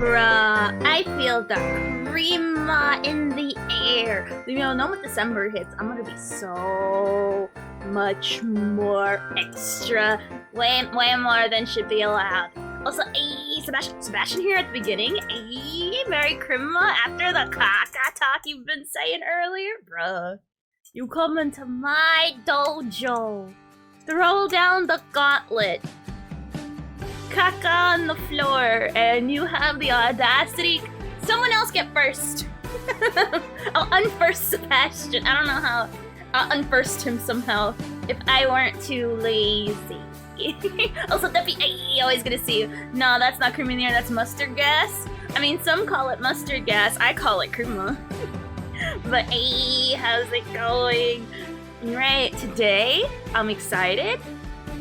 Bruh, I feel the crema in the air. You know, when December hits, I'm gonna be so much more extra. Way more than should be allowed. Also, Sebastian here at the beginning. Merry crema after the caca talk you've been saying earlier. Bruh, you come into my dojo. Throw down the gauntlet. Caca on the floor, and you have the audacity. Someone else get first. I'll unfirst Sebastian. I don't know how. I'll unfirst him somehow if I weren't too lazy. Also, Duffy, always gonna see you. No, that's not cream in the air, that's mustard gas. I mean, some call it mustard gas. I call it crema. But hey, how's it going? Right, today I'm excited.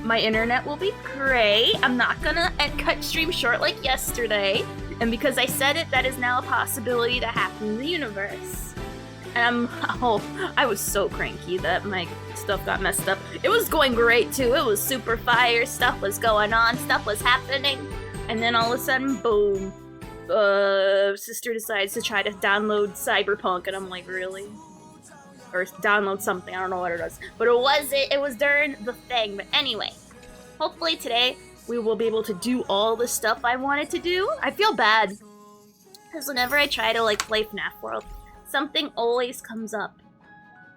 My internet will be great. I'm not gonna cut stream short like yesterday. And because I said it, that is now a possibility to happen in the universe. And I was so cranky that my stuff got messed up. It was going great too. It was super fire. Stuff was going on. Stuff was happening. And then all of a sudden, boom. Sister decides to try to download Cyberpunk. And I'm like, really? Or download something, I don't know what it was. But it was during the thing. But anyway, hopefully today we will be able to do all the stuff I wanted to do. I feel bad, because whenever I try to play Fnaf World, something always comes up.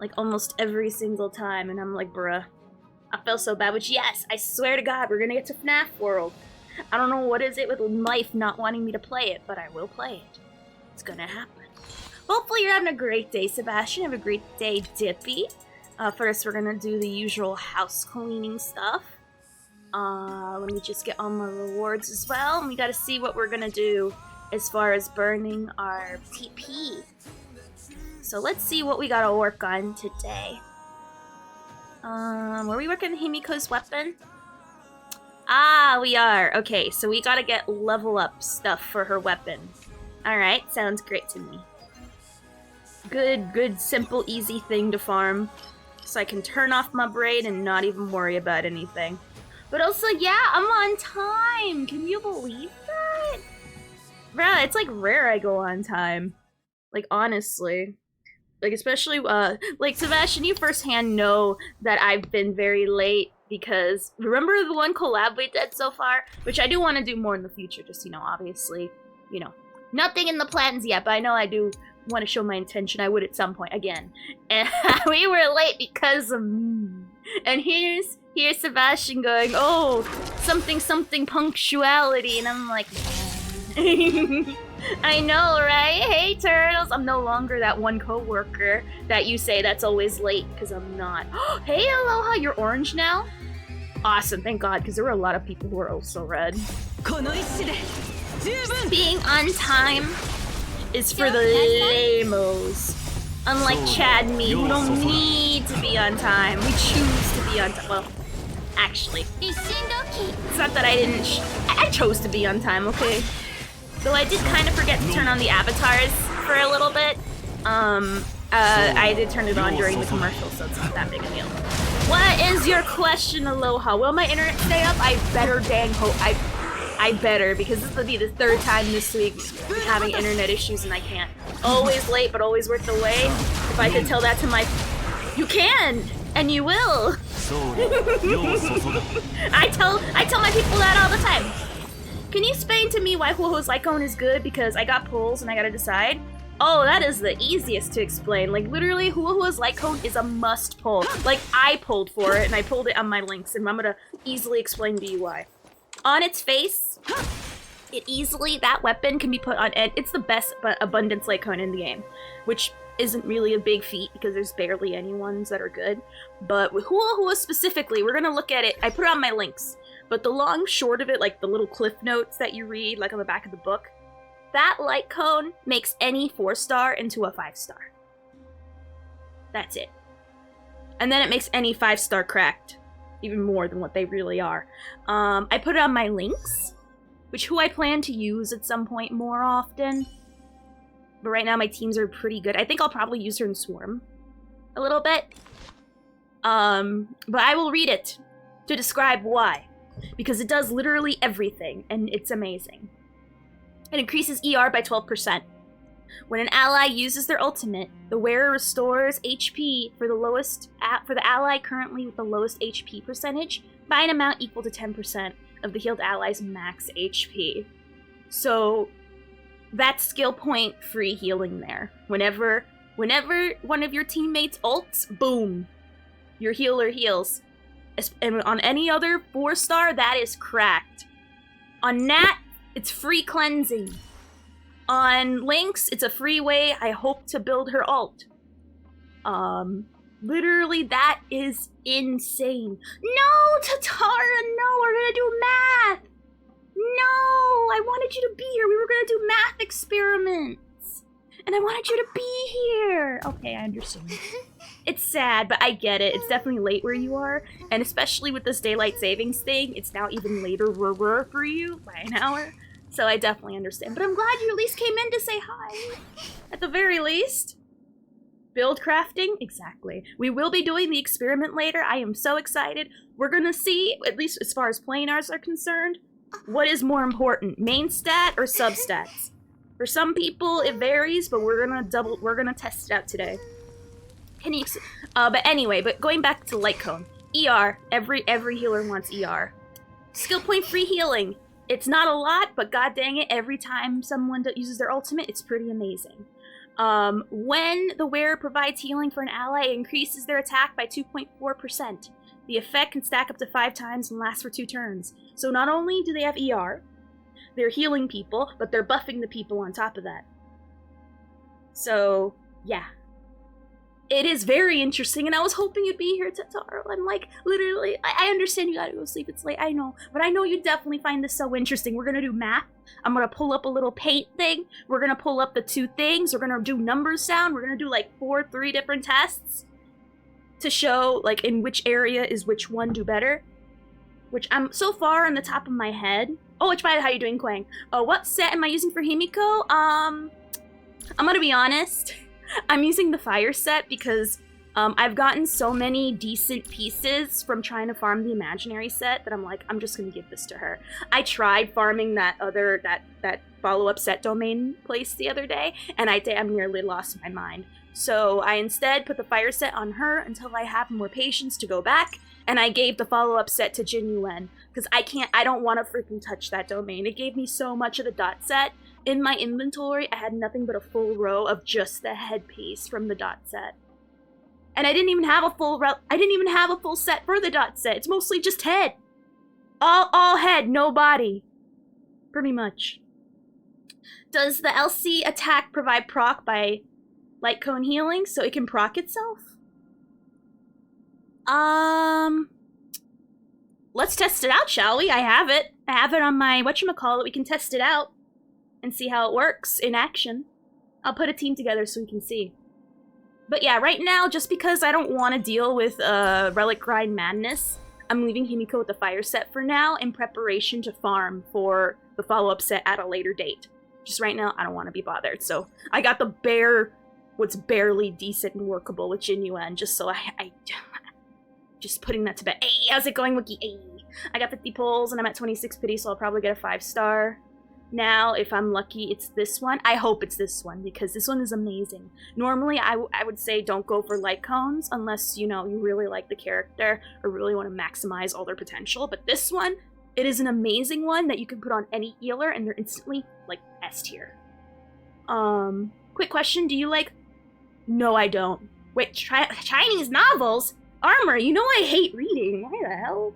Like almost every single time, and I'm like, bruh, I feel so bad. Which yes, I swear to God, we're gonna get to Fnaf World. I don't know what is it with life not wanting me to play it, but I will play it. It's gonna happen. Hopefully you're having a great day, Sebastian. Have a great day, Dippy. First, we're gonna do the usual house cleaning stuff. Let me just get all my rewards as well. And we gotta see what we're gonna do as far as burning our TP. So let's see what we gotta work on today. Were we working Himiko's weapon? Ah, we are. Okay, so we gotta get level up stuff for her weapon. Alright, sounds great to me. Good, simple, easy thing to farm. So I can turn off my braid and not even worry about anything. But also, yeah, I'm on time! Can you believe that? Bruh, it's rare I go on time. Honestly. Especially, Sebastian, you firsthand know that I've been very late because remember the one collab we did so far? Which I do want to do more in the future, just, obviously, nothing in the plans yet, but I know I do want to show my intention. I would at some point again, and we were late because of me. And here's Sebastian going, oh, something punctuality, and I'm like, I know, right? Hey, turtles, I'm no longer that one coworker that you say that's always late, because I'm not. Hey, Aloha, you're orange now? Awesome, thank God, because there were a lot of people who were also red. Being on time is for the lamos. Unlike Chad and me, who don't need to be on time. We choose to be on time. Well, actually, it's not that I didn't. I chose to be on time, okay? Though I did kind of forget to turn on the avatars for a little bit. I did turn it on during the commercial, so it's not that big a deal. What is your question, Aloha? Will my internet stay up? I better dang hope. I better, because this will be the third time this week having internet issues and I can't. Always late, but always worth the wait. If I could tell that to my... You can! And you will! I tell my people that all the time. Can you explain to me why Huohuo's light cone is good? Because I got polls and I gotta decide. Oh, that is the easiest to explain. Literally, Huohuo's light cone is a must pull. I pulled for it and I pulled it on my links, and I'm gonna easily explain to you why. On its face, that weapon can be put on, and it's the best abundance light cone in the game, which isn't really a big feat because there's barely any ones that are good. But with Huohuo specifically, we're gonna look at it. I put it on my links, but the long short of it, the little cliff notes that you read, on the back of the book, that light cone makes any 4-star into a 5-star. That's it. And then it makes any 5-star cracked. Even more than what they really are. I put it on my links, who I plan to use at some point more often. But right now my teams are pretty good. I think I'll probably use her in Swarm a little bit. But I will read it to describe why. Because it does literally everything, and it's amazing. It increases ER by 12%. When an ally uses their ultimate, the wearer restores HP for the ally currently with the lowest HP percentage by an amount equal to 10% of the healed ally's max HP. So that's skill point free healing there. Whenever one of your teammates ults, boom, your healer heals. And on any other 4-star, that is cracked. On Nat, it's free cleansing. On Lynx, it's a free way, I hope, to build her ult. Literally, that is insane. No, Tatara, no, we're gonna do math! No, I wanted you to be here. We were gonna do math experiments. And I wanted you to be here. Okay, I understand. It's sad, but I get it. It's definitely late where you are. And especially with this daylight savings thing, it's now even later for you by an hour. So I definitely understand. But I'm glad you at least came in to say hi. At the very least. Build crafting? Exactly. We will be doing the experiment later. I am so excited. We're gonna see, at least as far as planars are concerned, what is more important, main stat or substats? For some people, it varies, but we're gonna test it out today. But anyway, going back to Light Cone. ER, every healer wants ER. Skill point free healing. It's not a lot, but god dang it, every time someone uses their ultimate, it's pretty amazing. When the wearer provides healing for an ally, it increases their attack by 2.4%. The effect can stack up to 5 times and last for 2 turns. So not only do they have ER, they're healing people, but they're buffing the people on top of that. So, yeah. It is very interesting, and I was hoping you'd be here, Tataro. I'm like, literally, I understand you gotta go sleep, it's late, I know. But I know you definitely find this so interesting. We're gonna do math. I'm gonna pull up a little paint thing. We're gonna pull up the 2 things. We're gonna do numbers sound. We're gonna do like 3 different tests to show like in which area is which one do better. Which I'm so far on the top of my head. Oh, which by the how you doing, Quang? What set am I using for Himiko? I'm gonna be honest. I'm using the fire set because I've gotten so many decent pieces from trying to farm the imaginary set that I'm like, I'm just gonna give this to her. I tried farming that follow-up set domain place the other day, and I nearly lost my mind. So I instead put the fire set on her until I have more patience to go back, and I gave the follow-up set to Jin Yuen, because I don't want to freaking touch that domain. It gave me so much of the dot set. In my inventory, I had nothing but a full row of just the headpiece from the dot set. And I didn't even have a full set for the dot set. It's mostly just head. All head, no body. Pretty much. Does the LC attack provide proc by Light Cone healing so it can proc itself? Let's test it out, shall we? I have it on my whatchamacallit. We can test it out and see how it works in action. I'll put a team together so we can see. But yeah, right now, just because I don't want to deal with Relic Grind Madness, I'm leaving Himiko with the fire set for now in preparation to farm for the follow-up set at a later date. Just right now, I don't want to be bothered. So I got what's barely decent and workable with Jin Yuen, just so I just putting that to bed. Hey, how's it going, Wiki? Hey. I got 50 pulls and I'm at 26 pity, so I'll probably get a 5-star. Now, if I'm lucky, it's this one. I hope it's this one, because this one is amazing. Normally, I would say don't go for light cones unless, you know, you really like the character or really want to maximize all their potential. But this one, it is an amazing one that you can put on any healer and they're instantly, like, S tier. Quick question, do you like... No, I don't. Wait, Chinese novels? Armor, you know I hate reading. Why the hell?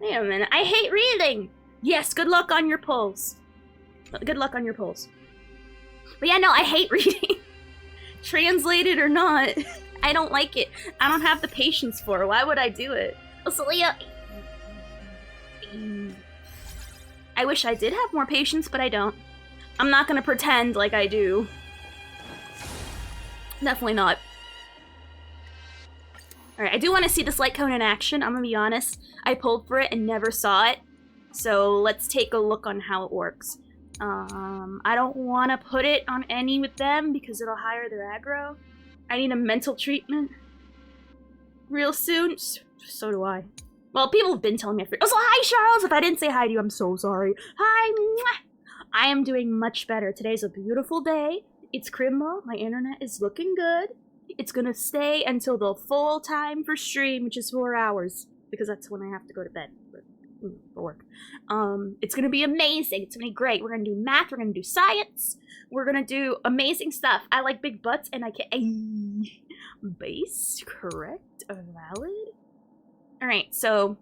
Wait a minute, I hate reading! Yes, good luck on your pulls. Good luck on your polls. But yeah, no, I hate reading. Translated or not, I don't like it. I don't have the patience for it. Why would I do it? Also, Leah... I wish I did have more patience, but I don't. I'm not gonna pretend like I do. Definitely not. Alright, I do want to see this light cone in action. I'm gonna be honest. I pulled for it and never saw it. So let's take a look on how it works. I don't want to put it on any with them because it'll hire their aggro. I need a mental treatment real soon. So do I. Well, people have been telling me. Also, hi, Charles. If I didn't say hi to you, I'm so sorry. Hi. I am doing much better. Today's a beautiful day. It's Crimbo. My internet is looking good. It's gonna stay until the full time for stream, which is 4 hours, because that's when I have to go to bed for work. It's gonna be amazing. It's gonna be great. We're gonna do math. We're gonna do science. We're gonna do amazing stuff. I like big butts, and I can base correct, valid. All right, so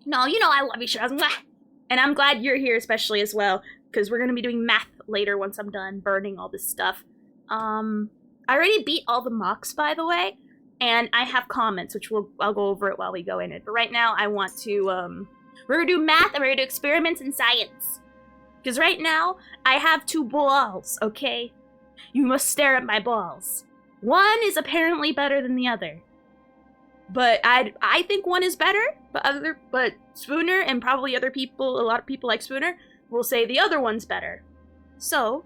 no, you know I love you, Shiraz. And I'm glad you're here, especially as well, because we're gonna be doing math later once I'm done burning all this stuff. I already beat all the mocks, by the way, and I have comments, which I'll go over it while we go in it. But right now, I want to, we're gonna do math, and we're gonna do experiments in science. Because right now, I have 2 balls, okay? You must stare at my balls. One is apparently better than the other. But I think one is better, but Spooner and probably other people, a lot of people like Spooner, will say the other one's better. So,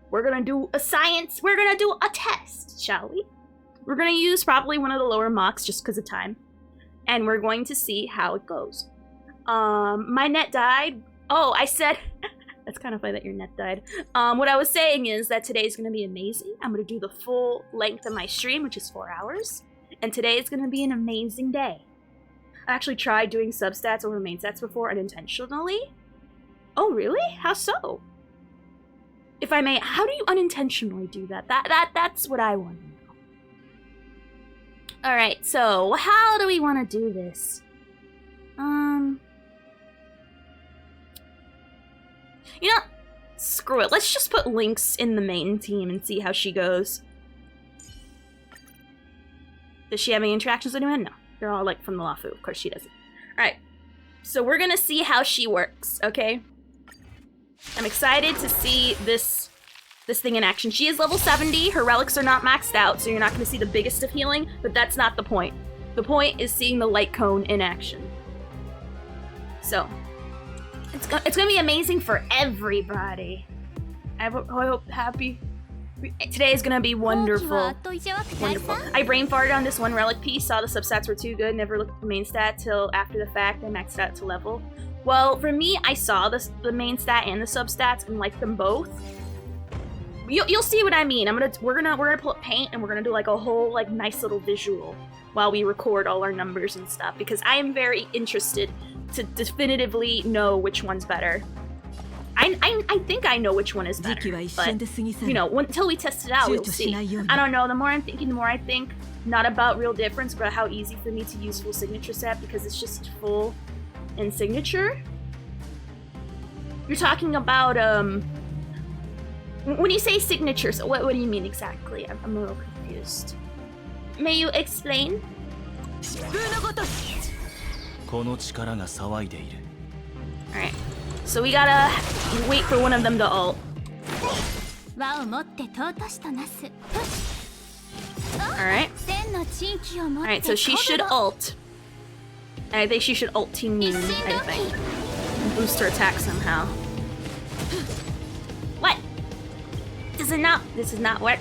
we're gonna do a science, we're gonna do a test, shall we? We're gonna use probably one of the lower mocks just because of time. And we're going to see how it goes. My net died. Oh, I said, that's kind of funny that your net died. What I was saying is that today's gonna be amazing. I'm gonna do the full length of my stream, which is 4 hours. And today is gonna be an amazing day. I actually tried doing substats over main stats before unintentionally. Oh, really? How so? If I may, how do you unintentionally do that? That's what I want to know. Alright, so how do we want to do this? You know, screw it. Let's just put Lynx in the main team and see how she goes. Does she have any interactions with anyone? No. They're all like from the Lafu. Of course she doesn't. Alright. So we're gonna see how she works, okay? I'm excited to see this thing in action. She is level 70. Her relics are not maxed out, so you're not going to see the biggest of healing, but that's not the point. The point is seeing the light cone in action. So, it's going to be amazing for everybody. I hope happy. Today is going to be wonderful. Wonderful. I brain farted on this one relic piece, saw the substats were too good, never looked at the main stat till after the fact. I maxed out to level. Well, for me, I saw the main stat and the substats and liked them both. You'll see what I mean. We're gonna pull up paint and we're gonna do like a whole like nice little visual while we record all our numbers and stuff, because I am very interested to definitively know which one's better. I think I know which one is better, but you know, until we test it out, we'll see. I don't know. The more I'm thinking, the more I think not about real difference, but how easy for me to use full signature set, because it's just full and signature. You're talking about when you say signatures, what do you mean exactly? I'm a little confused. May you explain? Alright, so we gotta wait for one of them to ult. Alright. Alright, so she should ult. And I think she should ult Team Moon, I think. And boost her attack somehow. What? Does it not work?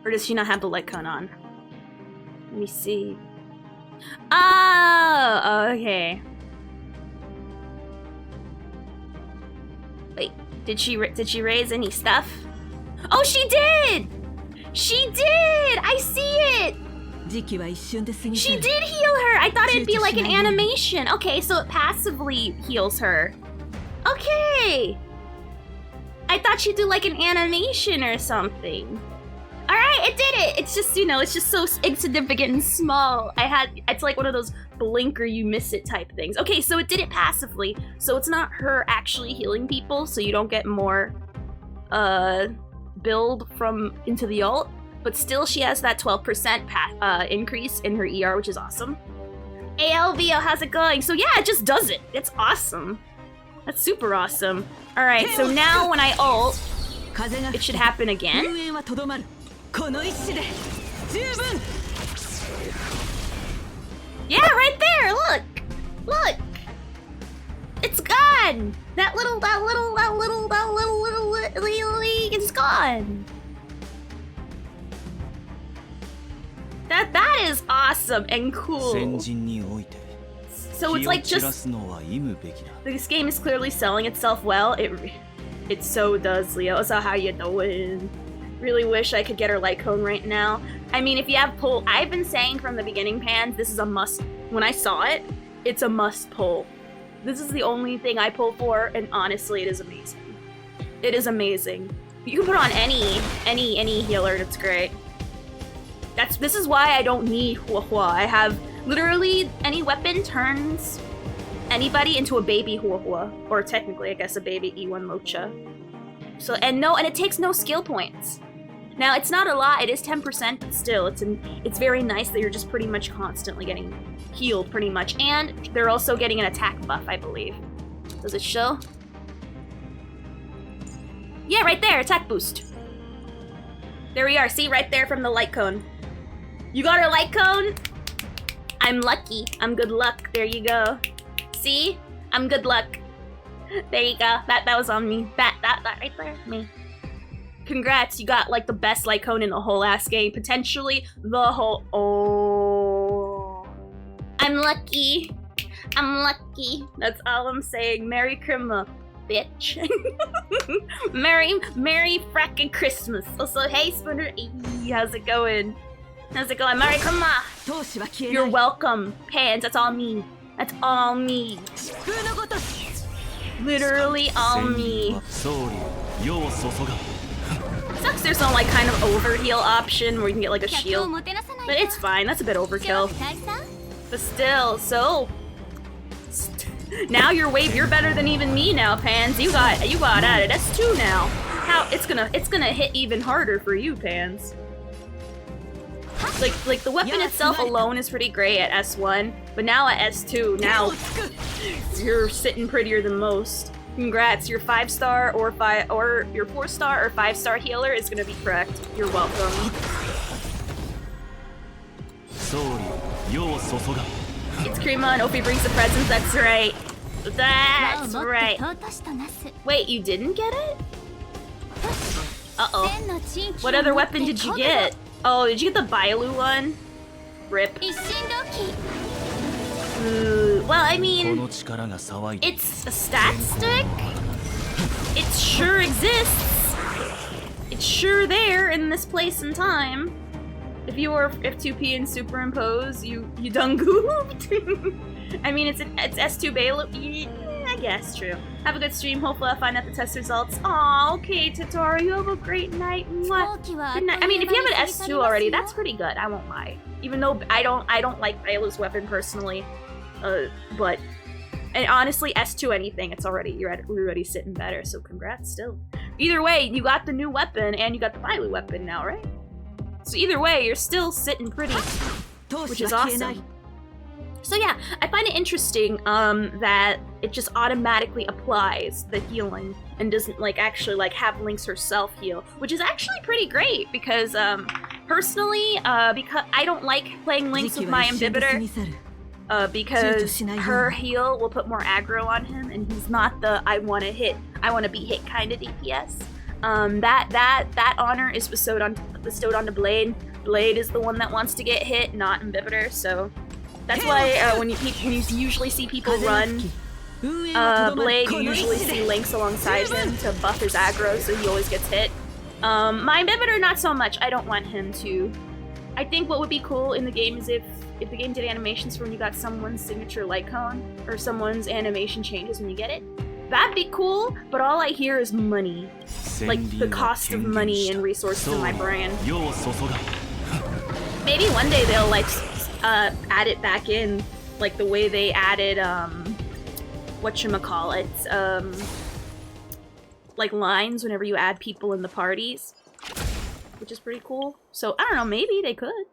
Or does she not have the light cone on? Let me see. Oh, okay. Wait, did she raise any stuff? Oh, she did! She did! I see it! She did heal her! I thought it'd be like an animation. Okay, so it passively heals her. Okay! I thought she'd do like an animation or something. Alright, it did it! It's just, you know, it's just so insignificant and small. It's like one of those blink or you miss it type things. Okay, so it did it passively. So it's not her actually healing people, so you don't get more build from into the ult. But still, she has that 12% increase in her ER, which is awesome. ALVO, how's it going? So yeah, it just does it. It's awesome. That's super awesome. Alright, so now when I ult, it should happen again. Yeah, right there, look! Look! It's gone! That little is gone. That is awesome and cool. Yes. So it's like just... This game is clearly selling itself well. It so does, Leo. So how you doing? Really wish I could get her light cone right now. I mean, if you have pull... I've been saying from the beginning, Pans, this is a must. When I saw it, it's a must pull. This is the only thing I pull for, and honestly, it is amazing. It is amazing. You can put on any healer, and it's great. This is why I don't need Hua Hua. I have literally any weapon turns anybody into a baby Hua Hua, or technically, I guess, a baby E1 Mocha. So and it takes no skill points. Now it's not a lot. It is 10%, but still, it's very nice that you're just pretty much constantly getting healed, pretty much. And they're also getting an attack buff, I believe. Does it show? Yeah, right there, attack boost. There we are. See, right there from the light cone. You got her light cone? I'm lucky. I'm good luck. There you go. See? I'm good luck. There you go. That was on me. That right there. Me. Congrats. You got like the best light cone in the whole ass game. Potentially the whole... Oh. I'm lucky. I'm lucky. That's all I'm saying. Merry Christmas, bitch. Merry frackin' Christmas. Also, hey, Spooner. Hey, how's it going? How's it going? Merry Christmas. You're welcome. Pans, that's all me. That's all me. Literally all me. Sucks there's no like kind of overheal option where you can get like a shield. But it's fine, that's a bit overkill. But still, so... Now you're better than even me now, Pans. You got at it. S2 now. How it's gonna hit even harder for you, Pans. Like the weapon itself alone is pretty great at S1, but now at S2, now you're sitting prettier than most. Congrats, your 5-star or your 4-star or 5-star healer is gonna be correct. You're welcome. It's Krima and Opie brings the presents, that's right. That's right. Wait, you didn't get it? Uh-oh. What other weapon did you get? Oh, did you get the Bailu one? Rip. Well, I mean, it's a stat stick. It sure exists. It's sure there in this place and time. If 2P and superimpose, you done goofed. I mean, it's S2 Bailu. Yeah, I guess true. Have a good stream. Hopefully, I'll find out the test results. Aw, okay, Totoro, you have a great night. Mwah. Good night. I mean, if you have an S2 already, that's pretty good. I won't lie. Even though I don't like Bailu's weapon personally, but and honestly, S2 anything, you're already sitting better. So congrats, still. Either way, you got the new weapon and you got the Bailu weapon now, right? So either way, you're still sitting pretty, which is awesome. So yeah, I find it interesting that it just automatically applies the healing and doesn't like actually like have Lynx herself heal, which is actually pretty great because personally, because I don't like playing Lynx with my Imbibitor because her heal will put more aggro on him, and he's not the I want to be hit kind of DPS. That honor is bestowed onto Blade. Blade is the one that wants to get hit, not Imbibitor, so that's why when you usually see people run Blade, you usually see Lynx alongside him to buff his aggro, so he always gets hit. My Imbibitor, not so much. I don't want him to. I think what would be cool in the game is if the game did animations for when you got someone's signature light cone, or someone's animation changes when you get it. That'd be cool, but all I hear is money. Like, the cost of money and resources in my brand. Maybe one day they'll, like, add it back in, like the way they added, whatchamacallit, like lines whenever you add people in the parties. Which is pretty cool. So, I don't know, maybe they could.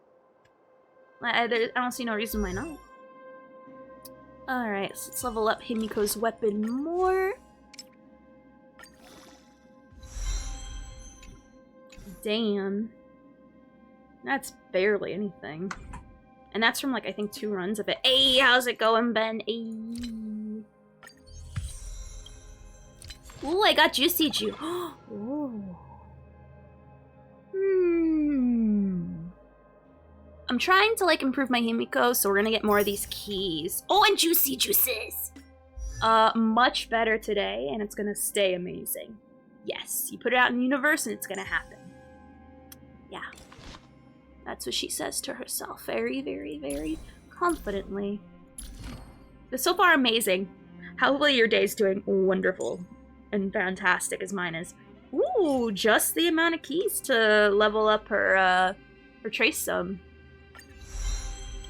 I don't see no reason why not. Alright, so let's level up Himiko's weapon more. Damn. That's barely anything. And that's from, like, I think 2 runs of it. Hey, how's it going, Ben? Hey. Ooh, I got Juicy Juice. Ooh. I'm trying to like improve my Himiko, so we're gonna get more of these keys. Oh, and juicy juices! Much better today, and it's gonna stay amazing. Yes, you put it out in the universe and it's gonna happen. Yeah. That's what she says to herself. Very, very, very confidently. But so far, amazing. Hopefully your day's doing wonderful and fantastic as mine is. Ooh, just the amount of keys to level up her trace sum.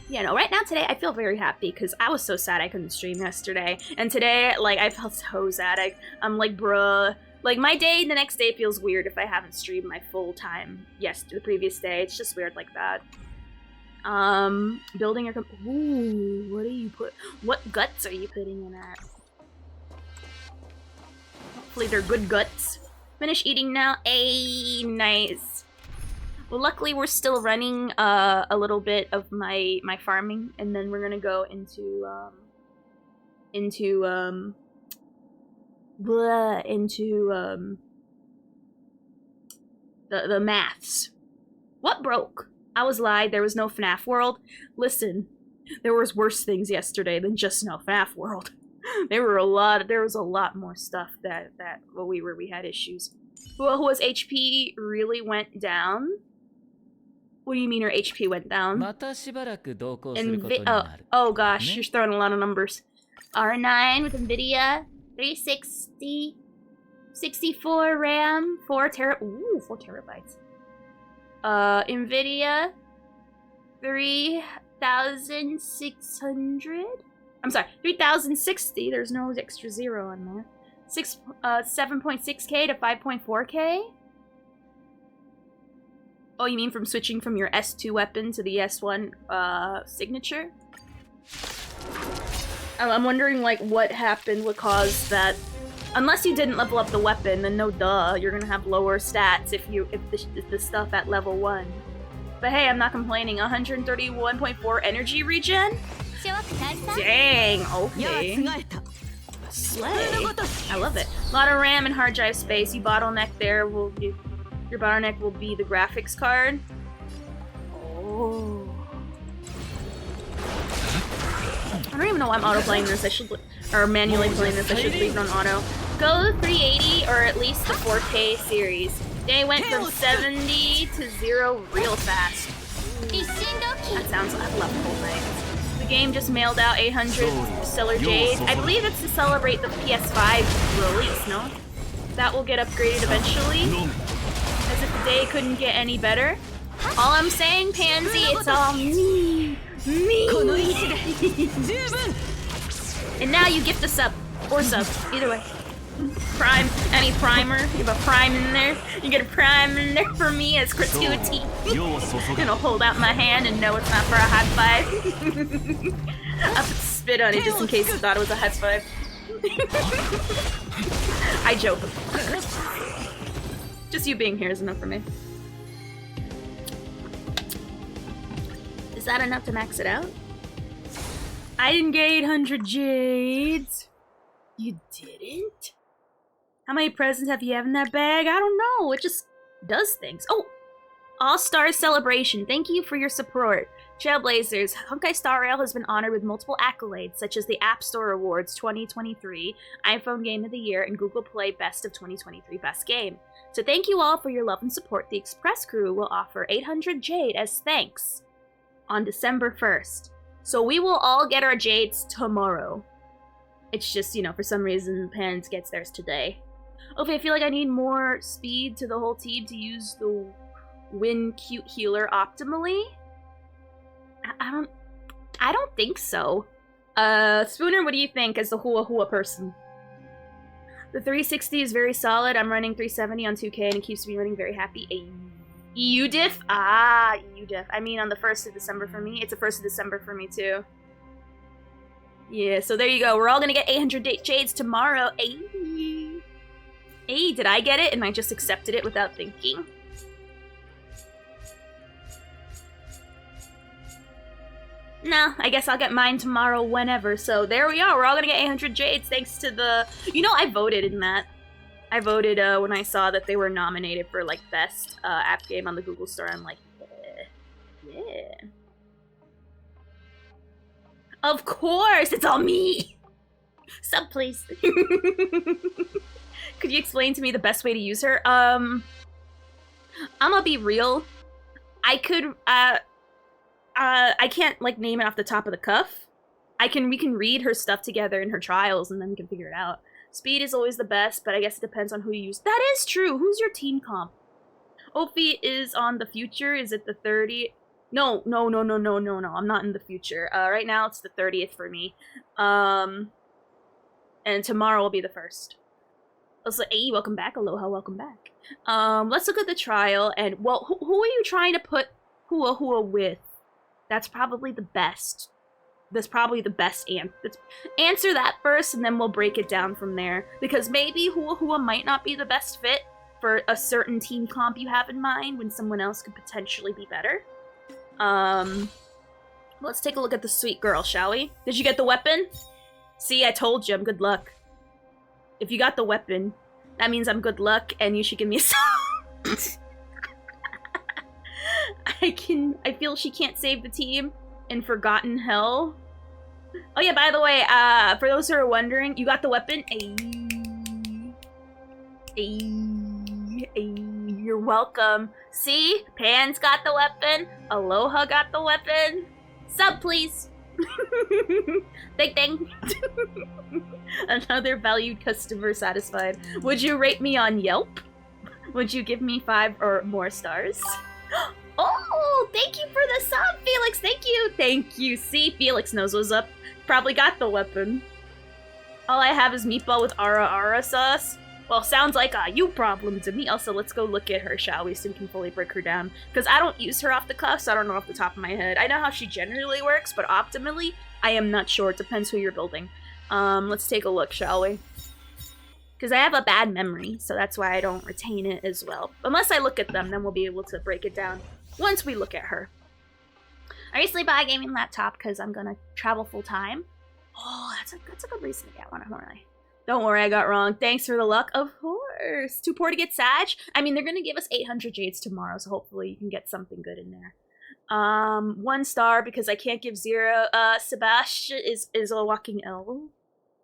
Yeah, no, right now today I feel very happy because I was so sad I couldn't stream yesterday. And today, like, I felt so sad. I'm like, bruh. Like, my day the next day feels weird if I haven't streamed my full time. Yes, the previous day. It's just weird like that. Building your... Ooh, what do you put... What guts are you putting in that? Hopefully they're good guts. Finish eating now. Ayy, nice. Well, luckily we're still running a little bit of my farming, and then we're gonna go into the maths. What broke? I was lied. There was no Fnaf world. Listen, there was worse things yesterday than just no Fnaf world. There was a lot more stuff that we had issues. Whose HP really went down? What do you mean her HP went down? Oh gosh, you're throwing a lot of numbers. R9 with NVIDIA, 360, 64 RAM, 4 terabytes. NVIDIA, 3600. I'm sorry, 3060. There's no extra zero on there. 7.6K to 5.4K. Oh, you mean from switching from your S2 weapon to the S1 signature? I'm wondering, like, what happened, what caused that. Unless you didn't level up the weapon, then no duh, you're gonna have lower stats if the stuff at level 1. But hey, I'm not complaining. 131.4 energy regen? Dang, okay. Slay. I love it. A lot of RAM and hard drive space. Your bottleneck will be the graphics card. Oh. I don't even know why I'm auto-playing this. Or manually playing this. I should leave it on auto. Go 380 or at least the 4K series. They went from 70 to 0 real fast. That sounds, I love cool things. The game just mailed out 800 Stellar Jade. I believe it's to celebrate the PS5 release, no? That will get upgraded eventually. As if the day couldn't get any better. All I'm saying, Pansy, it's all me. Me. And now you gift a sub. Or sub. Either way. Prime. Any primer. You have a prime in there. You get a prime in there for me as gratuity. And I'll hold out my hand and know it's not for a high five. I'll spit on it just in case you thought it was a high five. I joke. Just you being here is enough for me. Is that enough to max it out? I didn't get 800 jades. You didn't? How many presents have you in that bag? I don't know. It just does things. Oh! All-Stars Celebration. Thank you for your support. Trailblazers, Honkai Star Rail has been honored with multiple accolades, such as the App Store Awards 2023, iPhone Game of the Year, and Google Play Best of 2023 Best Game. So thank you all for your love and support. The Express Crew will offer 800 Jade as thanks on December 1st. So we will all get our Jades tomorrow. It's just, you know, for some reason, Pans gets theirs today. Okay, I feel like I need more speed to the whole team to use the Win Cute Healer optimally. I don't think so. Spooner, what do you think as the Hua person? The 360 is very solid. I'm running 370 on 2K and it keeps me running very happy. EU diff? Ah, EU diff. I mean on the 1st of December for me. It's the 1st of December for me too. Yeah, so there you go. We're all gonna get 800 Jades tomorrow. Hey, did I get it and I just accepted it without thinking? No, I guess I'll get mine tomorrow whenever. So there we are. We're all gonna get 800 Jades thanks to the... You know, I voted in that. I voted when I saw that they were nominated for, like, best app game on the Google Store. I'm like, yeah. Of course, it's all me. Sub, please. Could you explain to me the best way to use her? I'm gonna be real. I could, I can't, like, name it off the top of the cuff. We can read her stuff together in her trials, and then we can figure it out. Speed is always the best, but I guess it depends on who you use. That is true! Who's your team comp? Ophi is on the future. Is it the 30th? No. I'm not in the future. Right now it's the 30th for me. And tomorrow will be the 1st. Also, hey, welcome back. Aloha, welcome back. Let's look at the trial, and, well, who are you trying to put Hua with? That's probably the best. That's probably the best answer that first, and then we'll break it down from there. Because maybe Hua might not be the best fit for a certain team comp you have in mind when someone else could potentially be better. Let's take a look at the sweet girl, shall we? Did you get the weapon? See, I told you, I'm good luck. If you got the weapon, that means I'm good luck, and you should give me a song. I feel she can't save the team in Forgotten Hell. Oh yeah, by the way, for those who are wondering, you got the weapon. You're welcome. See? Pan's got the weapon. Aloha got the weapon. Sub, please. Ding ding. Another valued customer satisfied. Would you rate me on Yelp? Would you give me 5 or more stars? Oh, thank you for the sub, Felix. Thank you. Thank you. See, Felix knows what's up. Probably got the weapon. All I have is meatball with ara sauce. Well, sounds like a you problem to me. Also, let's go look at her, shall we, so we can fully break her down. Because I don't use her off the cuff, so I don't know off the top of my head. I know how she generally works, but optimally, I am not sure. It depends who you're building. Let's take a look, shall we? Because I have a bad memory, so that's why I don't retain it as well. Unless I look at them, then we'll be able to break it down once we look at her. I recently bought a gaming laptop because I'm going to travel full-time. Oh, that's a good reason to get one, Don't worry, I got wrong. Thanks for the luck. Of course. Too poor to get Sag? I mean, they're going to give us 800 Jades tomorrow, so hopefully you can get something good in there. 1 star because I can't give 0. Sebastian is a walking L.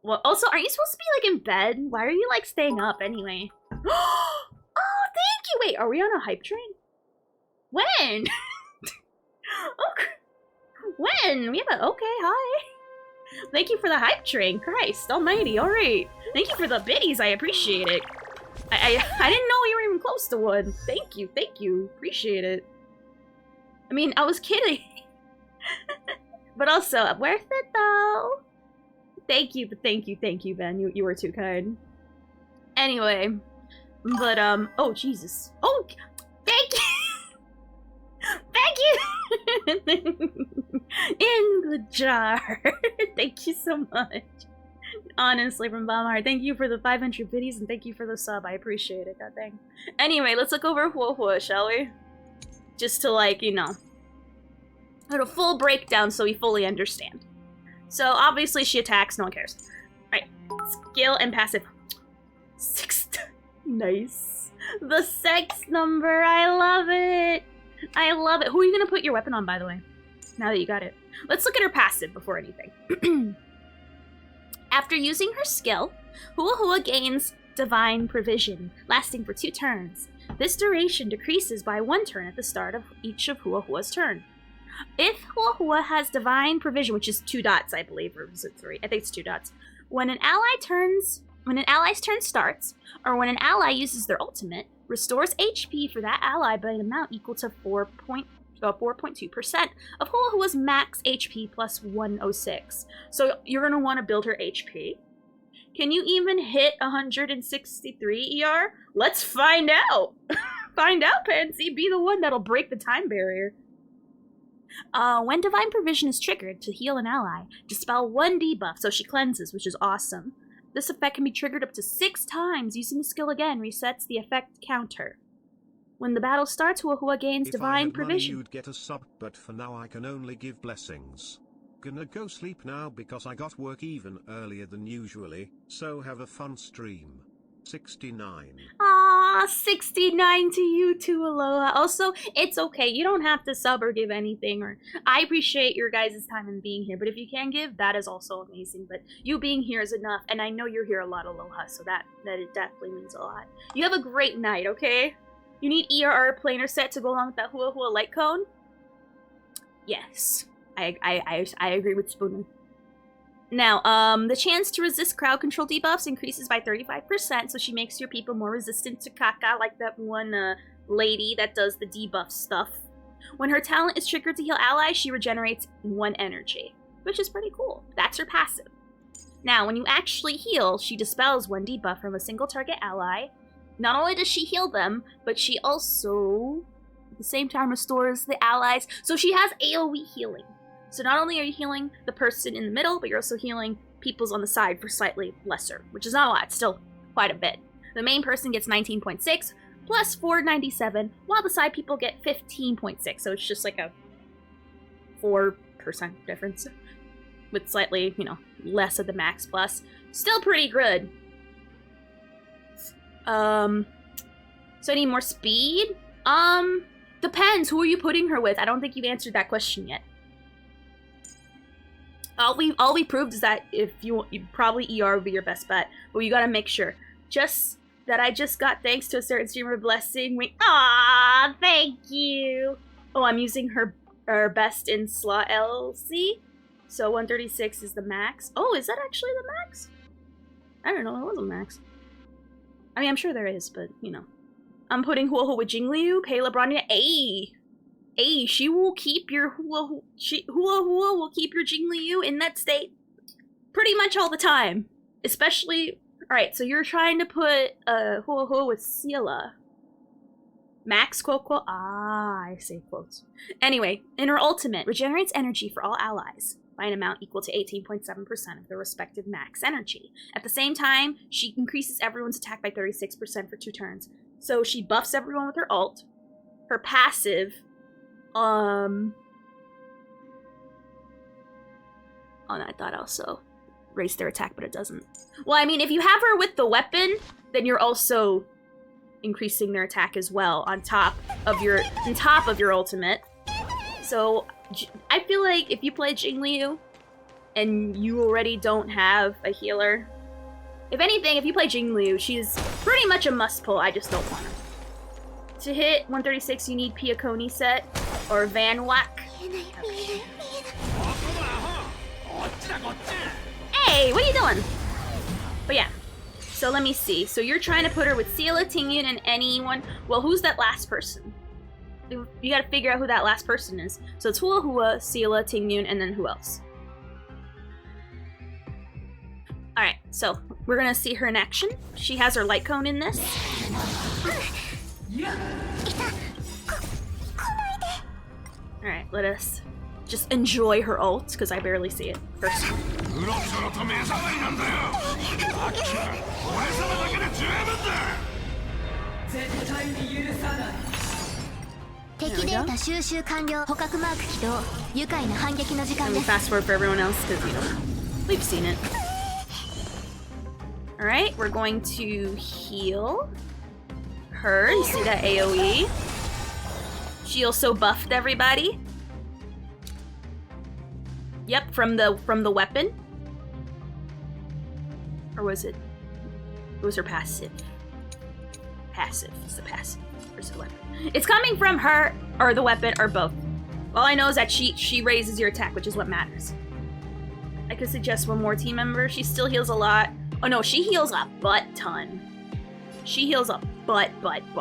Well, also, aren't you supposed to be, like, in bed? Why are you, like, staying up anyway? Oh, thank you! Wait, are we on a hype train? When? When? We have a... Okay, hi. Thank you for the hype train. Christ almighty, alright. Thank you for the biddies, I appreciate it. I didn't know you were even close to one. Thank you. Appreciate it. I mean, I was kidding. But also, worth it though. Thank you, Ben. You were too kind. Anyway, but, oh, Jesus. Oh, thank you! Thank you! In the jar. Thank you so much. Honestly, from Baumar, thank you for the 500 biddies and thank you for the sub. I appreciate it, god dang. Anyway, let's look over Hua, shall we? Just to, like, you know, a full breakdown so we fully understand. So, obviously, she attacks. No one cares. Alright. Skill and passive. 6. Nice. The sex number. I love it. I love it. Who are you going to put your weapon on, by the way? Now that you got it. Let's look at her passive before anything. After using her skill, Hua gains Divine Provision, lasting for 2 turns. This duration decreases by 1 turn at the start of each of Hua's turn. If Hua has Divine Provision, which is 2 dots, I believe, or is it 3? I think it's 2 dots. When an ally's turn starts, or when an ally uses their ultimate, restores HP for that ally by an amount equal to 4.2% of Hua's max HP plus 106. So you're going to want to build her HP. Can you even hit 163 ER? Let's find out. Find out, Pansy. Be the one that'll break the time barrier. When Divine Provision is triggered to heal an ally, dispel 1 debuff, so she cleanses, which is awesome. This effect can be triggered up to 6 times. Using the skill again resets the effect counter. When the battle starts, Hua gains Divine Provision. Money, you'd get a sub, but for now I can only give blessings. Gonna go sleep now because I got work even earlier than usually, so have a fun stream. 69. Aww, Aw, 69 to you too, Aloha. Also, it's okay. You don't have to sub or give anything. Or I appreciate your guys' time and being here. But if you can give, that is also amazing. But you being here is enough. And I know you're here a lot, Aloha. So that it definitely means a lot. You have a great night, okay? You need ERR planar set to go along with that Hua Hua light cone? Yes. I agree with Spooner. Now, the chance to resist crowd control debuffs increases by 35%, so she makes your people more resistant to Kaka, like that one lady that does the debuff stuff. When her talent is triggered to heal allies, she regenerates 1 energy, which is pretty cool. That's her passive. Now, when you actually heal, she dispels 1 debuff from a single target ally. Not only does she heal them, but she also, at the same time, restores the allies. So she has AoE healing. So not only are you healing the person in the middle, but you're also healing people's on the side for slightly lesser, which is not a lot, it's still quite a bit. The main person gets 19.6 plus 497, while the side people get 15.6, so it's just like a 4% difference with slightly, less of the max plus. Still pretty good. So I need more speed? Depends. Who are you putting her with? I don't think you've answered that question yet. All we proved is that if you probably ER would be your best bet, but you gotta make sure. Just that I just got thanks to a certain streamer blessing. Ah, thank you. Oh, I'm using her best in slot LC, so 136 is the max. Oh, is that actually the max? I don't know. It wasn't max. I mean, I'm sure there is, but I'm putting Hua Hua with Jingliu, Pei Bronya. She will keep your Hua Hua will keep your Jingliu in that state pretty much all the time. Especially, alright, so you're trying to put Hua Hua with Sela. Max quote. I say quotes. Anyway, in her ultimate, regenerates energy for all allies by an amount equal to 18.7% of their respective max energy. At the same time, she increases everyone's attack by 36% for 2 turns. So she buffs everyone with her ult. Her passive, oh, no, I thought also raise their attack, but it doesn't. Well, I mean, if you have her with the weapon, then you're also increasing their attack as well on top of your ultimate. So I feel like if you play Jingliu and you already don't have a healer, if anything, if you play Jingliu, she's pretty much a must pull. I just don't want her. To hit 136, you need Piaconi set or Van Whack. Hey, what are you doing? But yeah, so let me see. So you're trying to put her with Sela, Tingyun, and anyone. Well, who's that last person? You gotta figure out who that last person is. So it's Hua Hua, Sela, Tingyun, and then who else? Alright, so we're gonna see her in action. She has her light cone in this. Alright, let us just enjoy her ult, because I barely see it first. And we fast forward for everyone else, because, we've seen it. Alright, we're going to heal her. You see that AoE? She also buffed everybody. Yep, from the weapon. Or was it? It was her passive. Passive. It's the passive. Where's the weapon? It's coming from her or the weapon or both. All I know is that she raises your attack, which is what matters. I could suggest one more team member. She still heals a lot. Oh no, she heals a butt ton. She heals a butt ton.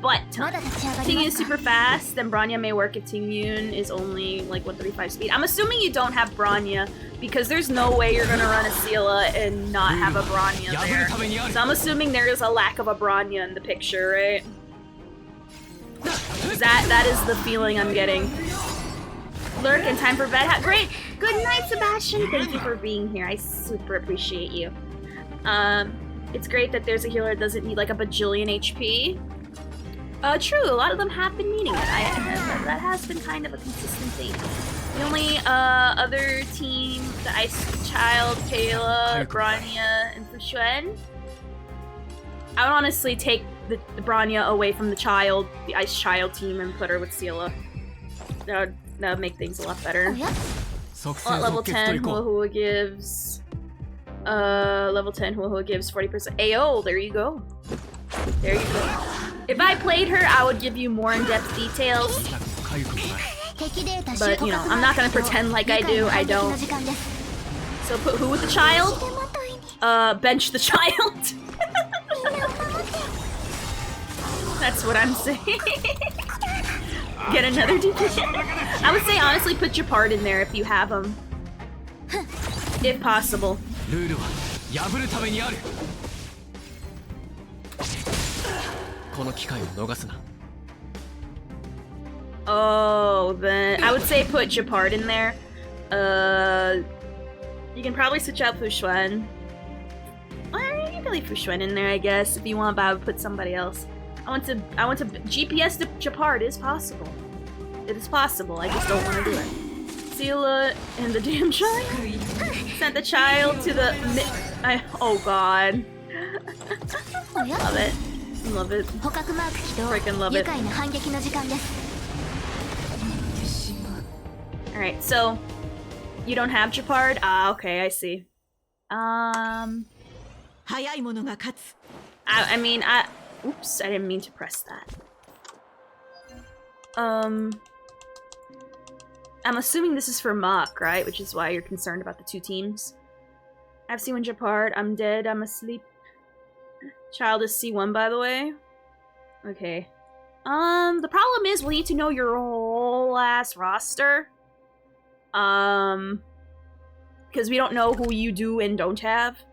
Tingyun is super fast, then Bronya may work if Tingyun is only like 135 speed. I'm assuming you don't have Bronya, because there's no way you're gonna run a Sela and not have a Bronya there. So I'm assuming there is a lack of a Bronya in the picture, right? That is the feeling I'm getting. Lurk in time for bed. Great! Good night, Sebastian! Thank you for being here. I super appreciate you. It's great that there's a healer that doesn't need like a bajillion HP. True, a lot of them have been needing it. That has been kind of a consistent theme. The only other team, the Ice Child, Kayla, Bronya, and Fuxuan. I would honestly take the Bronya away from the Ice Child team, and put her with Seela. That would make things a lot better. Level 10, Hua Hua gives... level 10 Hua Hua gives 40%. Ayo, there you go. There you go. If I played her, I would give you more in-depth details. But, you know, I'm not gonna pretend like I do. I don't. So put who with the child? Bench the child. That's what I'm saying. Get another DP. I would say honestly put your part in there if you have them. If possible. Oh, then I would say put your part in there. You can probably switch out Fushuen. Or you can leave Fushuen in there, I guess, if you want, but I would put somebody else. I want to GPS to Japard is possible. It is possible, I just don't want to do it. Seela and the damn child? Sent the child to the oh god. Love it. Love it. Freaking love it. Alright, so you don't have Japard? Ah, okay, I see. Oops, I didn't mean to press that. I'm assuming this is for Mach, right? Which is why you're concerned about the two teams. I've C1 Japard. I'm dead. I'm asleep. Child is C1, by the way. Okay. The problem is we'll need to know your whole ass roster. Because we don't know who you do and don't have.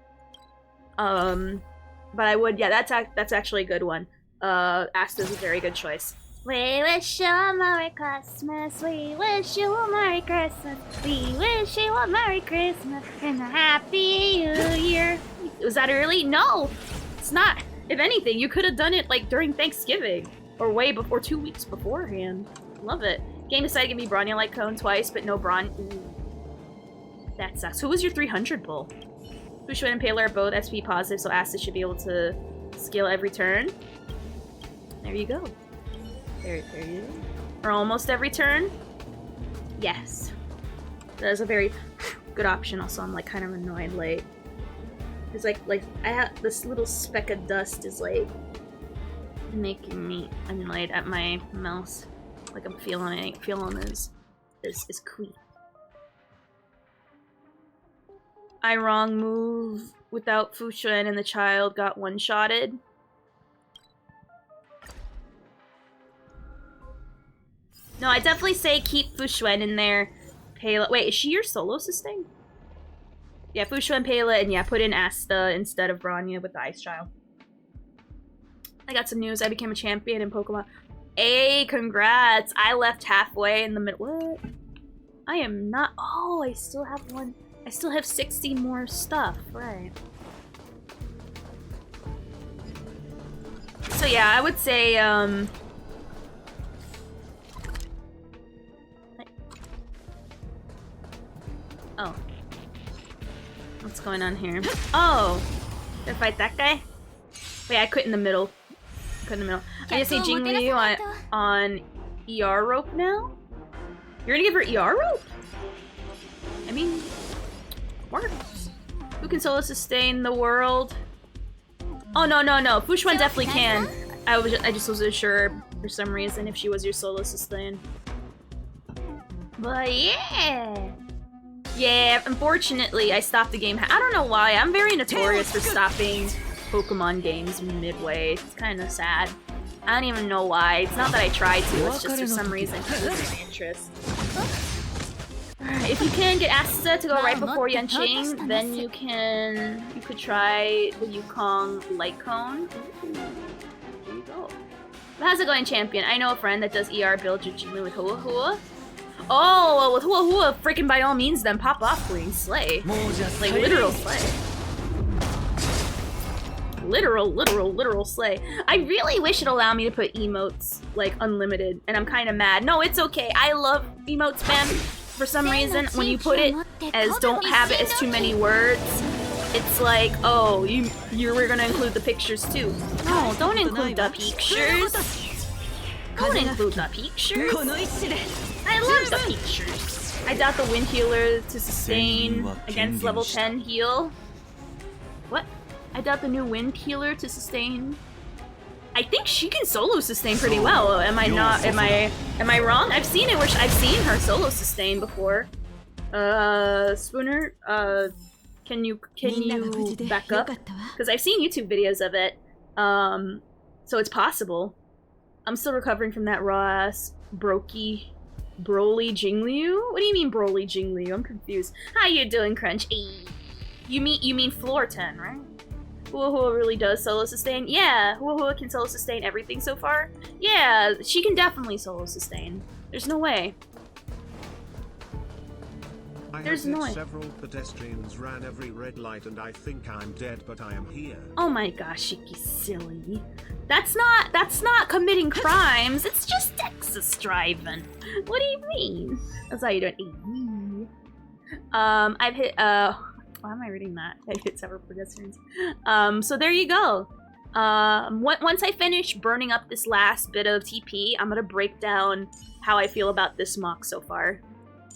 But I would, yeah, that's actually a good one. Asta's a very good choice. We wish you a Merry Christmas. We wish you a Merry Christmas. We wish you a Merry Christmas and a Happy New Year. Was that early? No, it's not. If anything, you could have done it like during Thanksgiving or way before, 2 weeks beforehand. Love it. Game decided to give me Bronya Light Cone twice, but no Bronya. That sucks. Who was your 300 pull? Fushuen and Paler are both SP positive, so Asta should be able to scale every turn. There you go. There you go. Or almost every turn. Yes. That is a very good option. Also, I'm like kind of annoyed late. It's like I have this little speck of dust is like making me annoyed at my mouse. Like I'm feeling is creep. I wrong move without Fushuen and the child got one-shotted. No, I definitely say keep Fushuen in there. Pela. Wait, is she your solo sustain? Yeah, Fushuen, Pela, and yeah, put in Asta instead of Bronya with the Ice Child. I got some news. I became a champion in Pokemon. Hey, congrats! I left halfway in the middle. What? I am not. Oh, I still have one. I still have 60 more stuff. Right. So yeah, I would say, Oh. What's going on here? Oh! Did I fight that guy? Wait, I quit in the middle. I just see Jingli on ER rope now? You're gonna give her ER rope? I mean, works. Who can solo sustain the world? Oh no. Fushuen definitely can. I just wasn't sure for some reason if she was your solo sustain. But yeah. Yeah, unfortunately, I stopped the game. I don't know why. I'm very notorious for stopping Pokemon games midway. It's kind of sad. I don't even know why. It's not that I tried to. It's just for some reason I lose my interest. If you can get Asta to go right before Yanqing, then you could try the Yukong Light Cone. There you go. How's it going, champion? I know a friend that does ER build Jujutsu with Hua Hua. Oh, well, with Hua Hua, freaking by all means, then pop off, Queen. Slay. Like, literal slay. Literal slay. I really wish it allowed me to put emotes, like, unlimited, and I'm kind of mad. No, it's okay. I love emotes, man. For some reason, when you put it as don't have it as too many words, it's like, oh, you were gonna include the pictures too. No, don't include the pictures. Don't include the pictures. I love the pictures. I doubt the wind healer to sustain against level 10 heal. What? I doubt the new wind healer to sustain. I think she can solo sustain pretty well. Am I not? Am I wrong? I've seen it where I've seen her solo sustain before. Spooner, can you back up? Because I've seen YouTube videos of it. So it's possible. I'm still recovering from that raw ass Broly Jingliu? What do you mean Broly Jingliu? I'm confused. How you doing, Crunch? You mean floor 10, right? Hua Hua really does solo sustain? Yeah, Hua Hua can solo sustain everything so far. Yeah, she can definitely solo sustain. There's no way. There's no way. Several pedestrians ran every red light and I think I'm dead, but I am here. Oh my gosh, Shiki's silly. That's not committing crimes. It's just Texas driving. What do you mean? That's how you doing. I've hit why am I reading that? I've hit several pedestrians. So there you go. Once I finish burning up this last bit of TP, I'm gonna break down how I feel about this mock so far.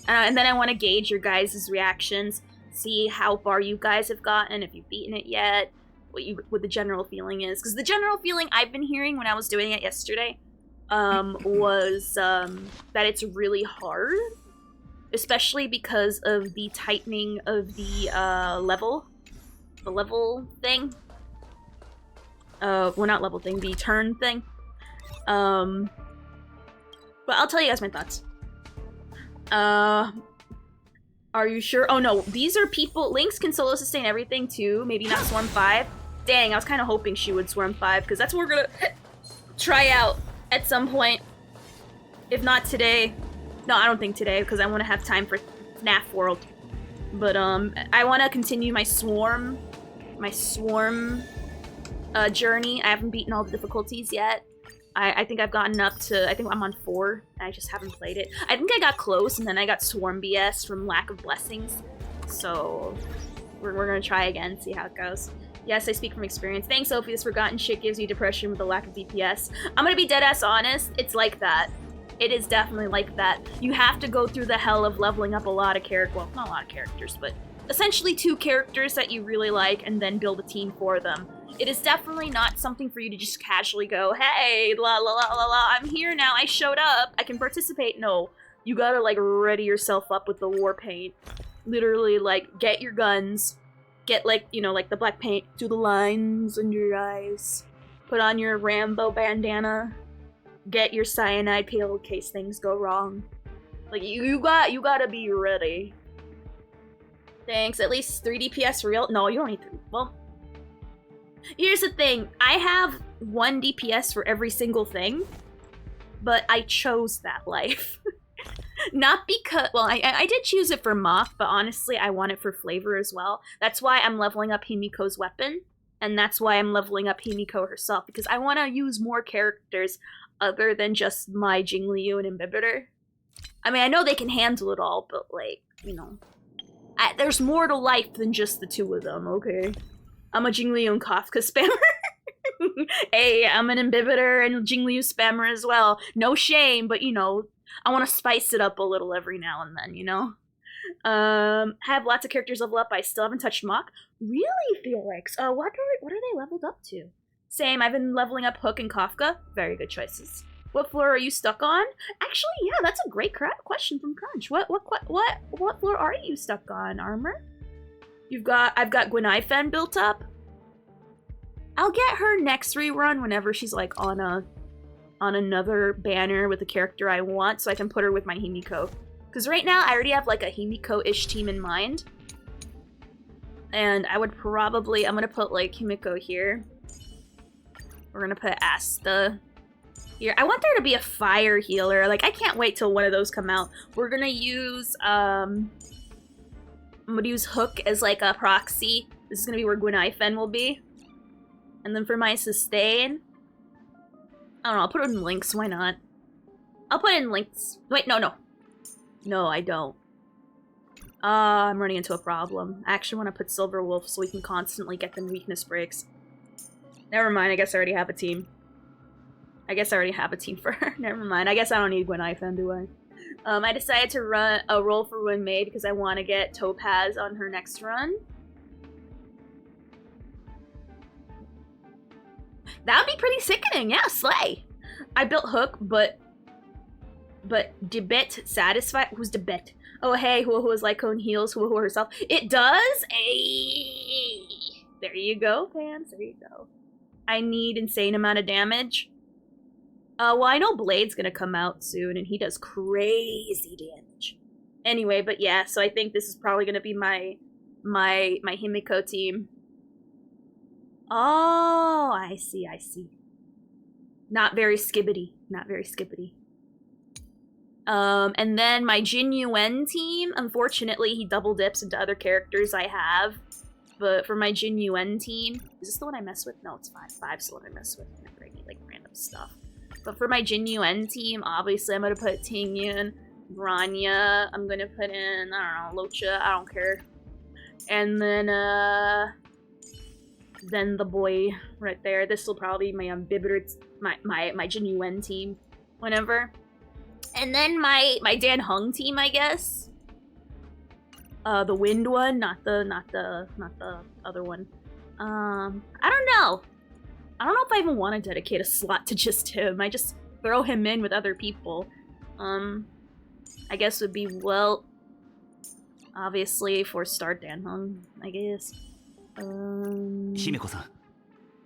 And then I want to gauge your guys' reactions, see how far you guys have gotten, if you've beaten it yet, what the general feeling is. Because the general feeling I've been hearing when I was doing it yesterday was that it's really hard, especially because of the tightening of the level thing. Well, not level thing, the turn thing. But I'll tell you guys my thoughts. Are you sure? Oh no, these are people. Lynx can solo sustain everything too. Maybe not Swarm 5. Dang, I was kind of hoping she would Swarm 5 because that's what we're gonna try out at some point. If not today. No, I don't think today because I want to have time for Fnaf World. But I want to continue my Swarm journey. I haven't beaten all the difficulties yet. I think I've gotten up to, I think I'm on 4, and I just haven't played it. I think I got close, and then I got Swarm BS from lack of blessings. So, we're gonna try again, see how it goes. Yes, I speak from experience. Thanks, Sophie, this forgotten shit gives you depression with the lack of DPS. I'm gonna be deadass honest, it's like that. It is definitely like that. You have to go through the hell of leveling up a lot of characters, well, not a lot of characters, but essentially 2 characters that you really like, and then build a team for them. It is definitely not something for you to just casually go, hey, la la la la la, I'm here now, I showed up, I can participate. No, you gotta like ready yourself up with the war paint. Literally like get your guns, get like, you know, like the black paint, do the lines under your eyes, put on your Rambo bandana, get your cyanide peel in case things go wrong. Like you gotta be ready. Thanks, at least 3 DPS for real? No, you don't need 3, well. Here's the thing, I have 1 DPS for every single thing, but I chose that life. Not because, well, I did choose it for Moth, but honestly, I want it for flavor as well. That's why I'm leveling up Himiko's weapon, and that's why I'm leveling up Himiko herself, because I want to use more characters other than just my Jingliu and Imbibitor. I mean, I know they can handle it all, but like, you know, there's more to life than just the 2 of them, okay? I'm a Jingliu and Kafka spammer. Hey, I'm an Imbibitor and Jingliu spammer as well. No shame, but you know, I want to spice it up a little every now and then, you know? Have lots of characters level up. I still haven't touched Mock. Really, Felix? What are they leveled up to? Same, I've been leveling up Hook and Kafka. Very good choices. What floor are you stuck on? Actually, yeah, that's a great question from Crunch. What floor are you stuck on, Armor? I've got Gwenaifen built up. I'll get her next rerun whenever she's like on another banner with a character I want, so I can put her with my Himiko. Because right now I already have like a Himiko-ish team in mind. And I would probably, I'm gonna put like Himiko here. We're gonna put Asta here. I want there to be a fire healer. Like I can't wait till one of those come out. We're gonna use I'm gonna use Hook as like a proxy. This is gonna be where Gwenaifen will be. And then for my sustain, I don't know, I'll put it in Lynx, why not? I'll put it in Lynx. Wait, no. No, I don't. I'm running into a problem. I actually want to put Silver Wolf so we can constantly get them weakness breaks. Never mind, I guess I already have a team. I guess I already have a team for her. Never mind, I guess I don't need Gwen-Ifan, do I? I decided to run a roll for Wen Mei because I want to get Topaz on her next run. That would be pretty sickening, yeah, slay! I built Hook, but Debet satisfied? Who's Debet? Oh hey, who is Lycone heals, who herself. It does? Ayy. There you go, fans, there you go. I need insane amount of damage. Well, I know Blade's gonna come out soon, and he does crazy damage. Anyway, but yeah, so I think this is probably gonna be my Himiko team. Oh, I see. Not very skibbity. Not very skibbity. And then my Jin Yuen team, unfortunately, he double dips into other characters I have. But for my Jin Yuen team, is this the one I mess with? No, it's 5. 5's the one I mess with. I'm bringing like random stuff. But for my Jin Yuen team, obviously I'm gonna put Ting Yun, Grania, I'm gonna put in, I don't know, Locha, I don't care. And then the boy right there. This will probably be my my Jin Yuen team whenever. And then my Dan Hung team, I guess. The wind one, not the other one. I don't know. I don't know if I even want to dedicate a slot to just him. I just throw him in with other people. I guess would be, well, obviously 4-star Dan Hung, I guess. Himeko-san,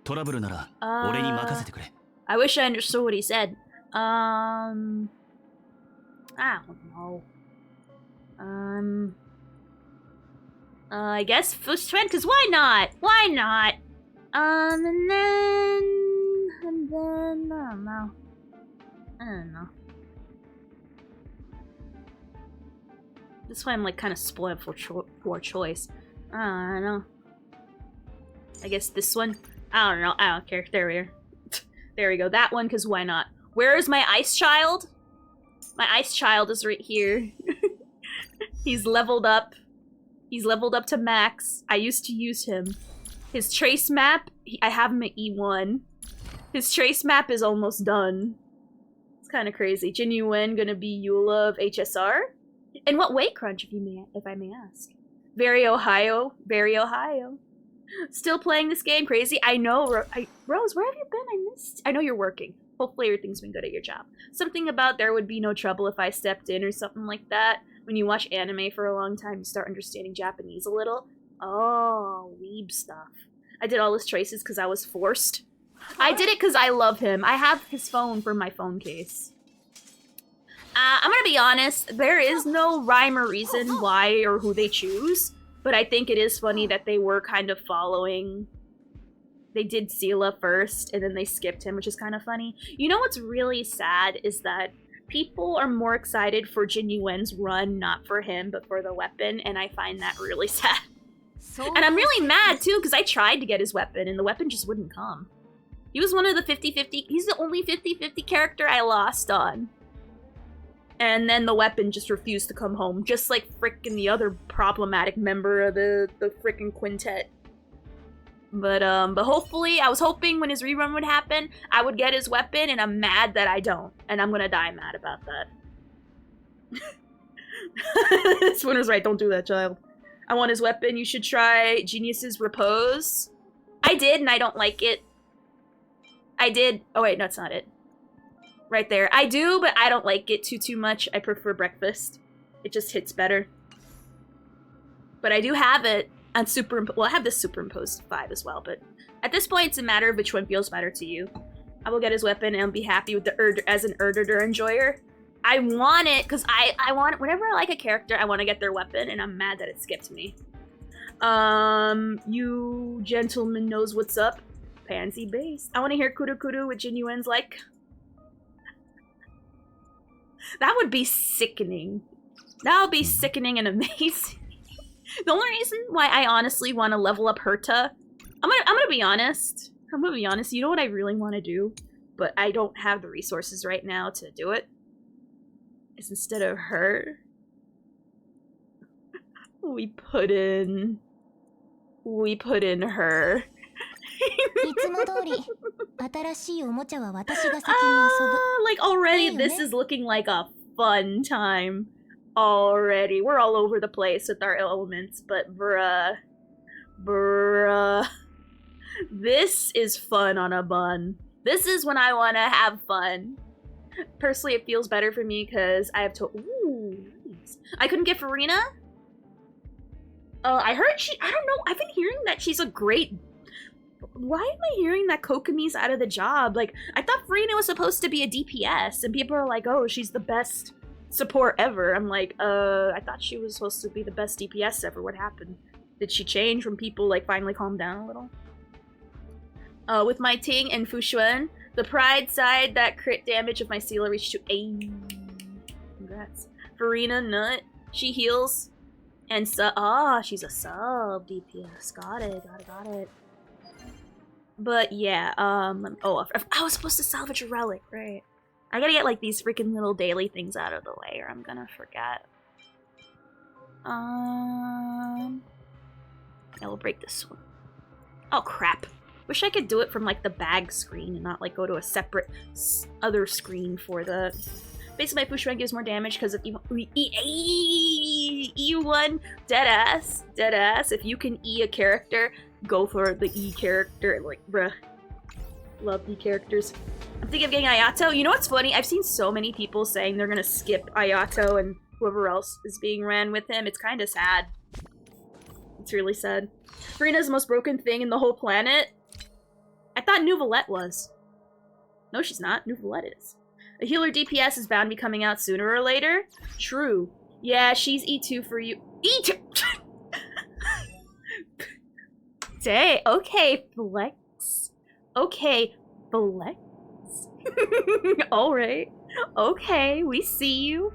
トラブルなら俺に任せてくれ. I wish I understood what he said. I don't know. I guess first friend, cause why not? Why not? And then I don't know. That's why I'm like kind of spoiled for choice. I don't know. I guess this one. I don't know. I don't care. There we are. There we go. That one, cause why not? Where is my Ice Child? My Ice Child is right here. He's leveled up. He's leveled up to max. I used to use him. His trace map, I have him at E1. His trace map is almost done. It's kind of crazy. Jin Yuen gonna be Eula of HSR? In what way, Crunch, if I may ask? Very Ohio. Very Ohio. Still playing this game, crazy. I know, Rose, where have you been? I know you're working. Hopefully everything's been good at your job. Something about there would be no trouble if I stepped in or something like that. When you watch anime for a long time, you start understanding Japanese a little. Oh, weeb stuff. I did all his traces because I was forced. I did it because I love him. I have his phone for my phone case. I'm gonna be honest, there is no rhyme or reason why or who they choose, but I think it is funny that they were kind of following. They did Sela first, and then they skipped him, which is kind of funny. You know what's really sad is that people are more excited for Jin Yuen's run, not for him, but for the weapon, and I find that really sad. And I'm really mad, too, because I tried to get his weapon, and the weapon just wouldn't come. He was one of the 50-50, he's the only 50-50 character I lost on. And then the weapon just refused to come home, just like frickin' the other problematic member of the frickin' quintet. But hopefully, I was hoping when his rerun would happen, I would get his weapon, and I'm mad that I don't. And I'm gonna die mad about that. This one was right, don't do that, child. I want his weapon, you should try Genius's Repose. I did, and I don't like it. I did, oh wait, no, that's not it. Right there. I do, but I don't like it too much. I prefer Breakfast. It just hits better. But I do have it on well, I have this superimposed 5 as well, but at this point, it's a matter of which one feels better to you. I will get his weapon and I'll be happy with the as an Erditor enjoyer. I want it, because I want, whenever I like a character, I want to get their weapon, and I'm mad that it skipped me. You gentleman knows what's up. Pansy base. I want to hear Kuru Kuru with Jin Yuen's like. That would be sickening. That would be sickening and amazing. The only reason why I honestly want to level up Herta, I'm gonna be honest. I'm gonna be honest. You know what I really want to do, but I don't have the resources right now to do it. Is instead of her, We put in her. Like already this is looking like a fun time. Already. We're all over the place with our elements, but bruh. This is fun on a bun. This is when I want to have fun. Personally, it feels better for me because I have to. Ooh, nice. I couldn't get Farina. I heard I don't know. I've been hearing that she's a great. Why am I hearing that Kokomi's out of the job? Like, I thought Farina was supposed to be a DPS, and people are like, oh, she's the best support ever. I'm like, I thought she was supposed to be the best DPS ever. What happened? Did she change when people, like, finally calmed down a little? With my Ting and Fushuan, the pride side, that crit damage of my Sealer reached to 8. Congrats. Farina Nut, she heals. And she's a sub DPS. Got it. But yeah, I was supposed to salvage a relic, right? I gotta get like these freaking little daily things out of the way or I'm gonna forget. I will break this one. Oh crap. Wish I could do it from like the bag screen and not like go to a separate other screen for the... Basically my Fushuan gives more damage because of E1. Deadass. If you can E a character, go for the E character. Like, bruh. Love E characters. I'm thinking of getting Ayato. You know what's funny? I've seen so many people saying they're gonna skip Ayato and whoever else is being ran with him. It's kind of sad. It's really sad. Farina's the most broken thing in the whole planet. I thought Nouvelette was. No, she's not. Nouvelette is. A healer DPS is bound to be coming out sooner or later. True. Yeah, she's E2 for you. E2! Dang. Okay, flex. Alright. Okay, we see you.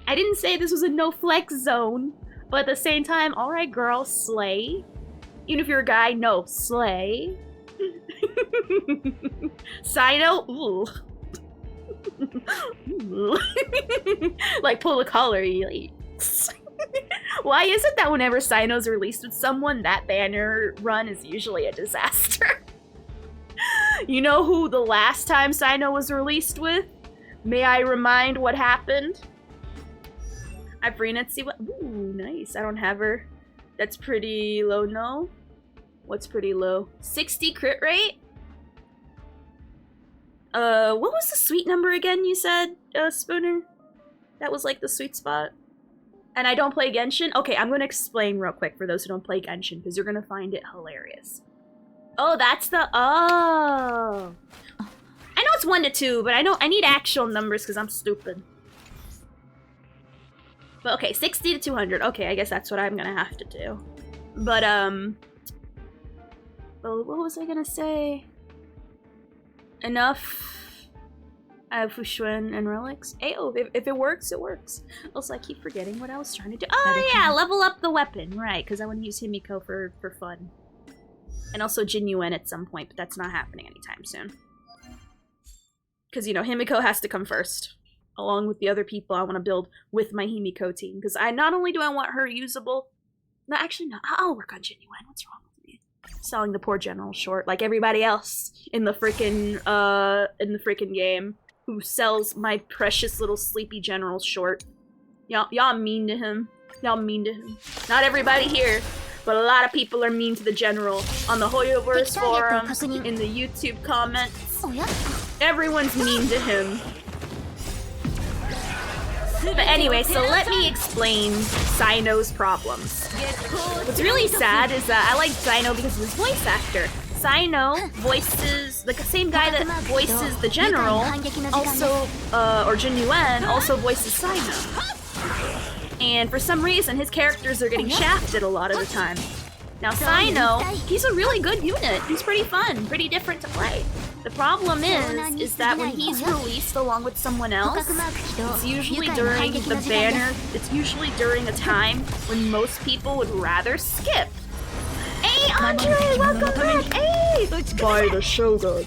I didn't say this was a no flex zone. But at the same time, alright girl, slay. Even if you're a guy, no, slay. Sino? Ooh. Like pull the collar. Why is it that whenever Sino's released with someone, that banner run is usually a disaster? You know who the last time Sino was released with? May I remind what happened? I bring it, see what. Ooh, nice. I don't have her. That's pretty low, no? What's pretty low? 60 crit rate? What was the sweet number again you said, Spooner? That was like the sweet spot. And I don't play Genshin? Okay, I'm gonna explain real quick for those who don't play Genshin, because you're gonna find it hilarious. Oh, that's the... Oh! I know it's 1 to 2, but I need actual numbers because I'm stupid. But okay, 60 to 200. Okay, I guess that's what I'm gonna have to do. But, well, what was I gonna say? Enough. I have Fushuan and relics. Ayo, if it works, it works. Also, I keep forgetting what I was trying to do. Oh yeah, level up the weapon, right? Because I want to use Himiko for fun, and also Jinyuan at some point, but that's not happening anytime soon. Because you know Himiko has to come first, along with the other people I want to build with my Himiko team. Because not only do I want her usable, no, actually no, I'll work on Jinyuan. What's wrong with me? Selling the poor general short, like everybody else in the freaking game. Who sells my precious little sleepy general short. Y'all mean to him. Y'all mean to him. Not everybody here, but a lot of people are mean to the general. On the Hoyoverse forums, in the YouTube comments. Everyone's mean to him. But anyway, so let me explain Sino's problems. What's really sad is that I like Sino because of his voice actor. Sino voices the same guy that voices the general, also, or Jinyuan, also voices Sino. And for some reason, his characters are getting shafted a lot of the time. Now Sino, he's a really good unit. He's pretty fun, pretty different to play. The problem is that when he's released along with someone else, it's usually during the banner, it's usually during a time when most people would rather skip. Hey, Andre, welcome back! Hey! By the Shogun.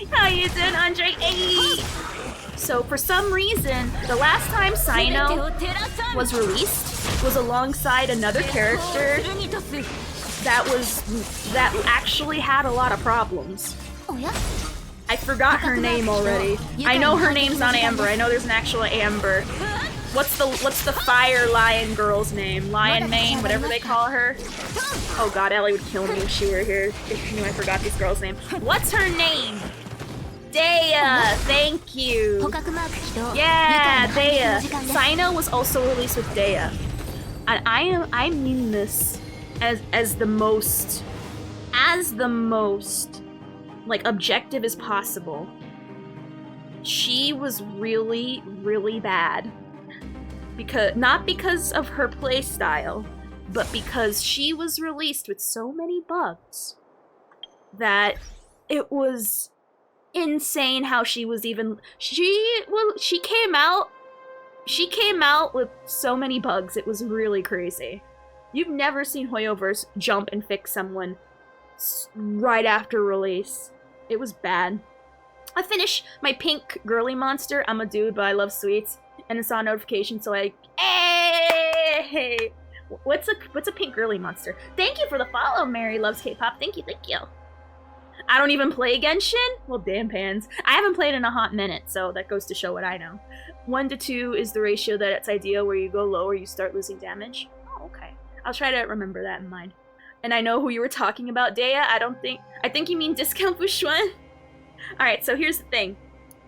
How you doing, Andre? Hey! So, for some reason, the last time Sino was released, was alongside another character that actually had a lot of problems. I forgot her name already. I know her name's not Amber. I know there's an actual Amber. What's the fire lion girl's name? Lion Mane, whatever they call her. Oh god, Ellie would kill me if she were here, if she knew I forgot this girl's name. What's her name? Daya! Thank you! Yeah, Daya! Sino was also released with Daya. And I mean this as the most like objective as possible. She was really, really bad. Not because of her playstyle, but because she was released with so many bugs that it was insane how she was even she came out with so many bugs. It was really crazy. You've never seen Hoyoverse jump and fix someone right after release. It was bad. I finished my pink girly monster. I'm a dude, but I love sweets. And I saw a notification, so I, hey, what's a pink girly monster? Thank you for the follow, Mary loves K-pop. Thank you. I don't even play Genshin? Well, damn pans. I haven't played in a hot minute, so that goes to show what I know. 1 to 2 is the ratio that it's ideal, where you go lower, you start losing damage. Oh, okay. I'll try to remember that in mind. And I know who you were talking about, Daya. I think you mean Discount Bushuan. Alright, so here's the thing.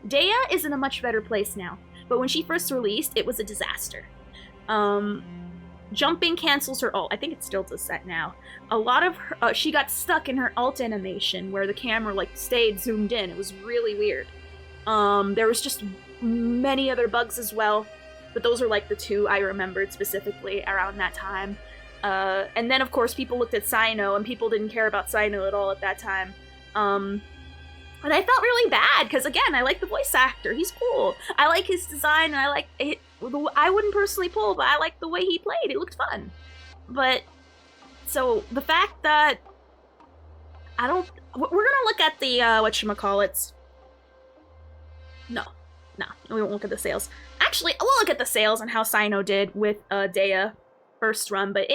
Daya is in a much better place now. But when she first released, it was a disaster. Jumping cancels her ult. I think it still does that now. A lot of her, she got stuck in her ult animation where the camera like stayed zoomed in. It was really weird. There was just many other bugs as well, but those are like the 2 I remembered specifically around that time. And then of course people looked at Sino, and people didn't care about Sino at all at that time. And I felt really bad, because again, I like the voice actor. He's cool. I like his design, and I like it. I wouldn't personally pull, but I like the way he played. It looked fun. But, so, the fact that we're gonna look at the, whatchamacallits. No, we won't look at the sales. Actually, we'll look at the sales and how Sino did with, Daya first run, but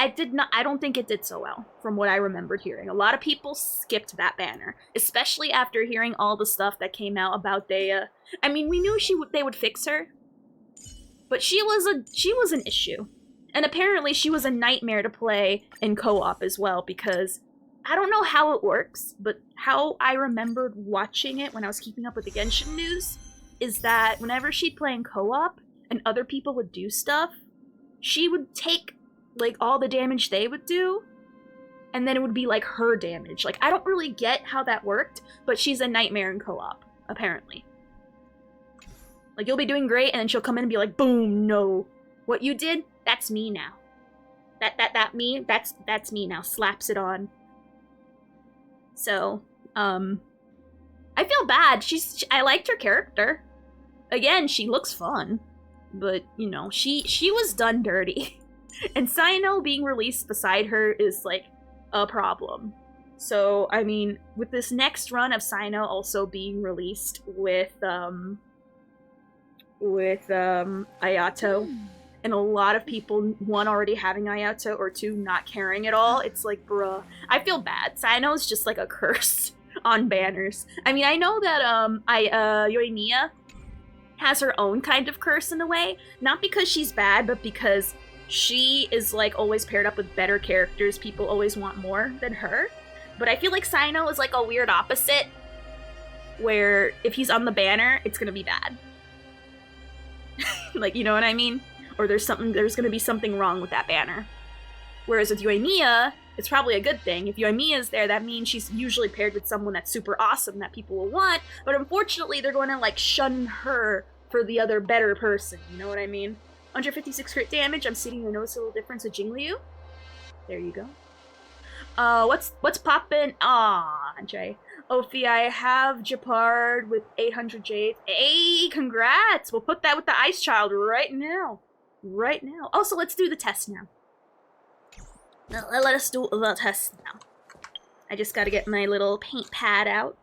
I don't think it did so well, from what I remembered hearing. A lot of people skipped that banner, especially after hearing all the stuff that came out about Daya. I mean, we knew they would fix her, but she was an issue. And apparently she was a nightmare to play in co-op as well, because I don't know how it works, but how I remembered watching it when I was keeping up with the Genshin news is that whenever she'd play in co-op and other people would do stuff, she would take like all the damage they would do, and then it would be like her damage. Like, I don't really get how that worked, but she's a nightmare in co-op, apparently. Like, you'll be doing great, and then she'll come in and be like, boom, no. What you did, that's me now. That's me now. Slaps it on. So, I feel bad. I liked her character. Again, she looks fun, but, you know, she was done dirty. And Sino being released beside her is, like, a problem. So, I mean, with this next run of Sino also being released with Ayato, and a lot of people, 1, already having Ayato, or 2, not caring at all, it's like, bruh. I feel bad. Sino's just, like, a curse on banners. I mean, I know that, Yoimiya has her own kind of curse in a way. Not because she's bad, but because she is, like, always paired up with better characters. People always want more than her. But I feel like Sino is, like, a weird opposite, where if he's on the banner, it's gonna be bad. Like, you know what I mean? Or there's gonna be something wrong with that banner. Whereas with Yoimiya, it's probably a good thing. If Yoimiya is there, that means she's usually paired with someone that's super awesome that people will want, but unfortunately, they're going to, like, shun her for the other better person. You know what I mean? 156 crit damage. I'm seeing a noticeable difference with Jingliu. There you go. What's poppin'? Aw, Jay. Ophi, I have Japard with 800 jades. Hey, congrats! We'll put that with the Ice Child right now. Right now. Also, let's do the test now. Let us do the test now. I just gotta get my little paint pad out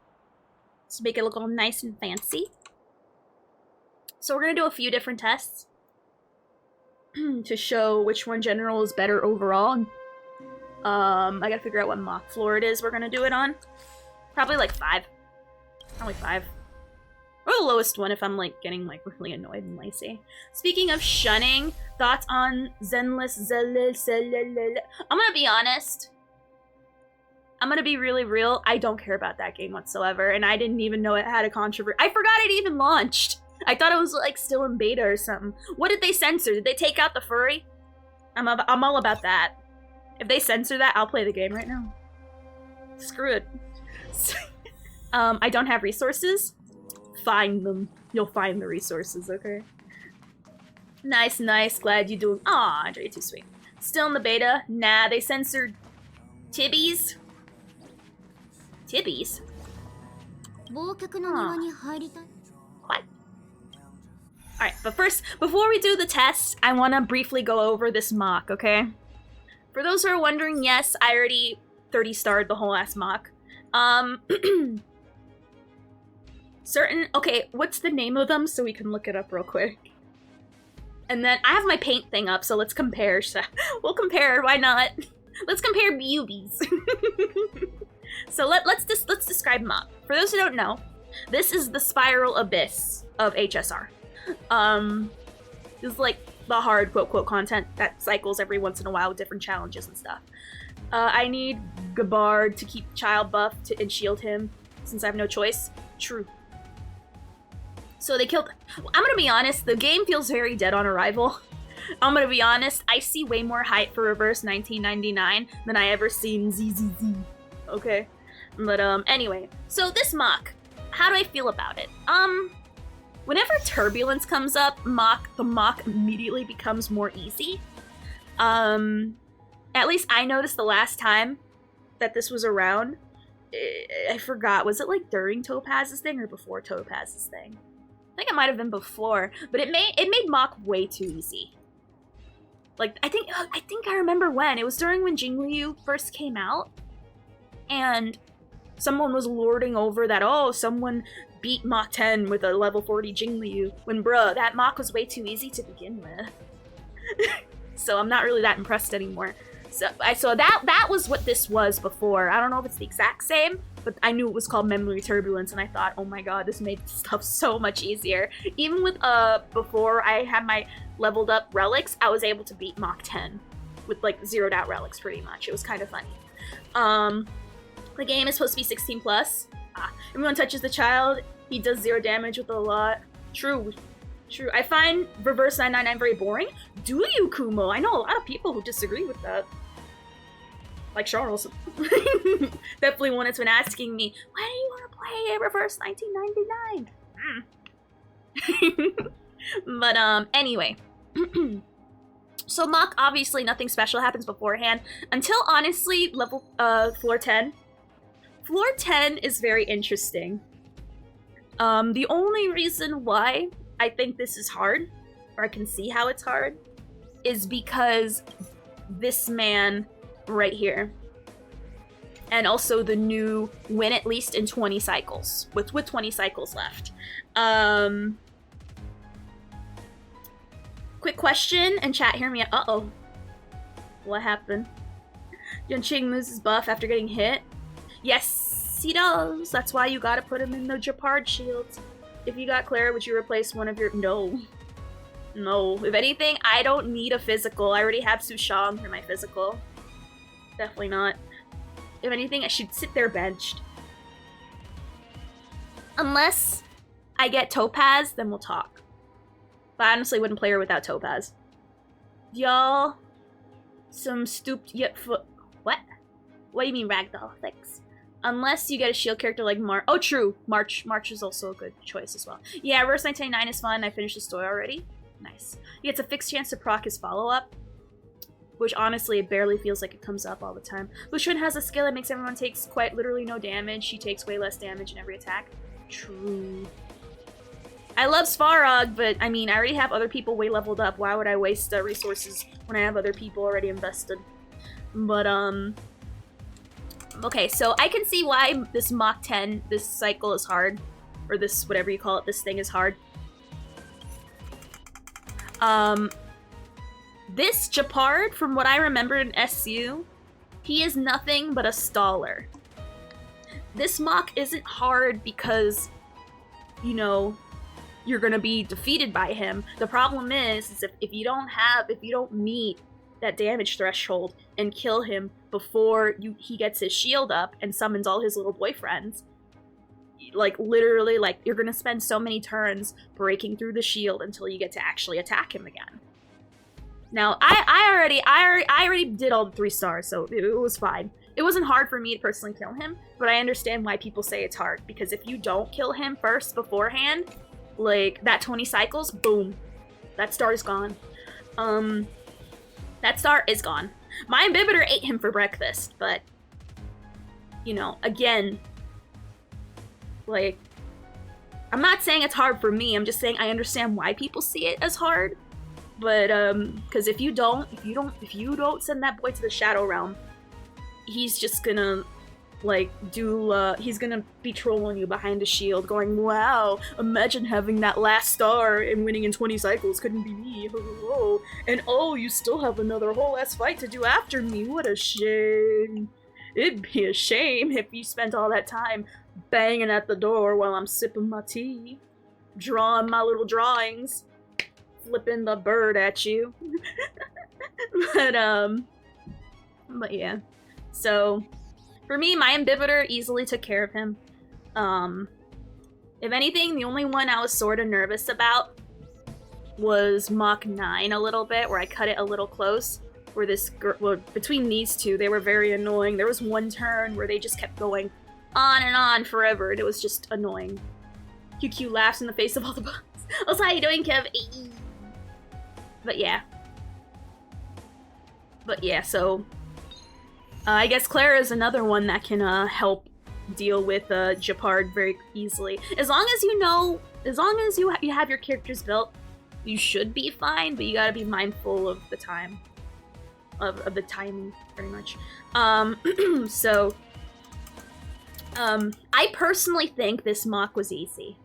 to make it look all nice and fancy. So we're gonna do a few different tests. to show which one general is better overall. I gotta figure out what mock floor it is we're gonna do it on. Probably like 5. Probably 5. Or the lowest one if I'm like getting like really annoyed and lazy. Speaking of shunning, thoughts on Zenless I'm gonna be honest. I'm gonna be really real. I don't care about that game whatsoever, and I didn't even know it had a controversy. I forgot it even launched. I thought it was like still in beta or something. What did they censor? Did they take out the furry? I'm all about that. If they censor that, I'll play the game right now. Screw it. I don't have resources. Find them. You'll find the resources, okay? Nice, nice. Glad you do. Aw, Andre, you're too sweet. Still in the beta? Nah, they censored Tibbies. Tibbies? What? Alright, but first, before we do the test, I want to briefly go over this mock, okay? For those who are wondering, yes, I already 30 starred the whole ass mock. Okay, what's the name of them so we can look it up real quick? And then I have my paint thing up, so let's compare. So we'll compare, why not? Let's compare BUBs. So let's describe mock. For those who don't know, this is the spiral abyss of HSR. This is like the hard quote content that cycles every once in a while with different challenges and stuff. I need Gabard to keep child buff and shield him since I have no choice. True. So they killed. I'm gonna be honest, the game feels very dead on arrival. I'm gonna be honest, I see way more hype for Reverse 1999 than I ever seen ZZZ. Okay? But anyway, so this mock, how do I feel about it? Whenever turbulence comes up, the mock immediately becomes more easy. At least I noticed the last time that this was around. I forgot, was it like during Topaz's thing or before Topaz's thing? I think it might have been before, but it made mock way too easy. Like, I think I remember when. It was during when Jingliu first came out, and someone was lording over that, oh, someone beat Mach 10 with a level 40 Jingliu, when bruh, that mock was way too easy to begin with. So I'm not really that impressed anymore. So that was what this was before. I don't know if it's the exact same, but I knew it was called Memory Turbulence, and I thought, oh my god, this made stuff so much easier. Even with, before I had my leveled up relics, I was able to beat Mach 10 with, like, zeroed out relics, pretty much. It was kind of funny. The game is supposed to be 16 plus. Everyone touches the child, he does 0 damage with a lot. True. I find Reverse 999 very boring. Do you, Kumo? I know a lot of people who disagree with that. Like Charles. Definitely one that's been asking me, why do you want to play Reverse 1999? But, anyway. So mock, obviously nothing special happens beforehand. Until, honestly, floor 10. Floor 10 is very interesting. The only reason why I think this is hard, or I can see how it's hard, is because this man right here. And also the new win at least in 20 cycles, with 20 cycles left. Quick question, and chat, hear me out. Uh-oh. What happened? Yunqing loses buff after getting hit? Yes, he does. That's why you gotta put him in the Japard shields. If you got Clara, would you replace one of your... No. No. If anything, I don't need a physical. I already have Sushang for my physical. Definitely not. If anything, I should sit there benched. Unless I get Topaz, then we'll talk. But I honestly wouldn't play her without Topaz. Y'all, some stooped yet foot... What? What do you mean ragdoll? Thanks. Unless you get a shield character like Oh, true. March is also a good choice as well. Yeah, Reverse 1999 is fun. I finished the story already. Nice. He gets a fixed chance to proc his follow-up, which honestly, it barely feels like it comes up all the time. Lucian has a skill that makes everyone takes quite literally no damage. She takes way less damage in every attack. True. I love Svarog, but I mean, I already have other people way leveled up. Why would I waste resources when I have other people already invested? But, okay, so I can see why this Mach 10, this cycle is hard. Or this, whatever you call it, this thing is hard. This Japard, from what I remember in SU, he is nothing but a staller. This Mach isn't hard because, you know, you're gonna be defeated by him. The problem is if you don't meet that damage threshold and kill him before he gets his shield up and summons all his little boyfriends, like literally, like you're gonna spend so many turns breaking through the shield until you get to actually attack him again. Now, I already did all the 3 stars, so it was fine. It wasn't hard for me to personally kill him, but I understand why people say it's hard, because if you don't kill him first beforehand, like that 20 cycles, boom, that star is gone. That star is gone. My Imbibitor ate him for breakfast, but, you know, again, like, I'm not saying it's hard for me, I'm just saying I understand why people see it as hard. But, because if you don't send that boy to the Shadow Realm, he's just gonna, like, he's gonna be trolling you behind a shield, going, wow, imagine having that last star and winning in 20 cycles, couldn't be me, oh, and oh, you still have another whole ass fight to do after me, what a shame. It'd be a shame if you spent all that time banging at the door while I'm sipping my tea, drawing my little drawings, flipping the bird at you. But yeah. So, for me, my Imbibitor easily took care of him. If anything, the only one I was sort of nervous about was Mach 9 a little bit, where I cut it a little close. Where this girl, well, between these two, they were very annoying. There was one turn where they just kept going on and on forever, and it was just annoying. QQ laughs in the face of all the bugs. Also, how you doing, Kev? But yeah, so I guess Clara is another one that can help deal with Japard very easily. As long as you have your characters built, you should be fine, but you gotta be mindful of the time. Of the timing, pretty much. I personally think this Mach was easy.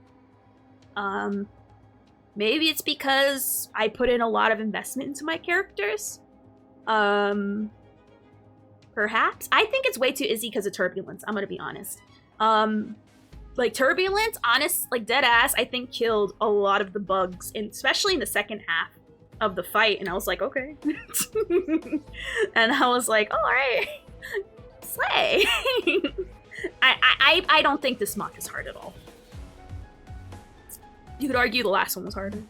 Maybe it's because I put in a lot of investment into my characters. Perhaps. I think it's way too easy because of Turbulence, I'm gonna be honest. Like, Turbulence, like, dead ass, I think killed a lot of the bugs, especially in the second half of the fight, and I was like, okay. And I was like, oh, alright. Slay! I don't think this Mach is hard at all. You could argue the last one was harder.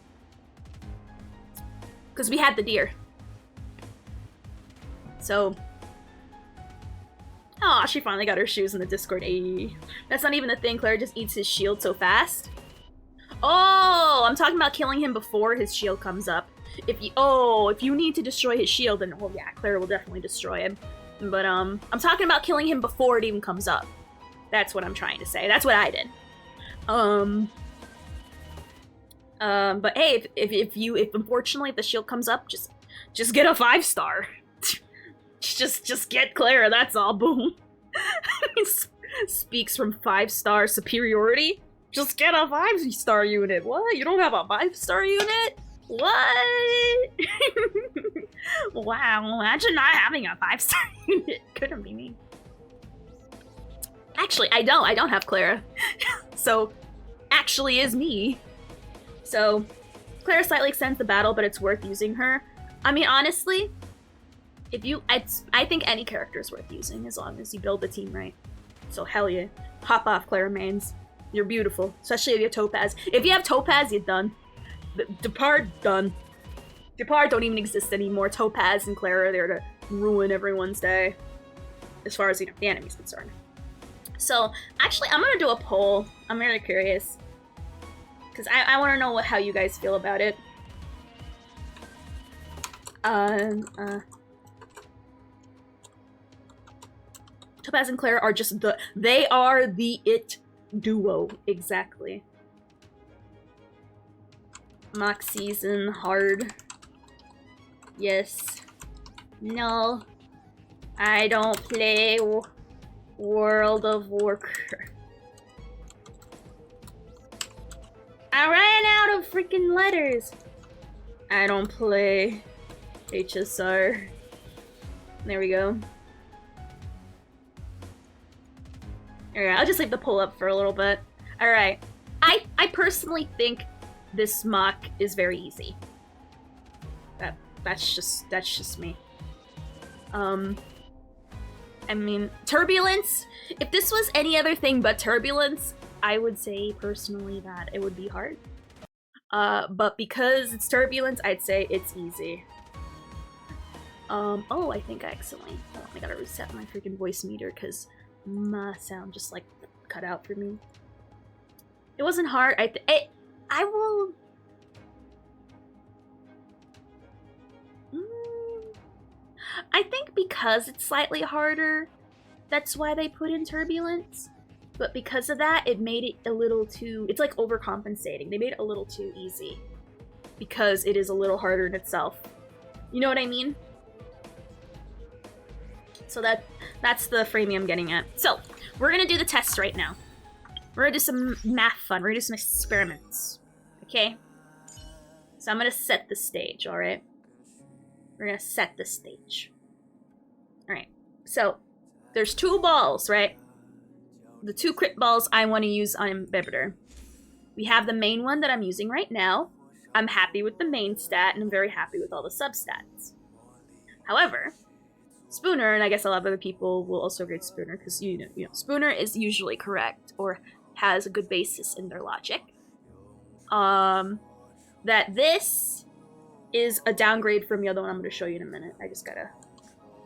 Because we had the deer. So. Oh, she finally got her shoes in the Discord. Ayy. That's not even the thing. Clara just eats his shield so fast. Oh, I'm talking about killing him before his shield comes up. If you need to destroy his shield, then, well, yeah, Clara will definitely destroy him. But, I'm talking about killing him before it even comes up. That's what I'm trying to say. That's what I did. But hey, if unfortunately if the shield comes up, just get a 5-star. just get Clara, that's all, boom. Speaks from 5-star superiority. Just get a 5-star unit. What? You don't have a 5-star unit? What? Wow, imagine not having a 5-star unit. Couldn't be me. Actually, I don't have Clara. So, actually is me. So, Clara slightly extends the battle, but it's worth using her. I mean, honestly, I think any character is worth using as long as you build the team right. So, hell yeah. Hop off, Clara mains. You're beautiful. Especially if you have Topaz. If you have Topaz, you're done. Depart, done. Depart don't even exist anymore. Topaz and Clara are there to ruin everyone's day. As far as, the enemy's concerned. So, actually, I'm gonna do a poll. I'm really curious. Because I want to know how you guys feel about it. Topaz and Clara are just they are the it duo, exactly. Mock season, hard. Yes. No. I don't play World of Warcraft. I ran out of freaking letters. I don't play HSR. There we go. Alright, I'll just leave the poll up for a little bit. Alright. I personally think this mock is very easy. That's just me. I mean, Turbulence, if this was any other thing but Turbulence, I would say personally that it would be hard. But because it's Turbulence, I'd say it's easy. Oh, I think I accidentally, I gotta reset my freaking voice meter because my sound just like cut out for me. It wasn't hard. I will. I think because it's slightly harder, that's why they put in Turbulence. But because of that, it made it a little too... It's like overcompensating. They made it a little too easy. Because it is a little harder in itself. You know what I mean? So that's the framing I'm getting at. So, we're gonna do the test right now. We're gonna do some math fun. We're gonna do some experiments. Okay? So I'm gonna set the stage, alright? We're gonna set the stage. Alright. So, there's 2 balls, right? The 2 crit balls I want to use on Inhibitor. We have the main one that I'm using right now. I'm happy with the main stat, and I'm very happy with all the substats. However, Spooner, and I guess a lot of other people will also grade Spooner, because you know, Spooner is usually correct, or has a good basis in their logic. That this is a downgrade from the other one I'm going to show you in a minute. I just gotta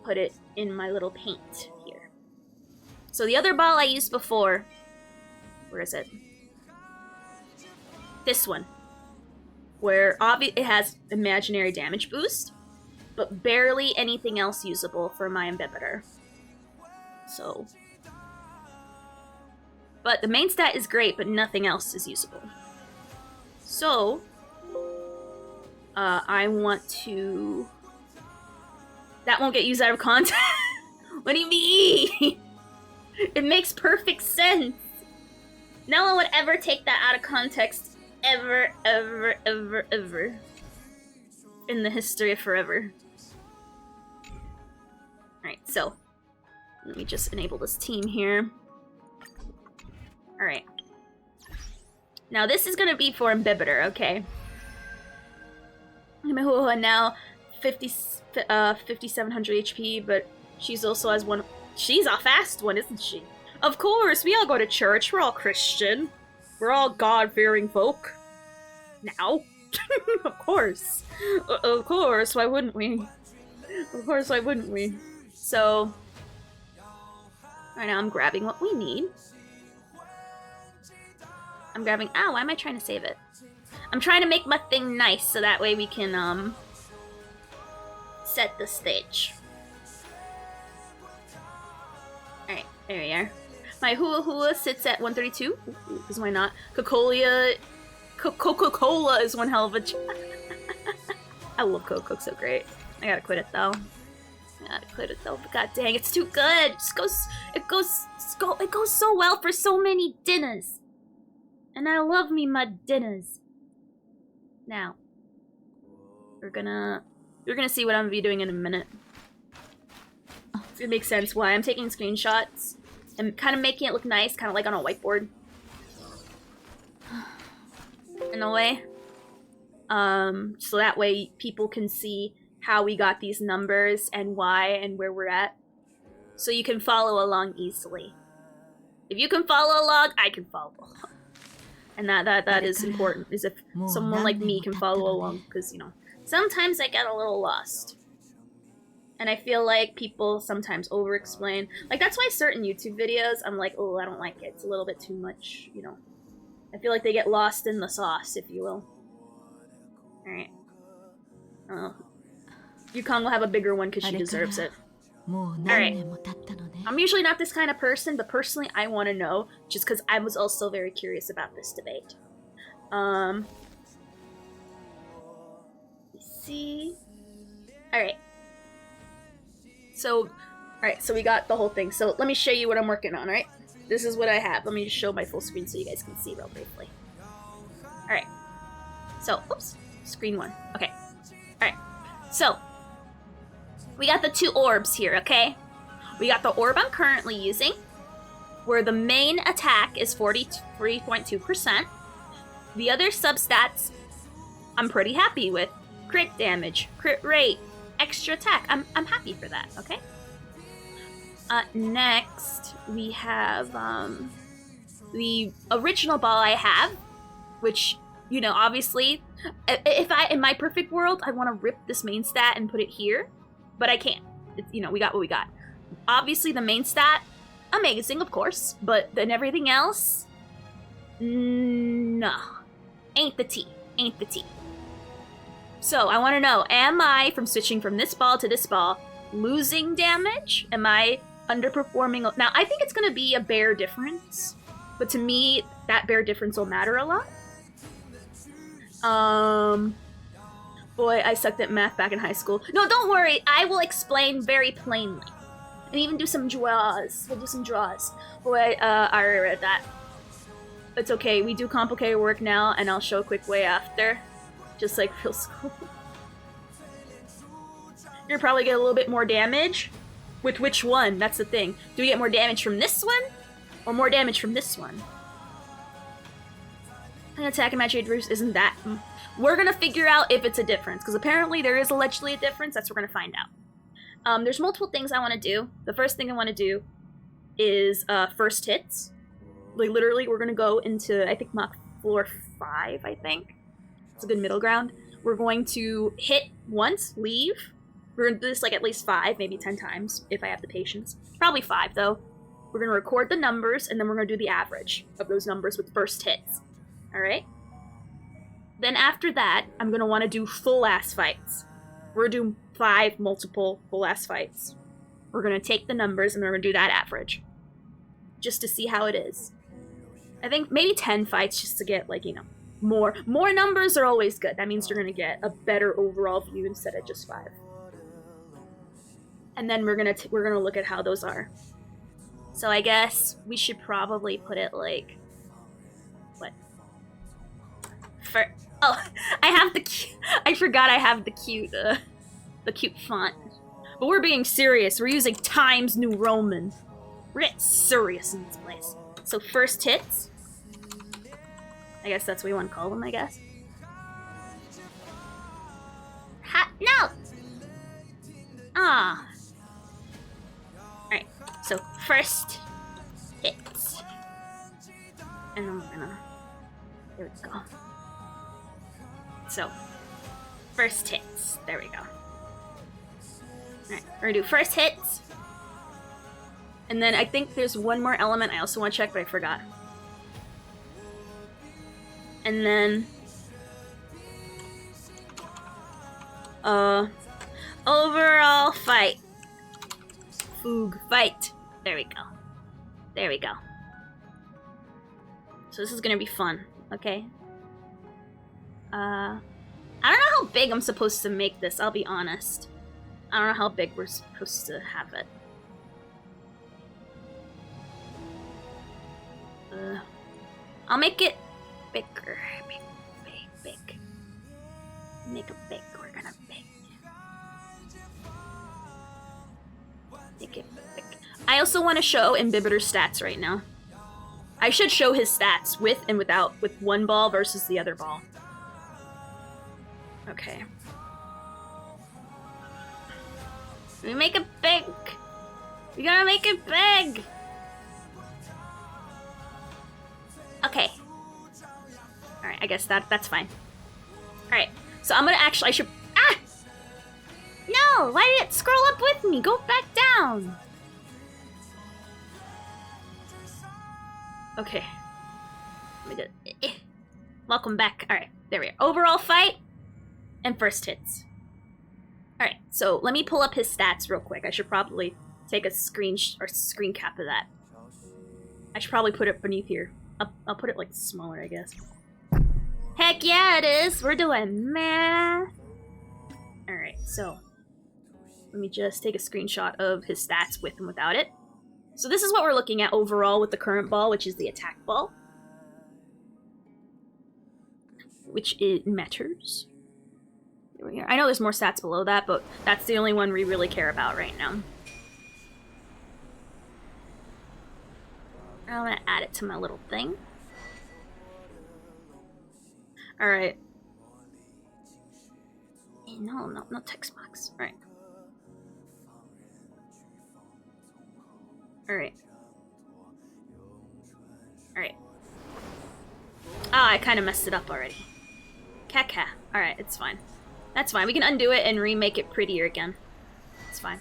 put it in my little paint here. So the other ball I used before, where is it? This one. Where it has imaginary damage boost, but barely anything else usable for my Inhibitor. So. But the main stat is great, but nothing else is usable. So, I want to... That won't get used out of context. What do you mean? It makes perfect sense. No one would ever take that out of context. Ever, ever, ever, ever. In the history of forever. Alright, so. Let me just enable this team here. Alright. Now this is gonna be for Inhibitor, okay? Now 5700 HP, but she's also has one. She's a fast one, isn't she? Of course, we all go to church. We're all Christian. We're all God-fearing folk. Now. Of course. Of course, why wouldn't we? Of course, why wouldn't we? So, right now I'm grabbing what we need. I'm grabbing... Ow, why am I trying to save it? I'm trying to make my thing nice so that way we can, set the stage. Alright, there we are. My Hua Hua sits at 132. Because why not? Coca-Cola is one hell of a... I love Coca, so great. I gotta quit it though. But god dang, it's too good. It goes so well for so many dinners. And I love me my dinners. Now, you're gonna see what I'm gonna be doing in a minute. It's gonna make sense why I'm taking screenshots and kind of making it look nice, kind of like on a whiteboard. In a way. So that way people can see how we got these numbers and why and where we're at. So you can follow along easily. If you can follow along, I can follow along. And that is important, is if someone like me can follow along, because, you know, sometimes I get a little lost. And I feel like people sometimes over-explain. Like, that's why certain YouTube videos, I'm like, oh, I don't like it. It's a little bit too much, you know. I feel like they get lost in the sauce, if you will. Alright. Yukong will have a bigger one because she deserves it. Alright. I'm usually not this kind of person, but personally I want to know, just because I was also very curious about this debate. Let's see. Alright. So we got the whole thing. So let me show you what I'm working on, alright? This is what I have. Let me just show my full screen so you guys can see real briefly. Alright. So, oops. Screen 1. Okay. Alright. So, We got the 2 orbs here, okay? We got the orb I'm currently using, where the main attack is 43.2%. The other substats I'm pretty happy with. Crit damage, crit rate, extra attack. I'm happy for that, okay? Next, we have the original ball I have, which, you know, obviously, if in my perfect world, I want to rip this main stat and put it here, but I can't. You know, we got what we got. Obviously, the main stat, amazing, of course, but then everything else, no. Ain't the tea. Ain't the tea. So, I want to know, am I, from switching from this ball to this ball, losing damage? Am I underperforming? Now, I think it's going to be a bare difference, but to me, that bare difference will matter a lot. Boy, I sucked at math back in high school. No, don't worry, I will explain very plainly. And even do some draws. We'll do some draws. Boy, I already read that. It's okay, we do complicated work now, and I'll show a quick way after. Just like real school. You'll probably get a little bit more damage. With which one? That's the thing. Do we get more damage from this one? Or more damage from this one? An attack and match adverse isn't that... We're gonna figure out if it's a difference, because apparently there is allegedly a difference. That's what we're gonna find out. There's multiple things I want to do. The first thing I want to do is first hits. Like, literally, we're gonna go into, I think, mock floor 5, I think. It's a good middle ground. We're going to hit once, leave. We're gonna do this like at least 5, maybe 10 times, if I have the patience. Probably 5, though. We're gonna record the numbers, and then we're gonna do the average of those numbers with first hits. Alright? Then after that, I'm gonna want to do full-ass fights. We're gonna do 5 multiple full-ass fights. We're gonna take the numbers, and we're gonna do that average. Just to see how it is. I think maybe 10 fights just to get, like, you know, more numbers are always good. That means you're gonna get a better overall view instead of just 5. And then we're gonna look at how those are. So I guess we should probably put it like, what? Oh, I forgot I have the cute font. But we're being serious. We're using Times New Roman. We're getting serious in this place. So first hits. I guess that's what we want to call them, I guess. No! Ah. Alright, so first hits. And then we're gonna... There we go. So, first hits. There we go. Alright, we're gonna do first hits. And then I think there's one more element I also want to check, but I forgot. And then... overall fight. Foog fight. There we go. There we go. So this is gonna be fun, okay? I don't know how big I'm supposed to make this, I'll be honest. I don't know how big we're supposed to have it. I'll make it bigger. Big. Make it big. We're gonna big. Make it big. I also want to show Imbibiter's stats right now. I should show his stats with and without, with one ball versus the other ball. Okay. We make it big. We gotta make it big. Okay. Alright, I guess that's fine. Alright, so I'm gonna actually, I should... Ah! No! Why did it scroll up with me? Go back down! Okay. Let me do... Welcome back. Alright, there we are. Overall fight and first hits. Alright, so let me pull up his stats real quick. I should probably take a screen cap of that. I should probably put it beneath here. I'll put it like smaller, I guess. Heck yeah, it is! We're doing math! Alright, so let me just take a screenshot of his stats with and without it. So this is what we're looking at overall with the current ball, which is the attack ball. Which it matters. I know there's more stats below that, but that's the only one we really care about right now. I'm gonna add it to my little thing. Alright. No text box. Alright. Alright. Alright. Oh, I kind of messed it up already. Caca. Alright, it's fine. That's fine. We can undo it and remake it prettier again. It's fine.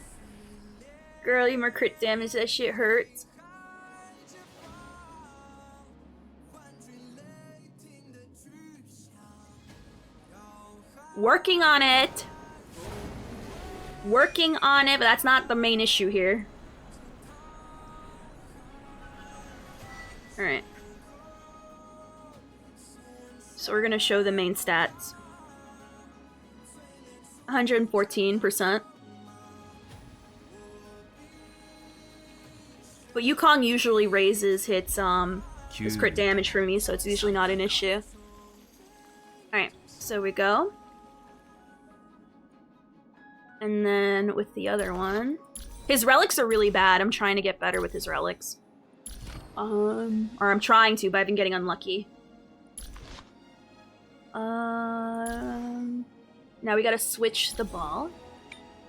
Girl, you more crit damage. That shit hurts. Working on it. Working on it, but that's not the main issue here. Alright. So we're gonna show the main stats. 114%. But Yukong usually raises his crit damage for me, so it's usually not an issue. Alright, so we go. And then with the other one... His relics are really bad. I'm trying to get better with his relics. Or I'm trying to, but I've been getting unlucky. Now we gotta switch the ball.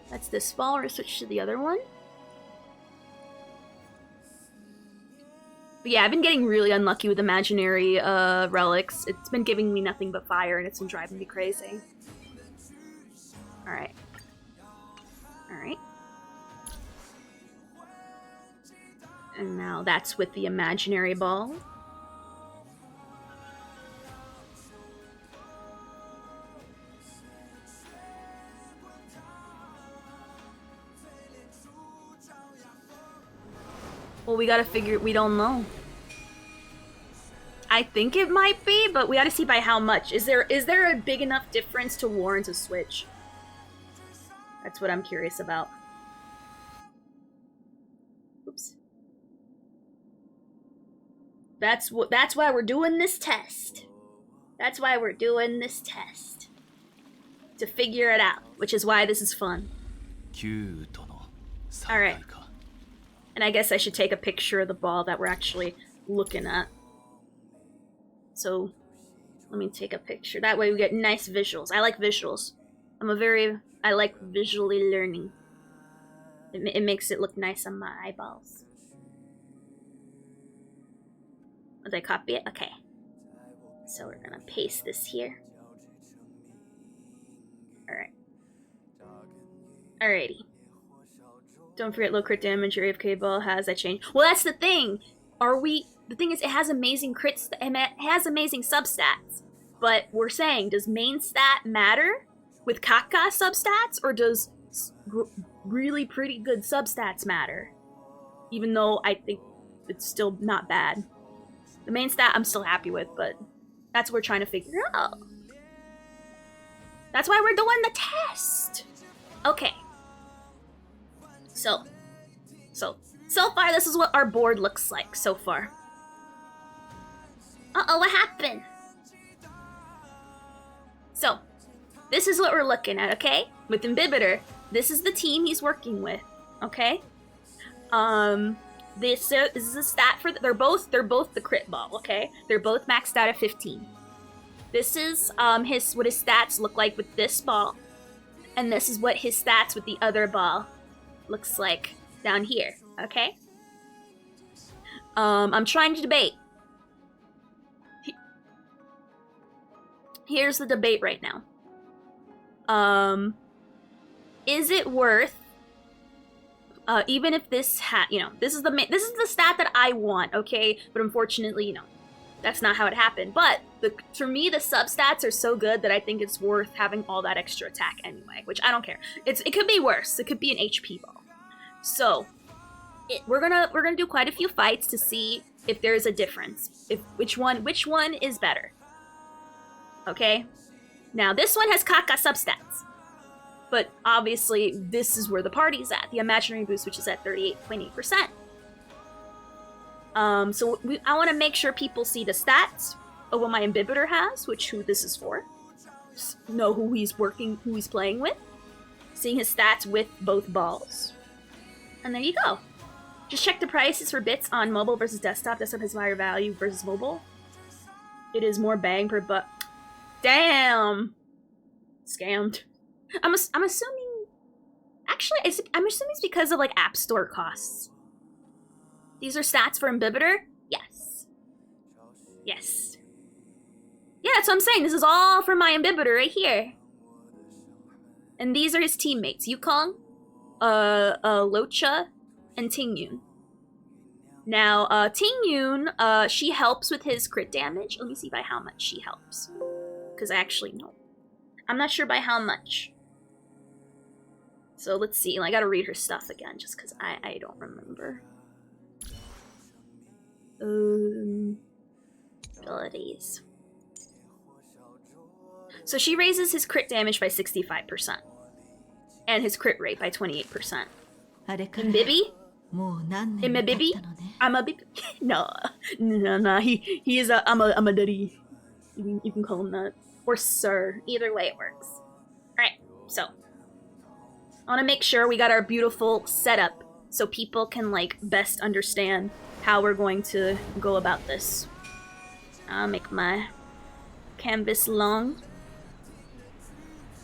That's this ball. We're gonna switch to the other one. But yeah, I've been getting really unlucky with imaginary relics. It's been giving me nothing but fire, and it's been driving me crazy. Alright. Alright. And now that's with the imaginary ball. Well, we gotta figure... We don't know. I think it might be, but we gotta see by how much. Is there a big enough difference to warrant a switch? That's what I'm curious about. Oops. That's why we're doing this test. That's why we're doing this test. To figure it out, which is why this is fun. Alright. And I guess I should take a picture of the ball that we're actually looking at. So, let me take a picture. That way we get nice visuals. I like visuals. I like visually learning. It makes it look nice on my eyeballs. Did I copy it? Okay. So we're gonna paste this here. Alright. Alrighty. Don't forget low crit damage your AFK ball has that change. Well, that's the thing! The thing is, it has amazing crits, it has amazing substats. But we're saying, does main stat matter with Kaka substats, or does really pretty good substats matter? Even though I think it's still not bad. The main stat I'm still happy with, but that's what we're trying to figure out. That's why we're doing the test! Okay. So far, this is what our board looks like so far. Uh-oh, what happened? So, this is what we're looking at, okay? With Imbibitor, this is the team he's working with, okay? This is a stat for they're both the crit ball, okay? They're both maxed out at 15. This is what his stats look like with this ball, and this is what his stats with the other ball looks like down here, okay? I'm trying to debate. Here's the debate right now. Is it worth, even if this this is the stat that I want, okay? But unfortunately, that's not how it happened. But for me, the substats are so good that I think it's worth having all that extra attack anyway, which I don't care. It could be worse. It could be an HP ball. So, we're gonna do quite a few fights to see if there's a difference. Which one is better. Okay? Now, this one has Kaka substats. But obviously, this is where the party's at. The imaginary boost, which is at 38.8%. So I want to make sure people see the stats of what my Imbibitor has, who this is for. know who he's playing with, seeing his stats with both balls. And there you go. Just check the prices for bits on mobile versus desktop. Desktop has higher value versus mobile. It is more bang per buck. Damn! Scammed. I'm assuming... Actually, I'm assuming it's because of, like, App Store costs. These are stats for Imbibitor? Yes. Yes. Yeah, that's what I'm saying. This is all for my Imbibitor right here. And these are his teammates. Yukong, Locha, and Tingyun. Now, Tingyun, she helps with his crit damage. Let me see by how much she helps. Because I actually know. I'm not sure by how much. So let's see. I gotta read her stuff again, just because I don't remember. Abilities. So she raises his crit damage by 65%. And his crit rate by 28%. Imbibi? Imbibi? Amabibi? No. He is a Amadari. You can call him that. Or sir. Either way it works. Alright, so. I want to make sure we got our beautiful setup so people can, like, best understand how we're going to go about this. I'll make my canvas long.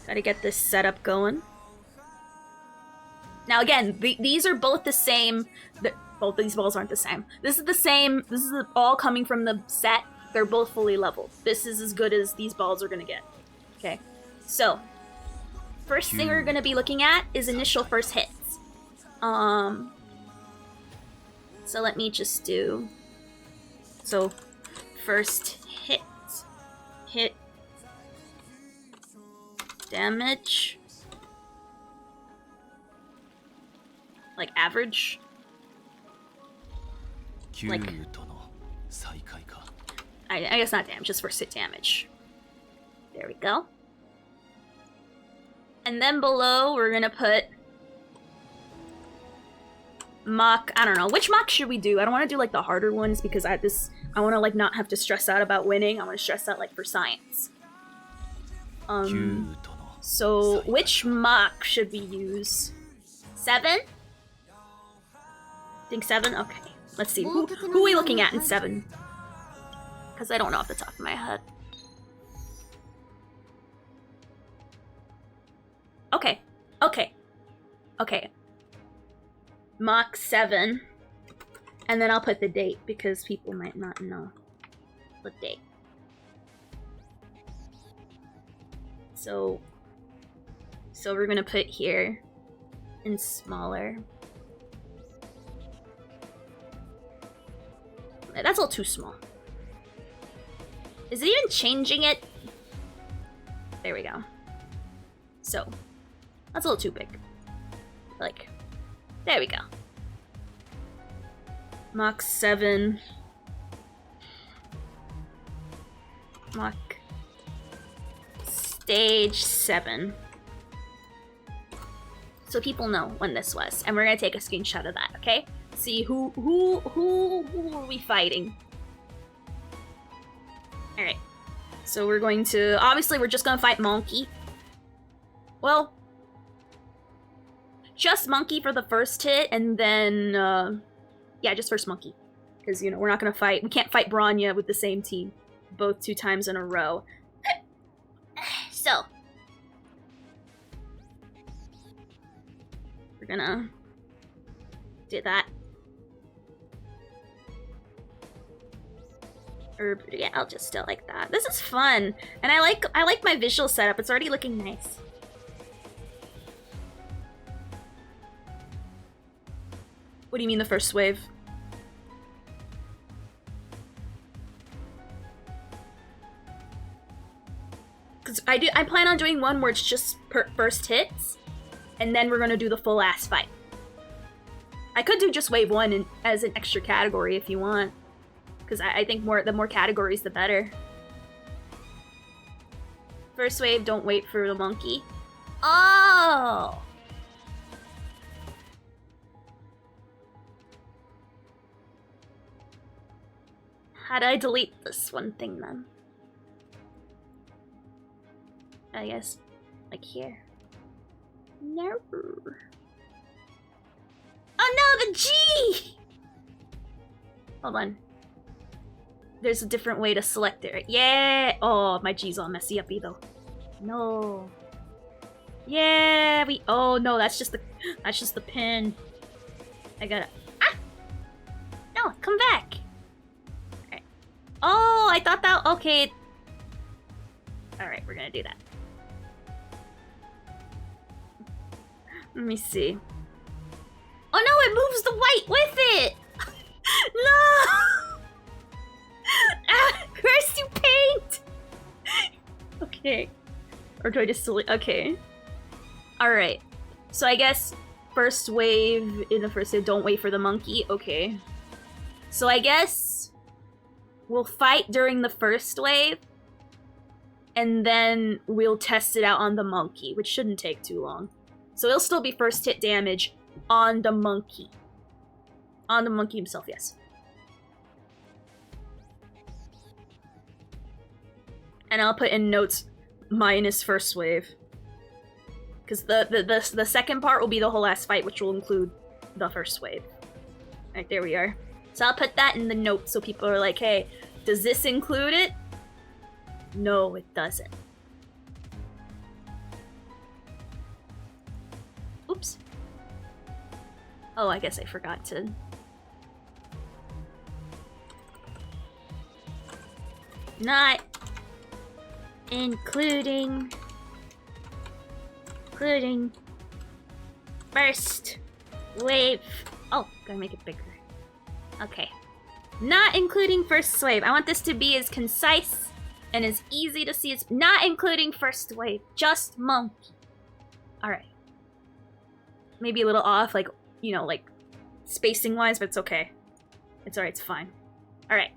Gotta get this setup going. Now again, these are both the same. Both these balls aren't the same. This is the same. This is all coming from the set. They're both fully leveled. This is as good as these balls are gonna get. Okay, so first thing we're gonna be looking at is initial first hits. So let me just do. So first hit damage. Like average. Like, I guess not damage, just first hit damage. There we go. And then below we're gonna put Mach. I don't know. Which Mach should we do? I don't want to do like the harder ones because I want to like not have to stress out about winning. I want to stress out like for science. So which Mach should we use? 7? Think 7? Okay. Let's see. Who are we looking at in 7? Because I don't know off the top of my head. Okay. Mach 7. And then I'll put the date because people might not know what date. So we're gonna put here in smaller. That's a little too small. Is it even changing it? There we go. So, that's a little too big. Like, there we go. Mach 7. Mach Stage 7. So people know when this was. And we're gonna take a screenshot of that, okay? See who are we fighting? Alright. So we're going to... Obviously, we're just gonna fight Monkey. Well... Just Monkey for the first hit, and then... yeah, just first Monkey. Because, you know, we're not gonna fight... We can't fight Bronya with the same team. Both 2 times in a row. So... We're gonna... do that. Or, yeah, I'll just still like that. This is fun, and I like my visual setup. It's already looking nice. What do you mean the first wave? Because I plan on doing one where it's just first hits, and then we're gonna do the full ass fight. I could do just wave 1 as an extra category if you want. Because I think the more categories, the better. First wave, don't wait for the monkey. Oh! How do I delete this one thing then? I guess. Like here. No. Oh no, the G! Hold on. There's a different way to select it. Yeah! Oh, my G's all messy up though. No. Yeah, oh no, that's just the pin. I gotta, no, come back. Alright. Oh, I thought that, okay. Alright, we're gonna do that. Let me see. Oh no, it moves the white with it! No! Curse you, paint! Okay. Or do I just select? Okay. Alright. So I guess first wave in the first wave, don't wait for the monkey. Okay. So I guess we'll fight during the first wave. And then we'll test it out on the monkey, which shouldn't take too long. So it'll still be first hit damage on the monkey. On the monkey himself, yes. And I'll put in notes minus first wave. Because the second part will be the whole last fight, which will include the first wave. Alright, there we are. So I'll put that in the notes so people are like, hey, does this include it? No, it doesn't. Oops. Oh, I guess I forgot to... Not including first wave. Oh, gotta make it bigger. Okay. Not including first wave. I want this to be as concise and as easy to see as not including first wave. Just monkey. Alright. Maybe a little off, like, you know, like spacing wise, but it's okay. It's alright, it's fine. Alright.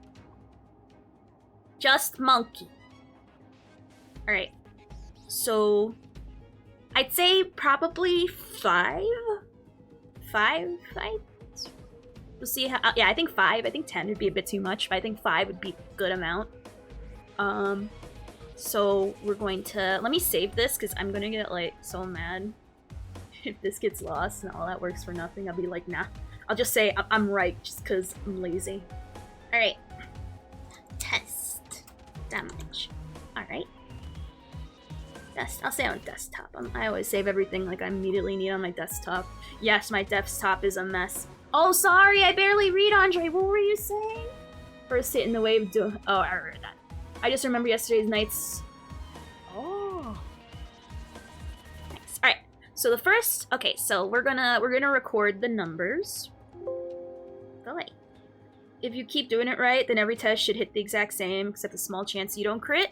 Just monkey. Alright. So I'd say probably 5 fights. We'll see how, yeah, I think 5. I think 10 would be a bit too much, but I think 5 would be a good amount. So we're going to, let me save this because I'm gonna get like so mad if this gets lost and all that works for nothing. I'll be like, nah. I'll just say I'm right just because I'm lazy. Alright. Test damage. Alright. I'll say on desktop. I always save everything like I immediately need on my desktop. Yes, my desktop is a mess. Oh, sorry, I barely read, Andre. What were you saying? First hit in the wave. Oh, I heard that. I just remember yesterday's nights. Oh. Nice. All right. So the first. Okay. So we're gonna record the numbers. Go away. If you keep doing it right, then every test should hit the exact same, except a small chance you don't crit.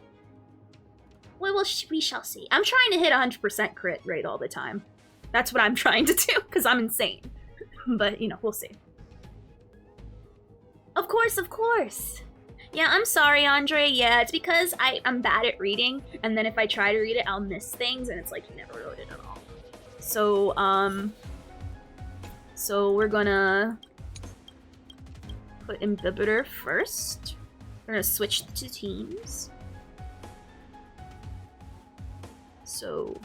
Well, we shall see. I'm trying to hit 100% crit rate all the time. That's what I'm trying to do, because I'm insane. But, you know, we'll see. Of course, of course. Yeah, I'm sorry, Andre. Yeah, it's because I'm bad at reading, and then if I try to read it, I'll miss things, and it's like you never wrote it at all. So, so we're gonna put inhibitor first. We're gonna switch to teams. So,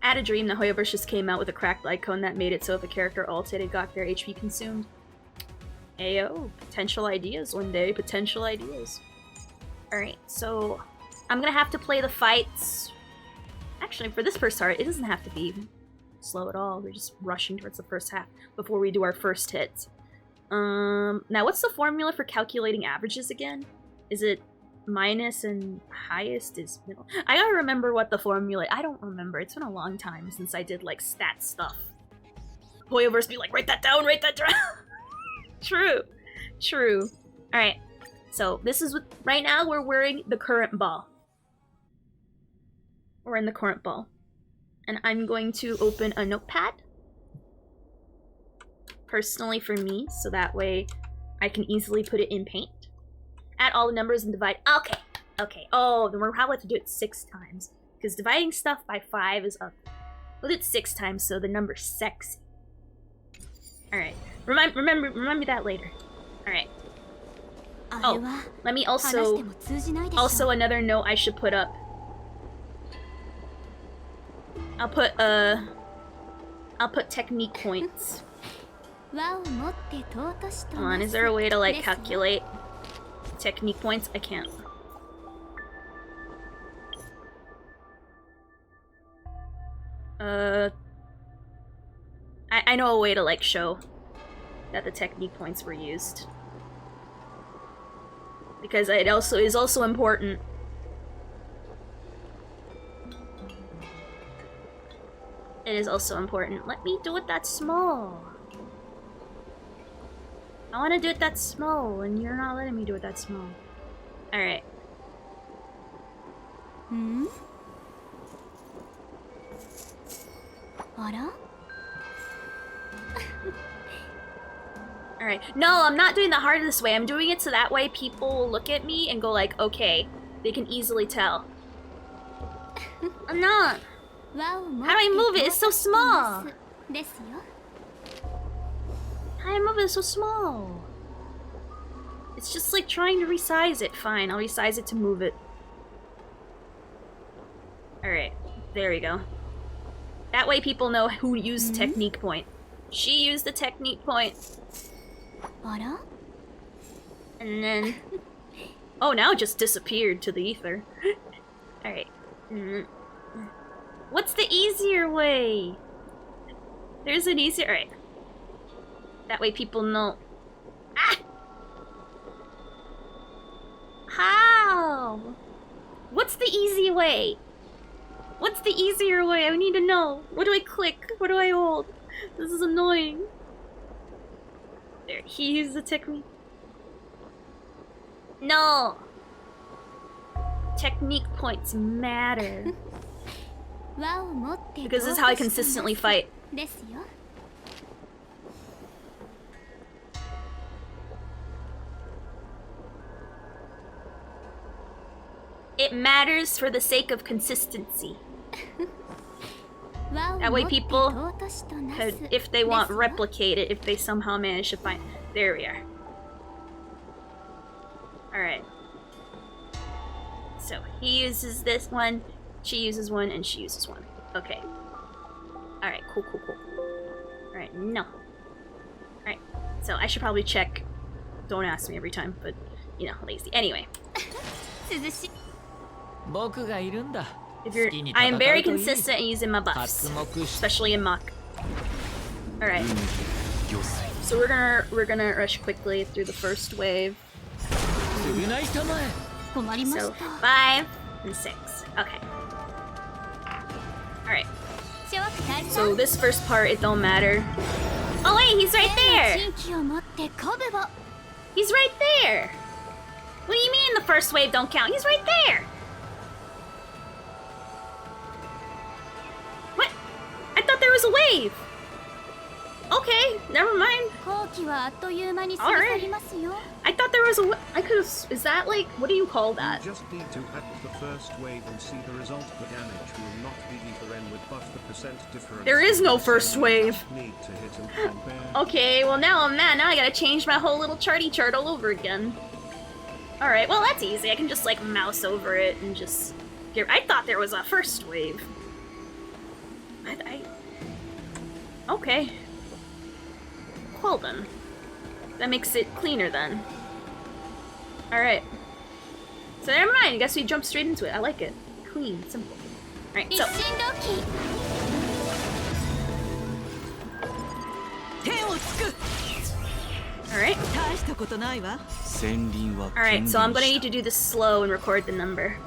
I had a dream that Hoyoverse just came out with a cracked icon that made it so if a character ulted, it got their HP consumed. Ayo, potential ideas one day, potential ideas. Alright, so I'm gonna have to play the fights. Actually, for this first part, it doesn't have to be slow at all. We're just rushing towards the first half before we do our first hits. Now what's the formula for calculating averages again? Is it minus and highest is middle? I gotta remember what the formula. I don't remember. It's been a long time since I did like stat stuff. Hoyoverse be like, write that down, write that down. True. True. Alright. So this is what right now we're wearing the current ball. We're in the current ball. And I'm going to open a notepad. Personally for me, so that way I can easily put it in paint. Add all the numbers and divide. Okay. Okay. Oh, then we're probably have to do it 6 times. Because dividing stuff by 5 is ugly. We'll do it 6 times so the number's sexy. Alright. Remember that later. Alright. Oh, let me also another note I should put up. I'll put technique points. Come on, is there a way to like calculate technique points? I can't. I know a way to like show that the technique points were used. Because it also is also important. It is also important. Let me do it that small. I want to do it that small, and you're not letting me do it that small. Alright. Hmm? Alright. No, I'm not doing the hardest way. I'm doing it so that way people will look at me and go like, okay, they can easily tell. I'm not. How do I move it? It's so small. How do I move it so small? It's just like trying to resize it. Fine, I'll resize it to move it. Alright, there we go. That way people know who used technique point. She used the technique point. And then... oh, now it just disappeared to the ether. Alright. What's the easier way? There's an easier... alright. That way people know... ah! How? What's the easy way? What's the easier way? I need to know. What do I click? What do I hold? This is annoying. There, he used the technique. No! Technique points matter. Because this is how I consistently fight. It matters for the sake of consistency. That way people could, if they want, replicate it if they somehow manage to find... there we are. Alright. So, he uses this one, she uses one, and she uses one. Okay. Alright, cool. Alright, no. Alright, so I should probably check. Don't ask me every time, but, you know, lazy. Anyway. If you're, I am very consistent in using my buffs, especially in Mach. Alright. So we're gonna rush quickly through the first wave. So 5 and 6. Okay. Alright. So this first part, it don't matter. Oh wait, he's right there! He's right there! What do you mean the first wave don't count? He's right there! What? I thought there was a wave! Okay, never mind. Alright. I thought there was a I could've... is that like... what do you call that? You just need to act the first wave and see the result. The damage will not be different with buff the percent difference. There is no first wave. Need to hit and compare. Okay, well now I'm mad. Now I gotta change my whole little charty chart all over again. Alright, well that's easy. I can just like mouse over it and just... I thought there was a first wave. Okay. Well then. That makes it cleaner then. Alright. So never mind, I guess we jump straight into it. I like it. Clean, simple. Alright, so... Alright. Alright, so I'm gonna need to do this slow and record the number.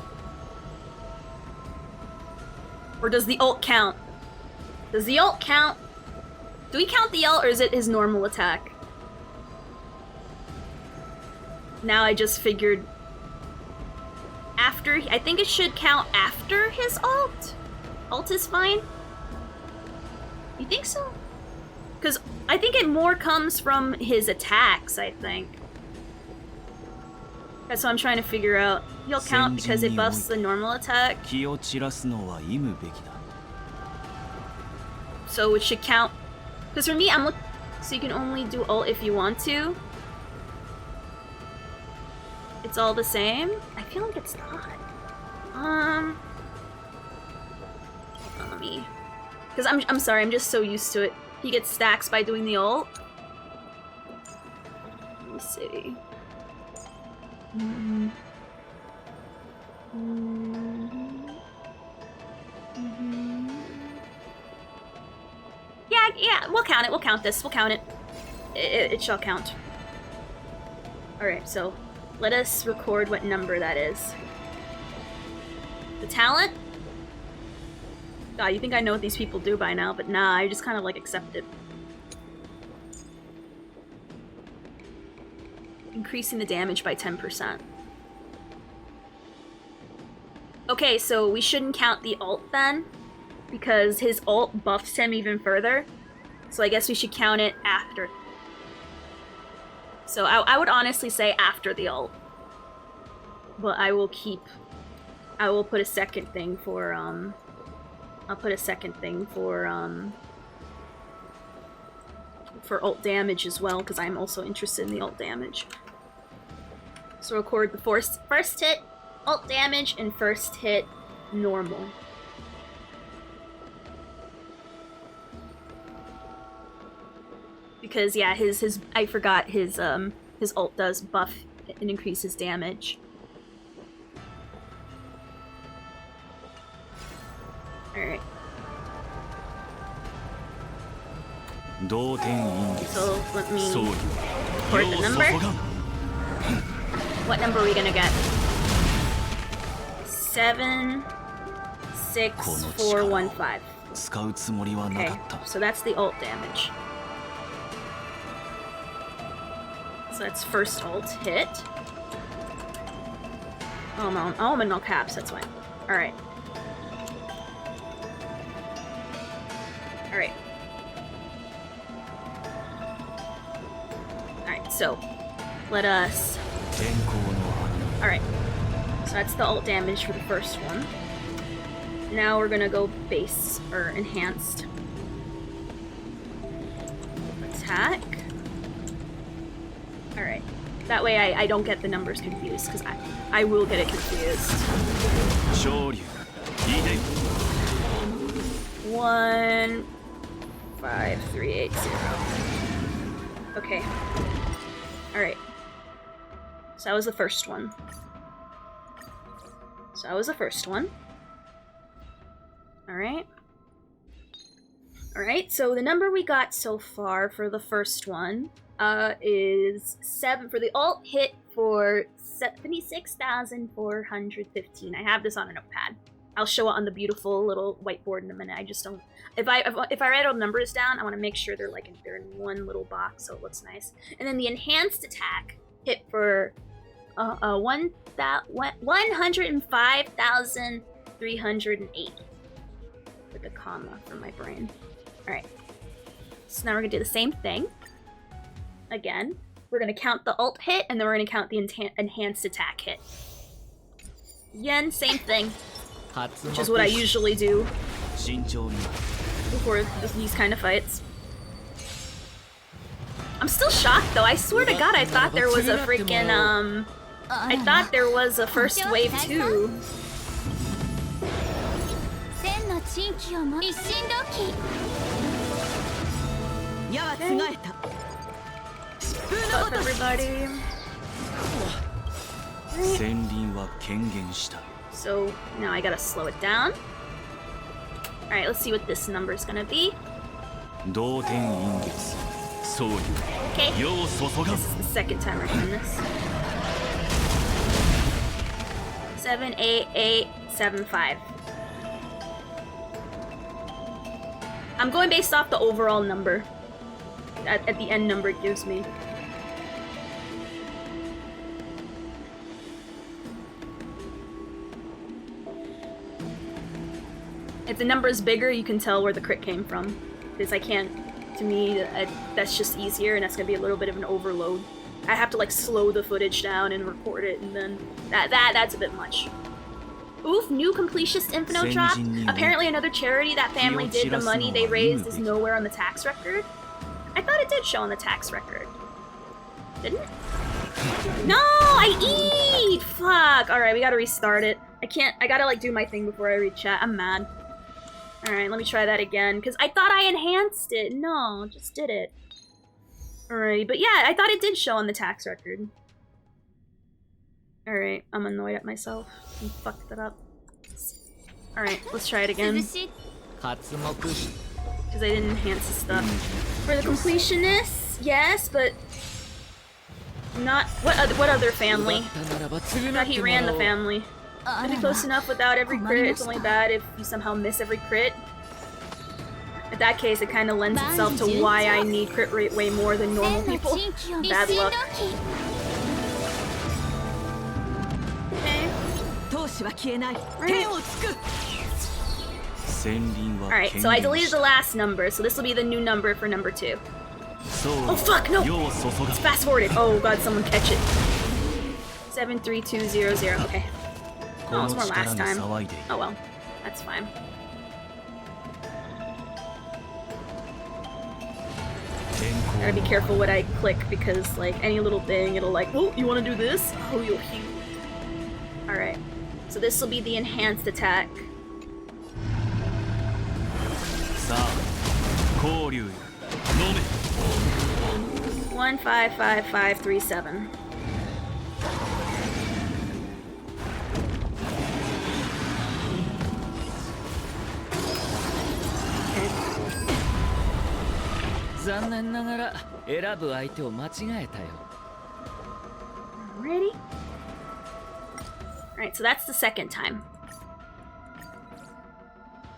Or does the ult count? Does the ult count? Do we count the ult or is it his normal attack? Now I just figured... after... I think it should count after his ult? Ult is fine? You think so? Because I think it more comes from his attacks, I think. That's what I'm trying to figure out. He'll count because it buffs the normal attack. So it should count... because for me, I'm looking... so you can only do ult if you want to. It's all the same? I feel like it's not. Hold on, let me... Because I'm sorry, I'm just so used to it. He gets stacks by doing the ult. Let me see. Yeah, we'll count it. We'll count this. We'll count it. It shall count. Alright, so let us record what number that is. The talent? God, you think I know what these people do by now, but nah, I just kind of like accept it. Increasing the damage by 10%. Okay, so we shouldn't count the ult then, because his ult buffs him even further. So I guess we should count it after. So I would honestly say after the ult. But I will put a second thing for, I'll put a second thing for ult damage as well, because I'm also interested in the ult damage. So record the first hit, ult damage, and first hit normal. Because yeah, his I forgot his ult does buff and increases damage. Alright. So let me record the number. What number are we gonna get? 76415. Okay, so that's the ult damage. So that's first ult hit. Oh no, I'm in all caps, that's why. Alright. Alright. Alright, so let us... Alright. So that's the ult damage for the first one. Now we're gonna go base, or enhanced. Attack. Alright. That way I don't get the numbers confused, because I will get it confused. 15380. Okay. Alright. So that was the first one. Alright. Alright, so the number we got so far for the first one is 7 for the ult hit for 76,415. I have this on a notepad. I'll show it on the beautiful little whiteboard in a minute. I just don't... If I write all the numbers down, I want to make sure they're in one little box so it looks nice. And then the enhanced attack hit for 105,308 with a comma for my brain. All right. So now we're gonna do the same thing. Again, we're gonna count the ult hit, and then we're gonna count the enhanced attack hit. Again, same thing. Which is what I usually do before these kind of fights. I'm still shocked though. I swear to God, I thought there was a freaking I thought there was a first wave too. Buff everybody. So now I gotta slow it down. Alright, let's see what this number is gonna be. Okay. This is the second time we're doing this. 78875. I'm going based off the overall number. At the end number it gives me. If the number is bigger, you can tell where the crit came from. Because I can't, to me, that's just easier, and that's gonna be a little bit of an overload. I have to like slow the footage down and record it, and then that's a bit much. Oof, new completionist info drop. Apparently another charity that family did, the money they raised is nowhere on the tax record. I thought it did show on the tax record. Didn't it? No, I eat! Fuck. Alright, we gotta restart it. I gotta like do my thing before I read chat. I'm mad. Alright, let me try that again, because I thought I enhanced it. No, just did it. Alright, but yeah, I thought it did show on the tax record. Alright, I'm annoyed at myself. I fucked that up. Alright, let's try it again. Because I didn't enhance the stuff. For the completionists, yes, but not what other family? I thought he ran the family. If you're close enough without every crit, it's only bad if you somehow miss every crit. In that case, it kind of lends itself to why I need crit rate way more than normal people. Bad luck. Okay. Alright, so I deleted the last number, so this will be the new number for number 2. Oh fuck, no! It's fast forwarded. Oh god, someone catch it. 73200, okay. Oh, it was more last time. Oh well, that's fine. Gotta be careful what I click because, like, any little thing, it'll like, oh, you wanna do this? Oh, you'll heal. Alright, so this will be the enhanced attack. 155537. Ready? Alright, so that's the second time.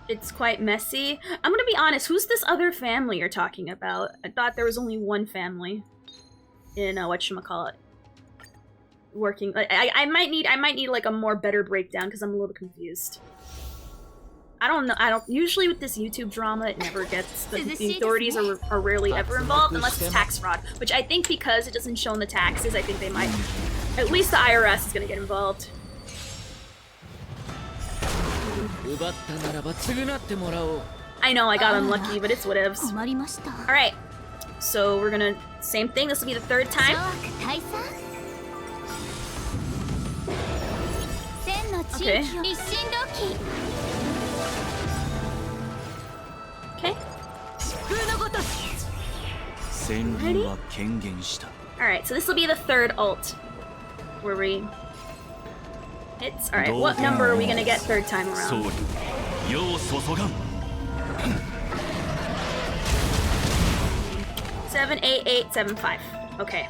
It's quite messy. I'm gonna be honest, who's this other family you're talking about? I thought there was only one family in whatchamacallit. Working. I might need like a more better breakdown because I'm a little confused. I don't know. Usually with this YouTube drama, it never gets the authorities are rarely ever involved unless it's tax fraud, which I think because it doesn't show in the taxes, I think they might. At least the IRS is gonna get involved. I know I got unlucky, but it's whatevs. Alright, so we're gonna same thing. This will be the third time. Okay. Okay. Ready? Alright, so this will be the third ult. Where we hits. Alright, what number are we gonna get third time around? 78875. Okay.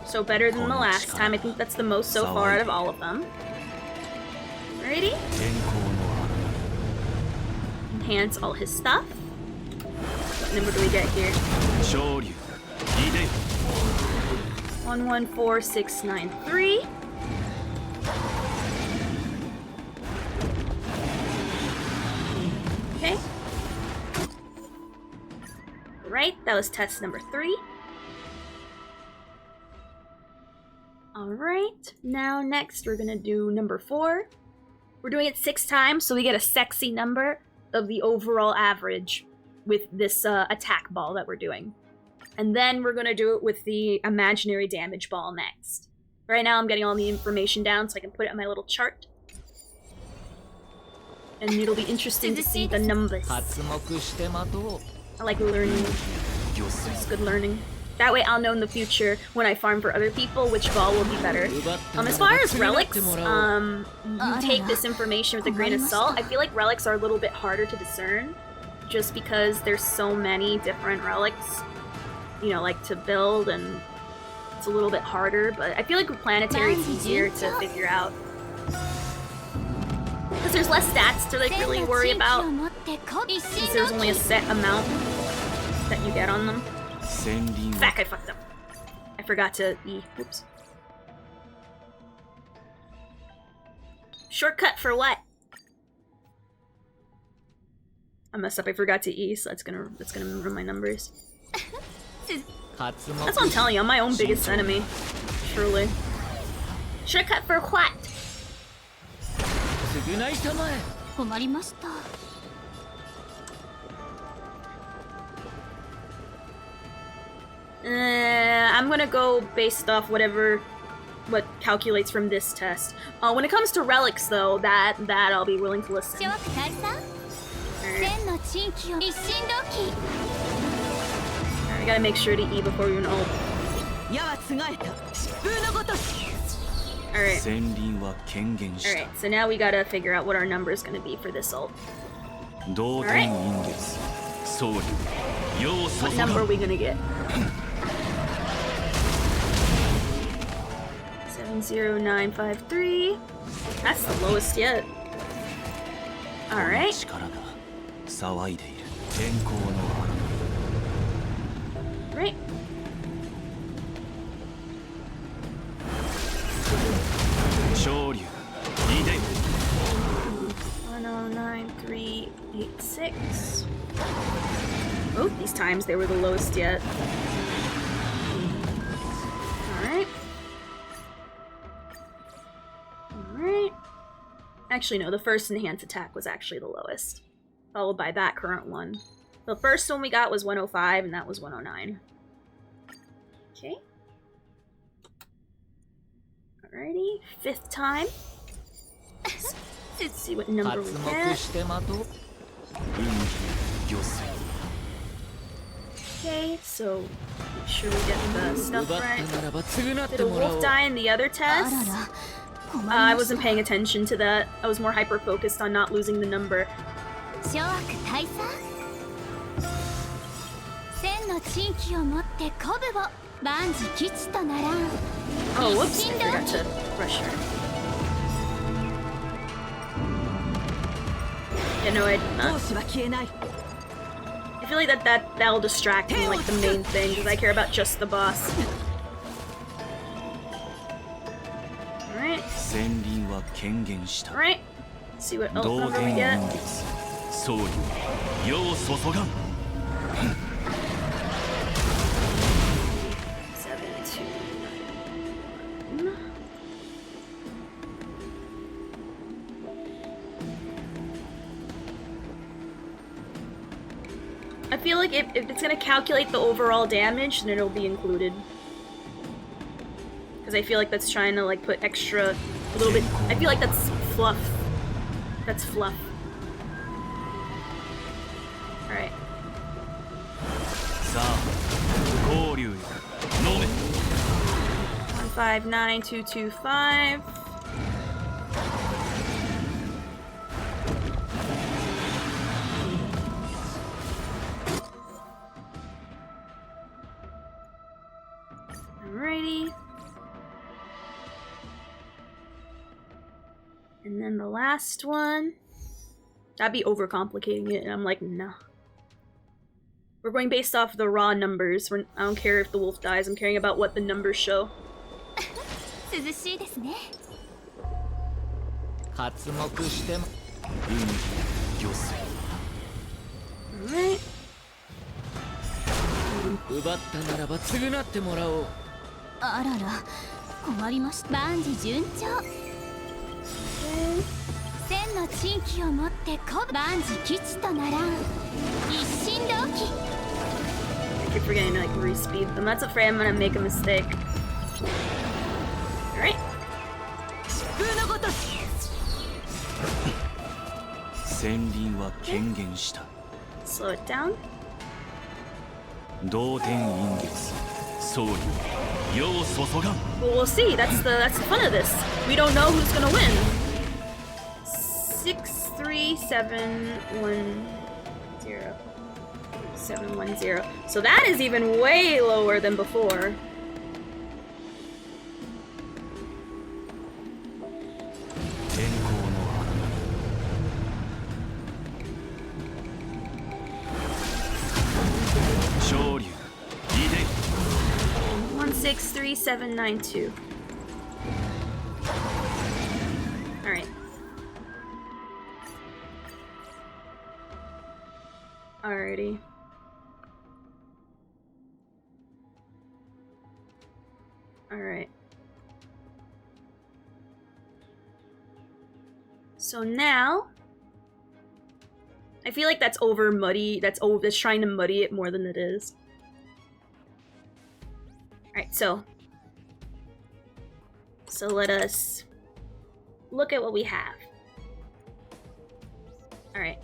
So better than the last time. I think that's the most so far out of all of them. Ready? Enhance all his stuff. And then what do we get here? 114693. Okay. Right, that was test number 3. Alright, now next we're gonna do number 4. We're doing it 6 times, so we get a sexy number of the overall average with this attack ball that we're doing. And then we're gonna do it with the imaginary damage ball next. Right now I'm getting all the information down so I can put it on my little chart. And it'll be interesting to see the numbers. I like learning. It's good learning. That way I'll know in the future when I farm for other people which ball will be better. As far as relics, you take this information with a grain of salt. I feel like relics are a little bit harder to discern just because there's so many different relics, you know, like to build, and it's a little bit harder, but I feel like with planetary it's easier to figure out. Because there's less stats to like really worry about, since there's only a set amount that you get on them. Fuck, I fucked up. I forgot to E. Oops. Shortcut for what? I messed up. I forgot to E, so that's gonna ruin my numbers. That's what I'm telling you. I'm my own biggest enemy. Truly. Shortcut for what? gonna go based off what calculates from this test. When it comes to relics, though, that I'll be willing to listen. Alright. I gotta make sure to E before we even ult. Alright. Alright, so now we gotta figure out what our number is gonna be for this ult. Alright. What number are we gonna get? 70953. That's the lowest yet. Alright. Right. Shoryu. 109386. Both these times they were the lowest yet. Alright. Alright. Actually, no, the first enhanced attack was actually the lowest. Followed by that current one. The first one we got was 105, and that was 109. Okay. Alrighty. Fifth time. Let's see what number we get. Okay, so make sure we get the stuff right. Did a wolf die in the other test? I wasn't paying attention to that. I was more hyper-focused on not losing the number. Oh, whoops, I forgot to brush her. Yeah, no, I feel like that'll distract from like the main thing, because I care about just the boss. Alright. Alright. Let's see what ult number we get. 729. I feel like if it's gonna calculate the overall damage, then it'll be included. Because I feel like that's trying to like put extra, a little bit. I feel like that's fluff. That's fluff. All right. 159225. Alrighty. And then the last one. That'd be overcomplicating it, and I'm like, nah. We're going based off the raw numbers. I don't care if the wolf dies, I'm caring about what the numbers show. Alright. I keep forgetting to like re-speed them. That's afraid I'm gonna make a mistake. Alright. Slow it down. Well, we'll see. That's the fun of this. We don't know who's gonna win. 63710. So that is even way lower than before. Shoryu. 163792. Alright. Alrighty. Alright. So now I feel like that's over muddy. That's trying to muddy it more than it is. Alright, so let us look at what we have. Alright.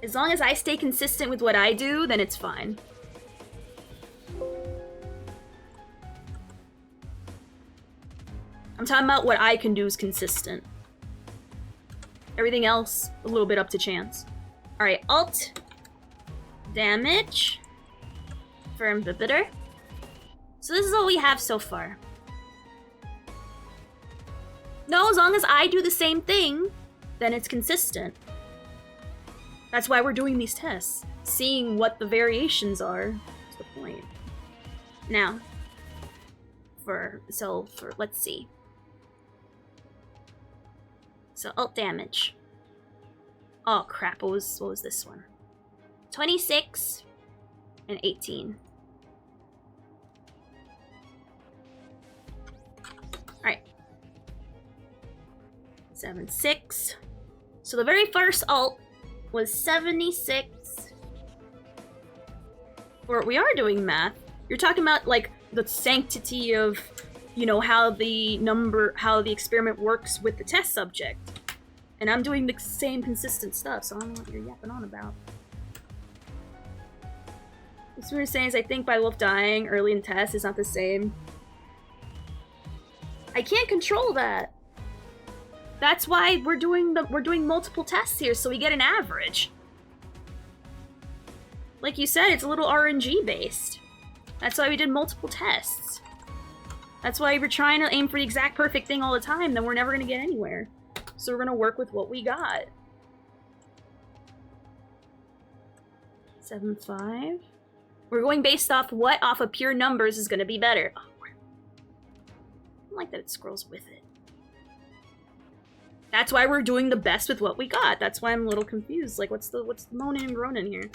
As long as I stay consistent with what I do, then it's fine. I'm talking about what I can do is consistent. Everything else, a little bit up to chance. Alright, alt. Damage. For inhibitor. So this is all we have so far. No, as long as I do the same thing, then it's consistent. That's why we're doing these tests. Seeing what the variations are is the point. Now, let's see. So alt damage. Oh crap, what was this one? 26 and 18. Alright. 76. So the very first alt was 76. Or we are doing math. You're talking about like the sanctity of, you know, how the experiment works with the test subject. And I'm doing the same consistent stuff, so I don't know what you're yapping on about. What we're saying is I think by Wolf dying early in tests is not the same. I can't control that. That's why we're doing multiple tests here, so we get an average. Like you said, it's a little RNG based. That's why we did multiple tests. That's why we're trying to aim for the exact perfect thing all the time, then we're never gonna get anywhere. So we're gonna work with what we got. 7.5. We're going based off what off of pure numbers is gonna be better. Oh, I don't like that it scrolls with it. That's why we're doing the best with what we got. That's why I'm a little confused. Like, what's the moaning and groaning here?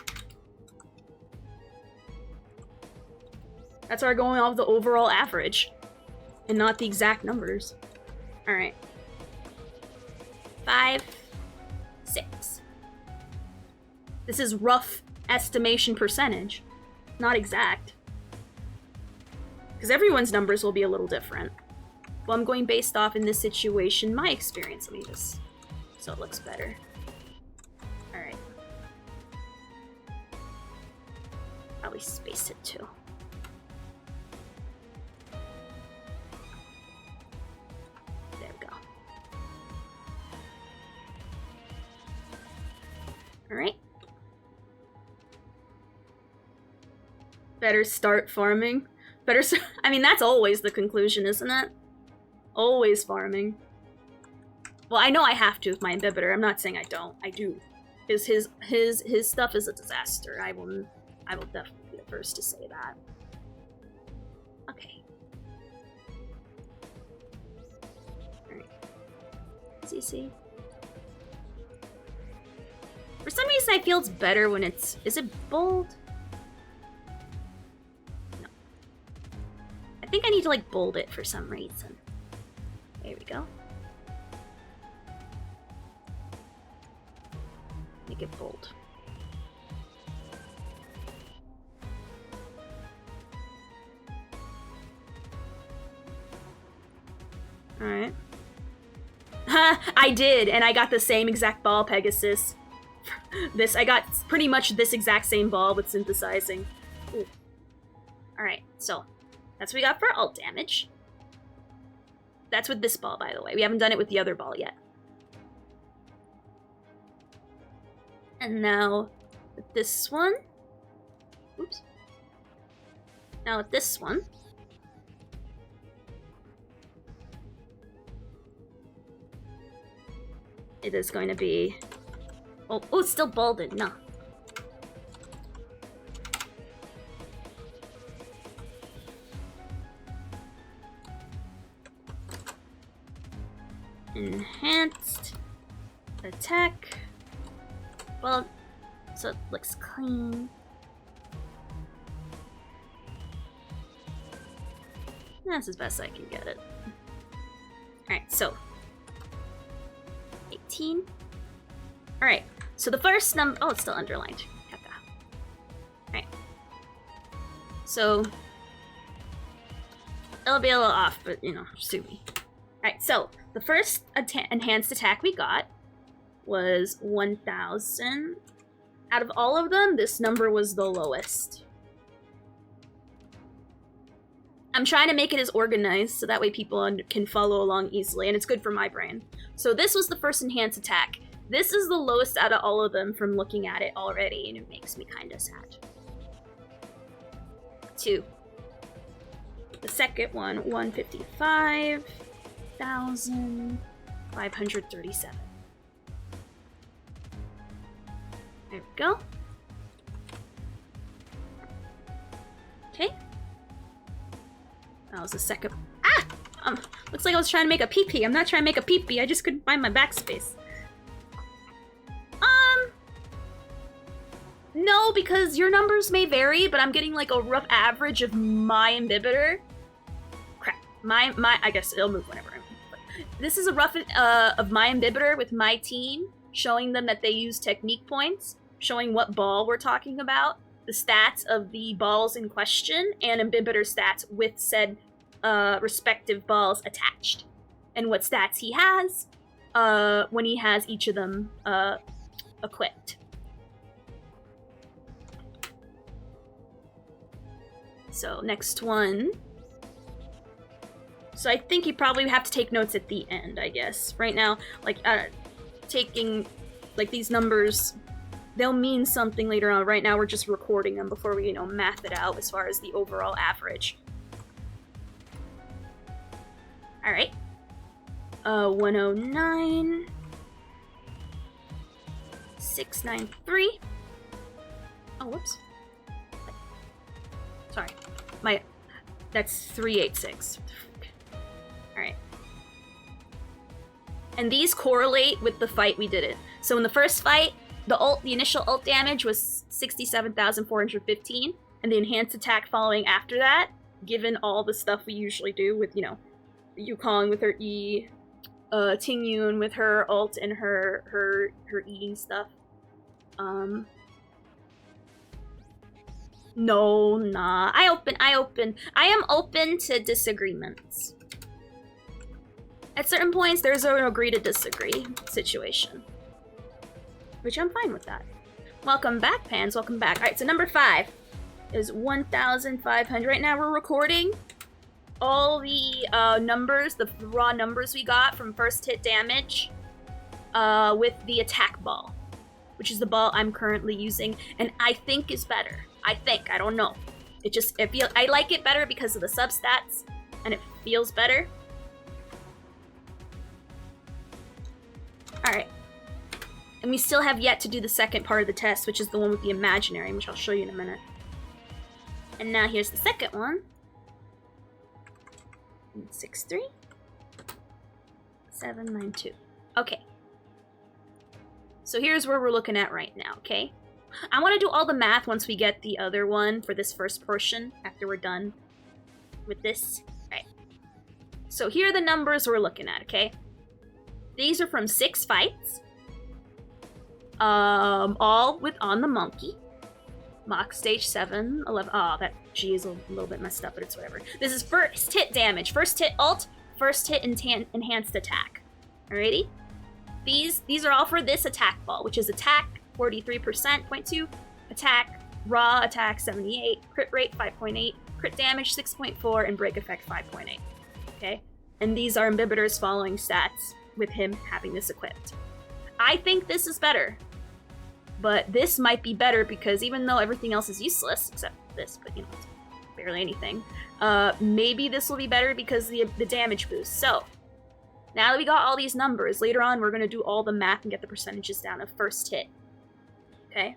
That's why we're going off the overall average, and not the exact numbers. All right. 5, 6. This is rough estimation percentage, not exact. Because everyone's numbers will be a little different. Well, I'm going based off, in this situation, my experience. Let me just... so it looks better. Alright. Probably space it too. There we go. Alright. Better start farming. I mean, that's always the conclusion, isn't it? Always farming. Well, I know I have to with my inhibitor. I'm not saying I don't. I do. His stuff is a disaster. I will definitely be the first to say that. Okay. Alright. CC. For some reason I feel it's better when it's... is it bold? No. I think I need to like bold it for some reason. There we go. Make it bold. Alright. I did, and I got the same exact ball, Pegasus. I got pretty much this exact same ball with synthesizing. Alright, so that's what we got for alt damage. That's with this ball, by the way. We haven't done it with the other ball yet. And now with this one. Oops. Now with this one. It is going to be... oh, it's still balded. No. Enhanced attack. Well, so it looks clean. That's as best I can get it. Alright, so 18. Alright, so the first number... oh, it's still underlined. Alright. So it'll be a little off, but you know, sue me. Alright, so the first enhanced attack we got was 1,000. Out of all of them, this number was the lowest. I'm trying to make it as organized so that way people can follow along easily, and it's good for my brain. So this was the first enhanced attack. This is the lowest out of all of them from looking at it already, and it makes me kind of sad. 2. The second one, 155,537. There we go. Okay. That was the second. Ah! Looks like I was trying to make a pee-pee. I'm not trying to make a pee-pee. I just couldn't find my backspace. No, because your numbers may vary, but I'm getting like a rough average of my inhibitor. Crap. I guess it'll move whenever I move. But this is a rough of my inhibitor with my team, showing them that they use technique points, showing what ball we're talking about, the stats of the balls in question, and inhibitor stats with said respective balls attached, and what stats he has when he has each of them equipped. So next one. So I think you probably have to take notes at the end, I guess. Right now, like taking like these numbers, they'll mean something later on. Right now we're just recording them before we, math it out as far as the overall average. All right. 109. 693. Oh, whoops. Sorry. That's 386. Alright. And these correlate with the fight we did it. So in the first fight, the initial ult damage was 67,415, and the enhanced attack following after that, given all the stuff we usually do with, Yukong with her E, Tingyun with her ult and her E and stuff. No, nah. I am open to disagreements. At certain points, there's an agree to disagree situation. Which I'm fine with that. Welcome back, Pans. Welcome back. Alright, so number 5 is 1,500. Right now we're recording all the numbers, the raw numbers we got from first hit damage with the attack ball, which is the ball I'm currently using, and I think is better. I don't know. I like it better because of the substats, and it feels better. Alright. And we still have yet to do the second part of the test, which is the one with the imaginary, which I'll show you in a minute. And now here's the second one. 63. 792. Okay. So here's where we're looking at right now, okay? I want to do all the math once we get the other one for this first portion, after we're done with this. Alright. So here are the numbers we're looking at, okay? These are from 6 fights. All with on the monkey. Mock stage 7, 11. Oh, that G is a little bit messed up, but it's whatever. This is first hit damage. First hit ult, first hit enhanced attack. Alrighty? These are all for this attack ball, which is attack 43%, 0.2, attack, raw attack 78, crit rate 5.8, crit damage 6.4, and break effect 5.8. Okay? And these are inhibitors following stats with him having this equipped. I think this is better. But this might be better because even though everything else is useless, except this, but it's barely anything, maybe this will be better because the damage boost. So, now that we got all these numbers, later on we're going to do all the math and get the percentages down of first hit. Okay?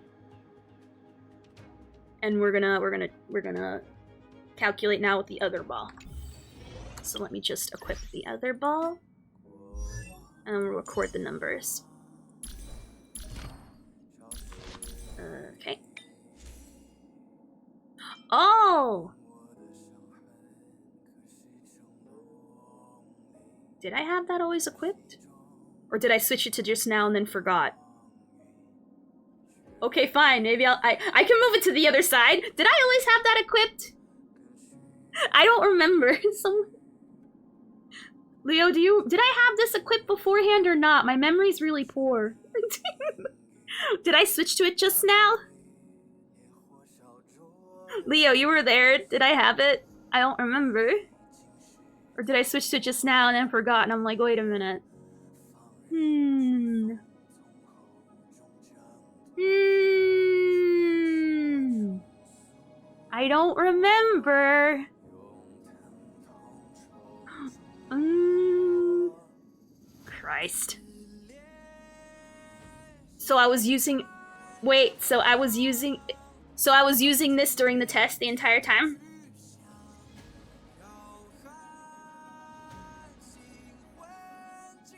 And we're gonna calculate now with the other ball. So let me just equip the other ball. And we'll record the numbers. Okay. Oh! Did I have that always equipped? Or did I switch it to just now and then forgot? Okay, fine. Maybe I can move it to the other side. Did I always have that equipped? I don't remember. Leo, did I have this equipped beforehand or not? My memory's really poor. Did I switch to it just now? Leo, you were there. Did I have it? I don't remember. Or did I switch to it just now and then forgot and I'm like, wait a minute. I don't remember. Christ. So I was using... Wait, so I was using this during the test the entire time?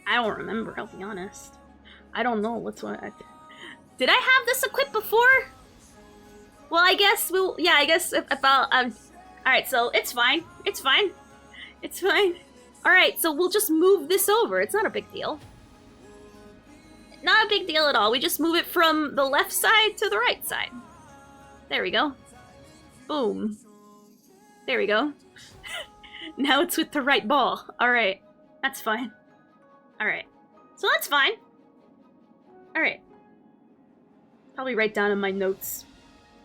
I don't remember, I'll be honest. I don't know what's what. Did I have this equipped before? Well, I guess we'll... Yeah, I guess if I'll... Alright, so it's fine. It's fine. It's fine. Alright, so we'll just move this over. It's not a big deal. Not a big deal at all. We just move it from the left side to the right side. There we go. Boom. There we go. Now it's with the right ball. Alright. That's fine. Alright. So that's fine. Alright. Probably write down in my notes.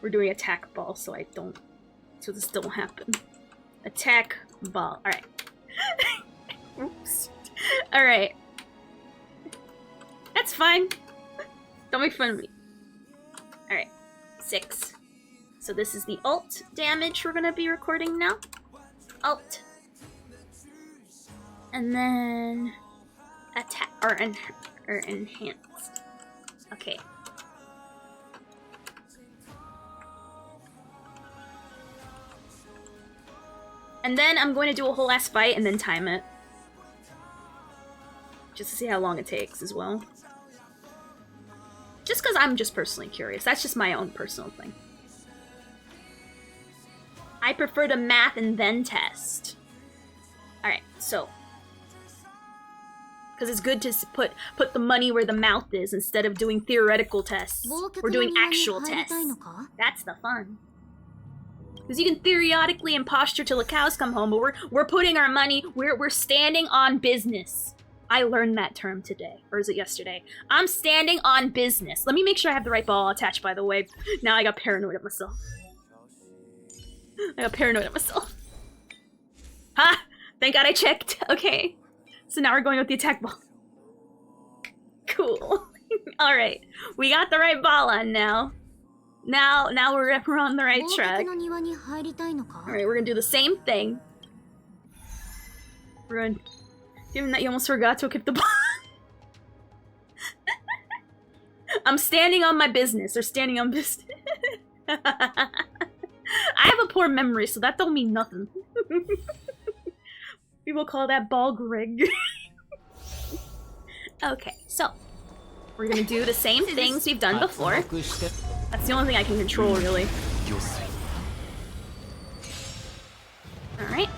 We're doing attack ball so this don't happen. Attack ball. Alright. Oops. Alright. That's fine. Don't make fun of me. Alright. 6. So this is the alt damage we're gonna be recording now. Alt. And then... attack, or enhanced. Okay. And then I'm going to do a whole ass fight and then time it. Just to see how long it takes as well. Just because I'm just personally curious. That's just my own personal thing. I prefer to math and then test. Alright, so. Because it's good to put the money where the mouth is instead of doing theoretical tests. We're doing actual tests. That's the fun. Because you can theoretically imposture till the cows come home, but we're putting our money, we're standing on business. I learned that term today, or is it yesterday? I'm standing on business. Let me make sure I have the right ball attached, by the way. Now I got paranoid at myself. Ha! Thank God I checked. Okay. So now we're going with the attack ball. Cool. Alright. We got the right ball on now. Now we're on the right track. Alright, we're gonna do the same thing. We're gonna... Given that you almost forgot to equip the ball. I'm standing on my business, or standing on business. I have a poor memory, so that don't mean nothing. We will call that ball Greg. Okay, so we're gonna do the same things we've done before. That's the only thing I can control, really. Alright.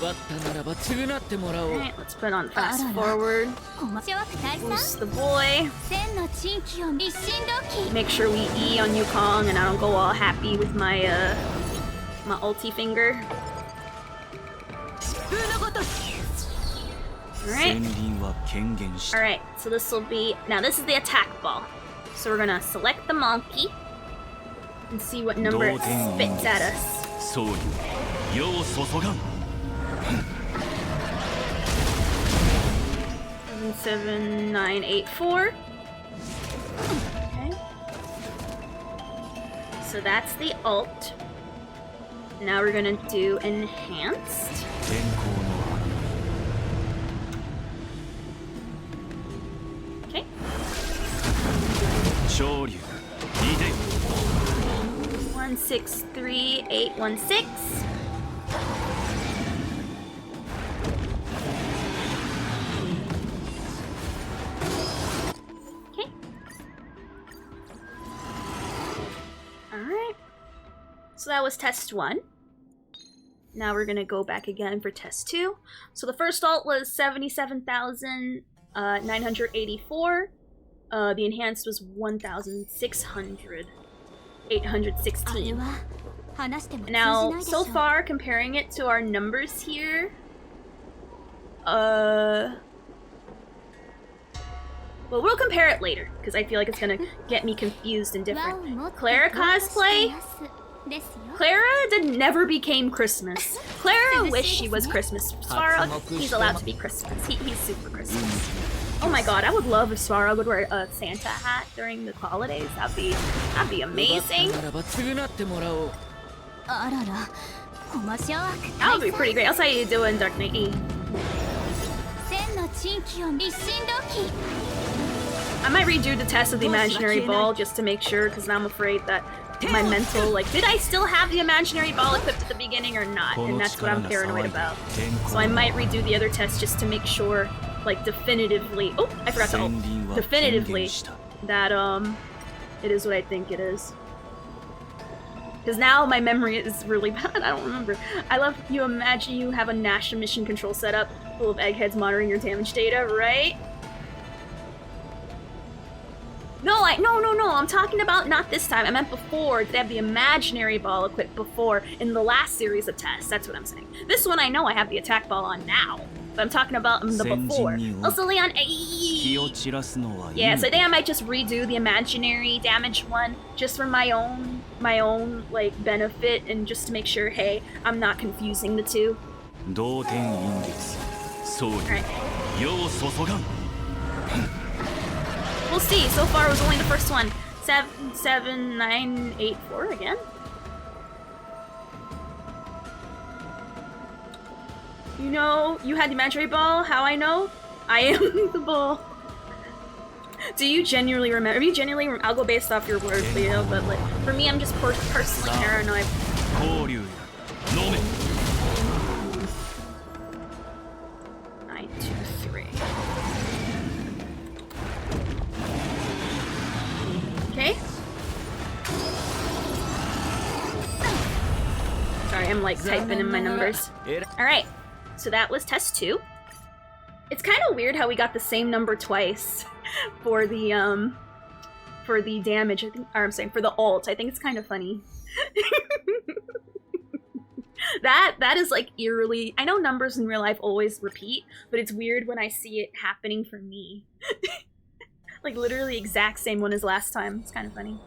Alright, let's put on fast forward. Boost the boy. Make sure we E on Yukong and I don't go all happy with my my ulti finger. Alright, so this will be... Now this is the attack ball. So we're gonna select the monkey and see what number it spits at us. 77984. Okay. So that's the ult. Now we're gonna do enhanced. Okay. 163816. Okay. Alright. So that was test 1. Now we're gonna go back again for test 2. So the first ult was 77,984. The enhanced was 1,600. 816. Now, so far, comparing it to our numbers here, well, we'll compare it later, because I feel like it's gonna get me confused and different. Clara cosplay? Clara never became Christmas. Clara wished she was Christmas. Svarog, he's allowed to be Christmas. He's super Christmas. Oh my god, I would love if Svarog would wear a Santa hat during the holidays. That'd be amazing. That would be pretty great. I'll tell you you do it in Dark Knight E. I might redo the test of the imaginary ball just to make sure, because now I'm afraid that my mental, like, did I still have the imaginary ball equipped at the beginning or not? And that's what I'm paranoid about. So I might redo the other test just to make sure, like, definitively, oh, I forgot to ult. Definitively that, it is what I think it is. Because now my memory is really bad, I don't remember. I love, you imagine you have a Nash mission control setup full of eggheads monitoring your damage data, right? No, no, I'm talking about not this time. I meant before. They have the imaginary ball equipped before in the last series of tests. That's what I'm saying. This one I know I have the attack ball on now. But I'm talking about the before. Also, Leon, yeah, so I think I might just redo the imaginary damage one just for my own like benefit and just to make sure, hey, I'm not confusing the two. Alright. We'll see. So far, it was only the first one. 77984 again. You know, you had the imaginary ball. How I know? I am the ball. Do you genuinely remember? If you genuinely remember, I'll go based off your word, Leo. But like, for me, I'm just personally paranoid. 923. Okay. Sorry, I'm like typing in my numbers. Alright, so that was test 2. It's kind of weird how we got the same number twice for the damage, I think, or I'm saying for the ult. I think it's kind of funny. That is like eerily, I know numbers in real life always repeat, but it's weird when I see it happening for me. Like literally exact same one as last time. It's kind of funny.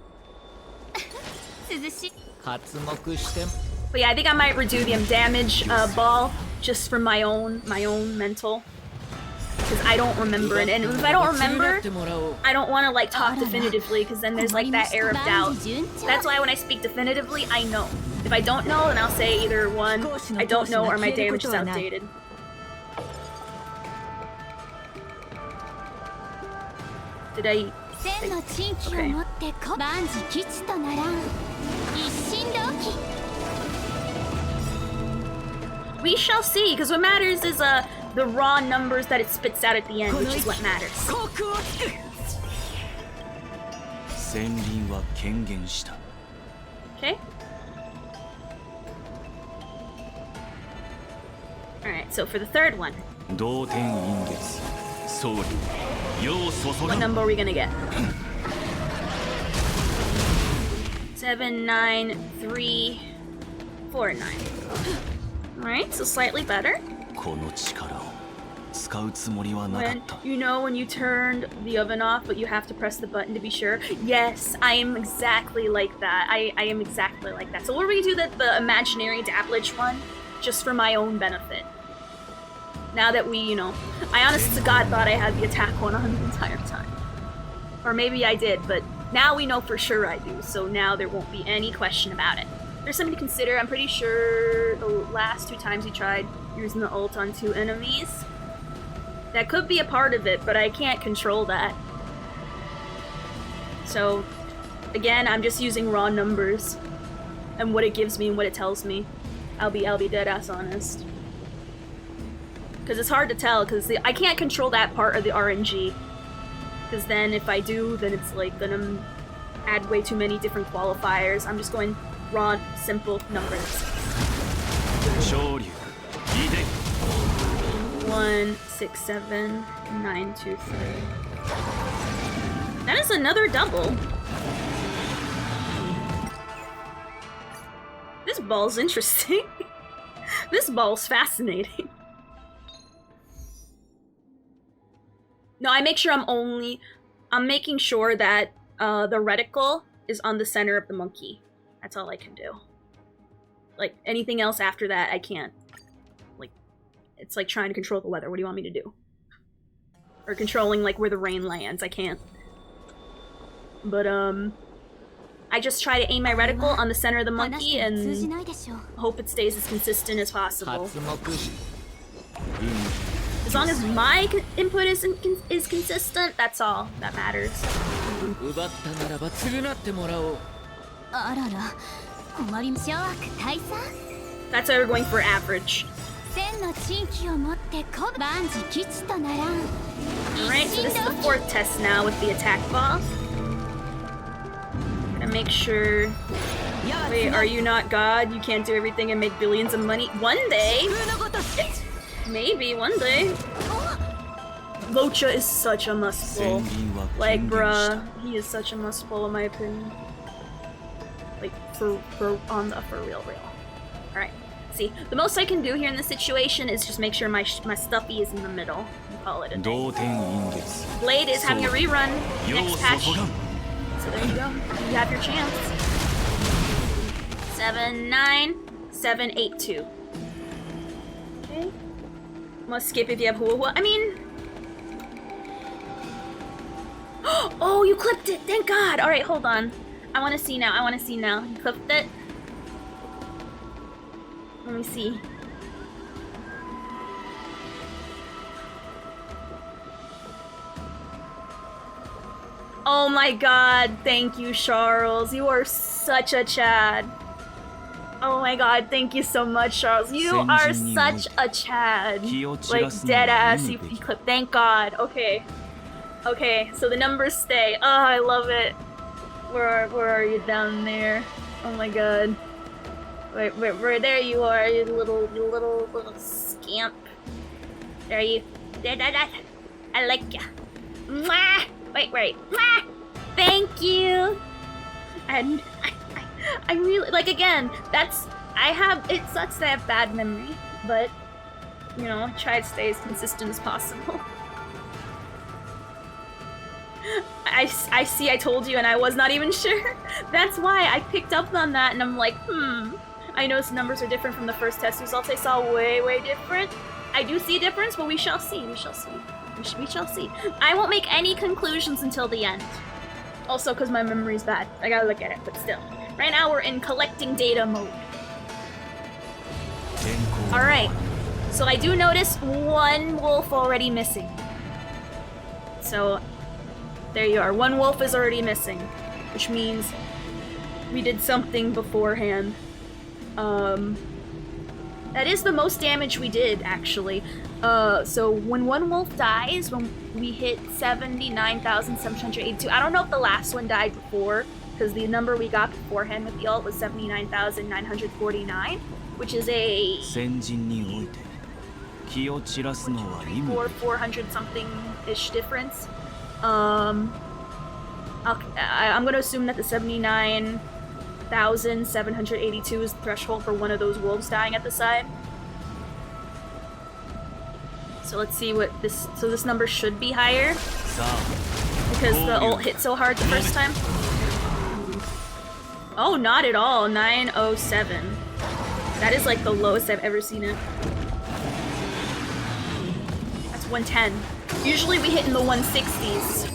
But yeah, I think I might redo the damage ball just for my own mental, because I don't remember it, and if I don't remember, I don't want to like talk definitively, because then there's like that air of doubt. That's why when I speak definitively, I know. If I don't know, then I'll say either one, I don't know, or my damage is outdated. Did I? Okay. We shall see, because what matters is the raw numbers that it spits out at the end, which is what matters. Okay. Alright, so for the third one. What number are we gonna get? 79349. Alright, so slightly better. When, you know when you turned the oven off, but you have to press the button to be sure? Yes, I am exactly like that. I am exactly like that. So we're gonna do the imaginary dabblage one, just for my own benefit. Now that we, you know, I honest to God thought I had the attack one on the entire time. Or maybe I did, but now we know for sure I do, so now there won't be any question about it. There's something to consider. I'm pretty sure the last 2 times you tried using the ult on 2 enemies. That could be a part of it, but I can't control that. So, again, I'm just using raw numbers and what it gives me and what it tells me. I'll be dead ass honest. Because it's hard to tell, because I can't control that part of the RNG. Because then if I do, then it's like gonna add way too many different qualifiers. I'm just going raw, simple numbers. 167923. That is another double. ball's interesting. This ball's fascinating. No, I make sure I'm making sure that the reticle is on the center of the monkey. That's all I can do. Like, anything else after that, I can't. Like, it's like trying to control the weather. What do you want me to do? Or controlling, like, where the rain lands. I can't. But, I just try to aim my reticle on the center of the monkey and hope it stays as consistent as possible. As long as my input is consistent, that's all that matters. That's why we're going for average. Alright, so this is the 4th test now with the attack ball. Gonna make sure... Wait, are you not God? You can't do everything and make billions of money? One day? Maybe, one day. Locha is such a must-pull. Like, bruh, he is such a must-pull in my opinion. Like, for real. Alright, see. The most I can do here in this situation is just make sure my stuffy is in the middle. And call it a day. Blade is having a rerun next patch. So there you go. You have your chance. 7, 9, 7, 8, 2. Okay. Must skip if you have hula hula. I mean... Oh, you clipped it! Thank God! Alright, hold on. I want to see now. You clipped it? Let me see. Oh my God, thank you, Charles. You are such a Chad. Oh my God, thank you so much, Charles. You are such a Chad. Like, dead ass, you clip. Thank God. Okay. Okay, so the numbers stay. Oh, I love it. Where are you down there? Oh my God. Wait, where there you are, you little scamp. There you. I like ya. Mwah! Wait. Mwah! Thank you. And I really, like, again, it sucks that I have bad memory, but, you know, I try to stay as consistent as possible. I see, I told you, and I was not even sure. That's why I picked up on that, and I'm like, I noticed the numbers are different from the first test results I saw, way different. I do see a difference, but we shall see, we shall see. I won't make any conclusions until the end. Also, because my memory's bad. I gotta look at it, but still. Right now, we're in collecting data mode. Alright. So I do notice one wolf already missing. So, there you are. One wolf is already missing. Which means we did something beforehand. That is the most damage we did, actually. So when one wolf dies, when we hit 79,782, I don't know if the last one died before, because the number we got beforehand with the ult was 79,949, which is a 400 something-ish difference. I'm gonna assume that the 79,782 is the threshold for one of those wolves dying at the side. So let's see what this... So this number should be higher. Because the ult hit so hard the first time. Oh, not at all. 907. That is like the lowest I've ever seen it. That's 110. Usually we hit in the 160s.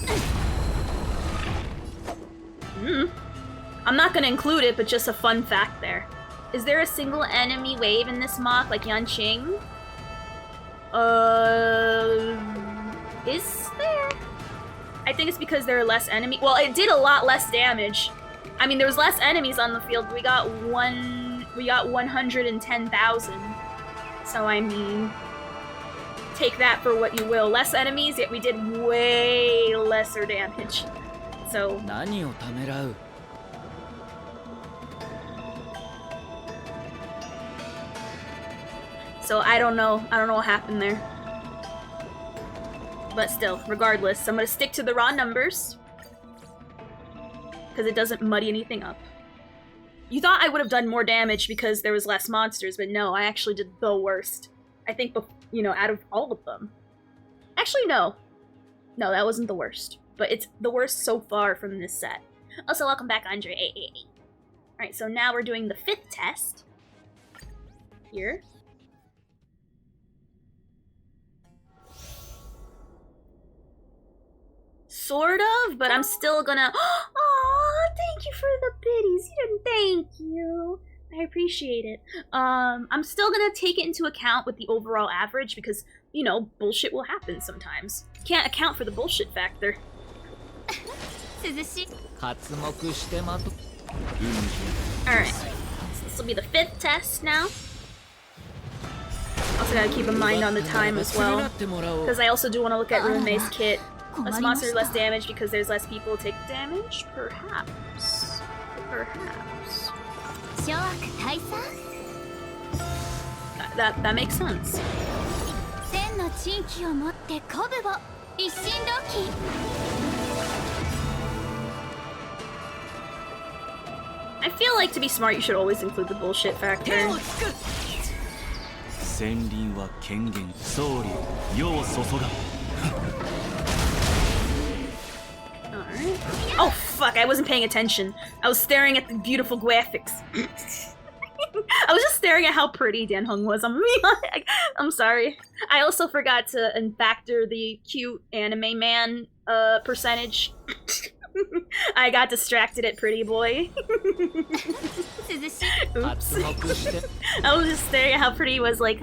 I'm not gonna include it, but just a fun fact there. Is there a single enemy wave in this mock, like Yanqing? Is there? I think it's because there are less enemies. Well, it did a lot less damage. I mean, there was less enemies on the field. We got 110,000. So, I mean, take that for what you will. Less enemies, yet we did way lesser damage. So... So I don't know what happened there. But still, regardless, I'm gonna stick to the raw numbers. Because it doesn't muddy anything up. You thought I would have done more damage because there was less monsters, but no, I actually did the worst. I think, you know, out of all of them. Actually, no. No, that wasn't the worst. But it's the worst so far from this set. Also, welcome back, Andre 888. Alright, so now we're doing the 5th test. Here. Sort of, but I'm still gonna... Aw, thank you for the biddies. You didn't thank you. I appreciate it. I'm still gonna take it into account with the overall average because, you know, bullshit will happen sometimes. Can't account for the bullshit factor. Alright, so this will be the 5th test now. Also gotta keep in mind on the time as well, because I also do want to look at Rune's kit. Less monsters, less damage because there's less people take damage? Perhaps. Perhaps. That makes sense. I feel like to be smart, you should always include the bullshit factor. Alright. Oh fuck, I wasn't paying attention. I was staring at the beautiful graphics. I was just staring at how pretty Dan Heng was. I'm sorry. I also forgot to factor the cute anime man percentage. I got distracted at pretty boy. Oops. I was just staring at how pretty he was, like,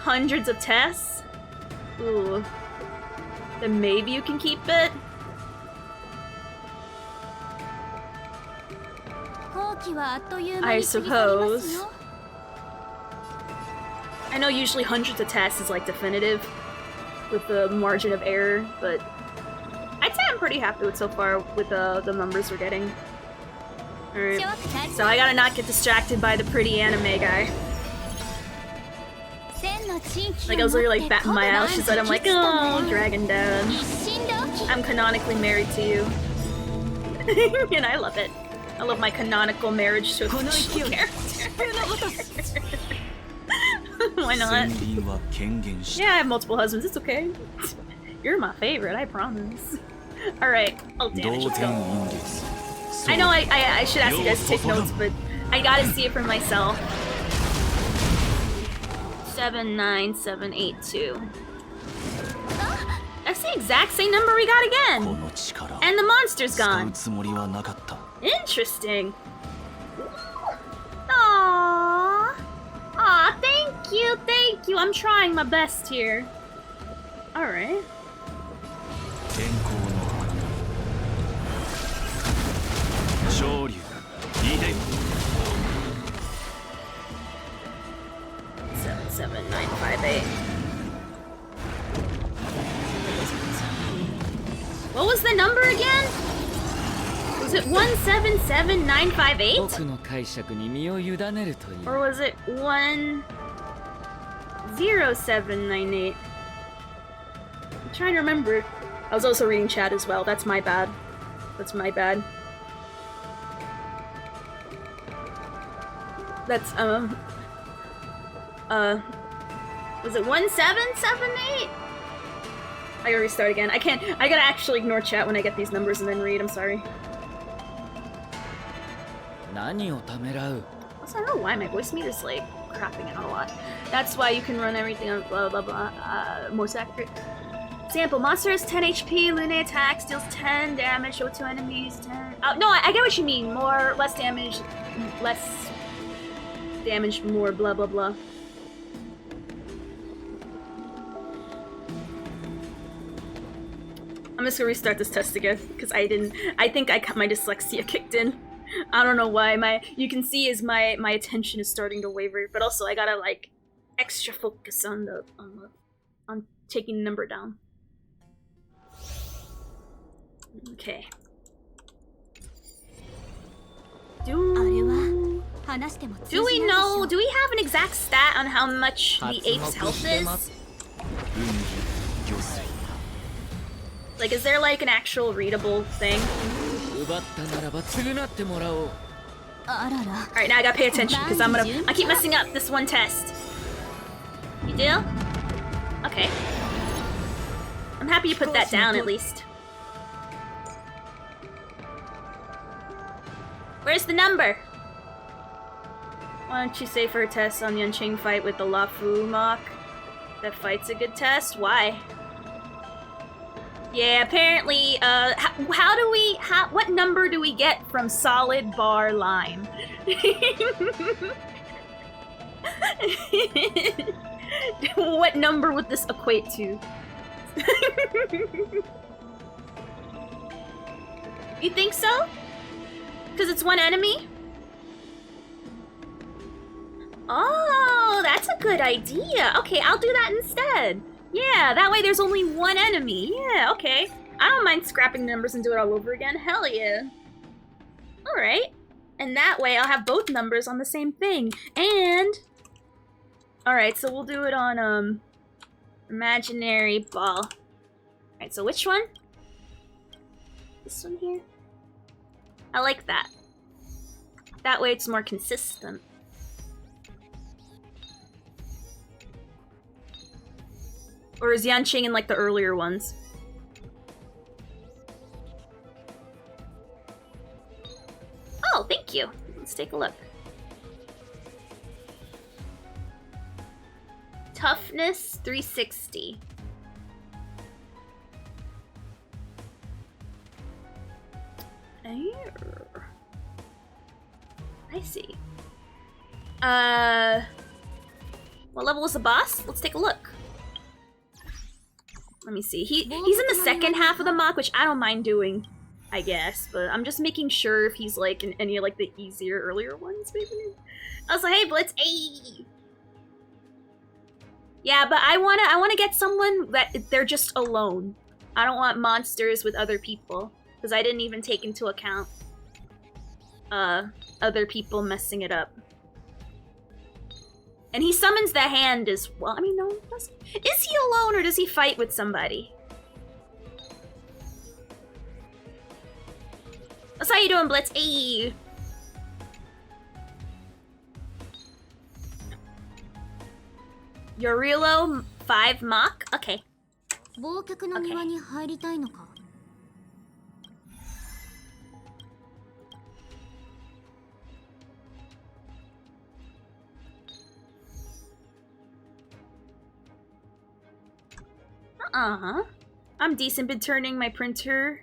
100s of tests? Ooh. Then maybe you can keep it? I suppose. I know usually 100s of tests is like definitive with the margin of error, but I'd say I'm pretty happy with so far with the numbers we're getting. Alright, so I gotta not get distracted by the pretty anime guy. Like I was literally like batting my eyelashes that I'm like, oh, Dragon Dad. I'm canonically married to you. And I love it. I love my canonical marriage to a fictional character. Why not? Yeah, I have multiple husbands, it's okay. You're my favorite, I promise. Alright, oh damage, let's go. I know I should ask you guys to take notes, but I gotta see it for myself. 79782. That's the exact same number we got again! And the monster's gone. Interesting. Aww. Aw, thank you, thank you. I'm trying my best here. Alright. Seven, 77958. What was the number again? Was it 177958? Or was it 10798? I'm trying to remember. I was also reading chat as well. That's my bad. That's my bad. That's, was it 1778? I gotta restart again. I gotta actually ignore chat when I get these numbers and then read, I'm sorry. Also, I don't know why my voice meter's like crapping out a lot. That's why you can run everything on blah blah blah, most accurate. Example, monster has 10 HP, Lune attack, deals 10 damage, show 2 enemies, 10... Oh, no, I get what you mean. More, less damage, more blah blah blah. I'm just gonna restart this test again, because I think my dyslexia kicked in. I don't know why, you can see is my attention is starting to waver, but also I gotta like, extra focus on taking the number down. Okay. Do we have an exact stat on how much the ape's health is? 運儀御水 Like, is there like an actual readable thing? 奪ったならば償ってもらおう Alright, now I gotta pay attention because I keep messing up this one test. You do? Okay. I'm happy you put that down at least. Where's the number? Why don't you say for a test on the Yanqing fight with the Lafu mock? That fight's a good test? Why? Yeah, apparently, what number do we get from solid bar line? What number would this equate to? You think so? Because it's one enemy? Oh, that's a good idea. Okay, I'll do that instead. Yeah, that way there's only one enemy. Yeah, okay. I don't mind scrapping numbers and do it all over again. Hell yeah. Alright. And that way I'll have both numbers on the same thing. And... Alright, so we'll do it on, imaginary ball. Alright, so which one? This one here? I like that. That way it's more consistent. Or is Yanqing in like the earlier ones? Oh, thank you. Let's take a look. Toughness 360. I see. What level is the boss? Let's take a look. Let me see. He's in the second half of the mock, which I don't mind doing, I guess. But I'm just making sure if he's like in any of like the easier earlier ones, maybe. I was like, hey, Blitz, hey. Yeah, but I wanna get someone that they're just alone. I don't want monsters with other people because I didn't even take into account other people messing it up. And he summons the hand as well. I mean, no, is he alone or does he fight with somebody? That's how you doing, Blitz? Hey. Yorilo 5 mock? Okay. I'm decent, been turning my printer.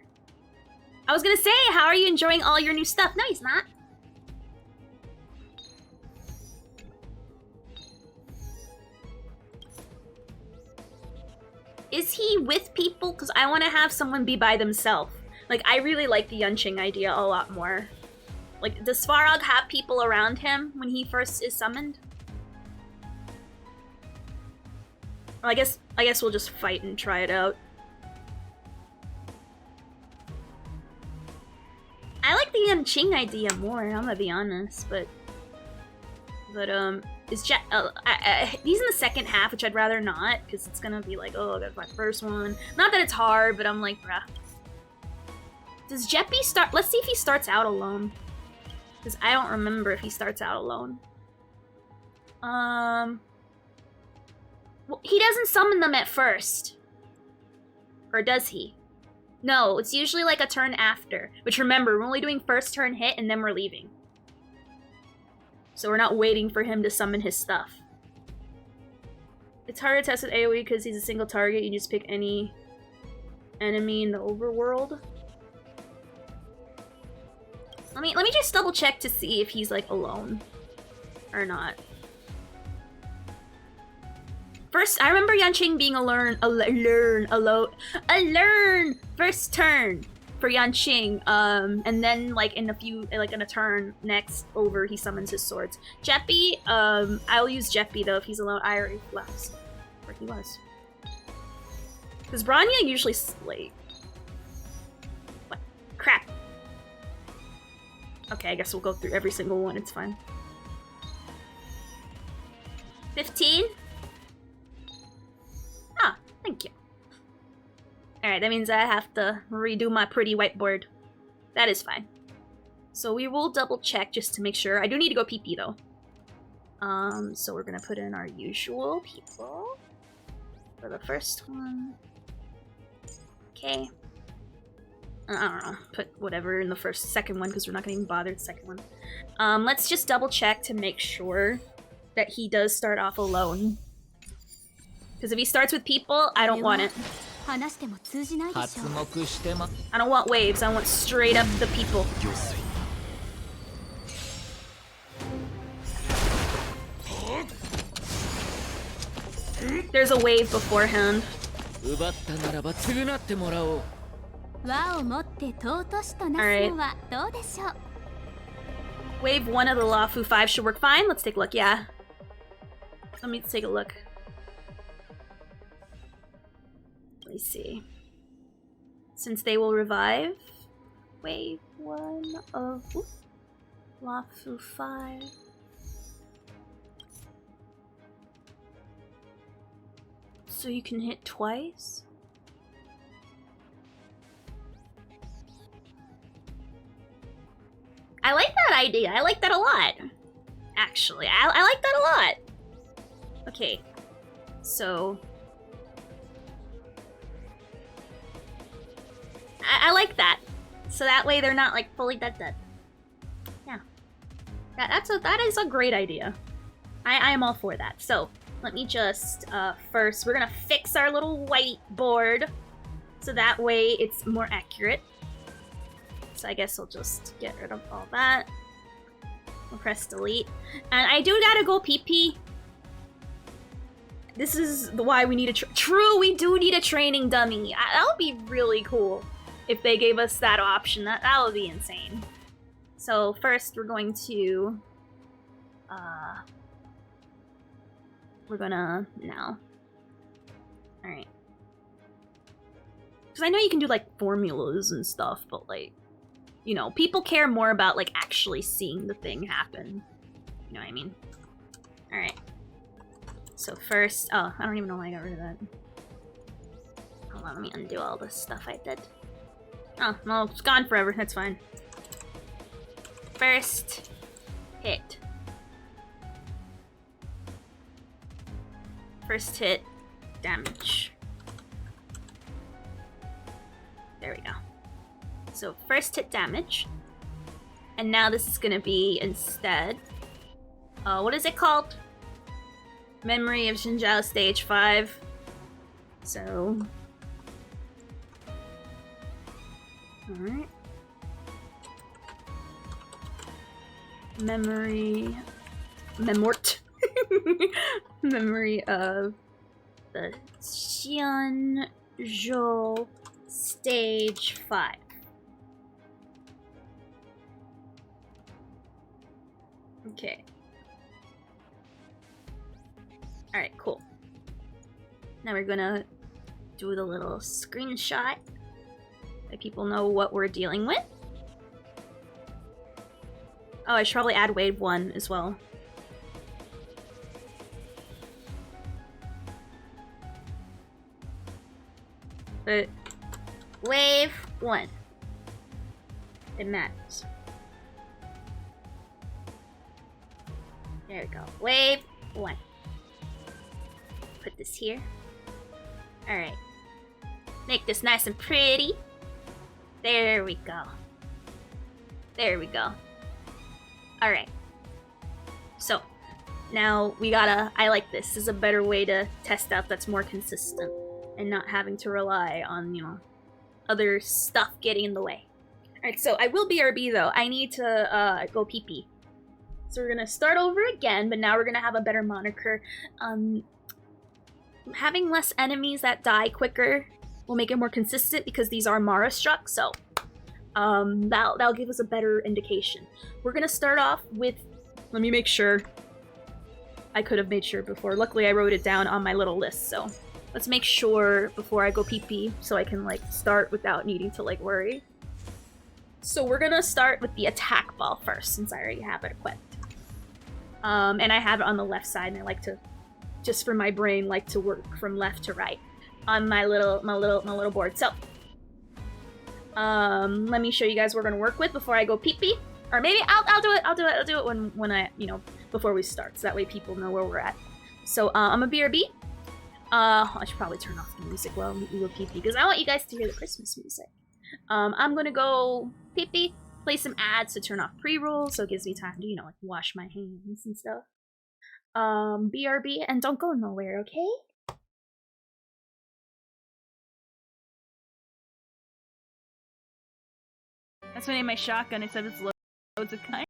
I was gonna say, how are you enjoying all your new stuff? No, he's not. Is he with people? Because I want to have someone be by themselves. Like, I really like the Yanqing idea a lot more. Like, does Svarog have people around him when he first is summoned? Well, I guess we'll just fight and try it out. I like the Yanqing idea more, I'm gonna be honest, but he's in the second half, which I'd rather not, because it's gonna be like, oh, I gotta find the first one. Not that it's hard, but I'm like, bruh. Does Jeppy start? Let's see if he starts out alone. Because I don't remember if he starts out alone. Well, he doesn't summon them at first. Or does he? No, it's usually like a turn after. Which remember, we're only doing first turn hit and then we're leaving. So we're not waiting for him to summon his stuff. It's hard to test with AoE because he's a single target. You just pick any enemy in the overworld. Let me just double check to see if he's like alone or not. First, I remember Yanqing being a learn first turn for Yanqing, and then like in a turn next over he summons his swords. Jeppy, I'll use Jeppy though if he's alone. I already left where he was. Because Bronya usually slate. What? Crap. Okay, I guess we'll go through every single one, it's fine. 15? Ah, thank you. Alright, that means I have to redo my pretty whiteboard. That is fine. So we will double check just to make sure. I do need to go pee-pee though. So we're gonna put in our usual people for the first one. Okay. I don't know, put whatever in the second one because we're not gonna even bother the second one. Let's just double check to make sure that he does start off alone. Because if he starts with people, I don't want it. 話しても通じないでしょ。発目してま I don't want waves, I want straight up the people. 魚水 There's a wave beforehand. 奪ったならば償ってもらおう 和をもって尊しとなすのはどうでしょう。 Wave 1 of the Lafu 5 should work fine. Let's take a look, yeah. Let me take a look. Let me see. Since they will revive, Wave 1 of Lafu 5. So you can hit twice? I like that idea. I like that a lot. Actually, I like that a lot. Okay, so I like that. So that way they're not like fully dead. Yeah, that is a great idea. I am all for that. So let me just first we're gonna fix our little whiteboard so that way it's more accurate. So I guess I'll just get rid of all that. I'll press delete. And I do gotta go pee-pee. This is why we need a true, we do need a training dummy. That would be really cool if they gave us that option. That would be insane. So first we're going to we're gonna now. Alright. Because I know you can do like formulas and stuff, but like, you know, people care more about like actually seeing the thing happen. You know what I mean? Alright. So first, oh, I don't even know why I got rid of that. Hold on, let me undo all the stuff I did. Oh, well, it's gone forever, that's fine. First hit. First hit, damage. There we go. So first hit damage. And now this is gonna be instead... what is it called? Memory of Xinjiao Stage 5. So... Alright. Memory... Memort. Memory of the Xianzhou Stage 5. Okay. Alright, cool. Now we're gonna do the little screenshot so people know what we're dealing with. Oh, I should probably add wave 1 as well. But wave 1. It matters. There we go. Wave 1. Put this here. Alright. Make this nice and pretty. There we go. There we go. Alright. So, now we gotta... I like this. This is a better way to test out that's more consistent. And not having to rely on, you know, other stuff getting in the way. Alright, so I will BRB though. I need to go pee-pee. So we're gonna start over again, but now we're gonna have a better moniker. Having less enemies that die quicker will make it more consistent because these are Mara struck, so that'll give us a better indication. We're gonna start off with, let me make sure. I could have made sure before. Luckily I wrote it down on my little list, so let's make sure before I go pee-pee so I can like start without needing to like worry. So we're gonna start with the attack ball first since I already have it equipped. And I have it on the left side and I like to just for my brain like to work from left to right on my little board. So let me show you guys what we're gonna work with before I go pee-pee. Or maybe I'll do it when I, you know, before we start, so that way people know where we're at. So I'm a BRB. I should probably turn off the music while we go pee-pee, because I want you guys to hear the Christmas music. I'm gonna go pee-pee, play some ads to turn off pre-roll, so it gives me time to, you know, like wash my hands and stuff. BRB, and don't go nowhere, okay? That's my name, my shotgun. It said it's loads of kind.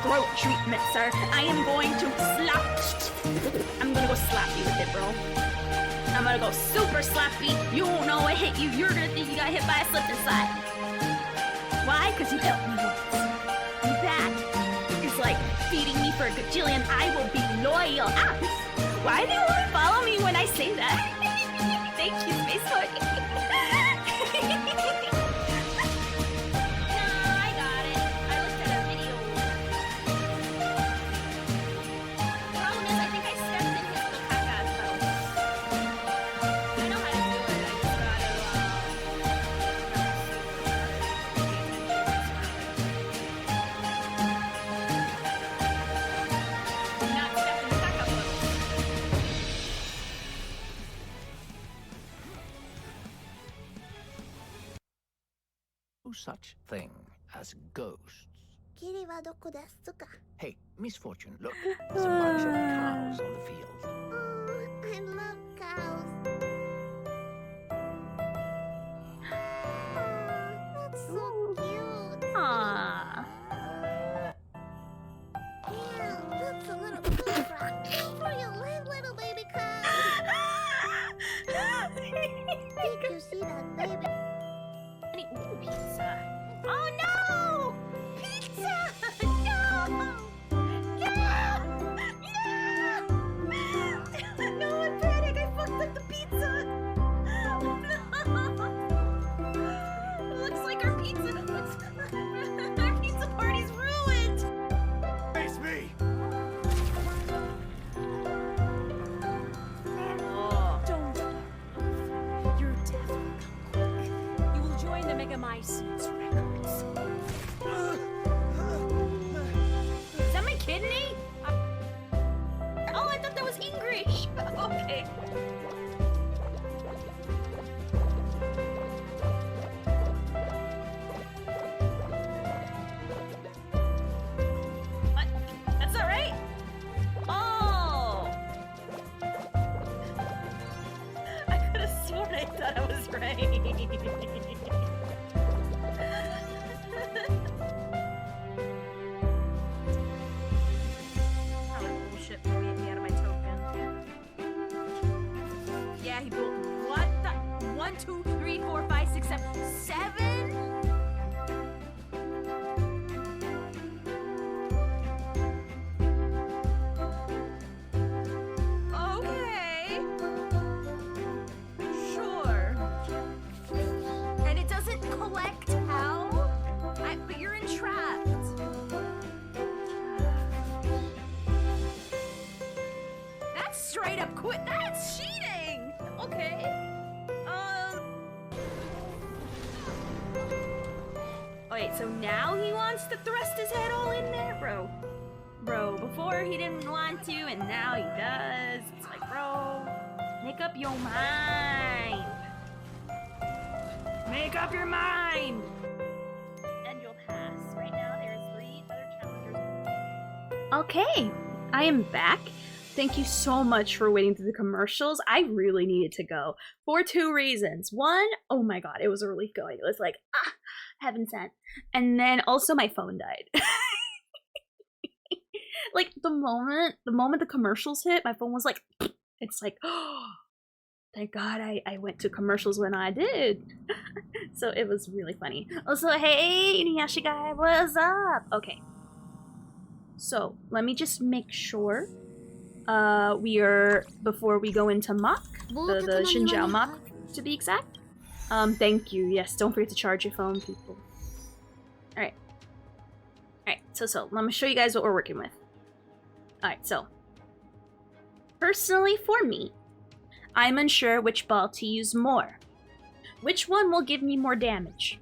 Throat treatment, sir. I am going to I'm gonna go slappy with it, bro. I'm gonna go super slappy. You won't know what hit you. You're gonna think you got hit by a slip and slide. Why? Because you helped me once. And that is like feeding me for a gajillion. I will be loyal. Why do you want to follow me when I say that? Thank you, Facebook. Such thing as ghosts. Hey, Misfortune, look. There's a bunch of cows on the field. I love cows. That's so cute. Aww. Yeah, that's a little cool rock. For your little baby cow. Did you see that baby? Ooh, pizza. Oh no! Pizza! No! No! No! No, I'm panic. I fucked up the pizza. No! It looks like our pizza party's ruined. It's me. Oh. Don't. Your death will come quick. You will join the Megamycetes records. Is that my kidney? Oh, I thought that was English. Okay. What? That's not right? Oh! I could have sworn I thought I was right. Bullshit, get me out of my token. Yeah, he built what the 1, 2, 3, 4, 5, 6, 7, 7? straight up quit. That's cheating. Okay. Wait, so now he wants to thrust his head all in there? Bro, before he didn't want to, and now he does. It's like, bro, make up your mind. Make up your mind! And you'll pass. Right now, there's 3 other challengers. Okay, I am back. Thank you so much for waiting through the commercials. I really needed to go for 2 reasons. One, oh my god, it was a relief going. It was like, heaven sent. And then also my phone died. Like the moment the commercials hit, my phone was like, it's like, oh, thank god I went to commercials when I did. So it was really funny. Also, hey, Inuyasha guy, what's up? Okay. So let me just make sure we are, before we go into mock, the Xinjiao mock to be exact. Thank you. Yes, don't forget to charge your phone, people. Alright. Alright, so let me show you guys what we're working with. Alright, so personally for me, I'm unsure which ball to use more. Which one will give me more damage?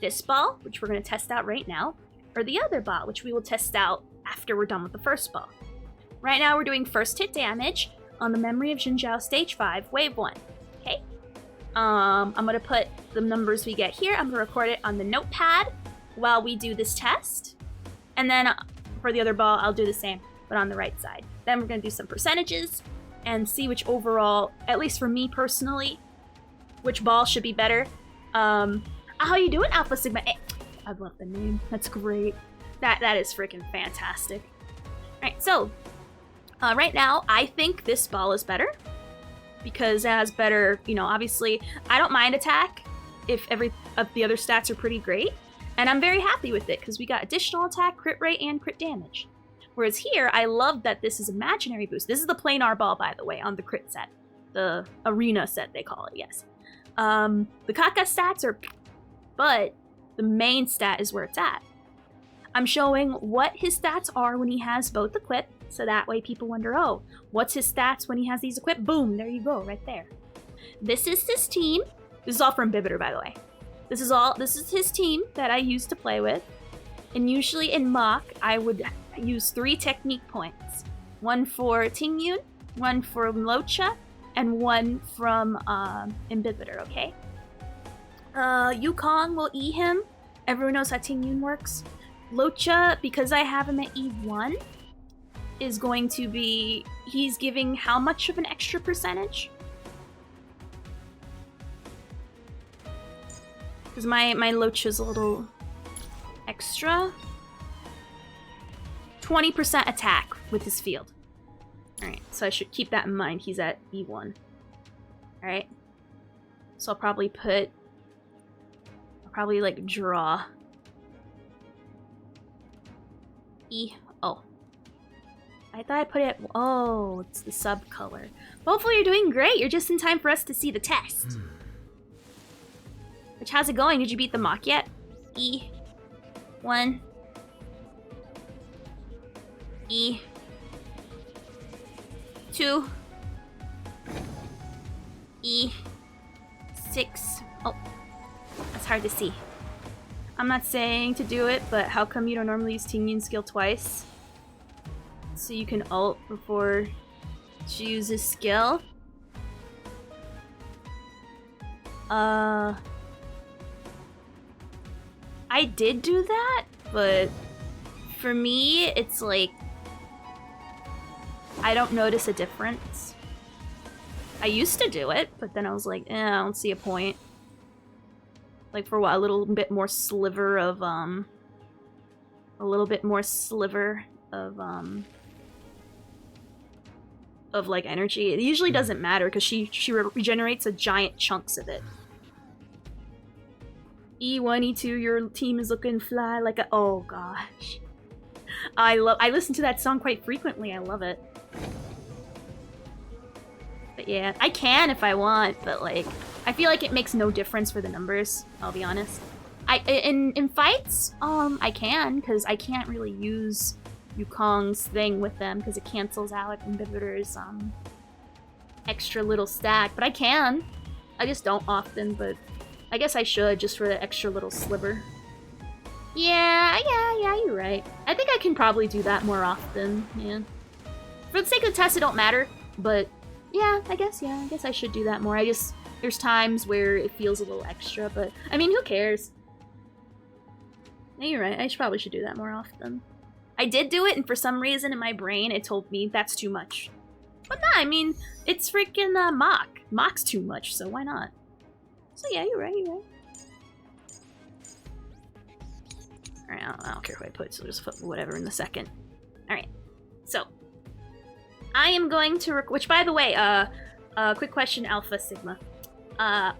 This ball, which we're going to test out right now, or the other ball, which we will test out after we're done with the first ball. Right now we're doing first hit damage on the Memory of Xinjiao Stage 5, Wave 1. Okay? I'm going to put the numbers we get here, I'm going to record it on the notepad while we do this test. And then for the other ball, I'll do the same, but on the right side. Then we're going to do some percentages and see which overall, at least for me personally, which ball should be better. How you doing, Alpha Sigma? I love the name. That's great. That is freaking fantastic. Alright, so right now I think this ball is better because it has better, you know, obviously I don't mind attack if every of the other stats are pretty great, and I'm very happy with it because we got additional attack, crit rate, and crit damage. Whereas here, I love that this is imaginary boost. This is the planar ball, by the way, on the crit set. The arena set, they call it, yes. The Kaka stats are... but the main stat is where it's at. I'm showing what his stats are when he has both equipped, so that way people wonder, oh, what's his stats when he has these equipped? Boom, there you go, right there. This is his team. This is all from Bibiter, by the way. This is his team that I used to play with. And usually in mock, I would use 3 technique points. 1 for Tingyun, 1 for Locha, and 1 from Imbibiter, okay? Yukong will E him. Everyone knows how Tingyun works. Locha, because I have him at E1, is going to be... he's giving how much of an extra percentage? Because my Locha's a little extra. 20% attack with his field. Alright, so I should keep that in mind. He's at E1. Alright. So I'll probably like draw. E. Oh. I thought I put it... oh, it's the sub color. Hopefully you're doing great. You're just in time for us to see the test. Which, how's it going? Did you beat the mock yet? E. 1. E. 2. E. 6. Oh. That's hard to see. I'm not saying to do it, but how come you don't normally use Tingyun's skill twice? So you can ult before she uses skill? I did do that, but for me, it's like I don't notice a difference. I used to do it, but then I was like, I don't see a point. Like for what, a little bit more sliver of like energy. It usually doesn't matter because she regenerates a giant chunks of it. E1, E2, your team is looking fly like a... oh gosh. I listen to that song quite frequently. I love it. But yeah, I can if I want, but like, I feel like it makes no difference for the numbers, I'll be honest. In fights, I can, because I can't really use Yukong's thing with them, because it cancels out Imbibiter's extra little stack, but I can. I just don't often, but I guess I should just for the extra little sliver. Yeah, you're right. I think I can probably do that more often, yeah. For the sake of the test, it don't matter, but yeah, I guess I should do that more. There's times where it feels a little extra, but I mean, who cares? Yeah, you're right, I probably should do that more often. I did do it, and for some reason in my brain, it told me that's too much. But no, I mean, it's freaking Mach. Mach's too much, so why not? So yeah, you're right. Alright, I don't care who I put, so just put whatever in the second. Alright, so I am going to which, by the way, quick question, Alpha Sigma.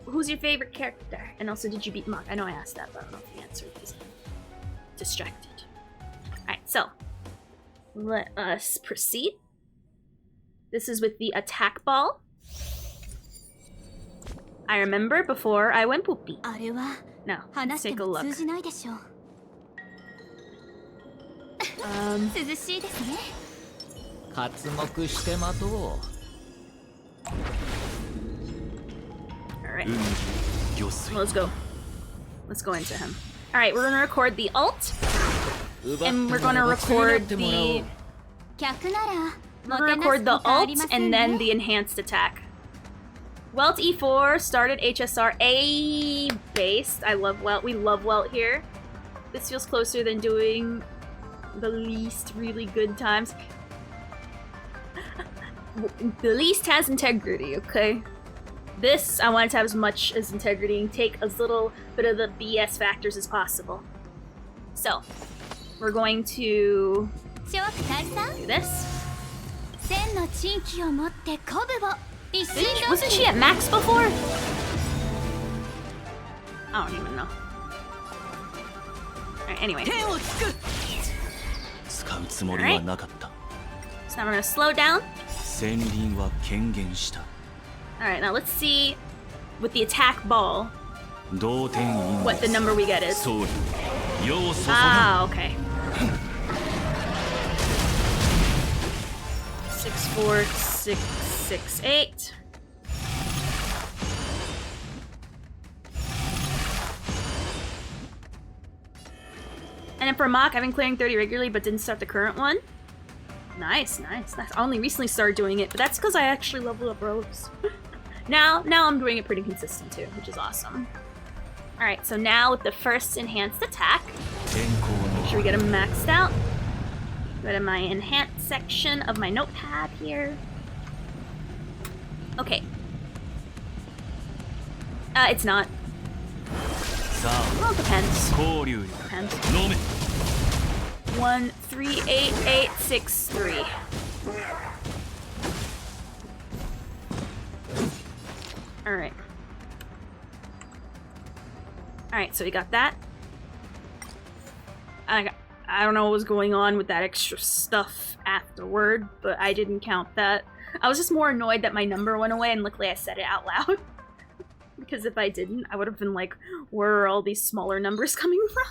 Who's your favorite character? And also, did you beat Mach? I know I asked that, but I don't know if you answered because I'm distracted. Alright, so let us proceed. This is with the attack ball. I remember before I went poopy. Now, let's take a look. Alright. Let's go. Let's go into him. Alright, we're gonna record the ult. And we're gonna record the... We're gonna record the ult and then the enhanced attack. Welt E4 started HSR A based. I love Welt. We love Welt here. This feels closer than doing the least really good times. The least has integrity, okay? This, I want it to have as much as integrity and take as little bit of the BS factors as possible. So, we're going to do this. Wasn't she at max before? I don't even know. Alright, anyway. Alright. So now we're gonna slow down. Alright, now let's see with the attack ball what the number we get is. Ah, okay. 6, 4, 6, 6, 8. And then for Mach, I've been clearing 30 regularly, but didn't start the current one. Nice. I only recently started doing it, but that's because I actually leveled up robes. now I'm doing it pretty consistent too, which is awesome. Alright, so now with the first enhanced attack, make sure we get them maxed out. Go to my enhanced section of my notepad here. Okay. It's not. Well, it depends. Depends. 1, 3, 8, 8, 6, 3. Alright. Alright, so we got that. I don't know what was going on with that extra stuff afterward, but I didn't count that. I was just more annoyed that my number went away, and luckily I said it out loud. Because if I didn't, I would have been like, where are all these smaller numbers coming from?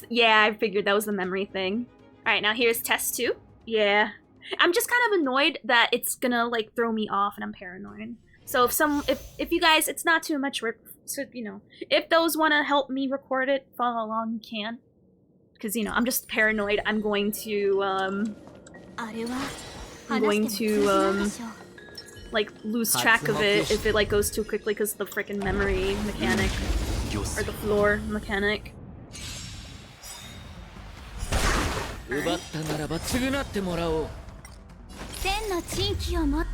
Yeah, I figured that was the memory thing. Alright, now here's test 2. Yeah. I'm just kind of annoyed that it's gonna, like, throw me off and I'm paranoid. So if you guys, it's not too much work, so, you know, if those want to help me record it, follow along, you can. Because, you know, I'm just paranoid. I'm going to, like, lose track of it if it, like, goes too quickly because of the frickin' memory mechanic. Or the floor mechanic.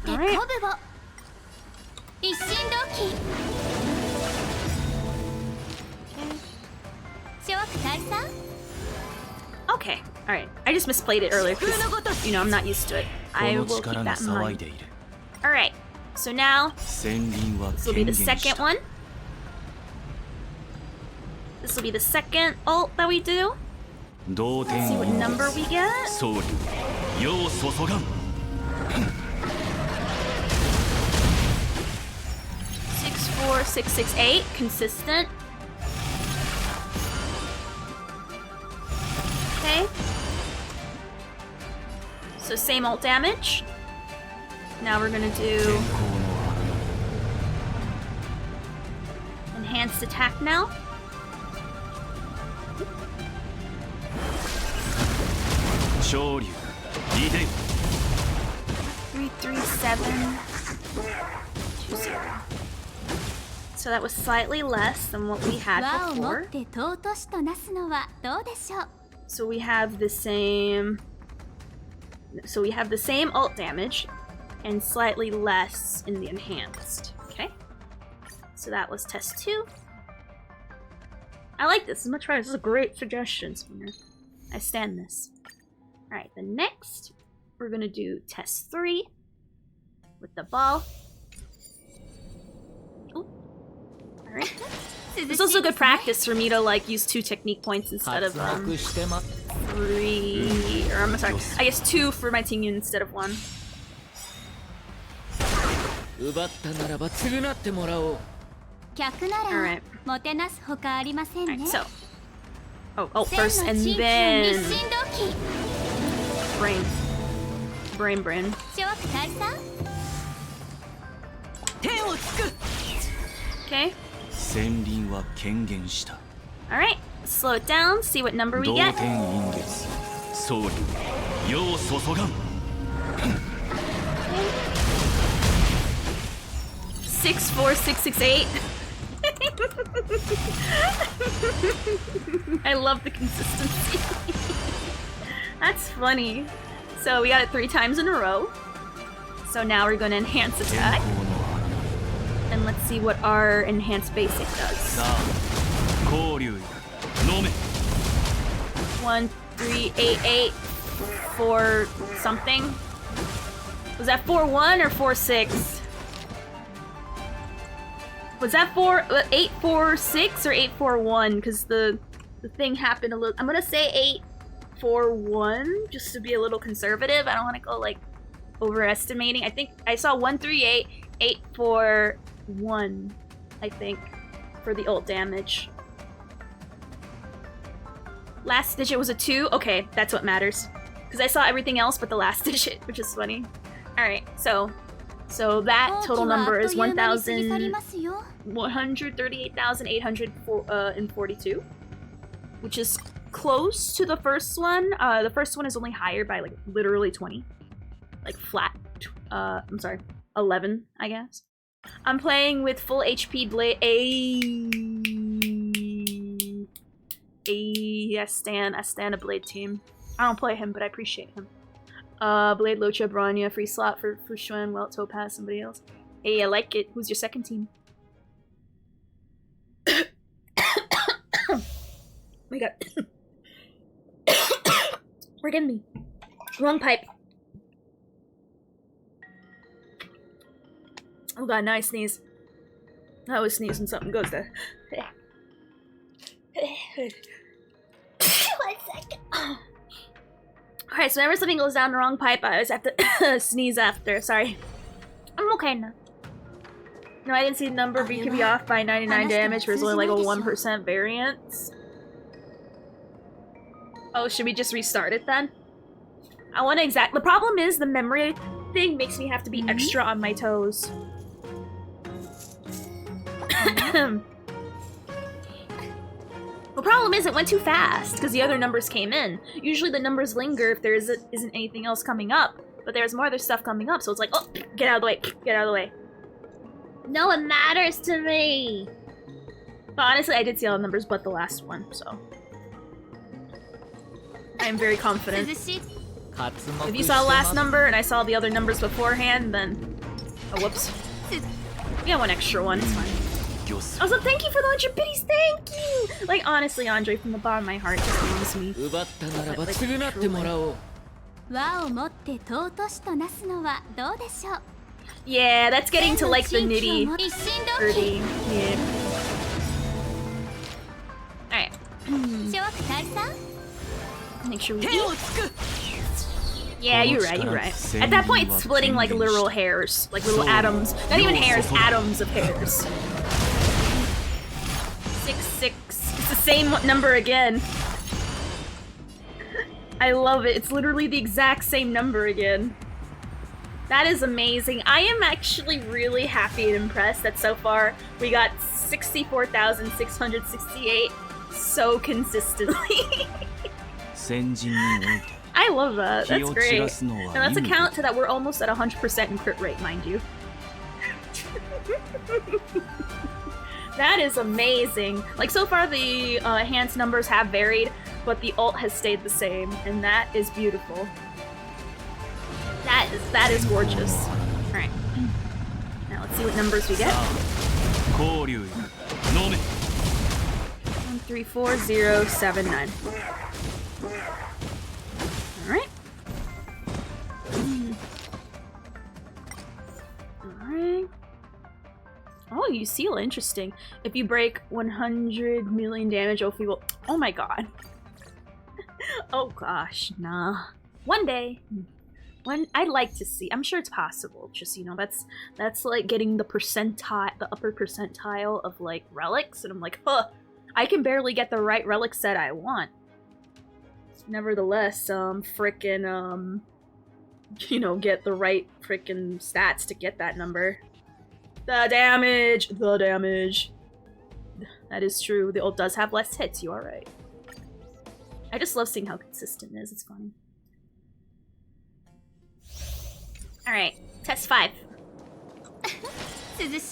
Alright. Okay, alright. I just misplayed it earlier because, you know, I'm not used to it. I will keep that in mind. Alright, so now, this will be the second one. This will be the second ult that we do. Let's see what number we get. 6, 4, 6, 6, 8. Consistent. Okay. So same ult damage. Now we're gonna do enhanced attack now. 33720. So that was slightly less than what we had 和をもっ before. て尊しとなすのはどうでしょう So we have the same. So we have the same ult damage and slightly less in the enhanced. Okay. So that was test 2. I like this. I'm gonna try this. This is a great suggestion, Spooner. I stand this. Alright, the next we're gonna do test 3 with the ball. Alright. It's also good practice for me to like use 2 technique points instead of 3, or I'm sorry, I guess 2 for my team unit instead of 1. 奪ったならば償ってもらおう。客なら Alright. もてなすほかありませんね Alright, so. Oh, first 千の and チンピオン then 日清土器 brain. 諸悪大佐天をつく。 Okay. 戦輪は権限した。 Alright, slow it down, see what number we 同 get. 点陰月。総理、世を注がん。 64668. I love the consistency. That's funny. So we got it 3 times in a row. So now we're going to enhance attack. And let's see what our enhanced basic does. さあ、交流よ。飲め。 1, 3, 8, 8, 4 something. Was that 4-1 or 4-6? Was that 8-4-6 or 8-4-1? Because the thing happened a little. I'm gonna say 8-4-1 just to be a little conservative. I don't want to go like overestimating. I think I saw 138, 8-4-1. I think for the ult damage. Last digit was a 2. Okay, that's what matters. Because I saw everything else but the last digit, which is funny. All right, so that total number is 138,842, which is close to the first one. The first one is only higher by like literally 20, like flat. I'm sorry, 11, I guess. I'm playing with full HP Blade. I stand a Blade team. I don't play him, but I appreciate him. Blade, Locha, Bronya, free slot for Fushuan, Welt, Topaz, somebody else. Hey, I like it. Who's your second team? Oh my god. Forgive me. Wrong pipe. Oh god, now I sneeze. I always sneeze when something goes there. 1 second. Alright, so whenever something goes down the wrong pipe, I always have to sneeze after. Sorry. I'm okay now. No, I didn't see the number, but you can be off by 99 damage, there's only like a 1% variance. Oh, should we just restart it then? I want to the problem is the memory thing makes me have to be extra on my toes. The problem is it went too fast because the other numbers came in. Usually the numbers linger if there isn't anything else coming up, but there's more other stuff coming up, so it's like, oh, get out of the way, get out of the way. No one matters to me. But honestly, I did see all the numbers but the last one, so I am very confident. If you saw the last number and I saw the other numbers beforehand, then oh, whoops. We got 1 extra one. It's fine. Also, thank you for the 100 biddies. Thank you. Like honestly, Andre, from the bottom of my heart, just loves me. 奪ったならば償ってもらおう。和をもって尊しとなすのはどうでしょう Yeah, that's getting to like the nitty gritty. Yeah. Alright. 諸悪大佐 Make sure we eat. Yeah, you're right, you're right. At that point, it's splitting like literal hairs. Like little atoms. Not even hairs, atoms of hairs. 6, 6. It's the same number again. I love it. It's literally the exact same number again. That is amazing. I am actually really happy and impressed that so far we got 64,668 so consistently. I love that. That's great. And let's account to that we're almost at 100% in crit rate, mind you. That is amazing. Like, so far the enhanced numbers have varied, but the ult has stayed the same, and that is beautiful. That is gorgeous. Alright. Now let's see what numbers we get. 134079. Alright. Alright. Oh, you seal. Interesting. If you break 100 million damage, Ophi will. Oh my god. Oh gosh, nah. One day. I'd like to see. I'm sure it's possible. Just, you know, that's like getting the upper percentile of like relics, and I'm like, huh, I can barely get the right relic set I want. Nevertheless, frickin' you know, get the right frickin' stats to get that number. The damage! That is true. The ult does have less hits, you are right. I just love seeing how consistent it is, it's funny. Alright, test 5. I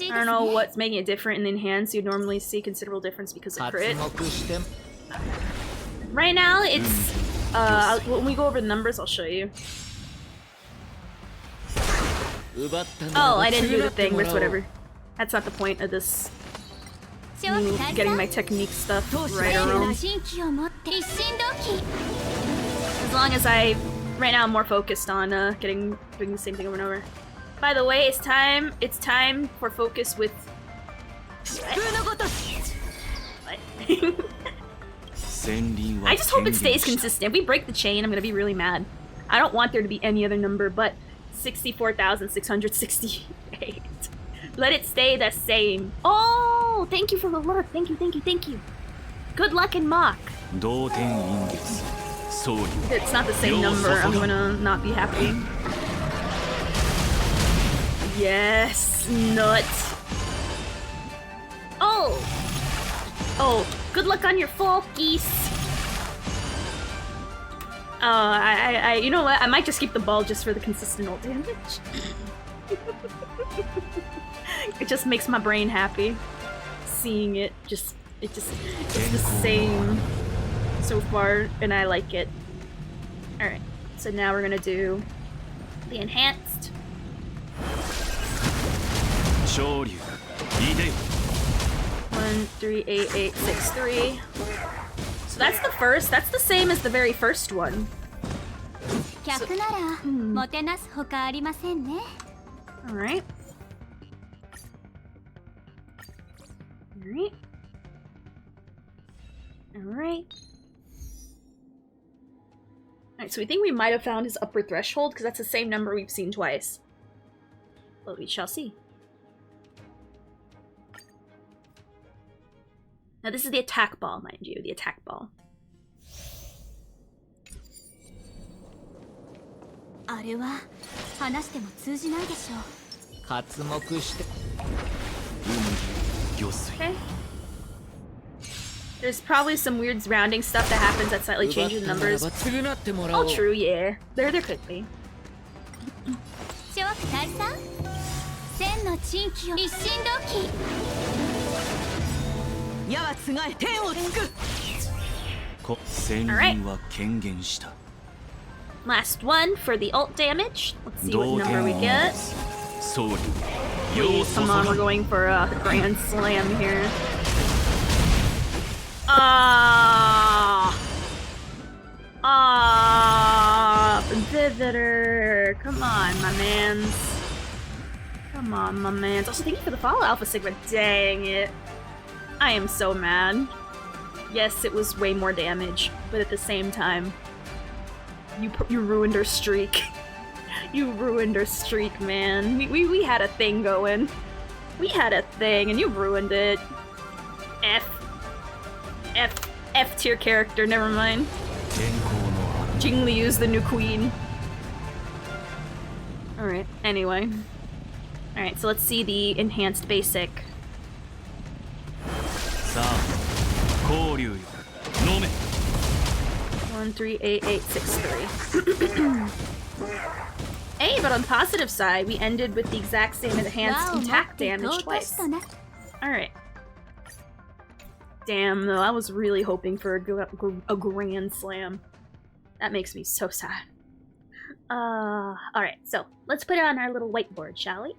don't know what's making it different in the enhanced. You'd normally see considerable difference because of crit. Right now, it's... when we go over the numbers, I'll show you. Oh, I didn't do the thing, but it's whatever. That's not the point of this. Getting my technique stuff right or wrong. As long as right now I'm more focused on doing the same thing over and over. By the way, it's time for focus with... What? I just hope it stays consistent. If we break the chain, I'm gonna be really mad. I don't want there to be any other number but 64,668. Let it stay the same. Oh, thank you for the alert. Thank you. Good luck in mock. If it's not the same number, I'm gonna not be happy. Yes, nut. Oh, good luck on your fall, geese. You know what? I might just keep the ball just for the consistent ult damage. It just makes my brain happy. Seeing it, it's the same so far, and I like it. Alright, so now we're gonna do the enhanced. 138863. So that's the first. That's the same as the very first one. So, Alright. Alright, so we think we might have found his upper threshold, because that's the same number we've seen twice. But we shall see. Now this is the attack ball, mind you, the attack ball. Okay. There's probably some weird rounding stuff that happens that slightly changes the numbers. Oh, true, yeah. There could be. Alright. Last one for the ult damage. Let's see what number we get. Please, come on, we're going for a grand slam here. Visitor. Come on, my mans. Also, thank you for the follow, Alpha Sigma. Dang it. I am so mad. Yes, it was way more damage, but at the same time, you ruined her streak. You ruined her streak, man. We had a thing going. We had a thing, and you ruined it. F tier character, never mind. Jing Liu's the new queen. Alright, anyway. Alright, so let's see the enhanced basic. さあ交流よ飲め 138863. Hey, but on the positive side, we ended with the exact same enhanced attack damage twice. Alright. Damn, though, I was really hoping for a grand slam. That makes me so sad. Alright, so let's put it on our little whiteboard, shall we?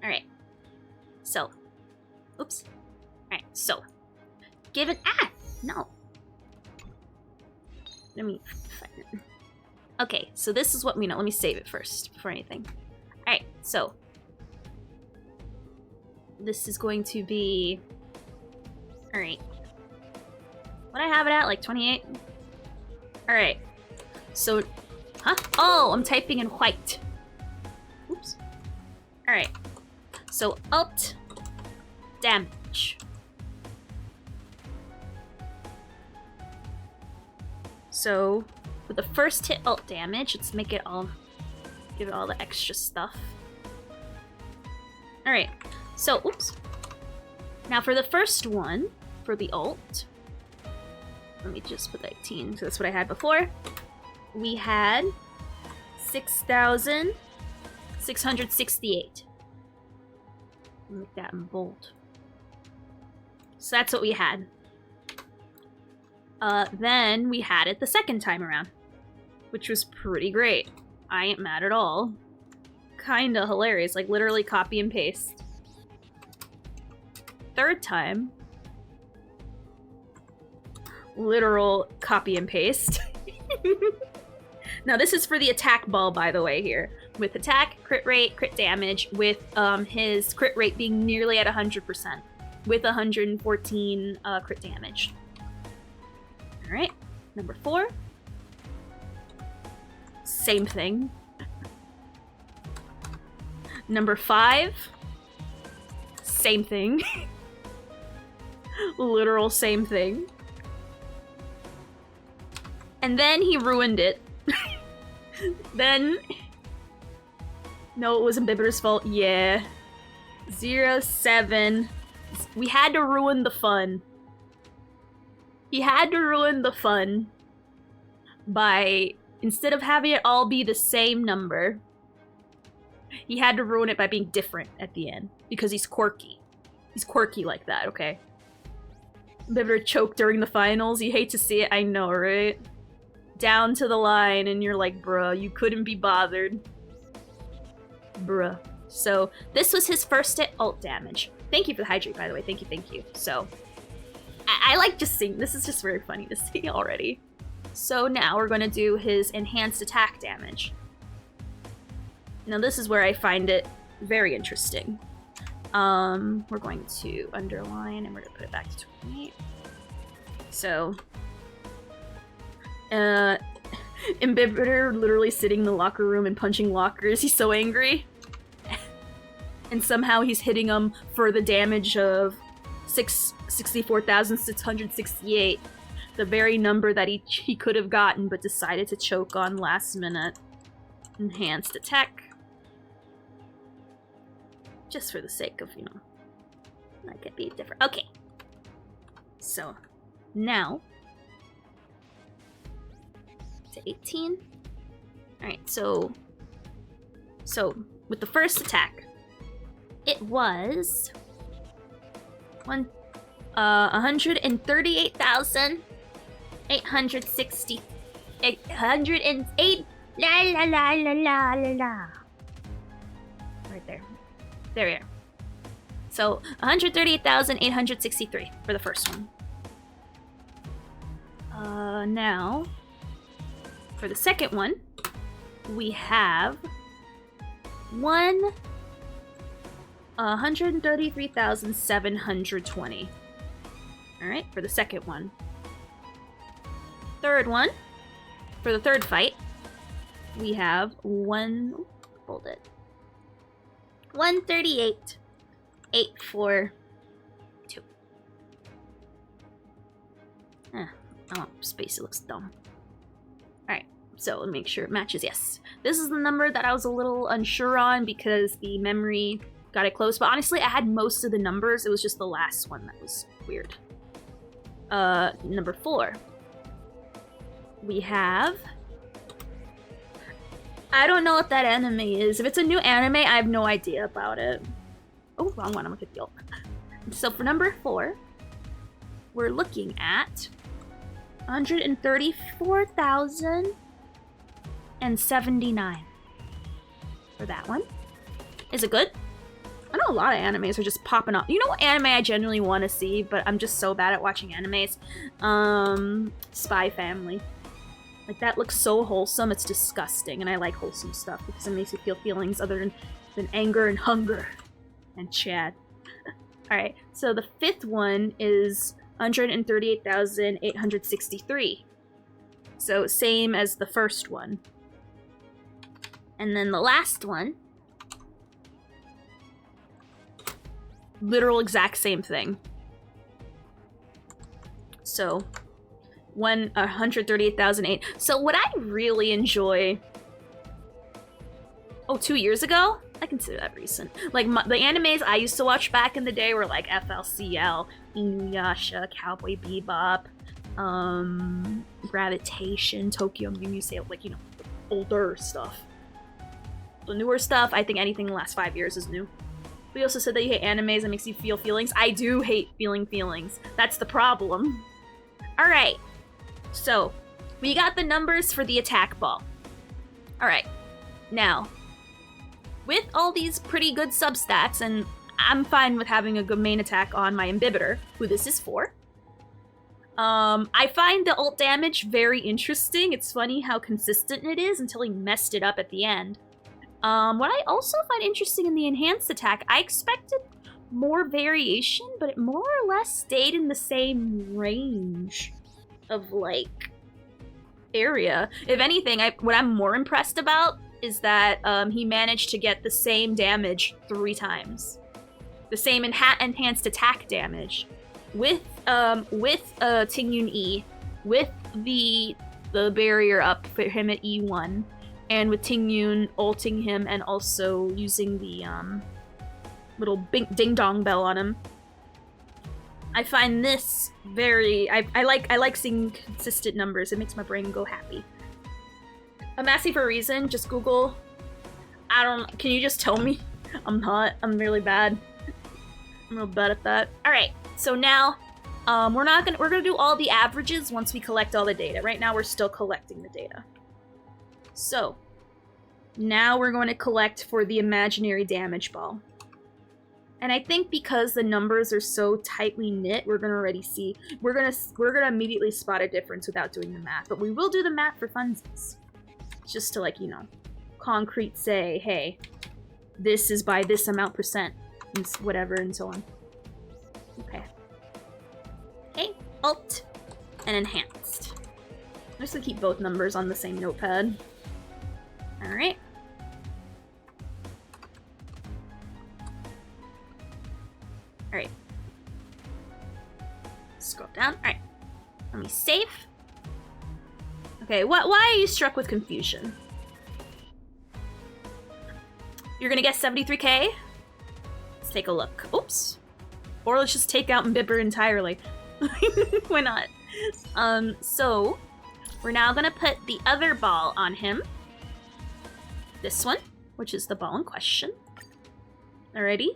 Alright. So. Oops. Alright, so. Given. Ah! No. Let me. Okay, so this is what we know. Let me save it first before anything. Alright, so. This is going to be. Alright. What I have it at? Like 28? Alright. So. Huh? Oh, I'm typing in white. Oops. Alright. So, alt. Damage. So, with the first hit alt damage, let's make it all, give it all the extra stuff. Alright, so, oops. Now for the first one, for the alt, let me just put 18, so that's what I had before. We had 6,668. Make that in bold. So that's what we had. Then we had it the second time around, which was pretty great. I ain't mad at all. Kinda hilarious, like literally copy and paste. Third time, literal copy and paste. Now this is for the attack ball, by the way, here. With attack, crit rate, crit damage, with his crit rate being nearly at 100%, with 114 crit damage. Alright, number 4. Same thing. Number 5. Same thing. Literal same thing. And then he ruined it. Then... No, it wasn't Bibber's fault. Yeah. 07. We had to ruin the fun. He had to ruin the fun by, instead of having it all be the same number, he had to ruin it by being different at the end. Because he's quirky. He's quirky like that, okay? Bibber choked during the finals. You hate to see it, I know, right? Down to the line, and you're like, bruh, you couldn't be bothered. Bruh. So, this was his first hit alt damage. Thank you for the hydrate, by the way. Thank you, thank you. So, I like just seeing, this is just very funny to see already. So now we're going to do his enhanced attack damage. Now this is where I find it very interesting. We're going to underline and we're going to put it back to 28. So, Imbibitor literally sitting in the locker room and punching lockers. He's so angry. And somehow he's hitting them for the damage of 64,668. The very number that he could have gotten but decided to choke on last minute. Enhanced attack. Just for the sake of, you know, that could be different. Okay. So, now to 18. Alright, so with the first attack, it was 138,860. 808. La la la la la la la. Right there. There we are. So 138,863 for the first one. Now for the second one, we have 133,720. Alright, for the second one. Third one, for the third fight, we have 138,842. Oh, Spacey looks dumb. Alright, so let me make sure it matches. Yes. This is the number that I was a little unsure on because the memory got it close. But honestly, I had most of the numbers. It was just the last one that was weird. Number 4. We have... I don't know what that anime is. If it's a new anime, I have no idea about it. Oh, wrong one. I'm gonna get the alt. So for number 4, we're looking at 134,079 for that one. Is it good? I know a lot of animes are just popping up. You know what anime I genuinely want to see, but I'm just so bad at watching animes? Spy Family. Like, that looks so wholesome, it's disgusting, and I like wholesome stuff because it makes me feel feelings other than anger and hunger and Chad. Alright, so the 5th one is 138,863. So same as the first one. And then the last one, literal exact same thing. So 138,008. So what I really enjoy... Oh, 2 years ago? I consider that recent. Like, the animes I used to watch back in the day were like FLCL, Inuyasha, Cowboy Bebop, Gravitation, Tokyo Muse, like, you know, older stuff. The newer stuff, I think anything in the last 5 years is new. We also said that you hate animes that makes you feel feelings. I do hate feeling feelings. That's the problem. Alright. So, we got the numbers for the attack ball. Alright. Now, with all these pretty good substats, and I'm fine with having a good main attack on my Imbibitor, who this is for. I find the ult damage very interesting. It's funny how consistent it is until he messed it up at the end. What I also find interesting in the enhanced attack, I expected more variation, but it more or less stayed in the same range of, like, area. If anything, what I'm more impressed about is that he managed to get the same damage 3 times. The same enhanced attack damage. With Tingyun E, with the barrier up for him at E1, and with Tingyun ulting him and also using the little ding-dong bell on him. I find this very... I like seeing consistent numbers. It makes my brain go happy. I'm asking for a reason. Just Google. I don't... Can you just tell me? I'm not. I'm really bad. I'm real bad at that. Alright, so now we're gonna do all the averages once we collect all the data. Right now we're still collecting the data. So, now we're going to collect for the imaginary damage ball. And I think because the numbers are so tightly knit, we're gonna already see... We're gonna immediately spot a difference without doing the math. But we will do the math for funsies. Just to, like, you know, concrete say, hey, this is by this amount %, and whatever, and so on. Okay. Okay, alt, and enhanced. I'm just gonna keep both numbers on the same notepad. Alright. Alright. Scroll down. Alright. Let me save. Okay, why are you struck with confusion? You're gonna guess 73k? Let's take a look. Oops. Or let's just take out Mbibber entirely. Why not? So, we're now gonna put the other ball on him. This one, which is the ball in question. Alrighty.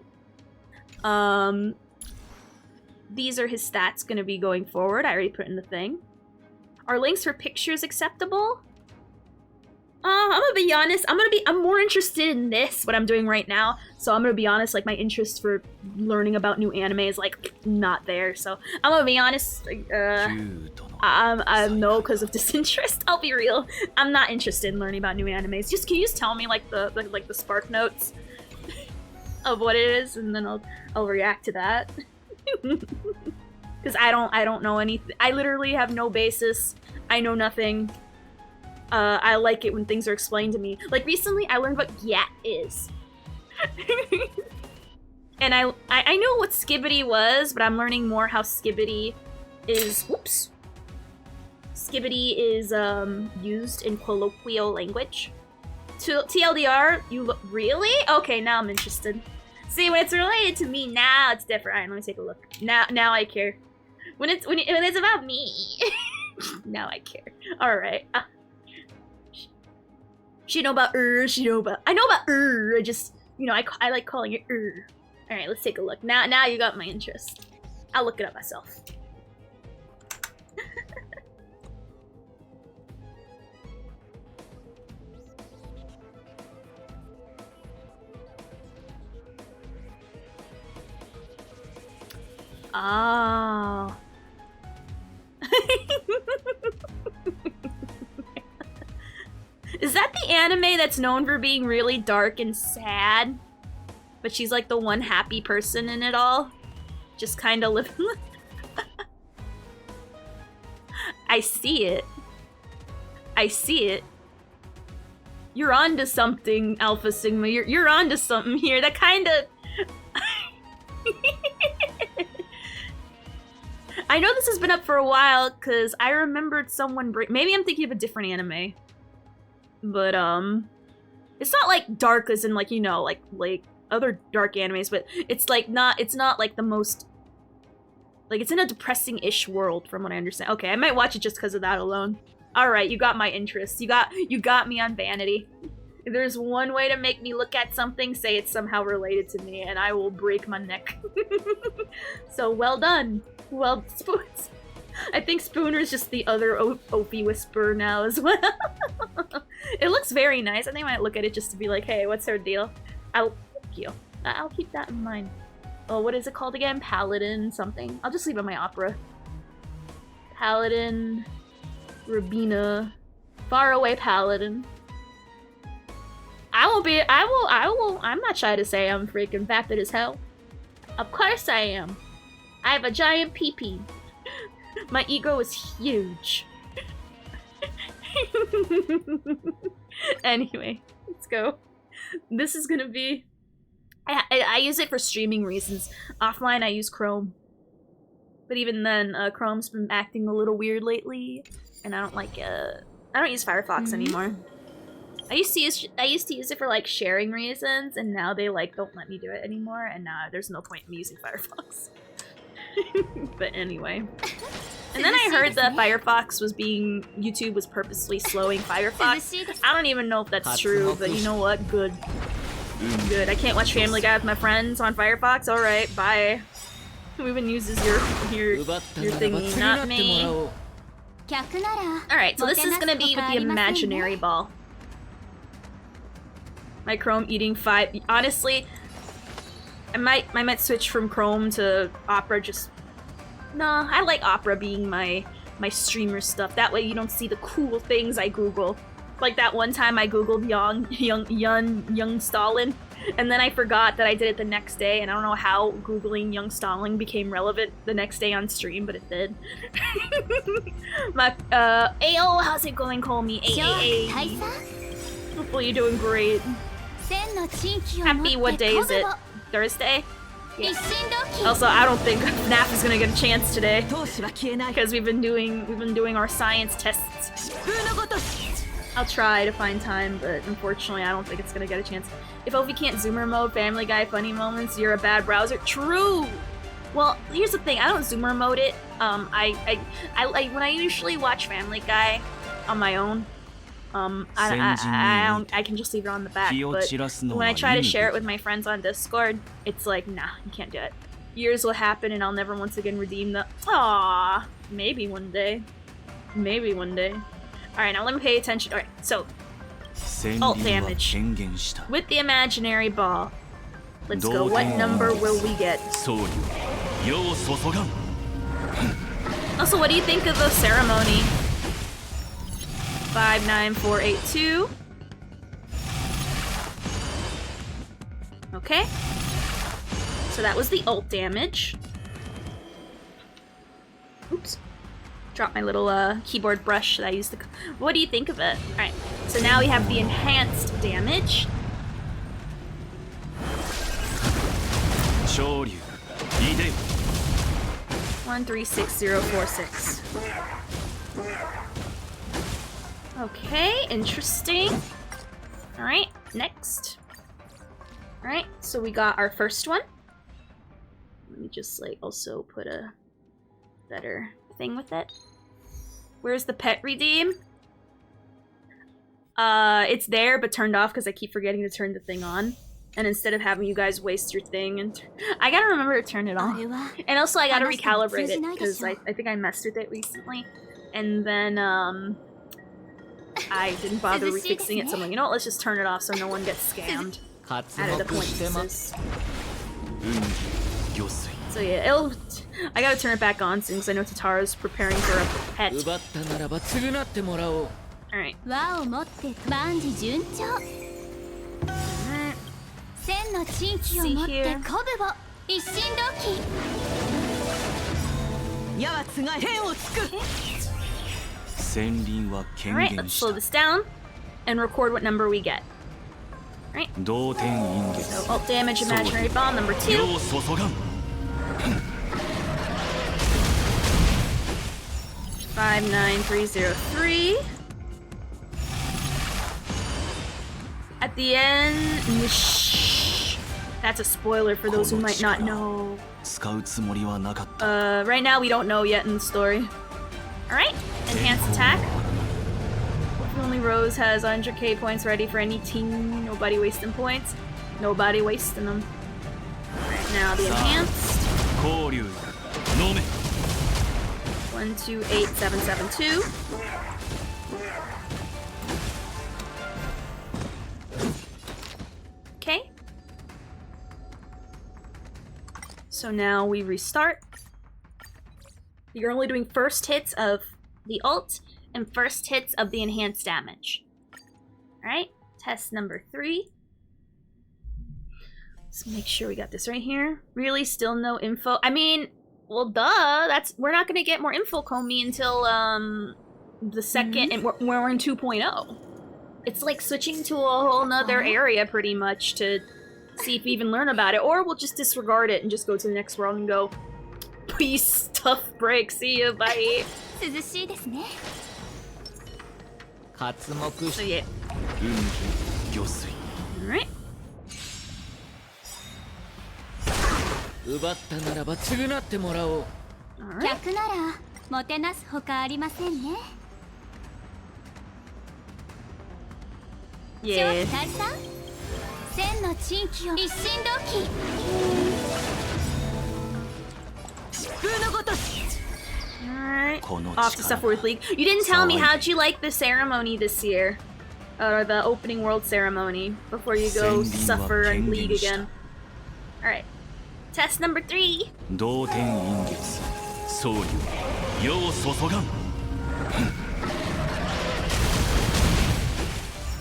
These are his stats gonna be going forward. I already put in the thing. Are links for pictures acceptable? I'm gonna be honest. I'm more interested in this, what I'm doing right now. So I'm gonna be honest, like, my interest for learning about new anime is, like, not there. So I'm gonna be honest. I'm no, because of disinterest. I'll be real. I'm not interested in learning about new animes. Just can you just tell me, like, the spark notes of what it is, and then I'll react to that. Because I don't know anything. I literally have no basis. I know nothing. I like it when things are explained to me. Like, recently, I learned what Yat is. And I knew what Skibbity was, but I'm learning more how Skibbity is... Whoops. skibbity is used in colloquial language. TLDR, you look really? Okay, now I'm interested. See, when it's related to me, now it's different. Alright, let me take a look. Now I care. When it's about me, now I care. Alright. She know about she know about I know about I just, you know, I like calling it Alright, let's take a look. Now you got my interest. I'll look it up myself. Oh. Is that the anime that's known for being really dark and sad? But she's like the one happy person in it all? Just kind of living. I see it. I see it. You're onto something, Alpha Sigma. You're onto something here. That kind of. I know this has been up for a while because I remembered someone maybe I'm thinking of a different anime. But it's not like dark as in like, you know, like other dark animes, but it's like it's not like the most, like, it's in a depressing-ish world from what I understand. Okay, I might watch it just because of that alone. Alright, you got my interest. You got me on Vanity. If there's one way to make me look at something, say it's somehow related to me, and I will break my neck. So well done. Well, Spoons. I think Spooner's just the other Opie Whisperer now as well. It looks very nice. I think I might look at it just to be like, hey, what's her deal? Thank you. I'll keep that in mind. Oh, what is it called again? Paladin something. I'll just leave it my opera. Paladin, Rabina, Faraway Paladin. I'm not shy to say I'm freaking vapid as hell. Of course I am. I have a giant pee-pee. My ego is huge. Anyway, let's go. This is gonna be... I use it for streaming reasons. Offline, I use Chrome. But even then, Chrome's been acting a little weird lately, and I don't like it. I don't use Firefox anymore. I used to use it for like sharing reasons, and now they like don't let me do it anymore, and now there's no point in me using Firefox. But anyway. And then I heard that YouTube was purposely slowing Firefox. I don't even know if that's true, but you know what? Good. Good. I can't watch Family Guy with my friends on Firefox. Alright, bye. Who even uses your thingy? Not me. Alright, so this is gonna be with the imaginary ball. My Chrome eating 5. Honestly, I might switch from Chrome to Opera. No, I like Opera being my streamer stuff. That way you don't see the cool things I Google. Like that one time I Googled young Stalin, and then I forgot that I did it the next day, and I don't know how Googling young Stalin became relevant the next day on stream, but it did. Ayo, how's it going? Call me AAA. Hopefully you're doing great. Happy, what day is it? Thursday? Yeah. Also, I don't think Fnaf is gonna get a chance today because we've been doing our science tests. I'll try to find time, but unfortunately, I don't think it's gonna get a chance. If Ovi can't Zoomer mode Family Guy funny moments, you're a bad browser. True. Well, here's the thing. I don't Zoomer mode it. When I usually watch Family Guy on my own, I can just leave it on the back, but when I try to share it with my friends on Discord, it's like, nah, you can't do it. Years will happen and I'll never once again redeem the... Aww, maybe one day. Maybe one day. Alright, now let me pay attention. Alright, so... Ult damage. With the imaginary ball. Let's go. What number will we get? Also, what do you think of the ceremony? 59482. Okay. So that was the ult damage. Oops. Dropped my little keyboard brush that I used to... What do you think of it? Alright. So now we have the enhanced damage. 136046. Okay, interesting. Alright, next. Alright, so we got our first one. Let me just like also put a better thing with it. Where's the pet redeem? It's there but turned off because I keep forgetting to turn the thing on. And instead of having you guys waste your thing and I gotta remember to turn it on. And also I gotta recalibrate it because I think I messed with it recently. And then I didn't bother refixing it, so I'm like, you know what, let's just turn it off so no one gets scammed. Added appointances. So yeah, I gotta turn it back on soon because I know Tataro's preparing for a pet. Alright. See here. Alright, let's slow this down and record what number we get. Alright. So ult damage, imaginary bomb, number 2. 59303. At the end, that's a spoiler for those who might not know. Right now we don't know yet in the story. Alright, enhanced attack. Only Rose has 100k points ready for any team. Nobody wasting points. Nobody wasting them. Alright, now the enhanced. 128772. Okay. So now we restart. You're only doing first hits of the ult and first hits of the enhanced damage. Alright, test number 3. Let's make sure we got this right here. Really, still no info. I mean, well, duh. We're not gonna get more info, Comey, until the second, and we're in 2.0. It's like switching to a whole nother area, pretty much, to see if we even learn about it, or we'll just disregard it and just go to the next world and go, peace, tough break, see ya, bye. So yeah. Alright. Yeah. Alright. Off to suffer with League. You didn't tell me how'd you like the ceremony this year. Or the opening world ceremony. Before you go suffer and League again. Alright. Test number 3.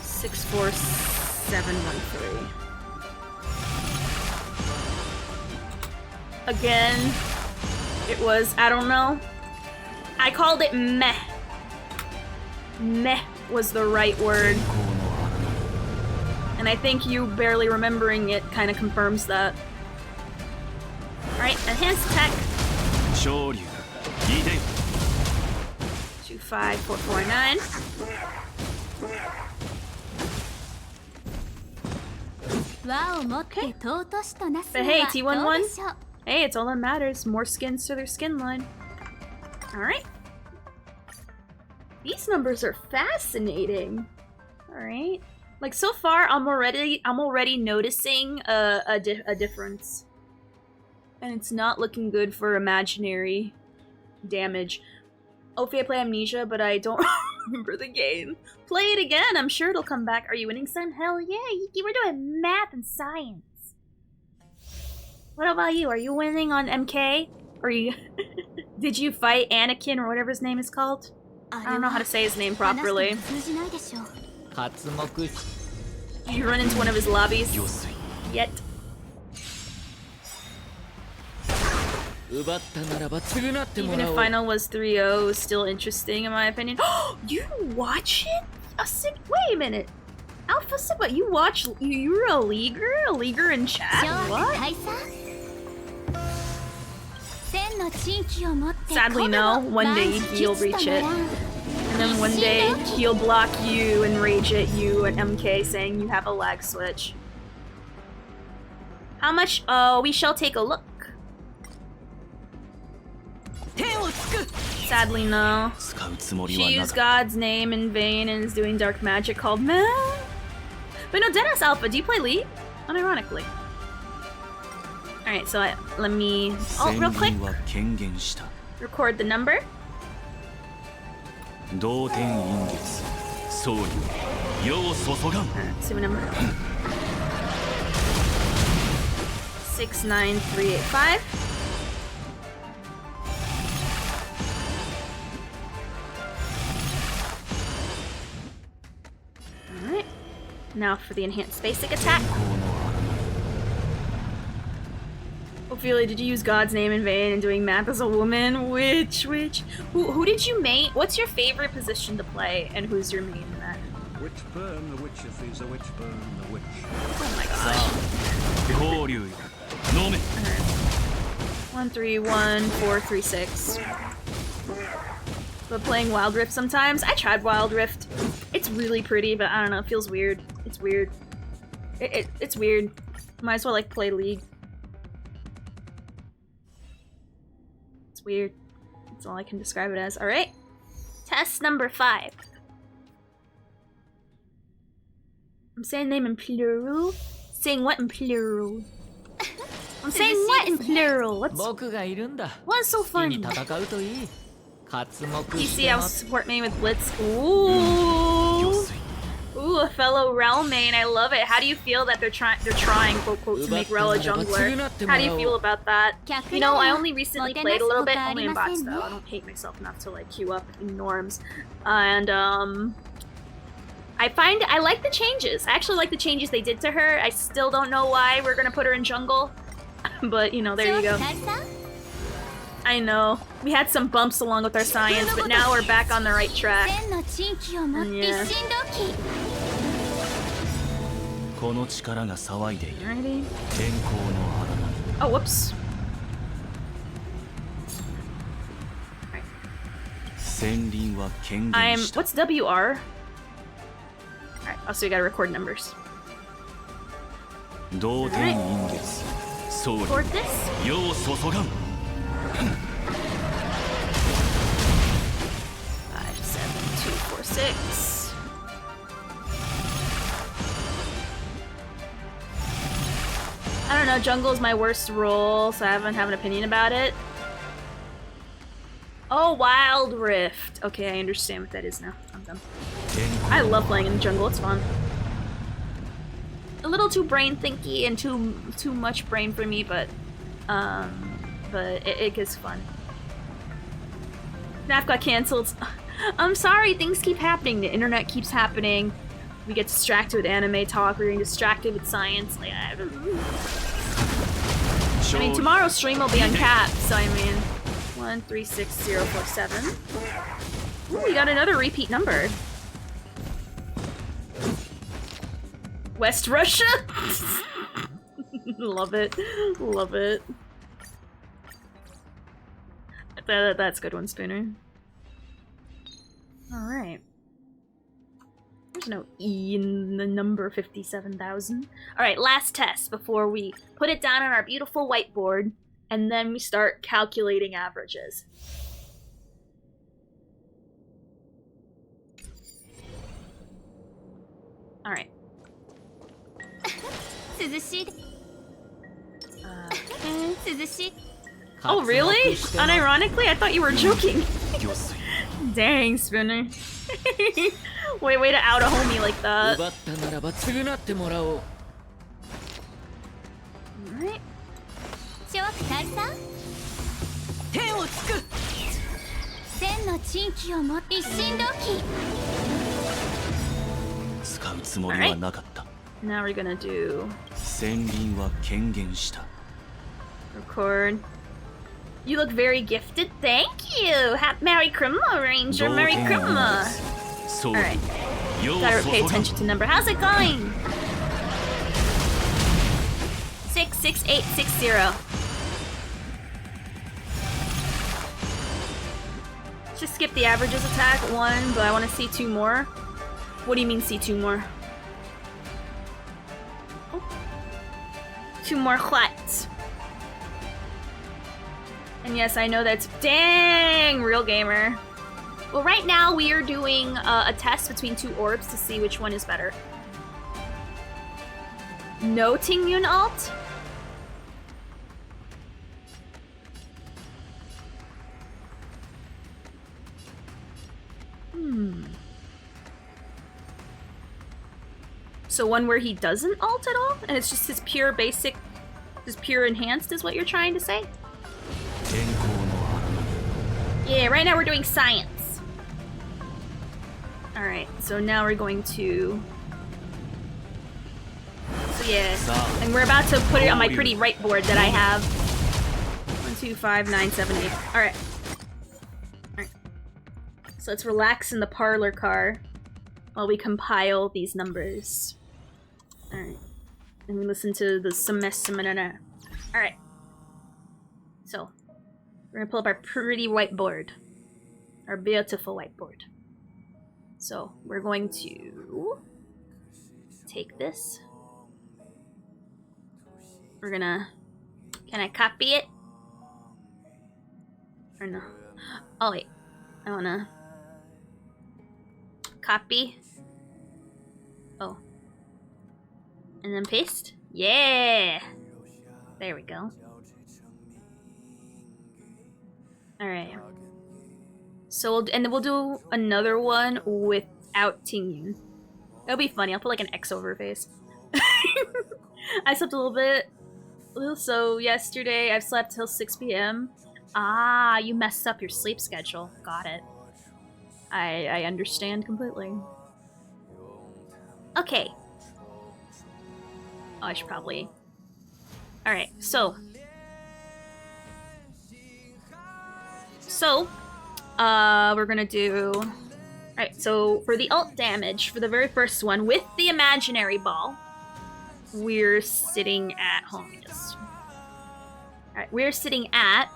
64713. Again, it was, I don't know. I called it meh. Meh was the right word. And I think you barely remembering it kind of confirms that. Alright, enhanced attack. 25449. Okay. But hey, T11. Hey, it's all that matters. More skins to their skin line. Alright. These numbers are fascinating. Alright. Like, so far, I'm already noticing a difference. And it's not looking good for imaginary damage. Hopefully I play Amnesia, but I don't remember the game. Play it again, I'm sure it'll come back. Are you winning, son? Hell yeah, you were doing math and science. What about you? Are you winning on MK? Or you did you fight Anakin or whatever his name is called? I don't know how to say his name properly. Did you run into one of his lobbies? Yet. Even if final was 3-0, it was still interesting in my opinion. You watch it? Wait a minute. Alpha Sigma, you're a leaguer? A leaguer in chat? What? Sadly, no. One day he'll reach it. And then one day he'll block you and rage at you and MK saying you have a lag switch. How much? Oh, we shall take a look. Sadly, no. She used God's name in vain and is doing dark magic called Man. But no, Deadass Alpha, do you play League? Unironically. Alright, so let me... Oh, real quick. Record the number. Let's see what number. 69385. Alright. Now for the enhanced basic attack. Ophelia, did you use God's name in vain and doing math as a woman? Which? Who did you main? What's your favorite position to play, and who's your main in that? Witch burn the witch if he's a witch burn the witch. Oh my gosh. 131436. But playing Wild Rift sometimes. I tried Wild Rift. It's really pretty, but I don't know. It feels weird. It's weird. It's weird. Might as well like play League. It's weird. That's all I can describe it as. All right. Test number 5. I'm saying name in plural. Saying what in plural? I'm saying what in plural? What's so fun? PCL support me with Blitz. Ooh. Ooh, a fellow Rel main. I love it. How do you feel that they're trying quote quote to make Rel a jungler? How do you feel about that? You know, I only recently played a little bit, only in bots though. I don't hate myself enough to like queue up in norms. And I like the changes. I actually like the changes they did to her. I still don't know why we're gonna put her in jungle. But you know, there you go. I know. We had some bumps along with our science, but now we're back on the right track. Yeah. Alrighty. Oh, whoops. Right. What's WR? Alright, also we gotta record numbers. Right. Record this. 57246. I don't know, jungle is my worst role, so I haven't have an opinion about it. Oh, Wild Rift. Okay, I understand what that is now. I'm done. I love playing in the jungle, it's fun. A little too brain thinky and too much brain for me, but it gets fun. Fnaf got cancelled. I'm sorry, things keep happening. The internet keeps happening. We get distracted with anime talk. We're getting distracted with science. Like, I mean, tomorrow's stream will be uncapped, so I mean, 136047. Ooh, we got another repeat number. West Russia? Love it. Love it. That's a good one, Spooner. Alright. There's no E in the number 57,000. Alright, last test before we put it down on our beautiful whiteboard, and then we start calculating averages. Alright. Oh, really? Unironically? I thought you were joking. Dang, Spinner. Way to out a homie like that. Alright. Alright. Now we're gonna do... record. You look very gifted. Thank you! Merry Christmas, Ranger. Merry Christmas. Alright. Gotta pay attention to number. How's it going? 66860. Just skip the averages attack 1, but I want to see 2 more. What do you mean see 2 more? Oh. 2 more what? And yes, I know that's dang real gamer. Well, right now we are doing a test between 2 orbs to see which one is better. No Tingyun alt? So one where he doesn't alt at all? And it's just his pure basic, his pure enhanced is what you're trying to say? Yeah, right now we're doing science. Alright, so now we're going to... So yeah, and we're about to put it on my pretty right board that I have. 1, 2, 5, 9, 7, 8. Alright. Alright. So let's relax in the parlor car while we compile these numbers. Alright. And we listen to the semester. Alright. So, we're gonna pull up our pretty whiteboard. Our beautiful whiteboard. So, we're going to take this. We're gonna... Can I copy it? Or no? Oh wait. I wanna... Copy. Oh. And then paste? Yeah! There we go. Alright. So we'll do another one without Tingyun. It'll be funny. I'll put like an X over her face. I slept a little bit. So yesterday I slept till 6 p.m. Ah, you messed up your sleep schedule. Got it. I understand completely. Okay. Oh, I should probably... Alright, so... we're gonna do... Alright, so for the ult damage, for the very first one, with the imaginary ball, we're sitting at... Hold on, just... Alright, we're sitting at...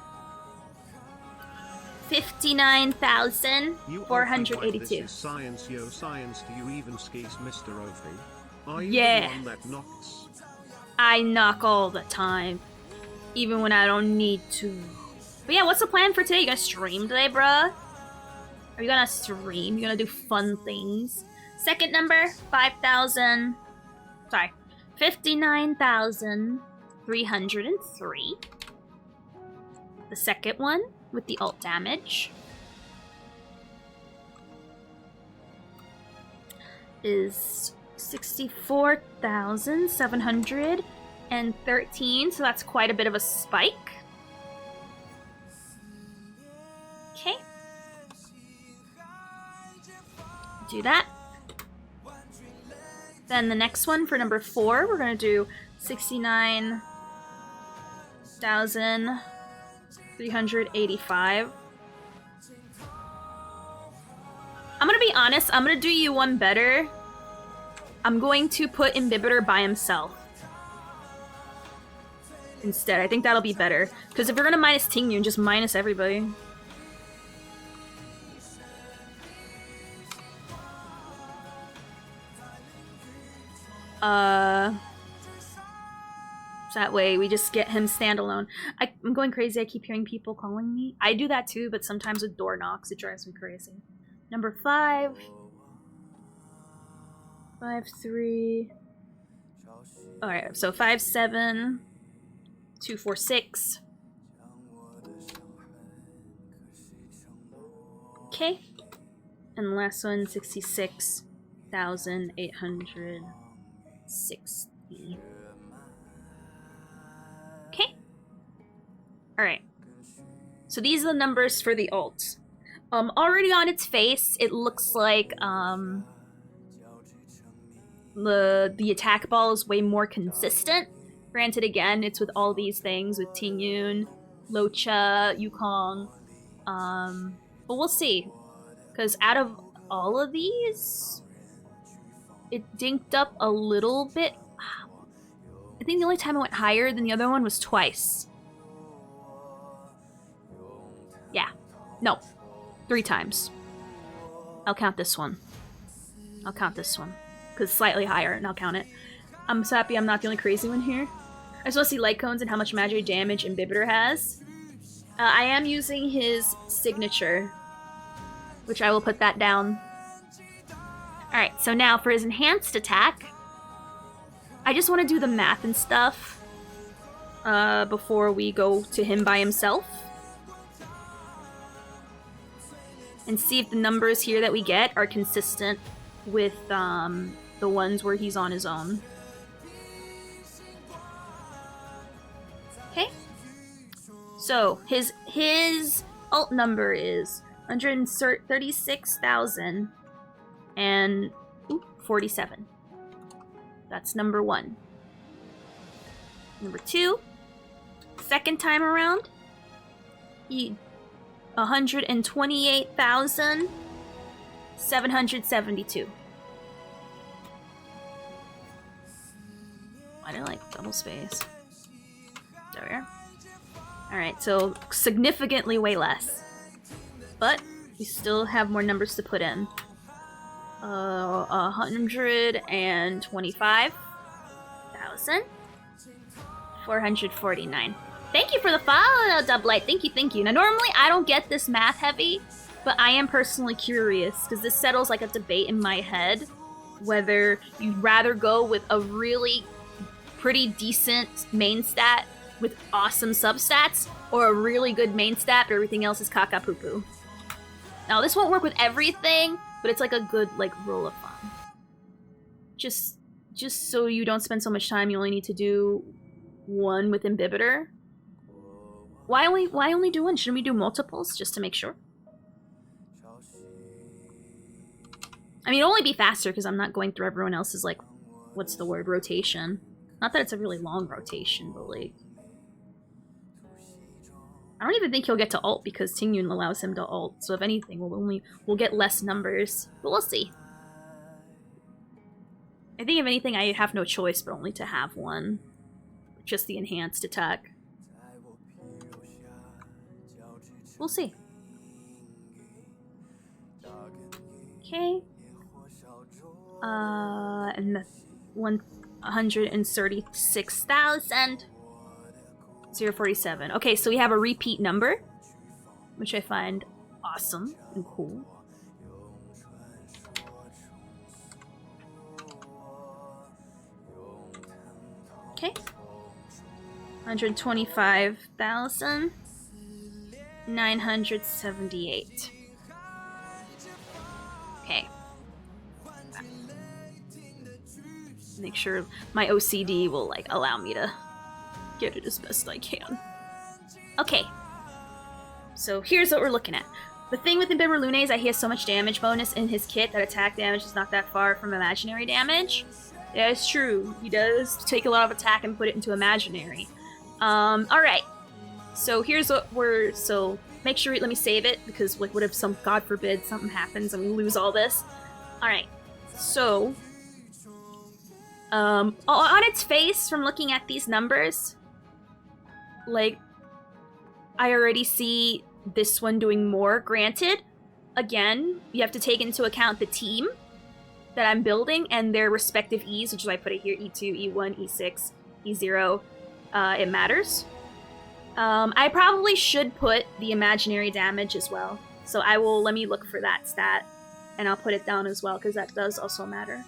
59,482. This is science, yo science. Do you even skis, Mr. Ophi? Are you Yeah. the one that knocks? I knock all the time. Even when I don't need to. But yeah, what's the plan for today? You gonna stream today, bruh? Are you gonna stream? You gonna do fun things? Second number, 5,000... Sorry. 59,303. The second one, with the ult damage, is 64,713, so that's quite a bit of a spike. Okay. Do that. Then the next one for number 4, we're gonna do 69,385. I'm gonna be honest, I'm gonna do you one better. I'm going to put Imbibitor by himself instead. I think that'll be better. Because if you're gonna minus Tingyun, just minus everybody. So that way we just get him standalone. I'm going crazy. I keep hearing people calling me. I do that too, but sometimes with door knocks, it drives me crazy. Number 5. 5, 3. Alright, so 5, 7. 2, 4, 6. Okay. And the last one, 66,860. Okay. Alright. So these are the numbers for the ult. Already on its face, it looks like, the attack ball is way more consistent. Granted, again, it's with all these things, with Tingyun, Locha, Yukong, but we'll see. Because out of all of these, it dinked up a little bit. I think the only time it went higher than the other one was twice. Yeah. No. 3 times. I'll count this one. I'll count this one. Because it's slightly higher, and I'll count it. I'm so happy I'm not the only crazy one here. I just want to see light cones and how much magic damage Imbibitor has. I am using his signature, which I will put that down. Alright, so now for his enhanced attack, I just want to do the math and stuff before we go to him by himself. And see if the numbers here that we get are consistent with the ones where he's on his own. Okay. So his alt number is 136,047. That's number 1. Number 2, second time around, 128,772. I didn't like double space. There we are. Alright, so significantly way less. But we still have more numbers to put in. 125,449. Thank you for the follow, Doublight. Thank you, thank you. Now, normally I don't get this math heavy, but I am personally curious because this settles like a debate in my head whether you'd rather go with a really pretty decent main stat with awesome substats or a really good main stat but everything else is caca poo poo. Now, this won't work with everything, but it's like a good rule of thumb. Just so you don't spend so much time, you only need to do one with Imbibitor. Why only do one? Shouldn't we do multiples just to make sure? I mean, it'll only be faster because I'm not going through everyone else's, what's the word, rotation. Not that it's a really long rotation, but I don't even think he'll get to ult because Tingyun allows him to ult. So if anything, we'll get less numbers, but we'll see. I think if anything, I have no choice but only to have one. Just the enhanced attack. We'll see. Okay. And the 136,047. Okay, so we have a repeat number, which I find awesome and cool. Okay. 125,978. Okay. Make sure my OCD will allow me to get it as best I can. Okay. So here's what we're looking at. The thing with Imbibitor Lune is that he has so much damage bonus in his kit that attack damage is not that far from imaginary damage. Yeah, it's true. He does take a lot of attack and put it into imaginary. Alright. So here's what so make sure, let me save it, because what if God forbid, something happens and we lose all this. Alright. So, on its face, from looking at these numbers, I already see this one doing more. Granted, again, you have to take into account the team that I'm building and their respective E's, which is why I put it here, E2, E1, E6, E0. It matters. I probably should put the imaginary damage as well. So let me look for that stat, and I'll put it down as well, because that does also matter.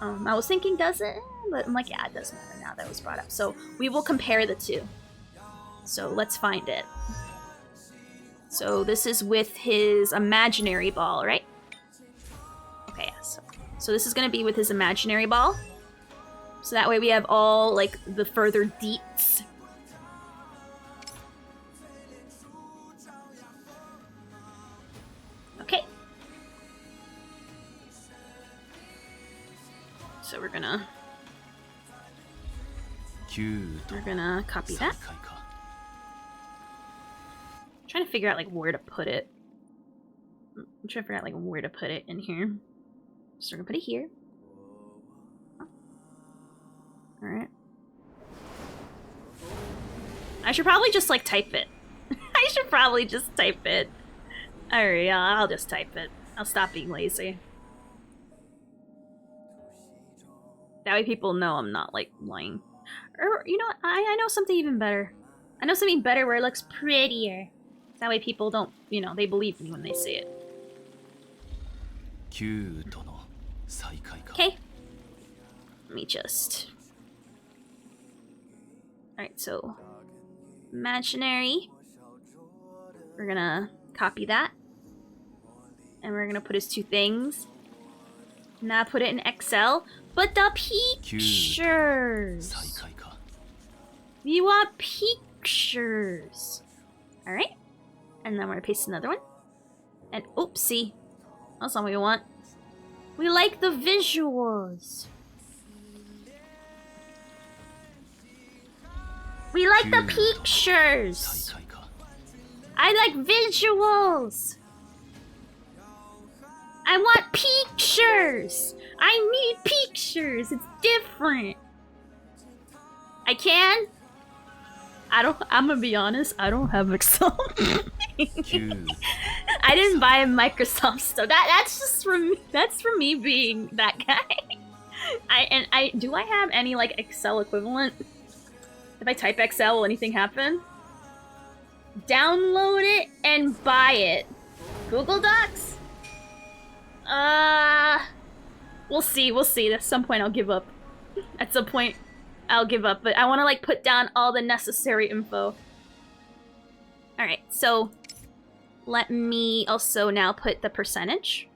I was thinking, does it? But I'm yeah, it does matter now that it was brought up. So we will compare the two. So let's find it. So this is with his imaginary ball, right? Okay, yeah, so this is going to be with his imaginary ball. So that way we have all, the further deets. Okay. So we're gonna copy that. I'm trying to figure out, where to put it. I'm trying to figure out, where to put it in here. So we're gonna put it here. Alright. I should probably just, type it. I should probably just type it. Alright, I'll just type it. I'll stop being lazy. That way people know I'm not, like, lying. Or, you know what? I know something even better. I know something better where it looks prettier. That way people don't, you know, they believe me when they say it. Okay. Let me just... Alright, so... Imaginary. We're gonna copy that. And we're gonna put his 2 things. Now put it in Excel. But the pictures! We want pictures! Alright. And then we're gonna paste another one. And oopsie. That's not what we want. We like the visuals. We like the pictures. I like visuals. I want pictures. I need pictures. It's different. I can. I'm gonna be honest, I don't have Excel. I didn't buy Microsoft stuff. That's just for me being that guy. Do I have any like Excel equivalent? If I type Excel, will anything happen? Download it and buy it. Google Docs? We'll see. At some point I'll give up. At some point I'll give up, but I want to like put down all the necessary info. Alright, so let me also now put the percentage.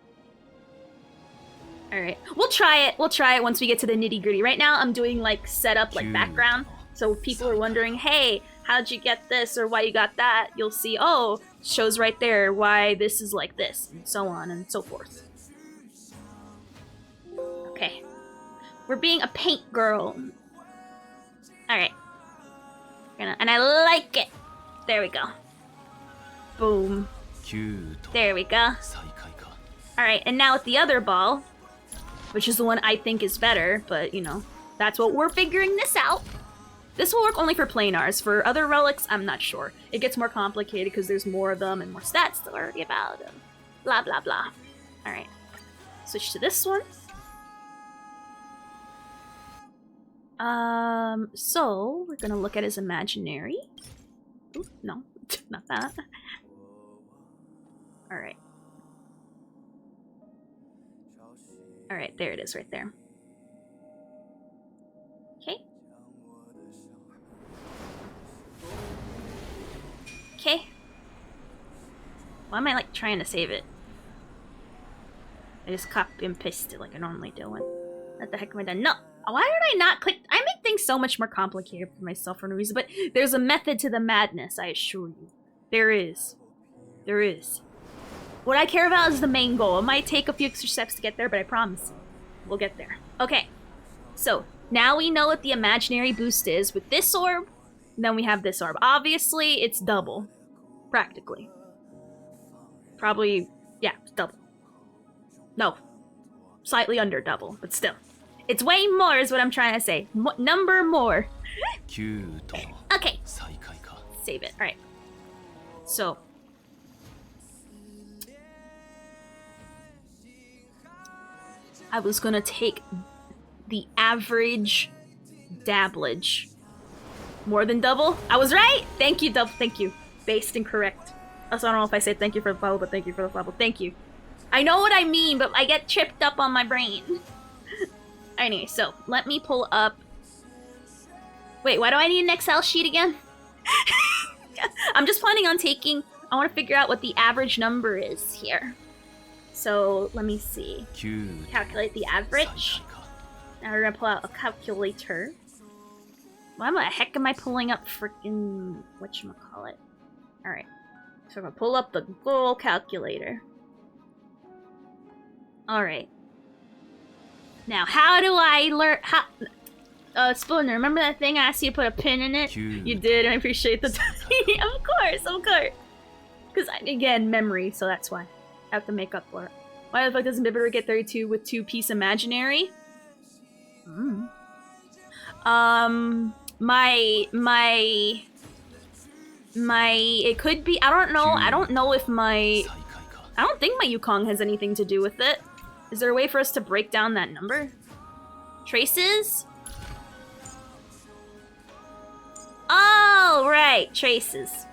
Alright, we'll try it once we get to the nitty-gritty. Right now I'm doing like setup, like background. So if people are wondering, hey, how'd you get this or why you got that, you'll see, oh, shows right there why this is like this, and so on and so forth. Okay. We're being a paint girl. Alright. And I like it. There we go. Boom. There we go. Alright, and now with the other ball, which is the one I think is better, but, you know, that's what we're figuring this out. This will work only for planars. For other relics, I'm not sure. It gets more complicated because there's more of them and more stats to worry about them. Blah, blah, blah. Alright. Switch to this one. So, we're gonna look at his imaginary. Ooh, no, not that. Alright. Alright, there it is right there. Okay. Okay. Why am I like trying to save it? I just copy and paste it like I normally do. What the heck am I done? No! Why did I not click? I make things so much more complicated for myself for no reason, but there's a method to the madness, I assure you. There is. There is. What I care about is the main goal. It might take a few extra steps to get there, but I promise we'll get there. Okay. So, now we know what the imaginary boost is with this orb, and then we have this orb. Obviously, it's double. Practically. Probably, yeah, double. No. Slightly under double, but still. It's way more is what I'm trying to say. Number more. Okay. Save it. Alright. So. I was gonna take the average dabblage. More than double? I was right! Thank you, double. Thank you. Based and correct. Also, I don't know if I said thank you for the follow, but thank you for the follow. Thank you. I know what I mean, but I get tripped up on my brain. Anyway, so let me pull up. Wait, why do I need an Excel sheet again? I'm just planning on taking. I want to figure out what the average number is here. So let me see. Calculate the average. Now we're gonna pull out a calculator. Why the heck am I pulling up freaking whatchamacallit? Alright. So I'm gonna pull up the goal calculator. Alright. Now, how do I learn how Spooner, remember that thing I asked you to put a pin in it? You did, and I appreciate the time. Of course. Because, again, memory, so that's why. I have to make up for it. Why the fuck doesn't Bibitter get 32 with 2-piece imaginary? It could be, I don't know if my I don't think my Yukong has anything to do with it. Is there a way for us to break down that number? Traces? Oh, right, traces.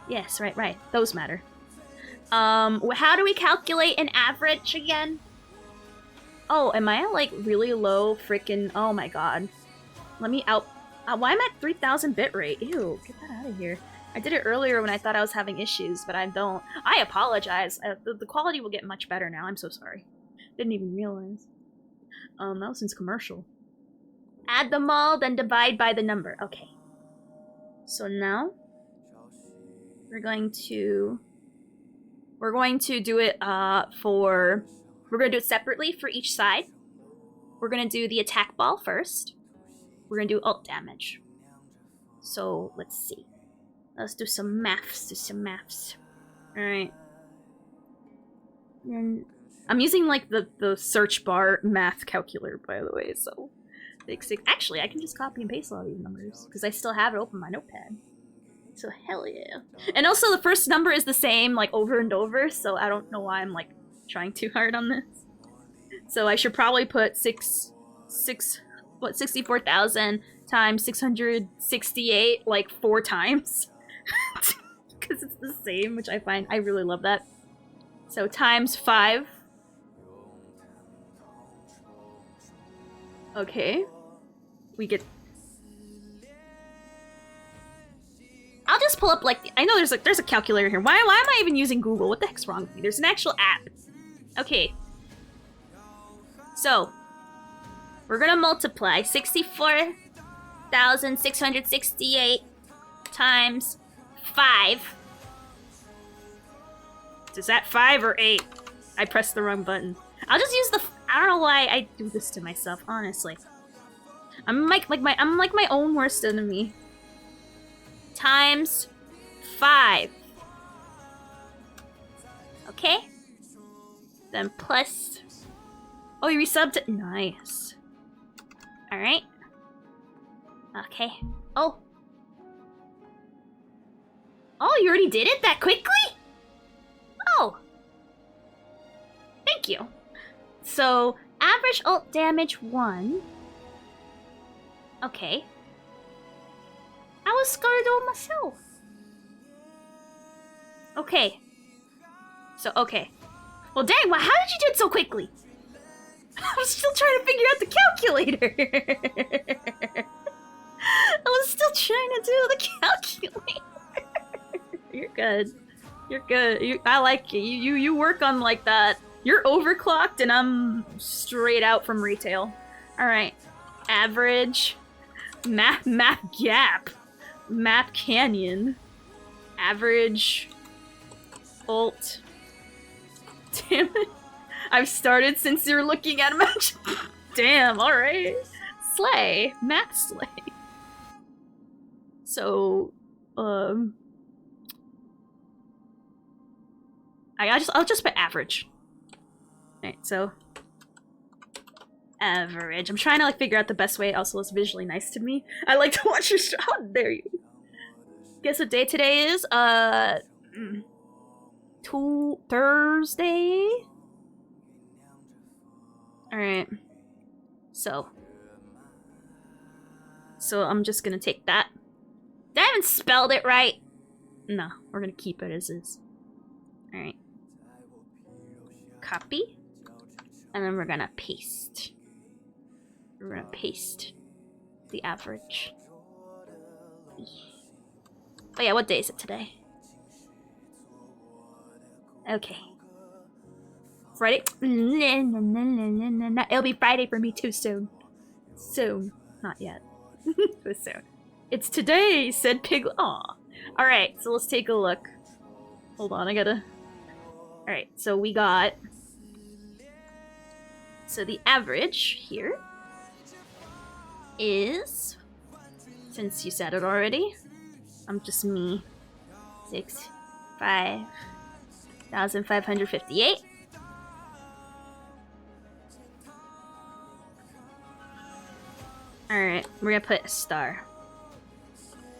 Yes, right. Those matter. How do we calculate an average again? Oh, am I at, like, really low freaking... Oh my god. Let me out... why am I at 3000 bitrate? Ew, get that out of here. I did it earlier when I thought I was having issues, but I don't. I apologize. The quality will get much better now. I'm so sorry. Didn't even realize. That was since commercial. Add them all, then divide by the number. Okay. So now we're going to do it we're gonna do it separately for each side. We're gonna do the attack ball first. We're gonna do ult damage. So let's see. Let's do some maths. Alright. And I'm using like the search bar math calculator, by the way, so actually I can just copy and paste all these numbers because I still have it open on my notepad. So hell yeah. And also the first number is the same like over and over, so I don't know why I'm like trying too hard on this. So I should probably put 64,000 times 668 like 4 times. Because it's the same, which I really love that. So times 5. Okay. We get... I'll just pull up like... I know there's a calculator here. Why am I even using Google? What the heck's wrong with me? There's an actual app. Okay. So. We're gonna multiply 64,668 times 5. Is that 5 or 8? I pressed the wrong button. I'll just use the... I don't know why I do this to myself, honestly. I'm like my own worst enemy. Times 5. Okay? Then plus... Oh, you resubbed it? Nice. Alright. Okay. Oh. Oh, you already did it that quickly? Oh. Thank you. So, average ult damage 1. Okay. I was scared of myself. Okay. So, okay. Well, dang, how did you do it so quickly? I was still trying to figure out the calculator. I was still trying to do the calculator. You're good. You're good. I like it. You work on like that. You're overclocked and I'm straight out from retail. Alright. Average. Map gap. Map canyon. Average. Ult. Damn it. I've started since you're looking at a match. Damn, alright. Slay. Map slay. So, I'll just put average. Alright, so average. I'm trying to like figure out the best way it also looks visually nice to me. I like to watch your show. How dare you? Guess what day today is? Thursday? Alright. So I'm just gonna take that. Did I haven't spelled it right? No, we're gonna keep it as is. Alright. Copy. And then we're gonna paste. We're gonna paste the average. Oh yeah, what day is it today? Okay. Friday? It'll be Friday for me too soon. Soon. Not yet. But soon. It's today, said Pig. Aw. Alright, so let's take a look. Hold on, I gotta... Alright, so we got... So the average here is... Since you said it already, I'm just me. 5,558. Alright, we're gonna put a star.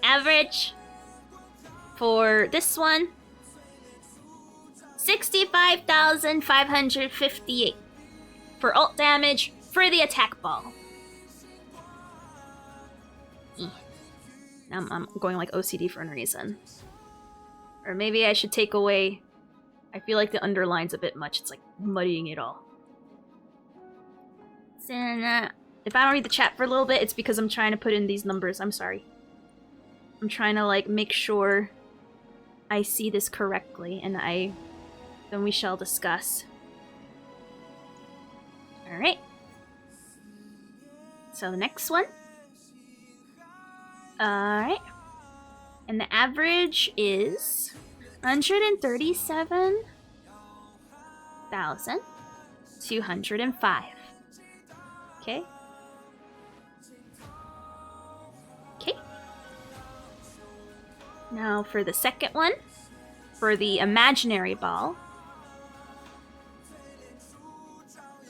Average for this one, 65,000 5,558 for ult damage for the attack ball. I'm going like OCD for a reason. Or maybe I should take away... I feel like the underline's a bit much. It's like muddying it all. So, if I don't read the chat for a little bit, it's because I'm trying to put in these numbers. I'm sorry. I'm trying to like make sure I see this correctly, and then we shall discuss. Alright. So the next one. Alright. And the average is 137,205. Okay. Okay. Now for the second one, for the imaginary ball,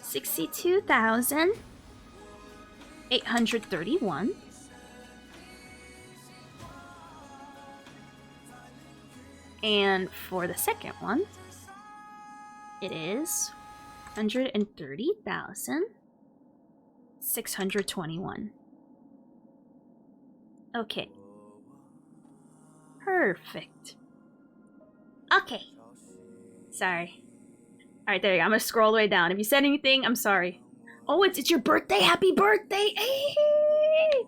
62,831. And for the second one, it is 130,621. Okay. Perfect. Okay. Sorry. Alright, there you go. I'm gonna scroll all the way down. If you said anything, I'm sorry. Oh, it's your birthday! Happy birthday! Hey!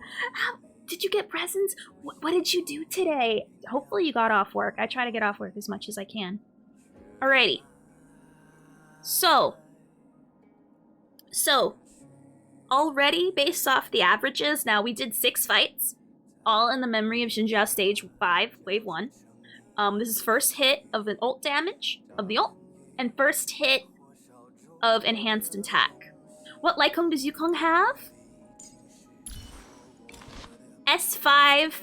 Did you get presents? What did you do today? Hopefully you got off work. I try to get off work as much as I can. Alrighty. So, already based off the averages, now we did 6 fights, all in the memory of Xinjiao Stage 5, Wave 1. This is first hit of an ult damage, of the ult, and first hit of enhanced attack. What Lycong does Yukong have? S5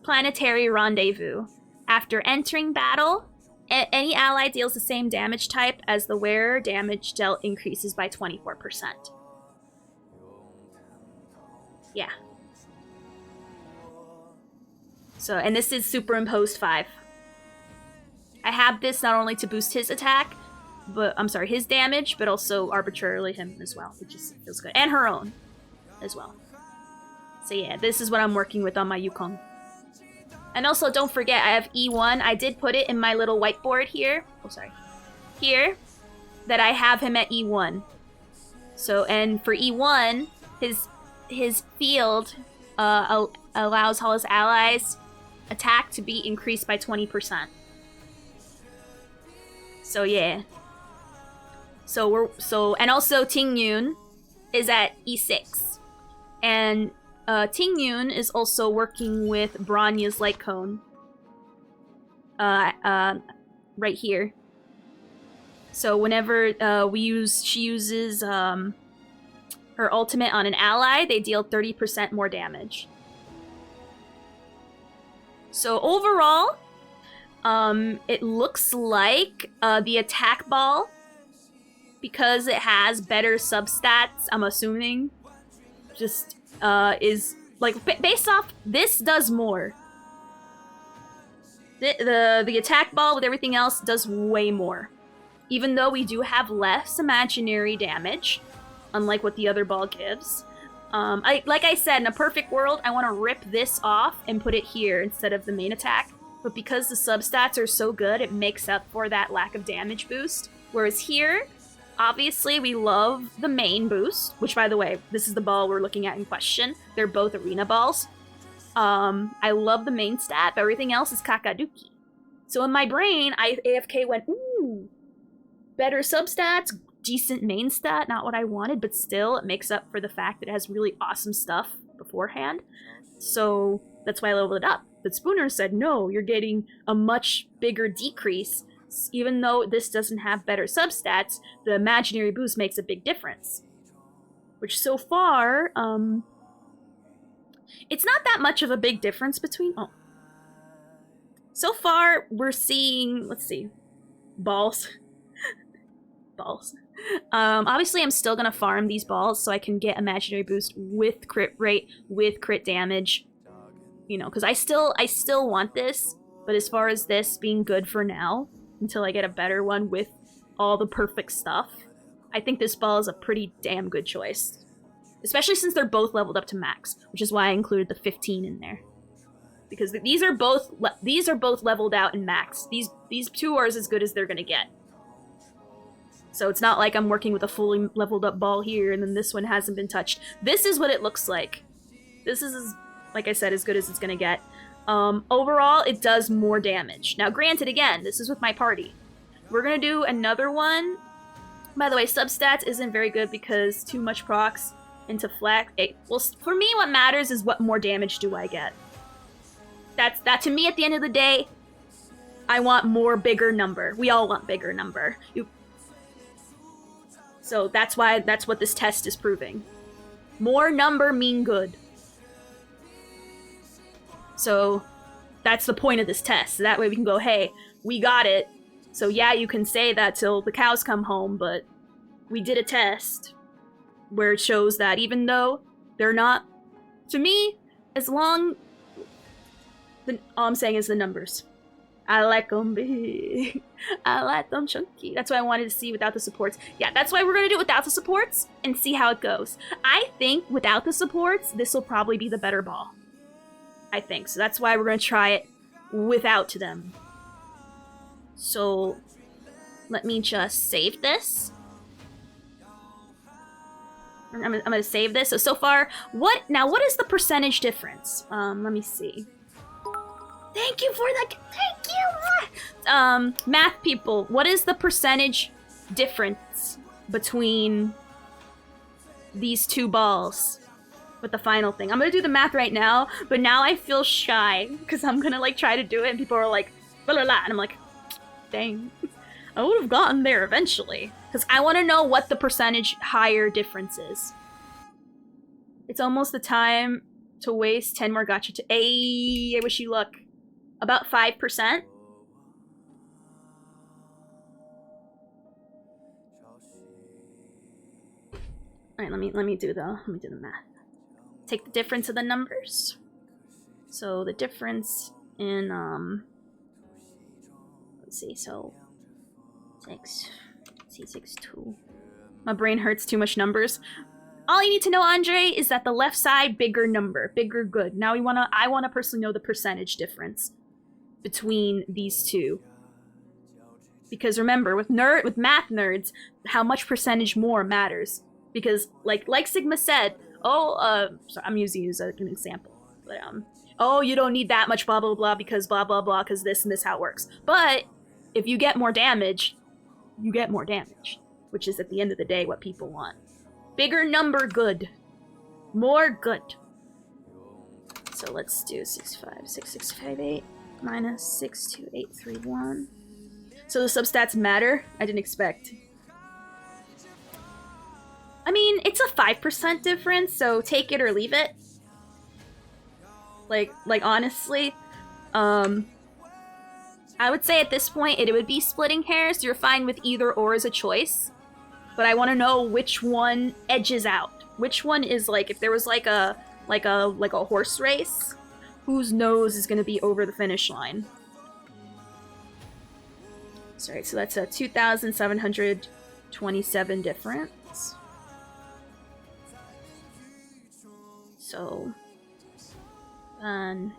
Planetary Rendezvous. After entering battle, any ally deals the same damage type as the wearer. Damage dealt increases by 24%. Yeah. So, and this is superimposed 5. I have this not only to boost his attack, but I'm sorry, his damage, but also arbitrarily him as well, which is feels good. And her own as well. So yeah, this is what I'm working with on my Yukong. And also, don't forget, I have E1. I did put it in my little whiteboard here. Oh, sorry. Here. That I have him at E1. So, and for E1, his field allows all his allies' attack to be increased by 20%. So yeah. And also Ting Yun is at E6. And Ting Yun is also working with Bronya's light cone. Right here. So whenever she uses her ultimate on an ally, they deal 30% more damage. So overall, it looks like the attack ball, because it has better substats, I'm assuming, just is like based off this does more. The attack ball with everything else does way more, even though we do have less imaginary damage, unlike what the other ball gives. Like I said, in a perfect world, I want to rip this off and put it here instead of the main attack. But because the substats are so good, it makes up for that lack of damage boost. Whereas here, obviously, we love the main boost, which, by the way, this is the ball we're looking at in question. They're both arena balls. I love the main stat, but everything else is Kakaduki. So in my brain, AFK went, ooh, better substats, decent main stat, not what I wanted, but still, it makes up for the fact that it has really awesome stuff beforehand. So that's why I leveled it up. But Spooner said, no, you're getting a much bigger decrease. Even though this doesn't have better substats, the imaginary boost makes a big difference. Which so far, it's not that much of a big difference between... Oh. So far, we're seeing... Let's see. Balls. Balls. Obviously, I'm still gonna farm these balls so I can get imaginary boost with crit rate, with crit damage. You know, because I still want this, but as far as this being good for now, until I get a better one with all the perfect stuff, I think this ball is a pretty damn good choice. Especially since they're both leveled up to max, which is why I included the 15 in there. Because these are both leveled out in max. These two are as good as they're gonna get. So it's not like I'm working with a fully leveled up ball here and then this one hasn't been touched. This is what it looks like. This is, like I said, as good as it's gonna get. Overall, it does more damage. Now, granted, again, this is with my party. We're gonna do another one. By the way, substats isn't very good because too much procs into flak. Well, for me, what matters is what more damage do I get. That to me, at the end of the day, I want more bigger number. We all want bigger number. So that's what this test is proving. More number mean good. So that's the point of this test. So that way we can go, hey, we got it. So yeah, you can say that till the cows come home, but we did a test where it shows that even though they're not, to me, as long, all I'm saying is the numbers. I like them big. I like them chunky. That's what I wanted to see without the supports. Yeah, that's why we're going to do it without the supports and see how it goes. I think without the supports, this will probably be the better ball. I think. So that's why we're going to try it without them. So let me just save this. I'm going to save this. So far, what is the percentage difference? Let me see. Thank you for that. Thank you. Math people, what is the percentage difference between these two balls with the final thing? I'm gonna do the math right now, but now I feel shy because I'm gonna like try to do it and people are like, blah, blah, blah, and I'm like, dang, I would have gotten there eventually because I want to know what the percentage higher difference is. It's almost the time to waste 10 more gacha to. Ay, I wish you luck. About 5%. Alright, let me do the math. Take the difference of the numbers. So the difference in let's see, so 2. My brain hurts, too much numbers. All you need to know, Andre, is that the left side, bigger number, bigger good. Now I wanna personally know the percentage difference between these two. Because remember, with math nerds, how much percentage more matters. Because like Sigma said, sorry, I'm using you as an example. But oh, you don't need that much blah blah blah because blah blah blah because this and this how it works. But if you get more damage, you get more damage, which is at the end of the day what people want. Bigger number good. More good. So let's do 65658 minus 62831. So the substats matter? I didn't expect. I mean, it's a 5% difference, so take it or leave it. Like honestly, I would say at this point it would be splitting hairs. You're fine with either or as a choice, but I want to know which one edges out. Which one is like, if there was like a horse race, whose nose is going to be over the finish line? Sorry, so that's a 2,727 difference. So, then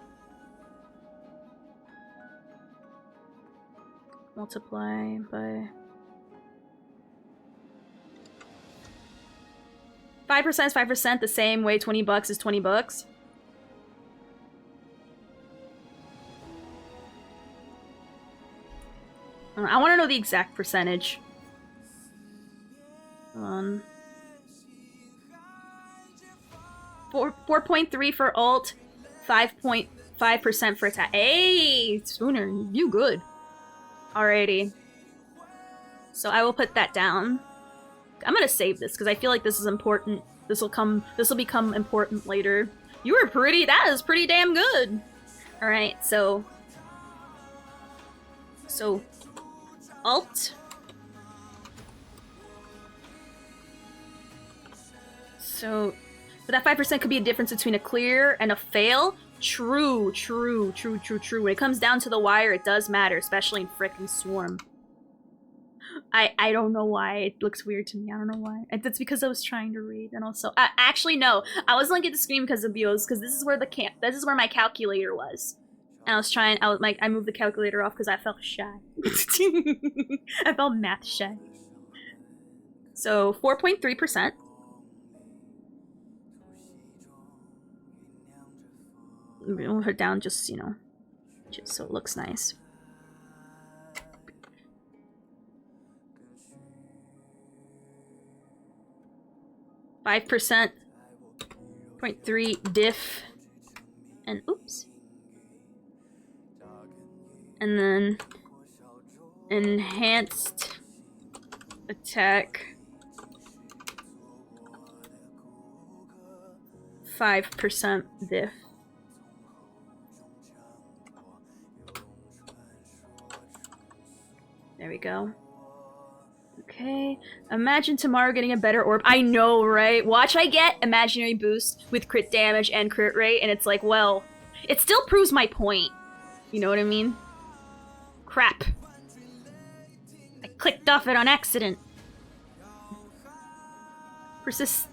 multiply by 5% is 5%, the same way $20 is $20. I want to know the exact percentage. 4.3 for ult, 5.5% for attack. Hey, Spooner, you good. Alrighty. So I will put that down. I'm gonna save this because I feel like this is important. This will become important later. You were that is pretty damn good. Alright, so alt. But that 5% could be a difference between a clear and a fail. True. When it comes down to the wire, it does matter, especially in frickin' Swarm. I don't know why it looks weird to me. I don't know why. That's because I was trying to read, and also actually no, I was looking at the screen because of Bios, because this is where my calculator was, and I moved the calculator off because I felt shy. I felt math shy. So 4.3%. We'll her down just, you know, just so it looks nice. Five percent, 0.3 diff, and oops, and then enhanced attack, 5% diff. There we go. Okay, imagine tomorrow getting a better orb. I know, right? Watch I get imaginary boost with crit damage and crit rate, and it's like, well, it still proves my point. You know what I mean? Crap. I clicked off it on accident. Persist.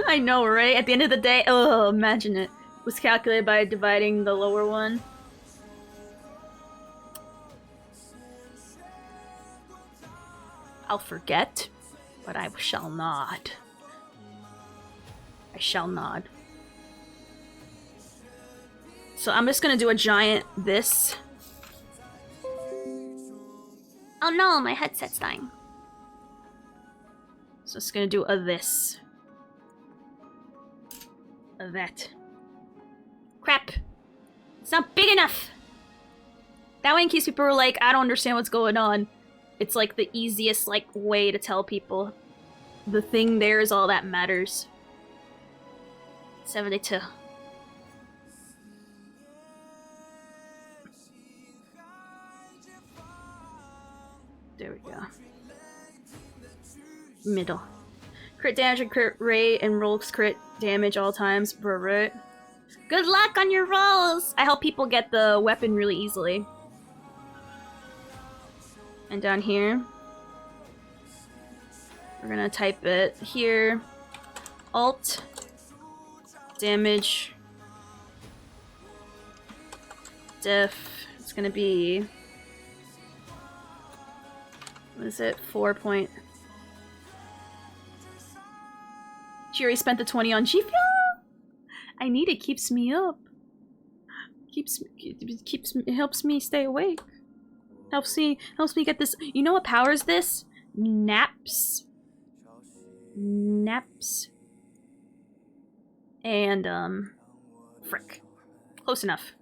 I know, right? At the end of the day, oh, imagine it. Was calculated by dividing the lower one. I'll forget, but I shall not. I shall not. So I'm just gonna do a giant this. Oh no, my headset's dying. So it's gonna do a this. A that. Crap. It's not big enough! That way, in case people are like, I don't understand what's going on. It's like the easiest like way to tell people the thing there is all that matters. 72. There we go. Middle. Crit damage and crit rate and rolls crit damage all times. Right. Good luck on your rolls! I help people get the weapon really easily. And down here, we're gonna type it here. Alt, damage, diff. It's gonna be, what is it? 4 point. She already spent the 20 on G Fuel. I need it. Keeps me up. It helps me stay awake. Helps me get this. You know what powers this? Naps. And frick. Close enough.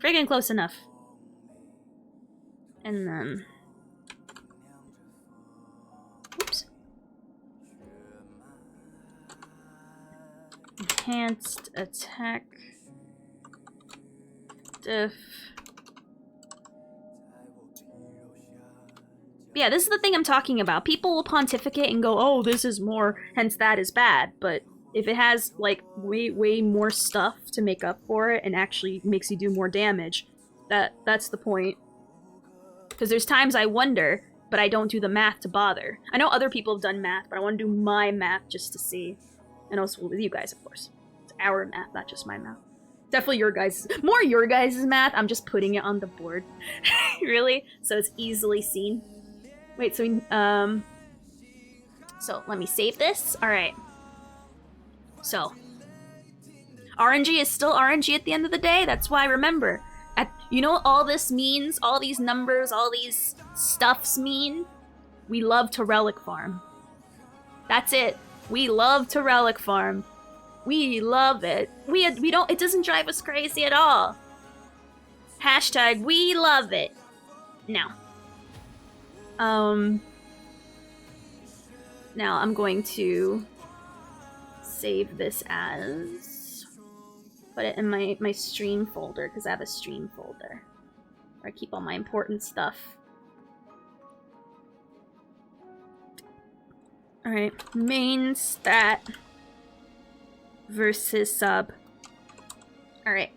Friggin' close enough. And then oops. Enhanced attack. Diff. Yeah, this is the thing I'm talking about. People will pontificate and go, oh, this is more, hence that is bad. But if it has, like, way more stuff to make up for it and actually makes you do more damage, that's the point. Because there's times I wonder, but I don't do the math to bother. I know other people have done math, but I want to do my math just to see. And also with you guys, of course. It's our math, not just my math. Definitely your guys' math. I'm just putting it on the board. Really? So it's easily seen. Wait, so so let me save this. Alright. So RNG is still RNG at the end of the day. That's why, remember, you know what all this means? All these numbers, all these stuffs mean? We love to relic farm. That's it. We love to relic farm. We love it. We don't, it doesn't drive us crazy at all. Hashtag we love it. Now. Now I'm going to save this as, put it in my stream folder, because I have a stream folder where I keep all my important stuff. Alright, main stat versus sub. Alright.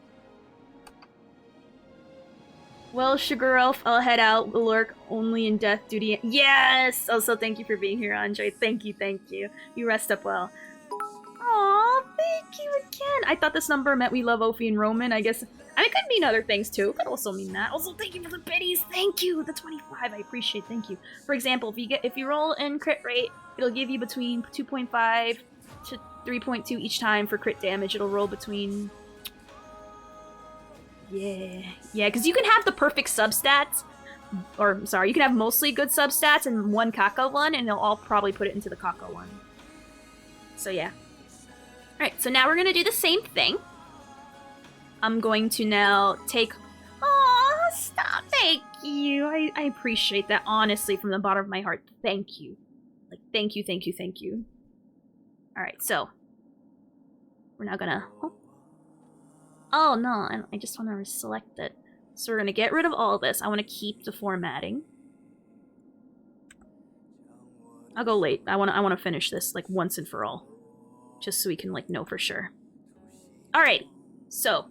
Well, Sugar Elf, I'll head out. We'll lurk only in death duty. Yes! Also, thank you for being here, Andre. Thank you, thank you. You rest up well. Aw, thank you again. I thought this number meant we love Ophi and Roman. I guess. I mean, it could mean other things too. It could also mean that. Also, thank you for the biddies. Thank you. The 25. I appreciate. Thank you. For example, if you roll in crit rate, it'll give you between 2.5 to 3.2 each time for crit damage. It'll roll between. Yeah, because you can have the perfect substats, or sorry, you can have mostly good substats and one caca one, and they'll all probably put it into the caca one. So yeah. Alright, so now we're gonna do the same thing. I'm going to now take... Aw, stop, thank you. I appreciate that, honestly, from the bottom of my heart. Thank you. Like, thank you, thank you, thank you. Alright, so. We're now gonna... Oh, no, I just want to select it. So we're gonna get rid of all this. I want to keep the formatting. I'll go late. I want to finish this, like, once and for all. Just so we can, like, know for sure. Alright, so.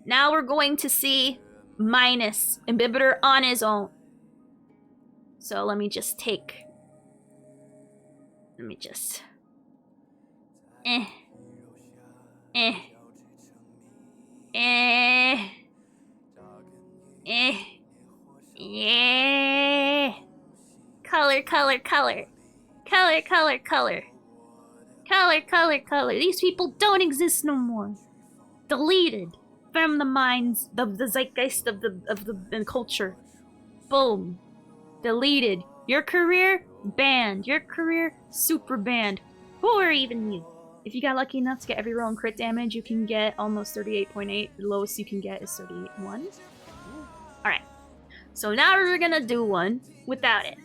Now we're going to see minus Imbibitor on his own. So let me just take... Let me just... Yeah. Color, color, color. Color, color, color. Color, color, color. These people don't exist no more. Deleted from the minds of the zeitgeist of the culture. Boom. Deleted. Your career, banned. Your career, super banned. Who are even you? If you got lucky enough to get every roll in crit damage, you can get almost 38.8. The lowest you can get is 38.1. Alright. So now we're gonna do one without it.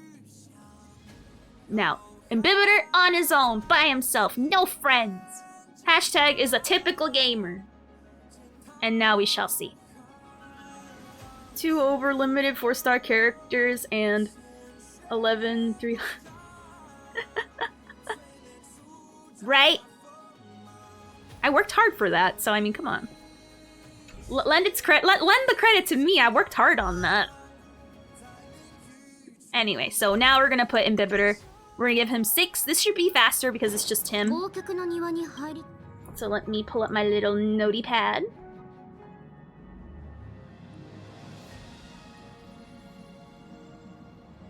Now, Imbibitor on his own, by himself, no friends. Hashtag is a typical gamer. And now we shall see. 2 over limited 4-star characters and 11 3. Right? I worked hard for that, so I mean, come on. Lend the credit to me. I worked hard on that. Anyway, so now we're gonna put Imbibitor. We're gonna give him 6. This should be faster because it's just him. So let me pull up my little notey pad.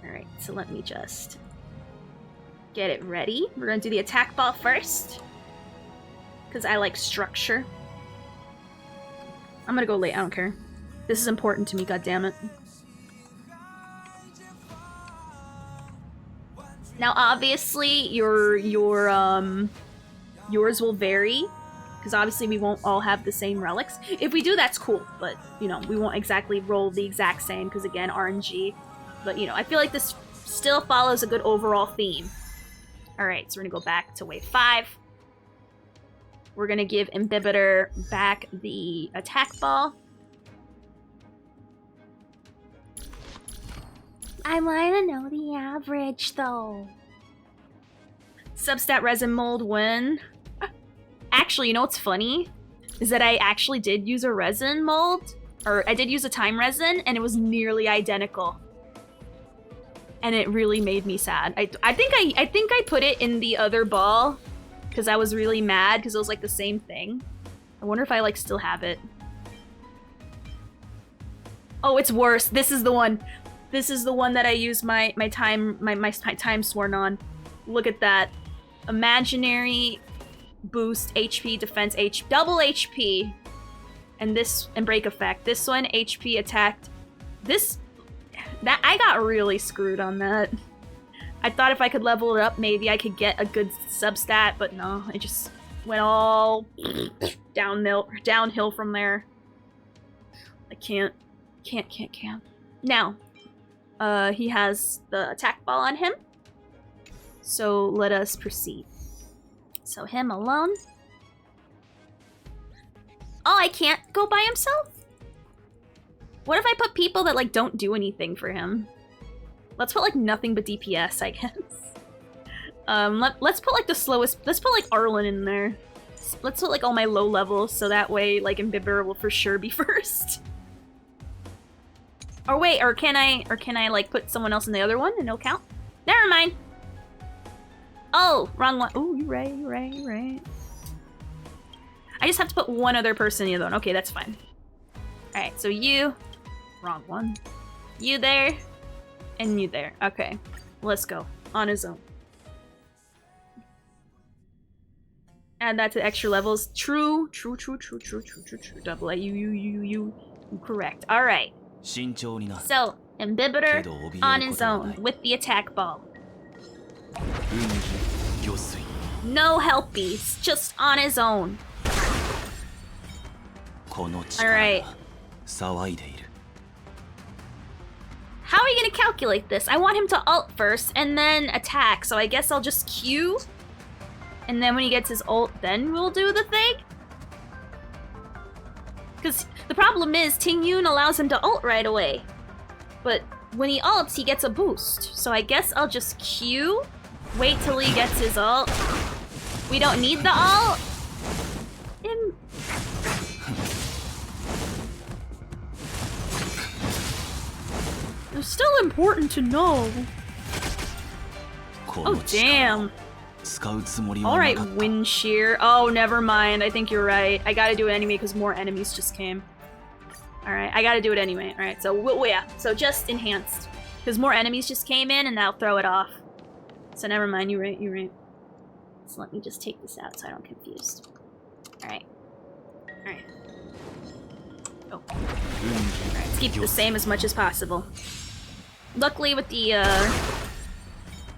Alright, so let me just get it ready. We're gonna do the attack ball first. Because I like structure. I'm gonna go late, I don't care. This is important to me, goddammit. Now obviously yours will vary. Because obviously we won't all have the same relics. If we do, that's cool, but you know, we won't exactly roll the exact same because again, RNG. But you know, I feel like this still follows a good overall theme. Alright, so we're gonna go back to wave 5. We're gonna give Imbibitor back the attack ball. I wanna know the average though. Substat resin mold when? Actually, you know what's funny? Is that I actually did use a resin mold, or I did use a time resin, and it was nearly identical. And it really made me sad. I think I put it in the other ball because I was really mad because it was like the same thing. I wonder if I like still have it. Oh, it's worse. This is the one. This is the one that I used my time sworn on. Look at that. Imaginary boost HP defense double HP. And this and break effect. This one HP attacked. That I got really screwed on that. I thought if I could level it up, maybe I could get a good substat, but no, it just went all downhill from there. I can't. Now, he has the attack ball on him, so let us proceed. So him alone. Oh, I can't go by himself? What if I put people that, like, don't do anything for him? Let's put, like, nothing but DPS, I guess. Let's put, like, the slowest... Let's put, like, Arlen in there. Let's put, like, all my low levels, so that way, like, Imbibitor will for sure be first. Or wait, or can I like put someone else in the other one and it'll count? Never mind. Oh, wrong one. Oh, you're right. I just have to put one other person in the other one. Okay, that's fine. Alright, so you. Wrong one. You there. And you there. Okay. Let's go. On his own. Add that to extra levels. True. Double A. You correct. Alright. So, Imbibitor on his own with the attack ball. No helpies, just on his own. Alright. How are you gonna calculate this? I want him to ult first and then attack, so I guess I'll just Q. And then when he gets his ult, then we'll do the thing? Because the problem is, Ting Yun allows him to ult right away. But when he ults, he gets a boost. So I guess I'll just Q, wait till he gets his ult. We don't need the ult. It's still important to know. Oh, damn. Alright, Wind Shear. Oh, never mind. I think you're right. I gotta do it anyway because more enemies just came. Alright, I gotta do it anyway. Alright, so yeah. So just enhanced. Because more enemies just came in and that'll throw it off. So never mind, you're right. So let me just take this out so I don't get confused. Alright. Oh. Alright, let's keep it the same as much as possible. Luckily with the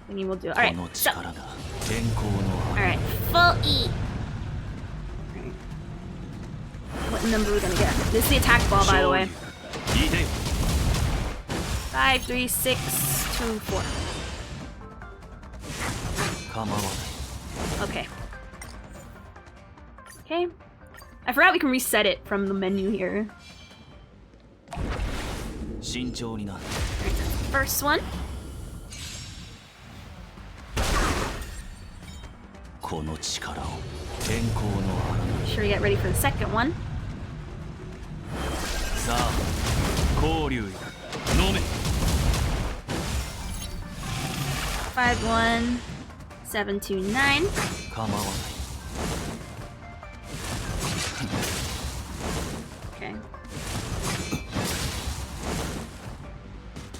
thingy we'll do. Alright, so. Alright, full E. Right. What number are we gonna get? This is the attack ball, by the way. 5, 3, 6, 2, 4. Okay. Okay. I forgot we can reset it from the menu here. Alright, first one. Sure you get ready for the second one. 51729. Okay.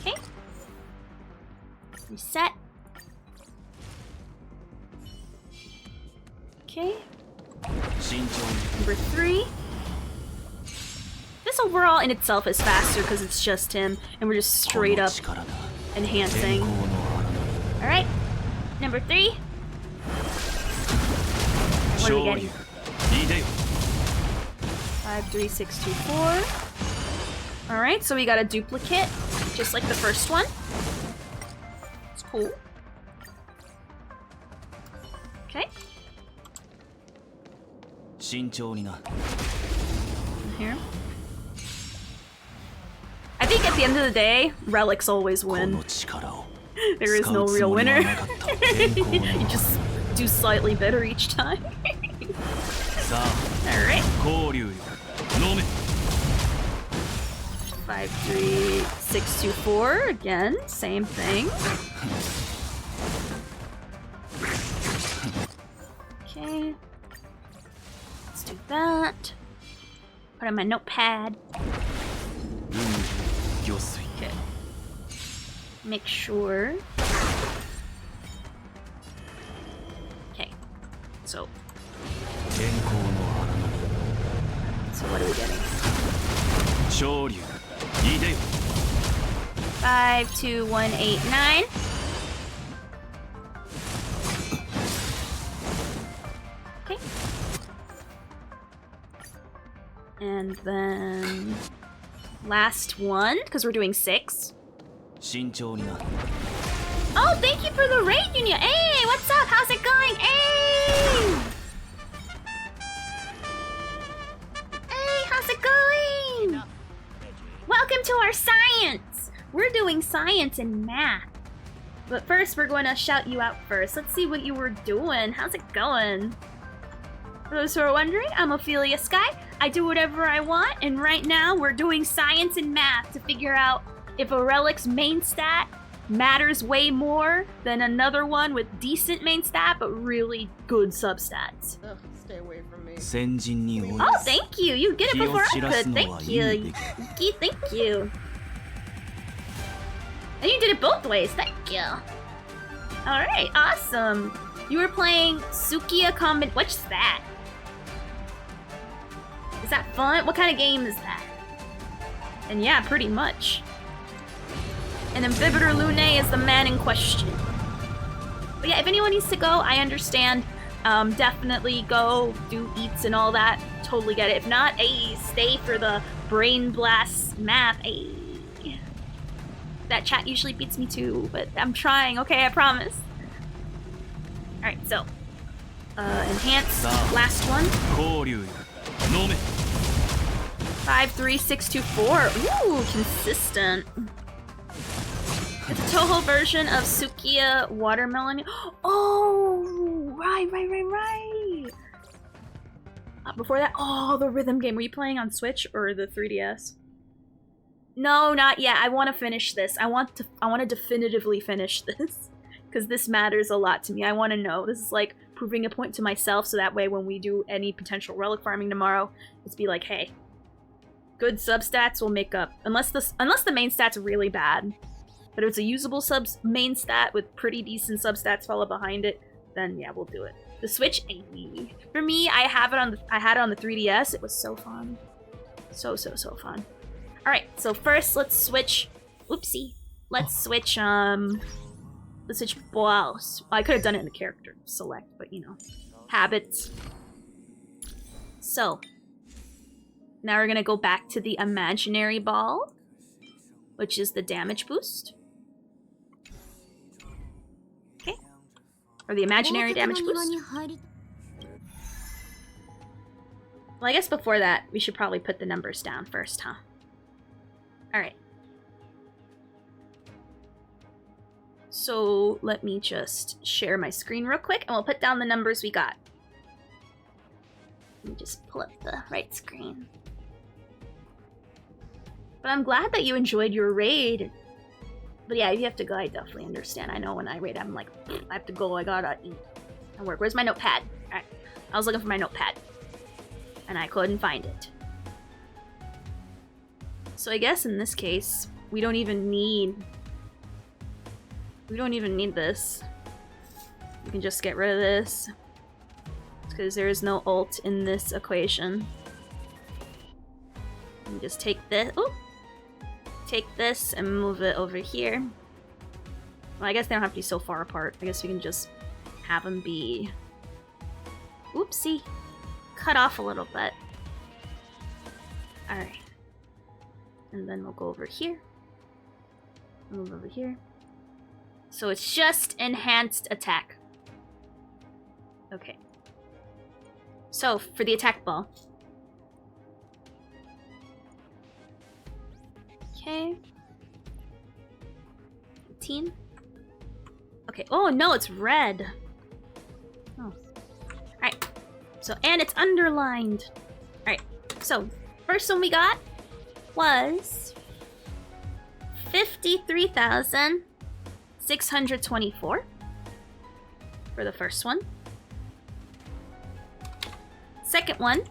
Okay. Reset. Okay. Number 3. This overall in itself is faster because it's just him, and we're just straight up enhancing. Alright. Number 3. What are we getting? 5, 3, 6, 2, 4. Alright, so we got a duplicate, just like the first one. It's cool. Okay. Here. I think at the end of the day, relics always win. There is no real winner. You just do slightly better each time. Alright. 5, 3, 6, 2, 4. Again, same thing. Okay. Let's do that. Put on my notepad. Okay. Make sure. Okay. So what are we getting? 5, 2, 1, 8, 9. Okay. And then last one, because we're doing 6. Oh, thank you for the raid, Yunya. Hey, what's up? How's it going? Hey! Hey, how's it going? Welcome to our science. We're doing science and math. But first, we're going to shout you out first. Let's see what you were doing. How's it going? For those who are wondering, I'm Ophelia Sky. I do whatever I want, and right now we're doing science and math to figure out if a relic's main stat matters way more than another one with decent main stat but really good substats. Ugh, stay away from me. 先人に追い Oh, thank you. You get it 気を before I 散ら could. すのは Thank いい you. べき Yuki, thank you. And you did it both ways. Thank you. Alright, awesome. You were playing Sukiya Combin. What's that? Is that fun? What kind of game is that? And yeah, pretty much. And Amphibitor Lune is the man in question. But yeah, if anyone needs to go, I understand. Definitely go, do eats and all that. Totally get it. If not, hey, stay for the Brain Blast map. Hey. That chat usually beats me too, but I'm trying, okay? I promise. Alright, so. Enhance. Last one. 交流よ飲め 53624. Ooh, consistent. It's a Toho version of Sukiya Watermelon. Oh, right. Before that, oh, the rhythm game. Were you playing on Switch or the 3DS? No, not yet. I want to finish this. I want to definitively finish this because this matters a lot to me. I want to know. This is like proving a point to myself, so that way when we do any potential relic farming tomorrow, it's be like, hey, good substats will make up. Unless the main stat's really bad. But if it's a usable main stat with pretty decent substats followed behind it, then yeah, we'll do it. The Switch, for me, I had it on the 3DS. It was so fun, so fun. All right, so first let's switch. Oopsie, let's switch. Let's switch balls. Well, I could have done it in the character select, but you know, habits. So now we're gonna go back to the imaginary ball, which is the damage boost. Okay. Or the imaginary damage boost. Well, I guess before that, we should probably put the numbers down first, huh? Alright. So let me just share my screen real quick, and we'll put down the numbers we got. Let me just pull up the right screen. But I'm glad that you enjoyed your raid. But yeah, if you have to go, I definitely understand. I know when I raid, I'm like, I have to go, I gotta eat and work. Where's my notepad? Alright, I was looking for my notepad, and I couldn't find it. So I guess in this case, we don't even need this. We can just get rid of this, because there is no ult in this equation. And just take this. Oh, take this and move it over here. Well, I guess they don't have to be so far apart. I guess we can just have them be, oopsie, cut off a little bit. All right. And then we'll go over here. Move over here. So it's just enhanced attack. Okay. So for the attack ball. Okay. 18. Okay. Oh no, it's red. Oh. Alright. So, and it's underlined. Alright. So, first one we got was 53,624 for the first one. Second one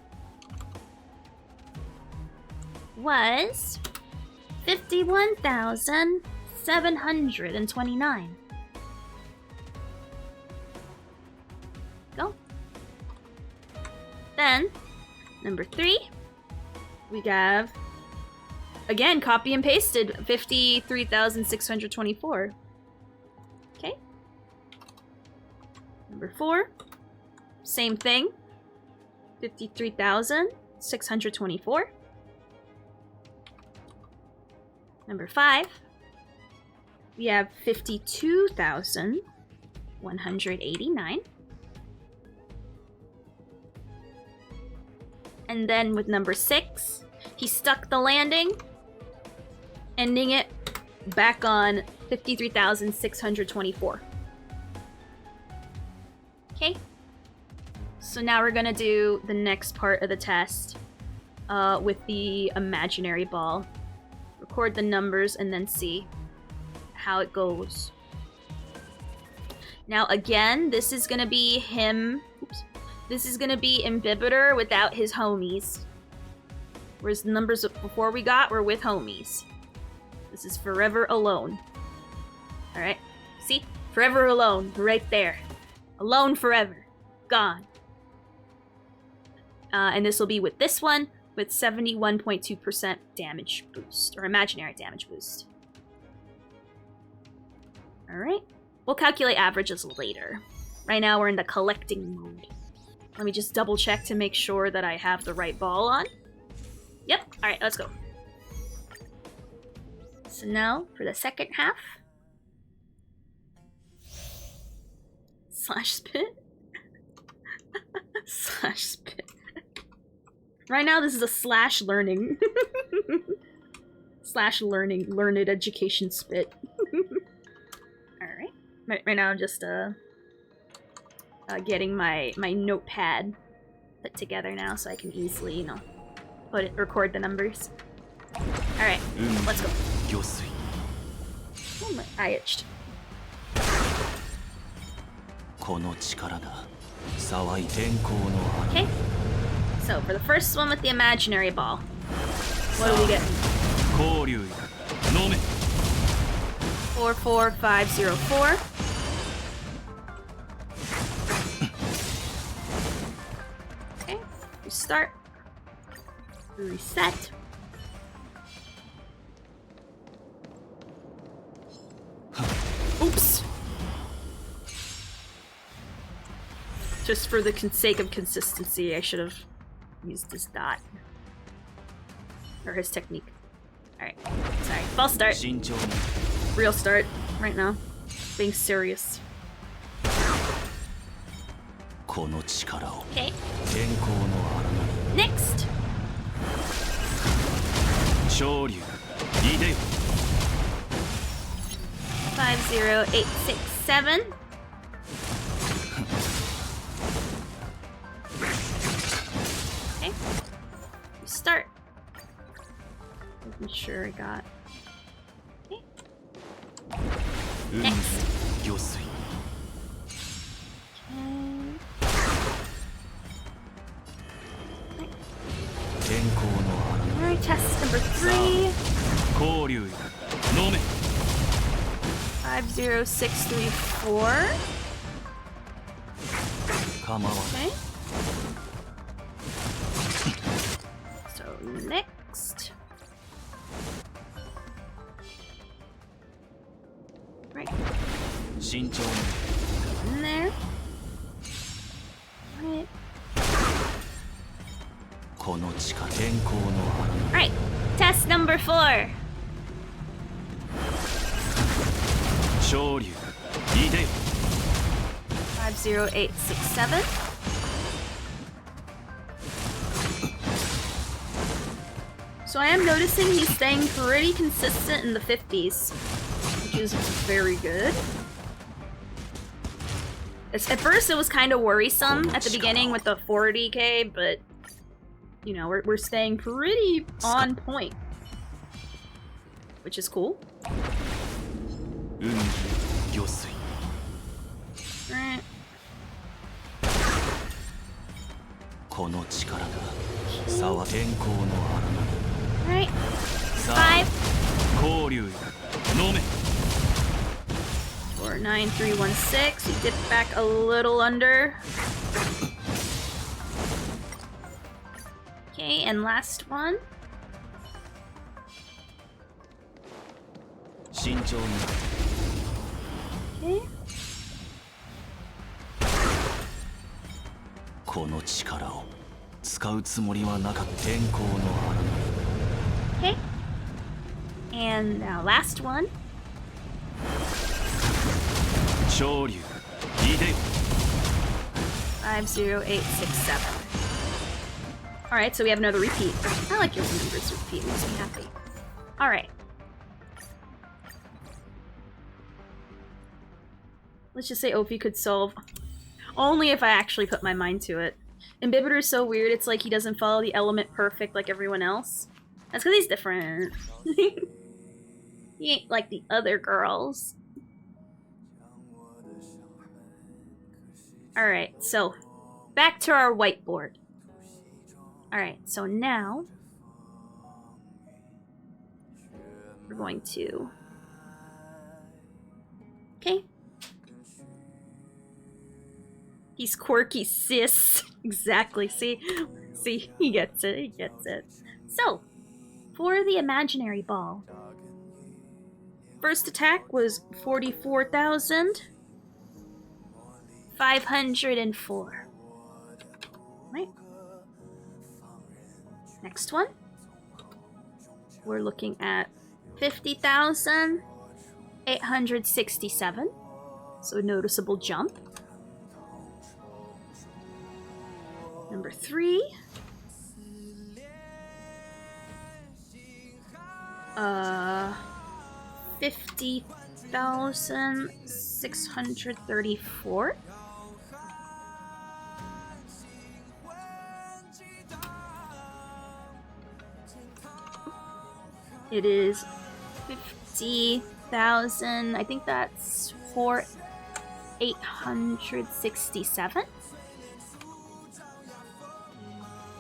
was 51,729. Go. Then, number 3, we have, again, copy and pasted, 53,624. Okay. Number 4, same thing, 53,624. Number 5, we have 52,189. And then with number 6, he stuck the landing, ending it back on 53,624. Okay. So now we're gonna do the next part of the test with the imaginary ball. Real record the numbers and then see how it goes. Now again, this is gonna be him. Oops. This is gonna be Imbibitor without his homies. Whereas the numbers before we got were with homies. This is forever alone. Alright, see? Forever alone, right there. Alone forever. Gone. And this will be with this one, with 71.2% damage boost, or imaginary damage boost. Alright. We'll calculate averages later. Right now we're in the collecting mode. Let me just double check to make sure that I have the right ball on. Yep, alright, let's go. So now, for the second half. Slash spit. Slash spit. Right now this is a slash learning. Slash learning, learned education spit. Alright. Right now I'm just getting my notepad put together now so I can easily, you know, record the numbers. Alright, let's go. Oh, my eye itched. Okay. So for the first one with the imaginary ball, what do we get? 44504. Okay, we start. Reset. Oops. Just for the sake of consistency, I should have used his dot. Or his technique. Alright. Sorry. False start. Real start. Right now. Being serious. Okay. Next! 50867. Okay. We start. Making sure I got. Okay. Next. Alright, test number 3. 50634. Okay. So next. Right. In there. Right. Right. Test number 4. 50867. So I am noticing he's staying pretty consistent in the 50s, which is very good. At first it was kind of worrisome at the beginning with the 40k, but you know, we're staying pretty on point, which is cool. Right. Right. 5. 49316. We dipped back a little under. Okay, and last one. Okay. Okay. And now last one. 50867. Alright, so we have another repeat. I like your numbers repeat, it makes me happy. Alright. Let's just say Ophi could solve. Only if I actually put my mind to it. Imbibitor is so weird, it's like he doesn't follow the element perfect like everyone else. That's because he's different. He ain't like the other girls. Alright, so back to our whiteboard. Alright, so now we're going to... Okay. He's quirky, sis. Exactly, see? See, he gets it, he gets it. So, for the imaginary ball, first attack was 44,504. Right? Next one, we're looking at 50,867. So a noticeable jump. Number 3. 50,634. It is 50,000. I think that's 867.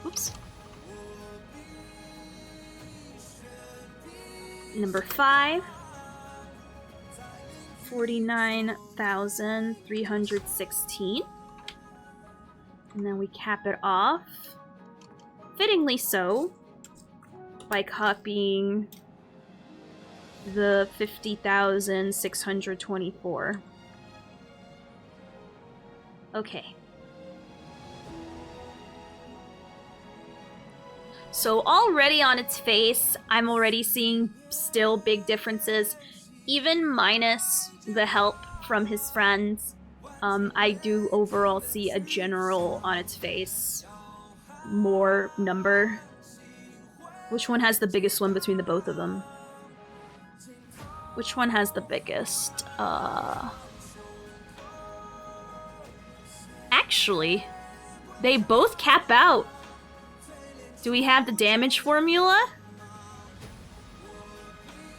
Oops. Number 5. 49,316. And then we cap it off, fittingly so, by copying the 50,624. Okay. So already on its face, I'm already seeing still big differences, even minus the help from his friends. I do overall see a general on its face more number. Which one has the biggest one between the both of them? Which one has the biggest? Actually, they both cap out. Do we have the damage formula?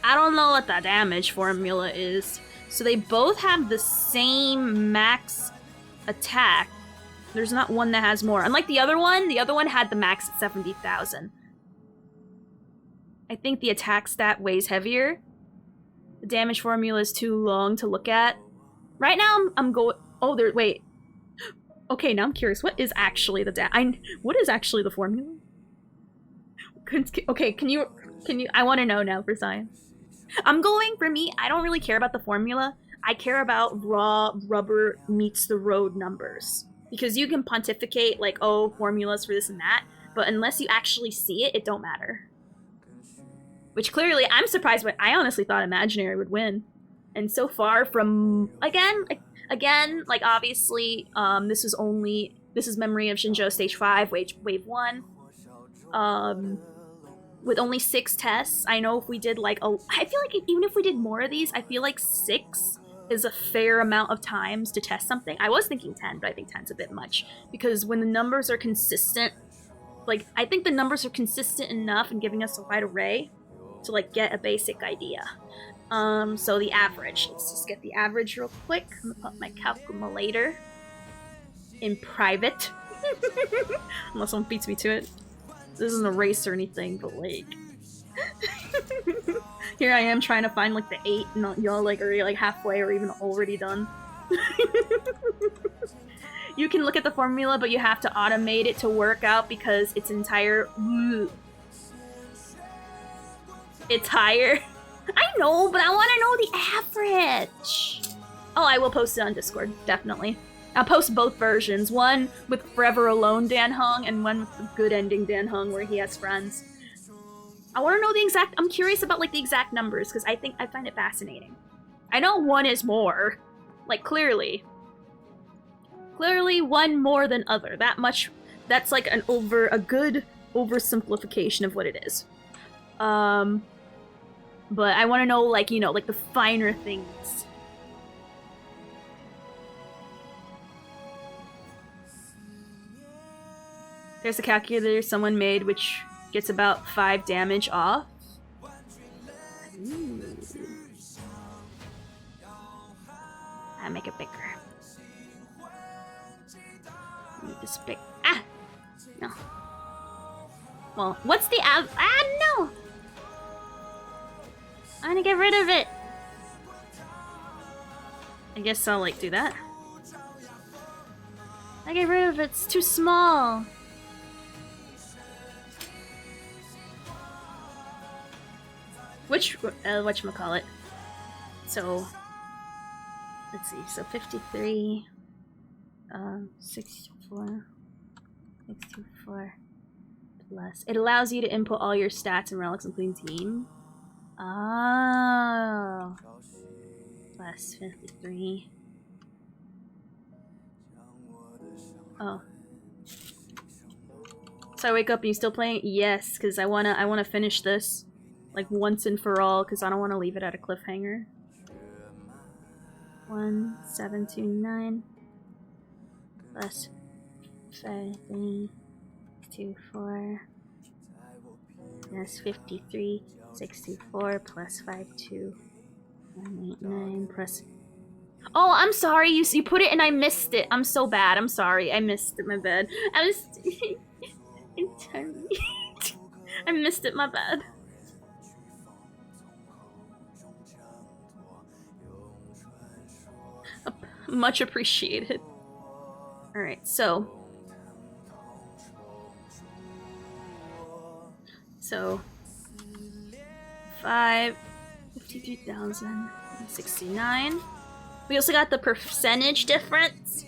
I don't know what the damage formula is. So they both have the same max attack. There's not one that has more. Unlike the other one had the max at 70,000. I think the attack stat weighs heavier. The damage formula is too long to look at. Right now, I'm going... Oh, there... Wait. Okay, now I'm curious. What is actually the what is actually the formula? Okay, can you... I want to know now for science. I'm going, for me, I don't really care about the formula. I care about raw rubber meets the road numbers. Because you can pontificate, like, oh, formulas for this and that, but unless you actually see it, it don't matter. Which clearly, I'm surprised, but I honestly thought Imaginary would win. And so far from, again, like, obviously, this is Memory of Shinjo Stage 5, Wave 1. With only 6 tests, I know if we did like I feel like even if we did more of these, I feel like 6 is a fair amount of times to test something. I was thinking 10, but I think 10's a bit much. Because when the numbers are consistent, like, I think the numbers are consistent enough in giving us a wide array to, like, get a basic idea. So the average. Let's just get the average real quick. I'm gonna put my calculator in private. Unless someone beats me to it. This isn't a race or anything, but like... Here I am trying to find like the 8, and y'all like are like halfway or even already done. You can look at the formula, but you have to automate it to work out because it's entire... It's higher. I know, but I want to know the average. Oh, I will post it on Discord, definitely. I'll post both versions. One with Forever Alone Dan Hong, and one with the good ending Dan Hong where he has friends. I want to know the exact... I'm curious about, like, the exact numbers, because I find it fascinating. I know one is more. Like, clearly. Clearly one more than other. That much... That's, like, a good oversimplification of what it is. But I want to know, like, you know, like, the finer things. There's a calculator someone made which gets about 5 damage off. Ooh. I make it bigger. Make this big. Ah! No. Well, what's the no! I'm gonna get rid of it. I guess I'll like do that. I get rid of it. It's too small. Whatchamacallit. So, let's see. So 53, 64, 64 plus. It allows you to input all your stats and relics, including team. Oh. Plus 53. Oh. So I wake up and you still playing? Yes, because I wanna finish this. Like once and for all, because I don't want to leave it at a cliffhanger. 1729 plus 524 plus 53, 64 plus 52189 plus. Oh, I'm sorry. You put it and I missed it. I'm so bad. I'm sorry. I missed it. My bad. I was entirely. I missed it. My bad. Much appreciated. Alright, so 53,069. We also got the percentage difference.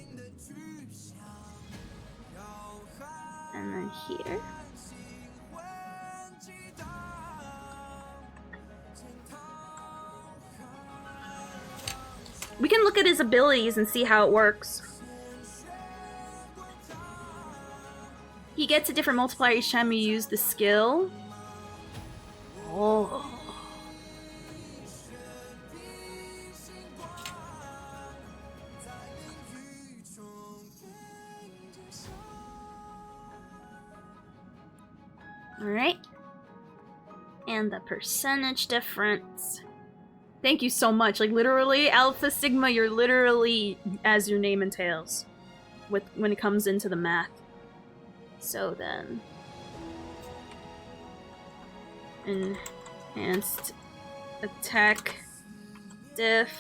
And then here. We can look at his abilities and see how it works. He gets a different multiplier each time you use the skill. Oh. Alright. And the percentage difference. Thank you so much. Like, literally, Alpha Sigma, you're literally as your name entails when it comes into the math. So then... Enhanced attack diff.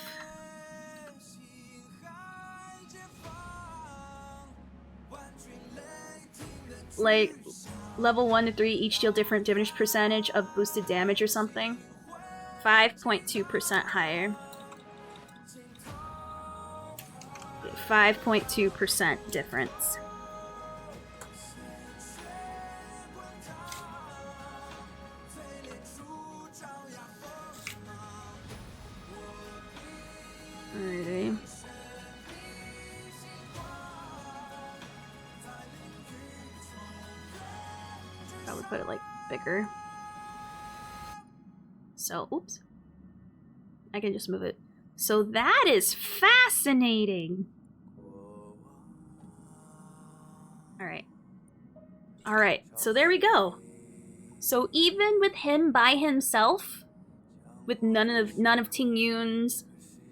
Like, level 1 to 3 each deal different diminished percentage of boosted damage or something. 5.2% higher. 5.2% difference. Alrighty. Probably put it like bigger. So, oops. I can just move it. So that is fascinating. Alright. Alright, so there we go. So even with him by himself, with none of Ting Yun's,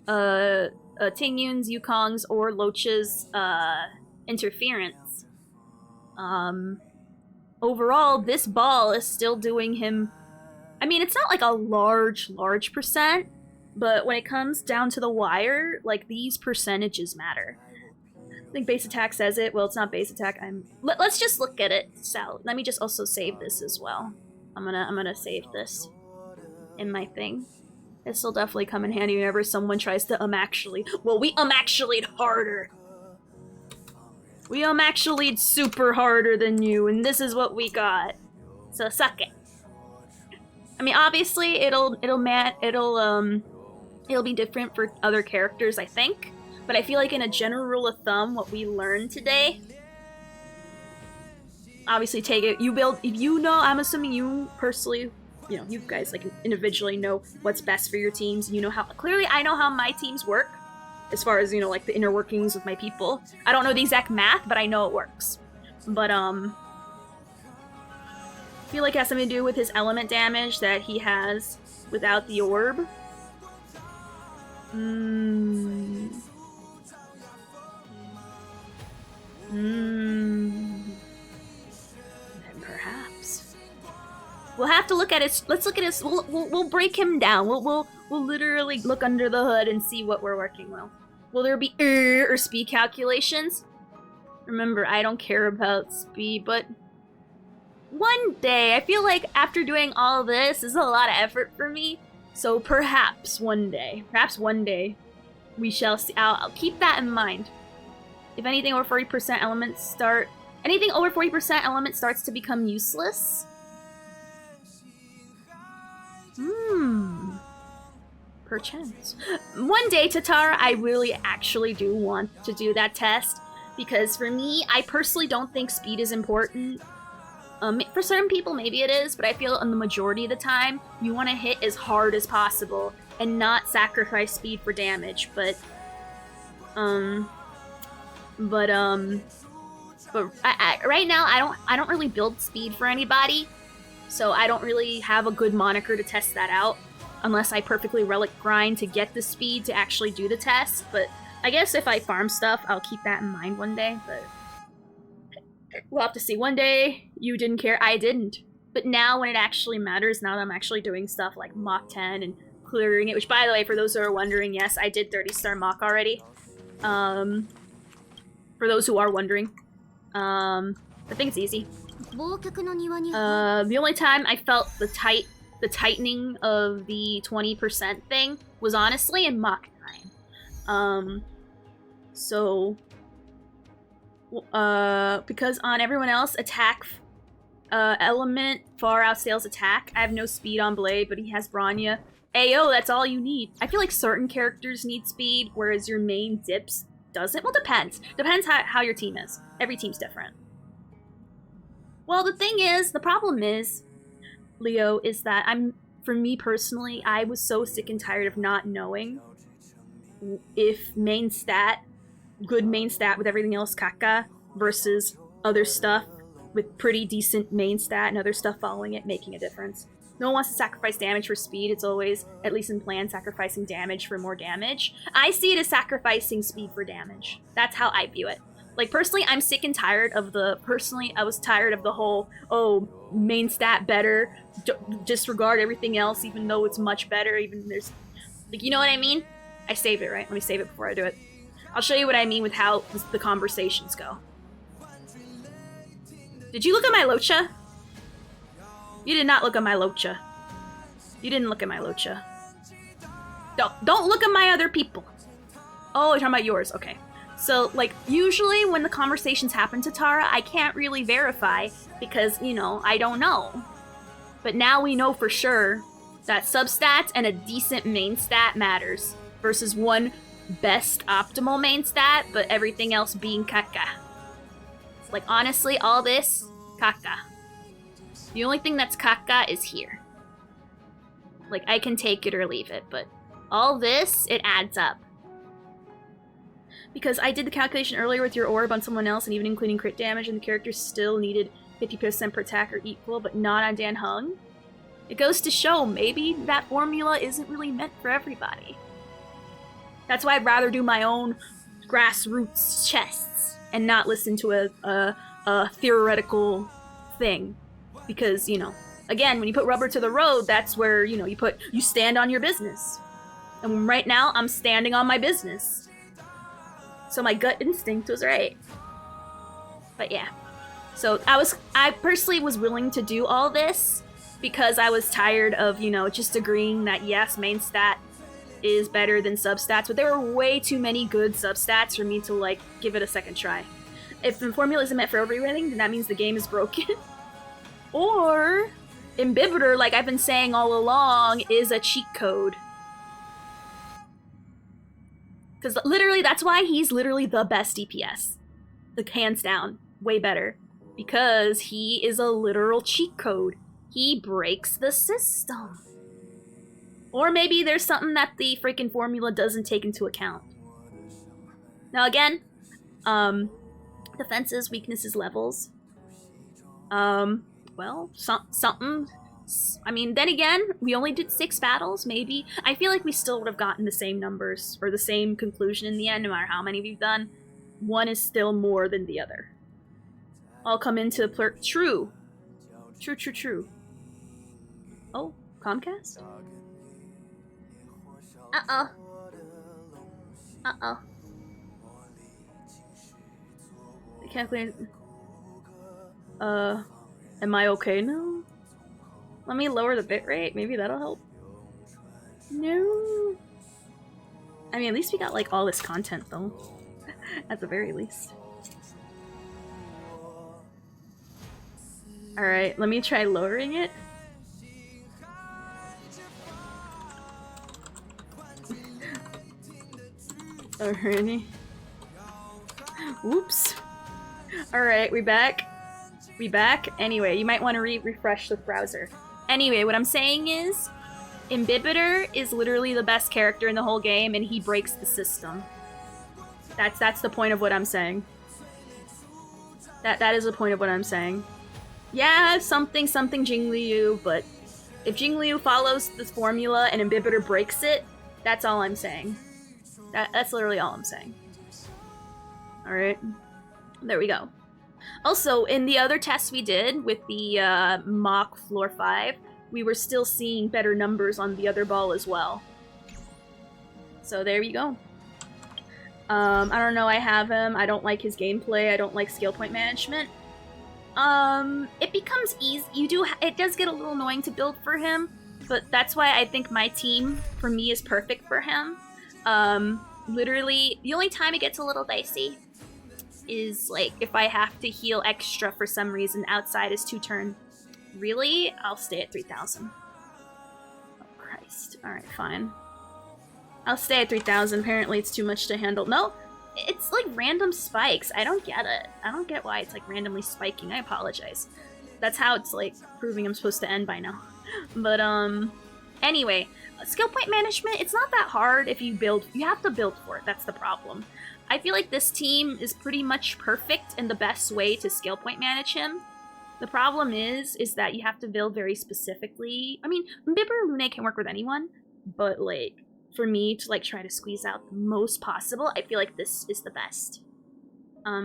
Yukong's, or Loach's interference, overall, this ball is still doing him. I mean, it's not like a large percent, but when it comes down to the wire, like, these percentages matter. I think base attack says it. Well, it's not base attack. Let's just look at it, Sal. Let me just also save this as well. I'm gonna save this in my thing. This will definitely come in handy whenever someone tries to actually. Well, we actually'd harder. We actually'd super harder than you, and this is what we got. So suck it. I mean, obviously, it'll be different for other characters, I think. But I feel like in a general rule of thumb, what we learned today, obviously take it. You build, if you know, I'm assuming you personally, you know, you guys like individually know what's best for your teams. You know how, clearly I know how my teams work, as far as, you know, like the inner workings with my people. I don't know the exact math, but I know it works. But, I feel like it has something to do with his element damage that he has without the orb. have to look at his. Let's look at his. We'll break him down. We'll literally look under the hood and see what we're working with. Will there be or speed calculations? Remember, I don't care about speed, but one day, I feel like after doing all this is a lot of effort for me. So perhaps one day, we shall see. I'll keep that in mind. If anything over 40% elements start, anything over 40% element starts to become useless. Perchance. One day, Tatara, I really actually do want to do that test. Because for me, I personally don't think speed is important. For certain people, maybe it is, but I feel in the majority of the time, you want to hit as hard as possible and not sacrifice speed for damage. But right now, I don't really build speed for anybody, so I don't really have a good moniker to test that out, unless I perfectly relic grind to get the speed to actually do the test. But I guess if I farm stuff, I'll keep that in mind one day, but we'll have to see. One day, you didn't care, I didn't. But now when it actually matters, now that I'm actually doing stuff like Mach 10 and clearing it, which by the way, for those who are wondering, yes, I did 30-star Mach already. For those who are wondering. I think it's easy. The only time I felt the tightening of the 20% thing was honestly in Mach 9. Because on everyone else, attack element far outsails attack. I have no speed on Blade, but he has Bronya. Ayo, that's all you need. I feel like certain characters need speed, whereas your main dips doesn't. Well, depends. Depends how your team is. Every team's different. Well, the problem is, Leo, is that for me personally, I was so sick and tired of not knowing if good main stat with everything else caca versus other stuff with pretty decent main stat and other stuff following it making a difference. No one wants to sacrifice damage for speed. It's always, at least in plan, sacrificing damage for more damage. I see it as sacrificing speed for damage. That's how I view it. Like, personally, I'm sick and tired of I was tired of the whole, oh, main stat better, disregard everything else even though it's much better, even there's, like, you know what I mean? I saved it, right? Let me save it before I do it. I'll show you what I mean with how the conversations go. Did you look at my Locha? You did not look at my Locha. You didn't look at my Locha. Don't look at my other people. Oh, you're talking about yours. Okay. So, like, usually when the conversations happen to Tara, I can't really verify because, you know, I don't know. But now we know for sure that substats and a decent main stat matters versus one best optimal main stat, but everything else being caca. Like, honestly, all this, caca. The only thing that's caca is here. Like, I can take it or leave it, but all this, it adds up. Because I did the calculation earlier with your orb on someone else, and even including crit damage, and the character still needed 50% per attack or equal, but not on Dan Hung. It goes to show, maybe that formula isn't really meant for everybody. That's why I'd rather do my own grassroots chests, and not listen to a theoretical thing. Because, you know, again, when you put rubber to the road, that's where, you know, you stand on your business. And right now, I'm standing on my business. So my gut instinct was right. But yeah. So I personally was willing to do all this because I was tired of, you know, just agreeing that yes, main stat is better than substats, but there were way too many good substats for me to, like, give it a second try. If the formula isn't meant for everything, then that means the game is broken. Or Imbibitor, like I've been saying all along, is a cheat code. Because literally, that's why he's literally the best DPS. Like, hands down. Way better. Because he is a literal cheat code. He breaks the system. Or maybe there's something that the freaking formula doesn't take into account. Now again, defenses, weaknesses, levels. Well, something. I mean, then again, we only did 6 battles, maybe. I feel like we still would have gotten the same numbers, or the same conclusion in the end, no matter how many we've done. One is still more than the other. I'll come into True. Oh, Comcast? Uh-oh. Uh-oh. I can't clear. Am I okay now? Let me lower the bitrate. Maybe that'll help. No. I mean, at least we got like all this content though. At the very least. Alright, let me try lowering it. Alrighty. Whoops. Alright, we back. We back. Anyway, you might want to refresh the browser. Anyway, what I'm saying is, Imbibitor is literally the best character in the whole game, and he breaks the system. That's the point of what I'm saying. That is the point of what I'm saying. Yeah, something Jingliu, but if Jingliu follows this formula and Imbibitor breaks it, that's all I'm saying. That's literally all I'm saying. Alright. There we go. Also, in the other tests we did with the mock floor 5, we were still seeing better numbers on the other ball as well. So there you go. I don't know, I have him. I don't like his gameplay. I don't like skill point management. It becomes easy. It does get a little annoying to build for him, but that's why I think my team, for me, is perfect for him. Literally, the only time it gets a little dicey is, like, if I have to heal extra for some reason outside his 2 turn. Really? I'll stay at 3,000. Oh, Christ. Alright, fine. I'll stay at 3,000. Apparently it's too much to handle. No, it's like random spikes. I don't get it. I don't get why it's like randomly spiking. I apologize. That's how it's like proving I'm supposed to end by now. But anyway, skill point management, it's not that hard if you build. You have to build for it. That's the problem. I feel like this team is pretty much perfect and the best way to skill point manage him. The problem is that you have to build very specifically. I mean, Bibber or Lune can work with anyone, but like for me to like try to squeeze out the most possible, I feel like this is the best. Let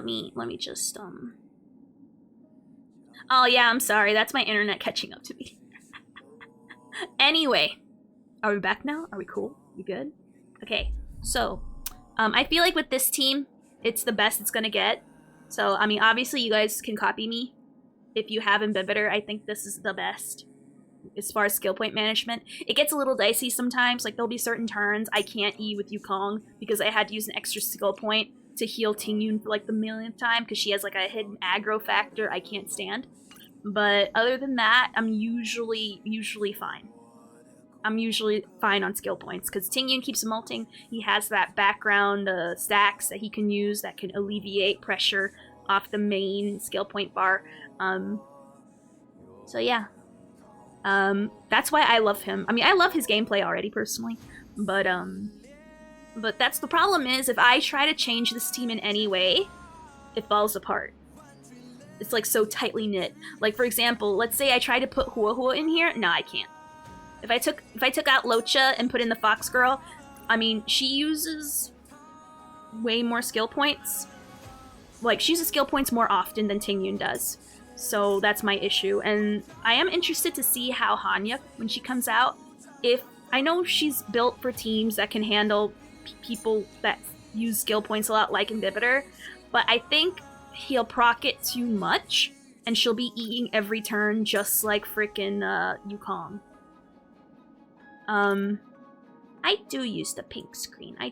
me just Oh yeah, I'm sorry. That's my internet catching up to me. Anyway, are we back now? Are we cool? We good? Okay. So, I feel like with this team, it's the best it's gonna get. So, I mean, obviously you guys can copy me. If you have Imbibitor, I think this is the best. As far as skill point management, it gets a little dicey sometimes. Like, there'll be certain turns I can't E with Yukong because I had to use an extra skill point to heal Tingyun for like the millionth time because she has like a hidden aggro factor I can't stand. But other than that, I'm usually fine. I'm usually fine on skill points because Tingyun keeps molting. He has that background stacks that he can use that can alleviate pressure off the main skill point bar. So yeah. That's why I love him. I mean, I love his gameplay already personally, but that's the problem is if I try to change this team in any way, it falls apart. It's like so tightly knit. Like for example, let's say I try to put Hua Hua in here. No, I can't. If I took out Locha and put in the Fox Girl, I mean, she uses way more skill points. Like she uses skill points more often than Tingyun does. So that's my issue, and I am interested to see how Hanya, when she comes out, if I know she's built for teams that can handle people that use skill points a lot like Imbibitor, but I think he'll proc it too much, and she'll be eating every turn just like frickin' Yukong. I do use the pink screen. I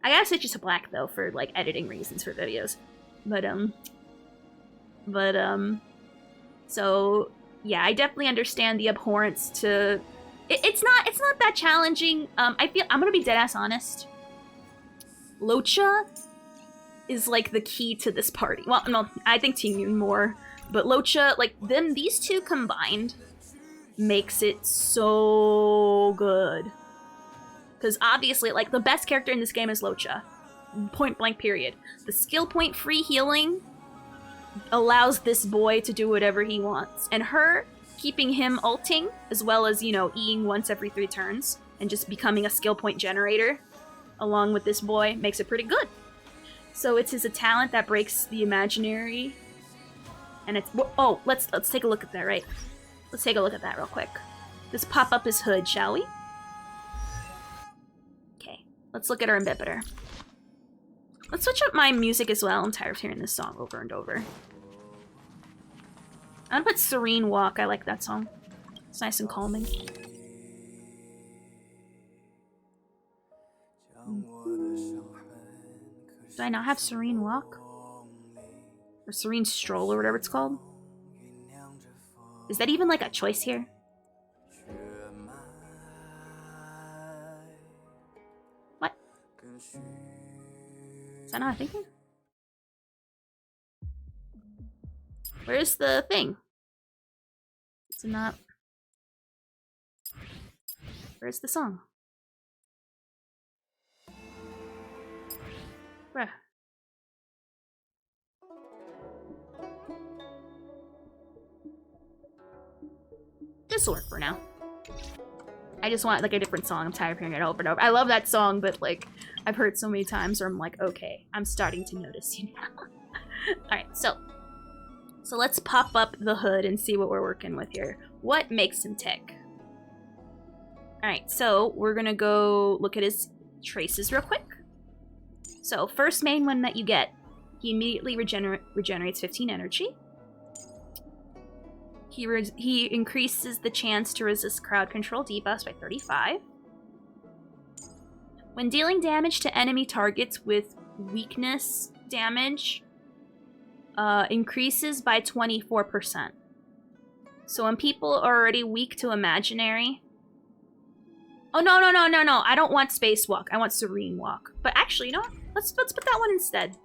gotta switch it to black though for like editing reasons for videos, so yeah, I definitely understand the abhorrence to. It's not that challenging. I feel I'm gonna be deadass honest. Locha is like the key to this party. Well, no, I think Tingyun more, but Locha, like these two combined, makes it so good. Because obviously, like the best character in this game is Locha, point blank. Period. The skill point free healing allows this boy to do whatever he wants, and her keeping him ulting as well as, you know, Eing once every 3 turns and just becoming a skill point generator along with this boy makes it pretty good. So it's a talent that breaks the imaginary, And it's... Oh, let's take a look at that, right? Let's take a look at that real quick. Let's pop up his hood, shall we? Okay, let's look at our inhibitor. Let's switch up my music as well. I'm tired of hearing this song over and over. I'm gonna put Serene Walk. I like that song. It's nice and calming. Do I not have Serene Walk? Or Serene Stroll or whatever it's called? Is that even like a choice here? What? Is that not a thing here? Where's the thing? Is it not? Where's the song? Bruh. This'll work for now. I just want like a different song. I'm tired of hearing it over and over. I love that song, but like I've heard so many times where I'm like, okay, I'm starting to notice you now. Alright, so let's pop up the hood and see what we're working with here. What makes him tick? Alright, so we're gonna go look at his traces real quick. So, first main one that you get, he immediately regenerates 15 energy. He increases the chance to resist crowd control debuffs by 35. When dealing damage to enemy targets with weakness damage, increases by 24%. So when people are already weak to imaginary... Oh, no. I don't want Spacewalk. I want Serene Walk. But actually, you know what? Let's put that one instead.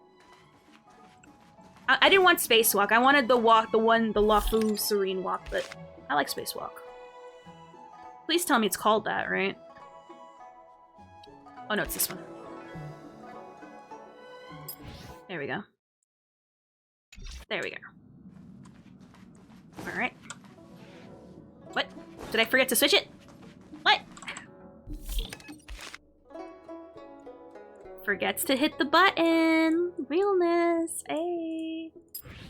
I didn't want Spacewalk. I wanted the Lafu Serene Walk, but I like Spacewalk. Please tell me it's called that, right? Oh no, it's this one. There we go. There we go. Alright. What? Did I forget to switch it? What? Forgets to hit the button. Realness. Hey.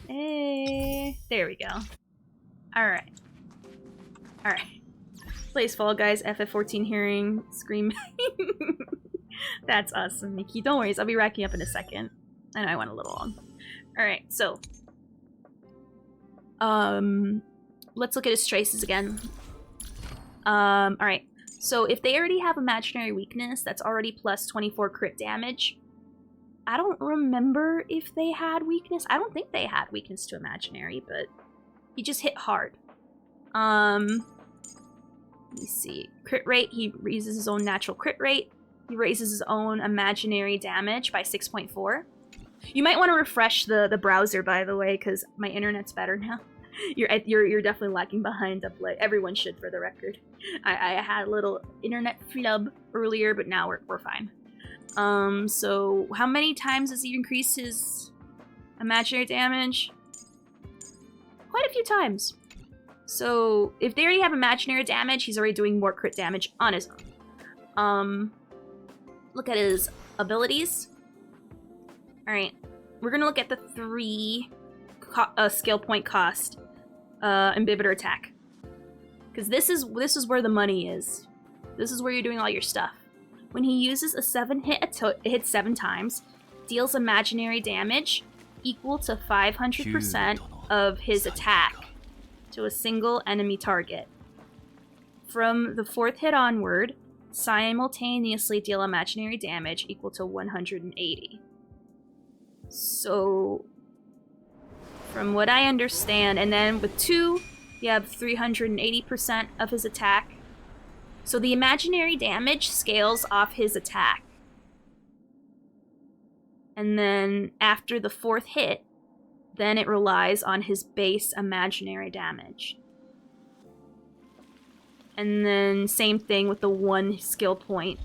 Hey. There we go. Alright. Alright. Plays Fall Guys, FF14 hearing, screaming. That's awesome, Nikki. Don't worry, I'll be racking up in a second. I know I went a little long. Alright, so. Let's look at his traces again. Alright. So if they already have imaginary weakness, that's already plus 24 crit damage. I don't remember if they had weakness. I don't think they had weakness to imaginary, but he just hit hard. Let me see. Crit rate, he raises his own natural crit rate. He raises his own imaginary damage by 6.4. You might want to refresh the browser, by the way, because my internet's better now. You're definitely lagging behind up like everyone should, for the record. I had a little internet flub earlier, but now we're fine. So how many times does he increase his imaginary damage? Quite a few times. So if they already have imaginary damage, he's already doing more crit damage on his own. Look at his abilities. Alright, we're gonna look at the 3 skill point cost inhibitor attack. Because this is where the money is. This is where you're doing all your stuff. When he uses a 7 hit, it hits 7 times, deals imaginary damage equal to 500% of his attack to a single enemy target. From the 4th hit onward, simultaneously deal imaginary damage equal to 180. So, from what I understand, and then with 2, you have 380% of his attack. So the imaginary damage scales off his attack. And then after the 4th hit, then it relies on his base imaginary damage. And then same thing with the 1 skill point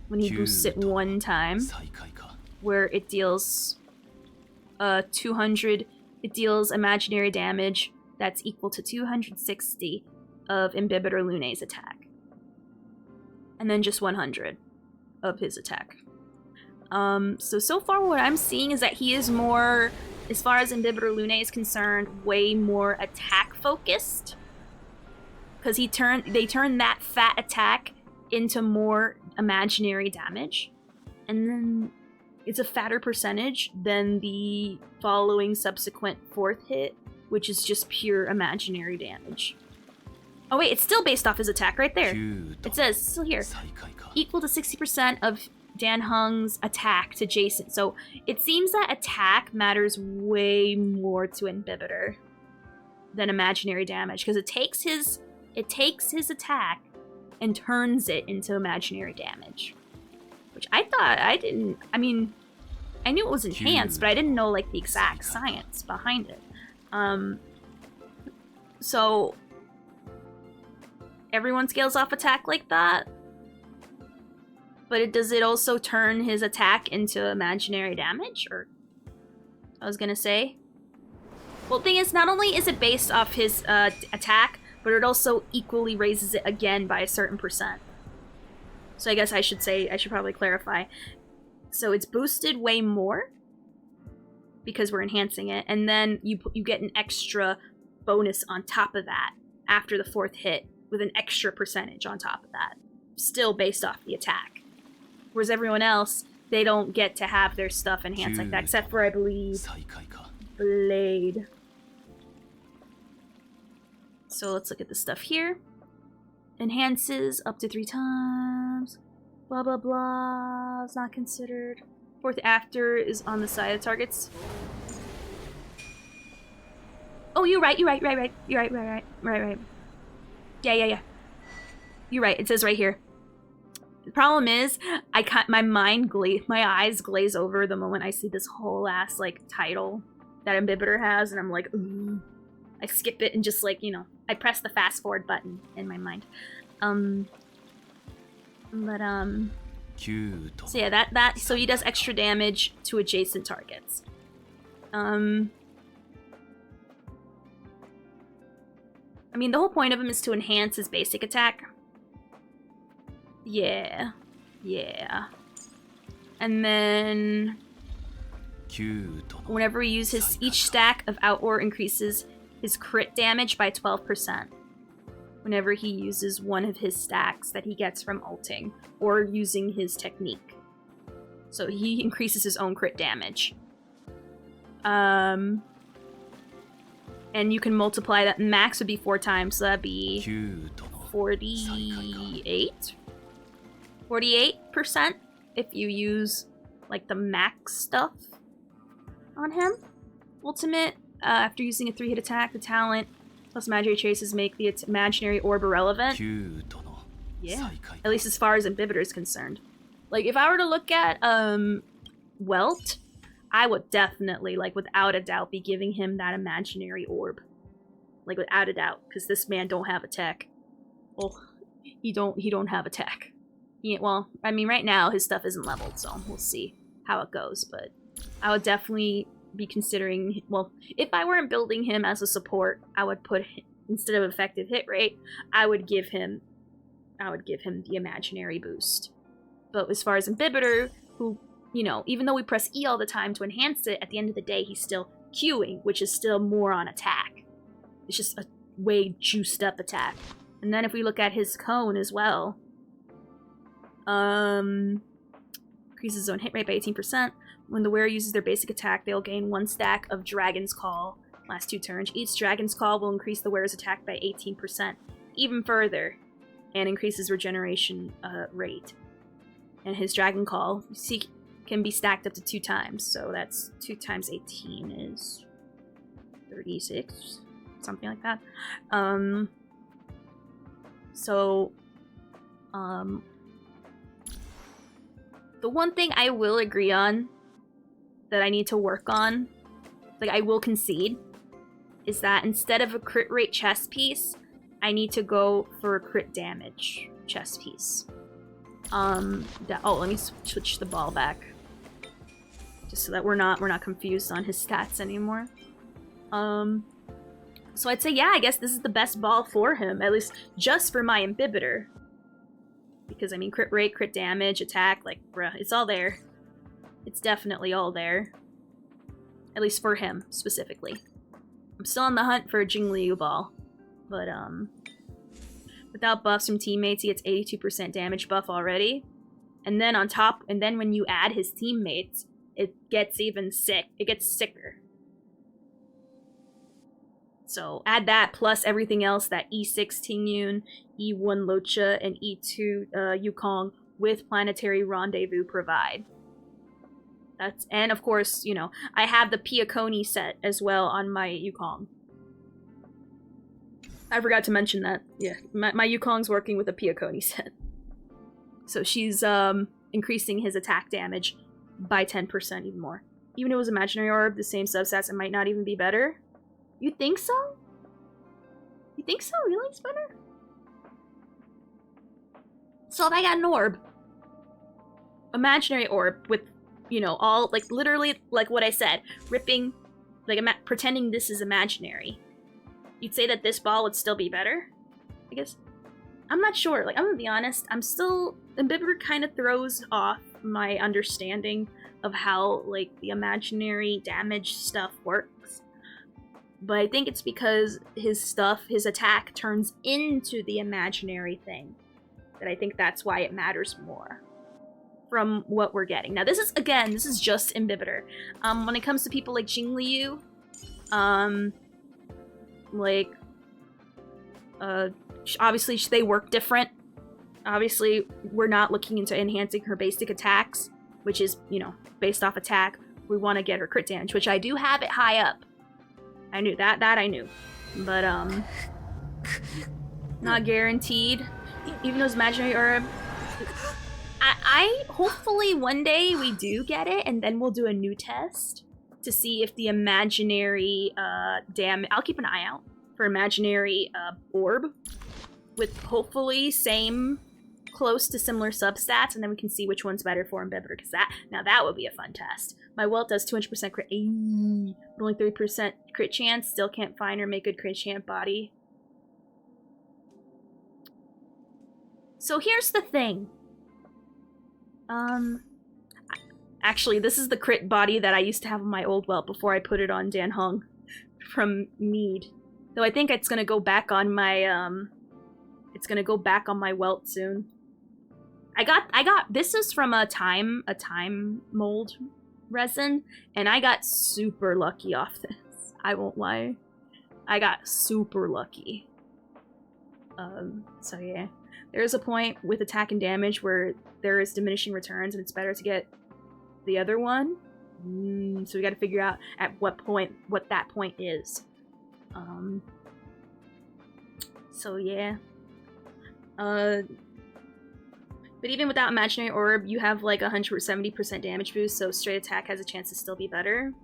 when he boosts it 1 time, where it deals 200. It deals imaginary damage that's equal to 260 of Imbibitor Lune's attack. And then just 100 of his attack. So far what I'm seeing is that he is more as far as Imbibitor Lune is concerned, way more attack focused. Because they turn that fat attack into more imaginary damage. And then it's a fatter percentage than the following subsequent 4th hit, which is just pure imaginary damage. Oh wait, it's still based off his attack right there. It says, still here, equal to 60% of Dan Heng's attack to Jason. So it seems that attack matters way more to Imbibitor than imaginary damage, because it takes his attack and turns it into imaginary damage. Which I mean, I knew it was enhanced, but I didn't know like the exact science behind it. So everyone scales off attack like that, but does it also turn his attack into imaginary damage? Or I was gonna say, well, the thing is, not only is it based off his attack, but it also equally raises it again by a certain percent. So I guess I should probably clarify. So it's boosted way more because we're enhancing it, and then you get an extra bonus on top of that after the 4th hit with an extra percentage on top of that, still based off the attack. Whereas everyone else, they don't get to have their stuff enhanced like that, except for, I believe, Blade. So let's look at the stuff here. Enhances up to 3 times. Blah blah blah. It's not considered. 4th after is on the side of targets. Oh, you're right. You're right. Yeah. You're right. It says right here. The problem is, my eyes glaze over the moment I see this whole ass like title that Imbibitor has, and I'm like, ooh. I skip it and just like, you know, I press the fast forward button in my mind. So yeah, so he does extra damage to adjacent targets. I mean, the whole point of him is to enhance his basic attack. Yeah. And then whenever we use each stack of Outward increases his crit damage by 12%. Whenever he uses one of his stacks that he gets from ulting or using his technique. So he increases his own crit damage. And you can multiply that. Max would be 4 times, so that'd be 48? 48% if you use like the max stuff on him. Ultimate, after using a 3-hit attack, the talent plus imaginary traces make the imaginary orb irrelevant. Yeah, at least as far as Imbibitor is concerned. Like, if I were to look at Welt, I would definitely, like, without a doubt, be giving him that imaginary orb. Like, without a doubt, because this man don't have a tech. Well, he don't have a tech. Well, I mean, right now his stuff isn't leveled, so we'll see how it goes. But I would definitely be considering. Well, if I weren't building him as a support, I would put, instead of effective hit rate, I would give him the imaginary boost. But as far as Imbibitor, who, you know, even though we press E all the time to enhance it, at the end of the day, he's still Qing, which is still more on attack. It's just a way juiced up attack. And then if we look at his cone as well, increases his own hit rate by 18%. When the wearer uses their basic attack, they'll gain 1 stack of Dragon's Call. Last 2 turns. Each Dragon's Call will increase the wearer's attack by 18%. Even further, and increases regeneration rate. And his Dragon Call, can be stacked up to 2 times. So that's 2 times 18 is 36, something like that. The one thing I will agree on that I need to work on, like I will concede, is that instead of a crit rate chess piece, I need to go for a crit damage chess piece. Let me switch the ball back, just so that we're not confused on his stats anymore. So I'd say, yeah, I guess this is the best ball for him, at least just for my Imbibitor. Because, I mean, crit rate, crit damage, attack, like, bruh, it's all there. It's definitely all there. At least for him, specifically. I'm still on the hunt for a Jingliu ball. But, without buffs from teammates, he gets 82% damage buff already. And then on top, and then when you add his teammates, it gets even sick. It gets sicker. So add that plus everything else that E6 Tingyun, E1 Locha, and E2 Yukong with Planetary Rendezvous provide. That's, and of course, you know, I have the Piaconi set as well on my Yukong. I forgot to mention that. Yeah, my Yukong's working with a Piaconi set. So she's increasing his attack damage by 10% even more. Even if it was Imaginary Orb, the same substats, it might not even be better. You think so? You think so? Really? It's better? So if I got an orb, Imaginary Orb with, you know, all, like, literally, like what I said, ripping, like, pretending this is imaginary, you'd say that this ball would still be better? I guess. I'm not sure. Like, I'm gonna be honest, I'm still, Imbibitor kind of throws off my understanding of how, like, the imaginary damage stuff works. But I think it's because his stuff, his attack turns into the imaginary thing. That I think that's why it matters more from what we're getting. Now this is, again, this is just Imbibitor. When it comes to people like Jingliu, obviously they work different. Obviously, we're not looking into enhancing her basic attacks, which is, you know, based off attack. We want to get her crit damage, which I do have it high up. I knew that I knew. But, not guaranteed. Even though it's Imaginary Orb. I hopefully one day we do get it, and then we'll do a new test to see if the imaginary, I'll keep an eye out for imaginary, orb. With hopefully same, close to similar substats, and then we can see which one's better for Imbibitor, because that would be a fun test. My Welt does 200% crit, but only 30% crit chance, still can't find or make good crit chance body. So here's the thing. Actually, this is the crit body that I used to have on my old Welt before I put it on Dan Hung from Mead. Though I think it's gonna go back on my, it's gonna go back on my Welt soon. I got, this is from a time mold resin, and I got super lucky off this. I won't lie. I got super lucky. So yeah. There is a point with attack and damage where there is diminishing returns, and it's better to get the other one. So we gotta figure out at what point, what that point is. So yeah. But even without Imaginary Orb, you have like 170% damage boost, so straight attack has a chance to still be better.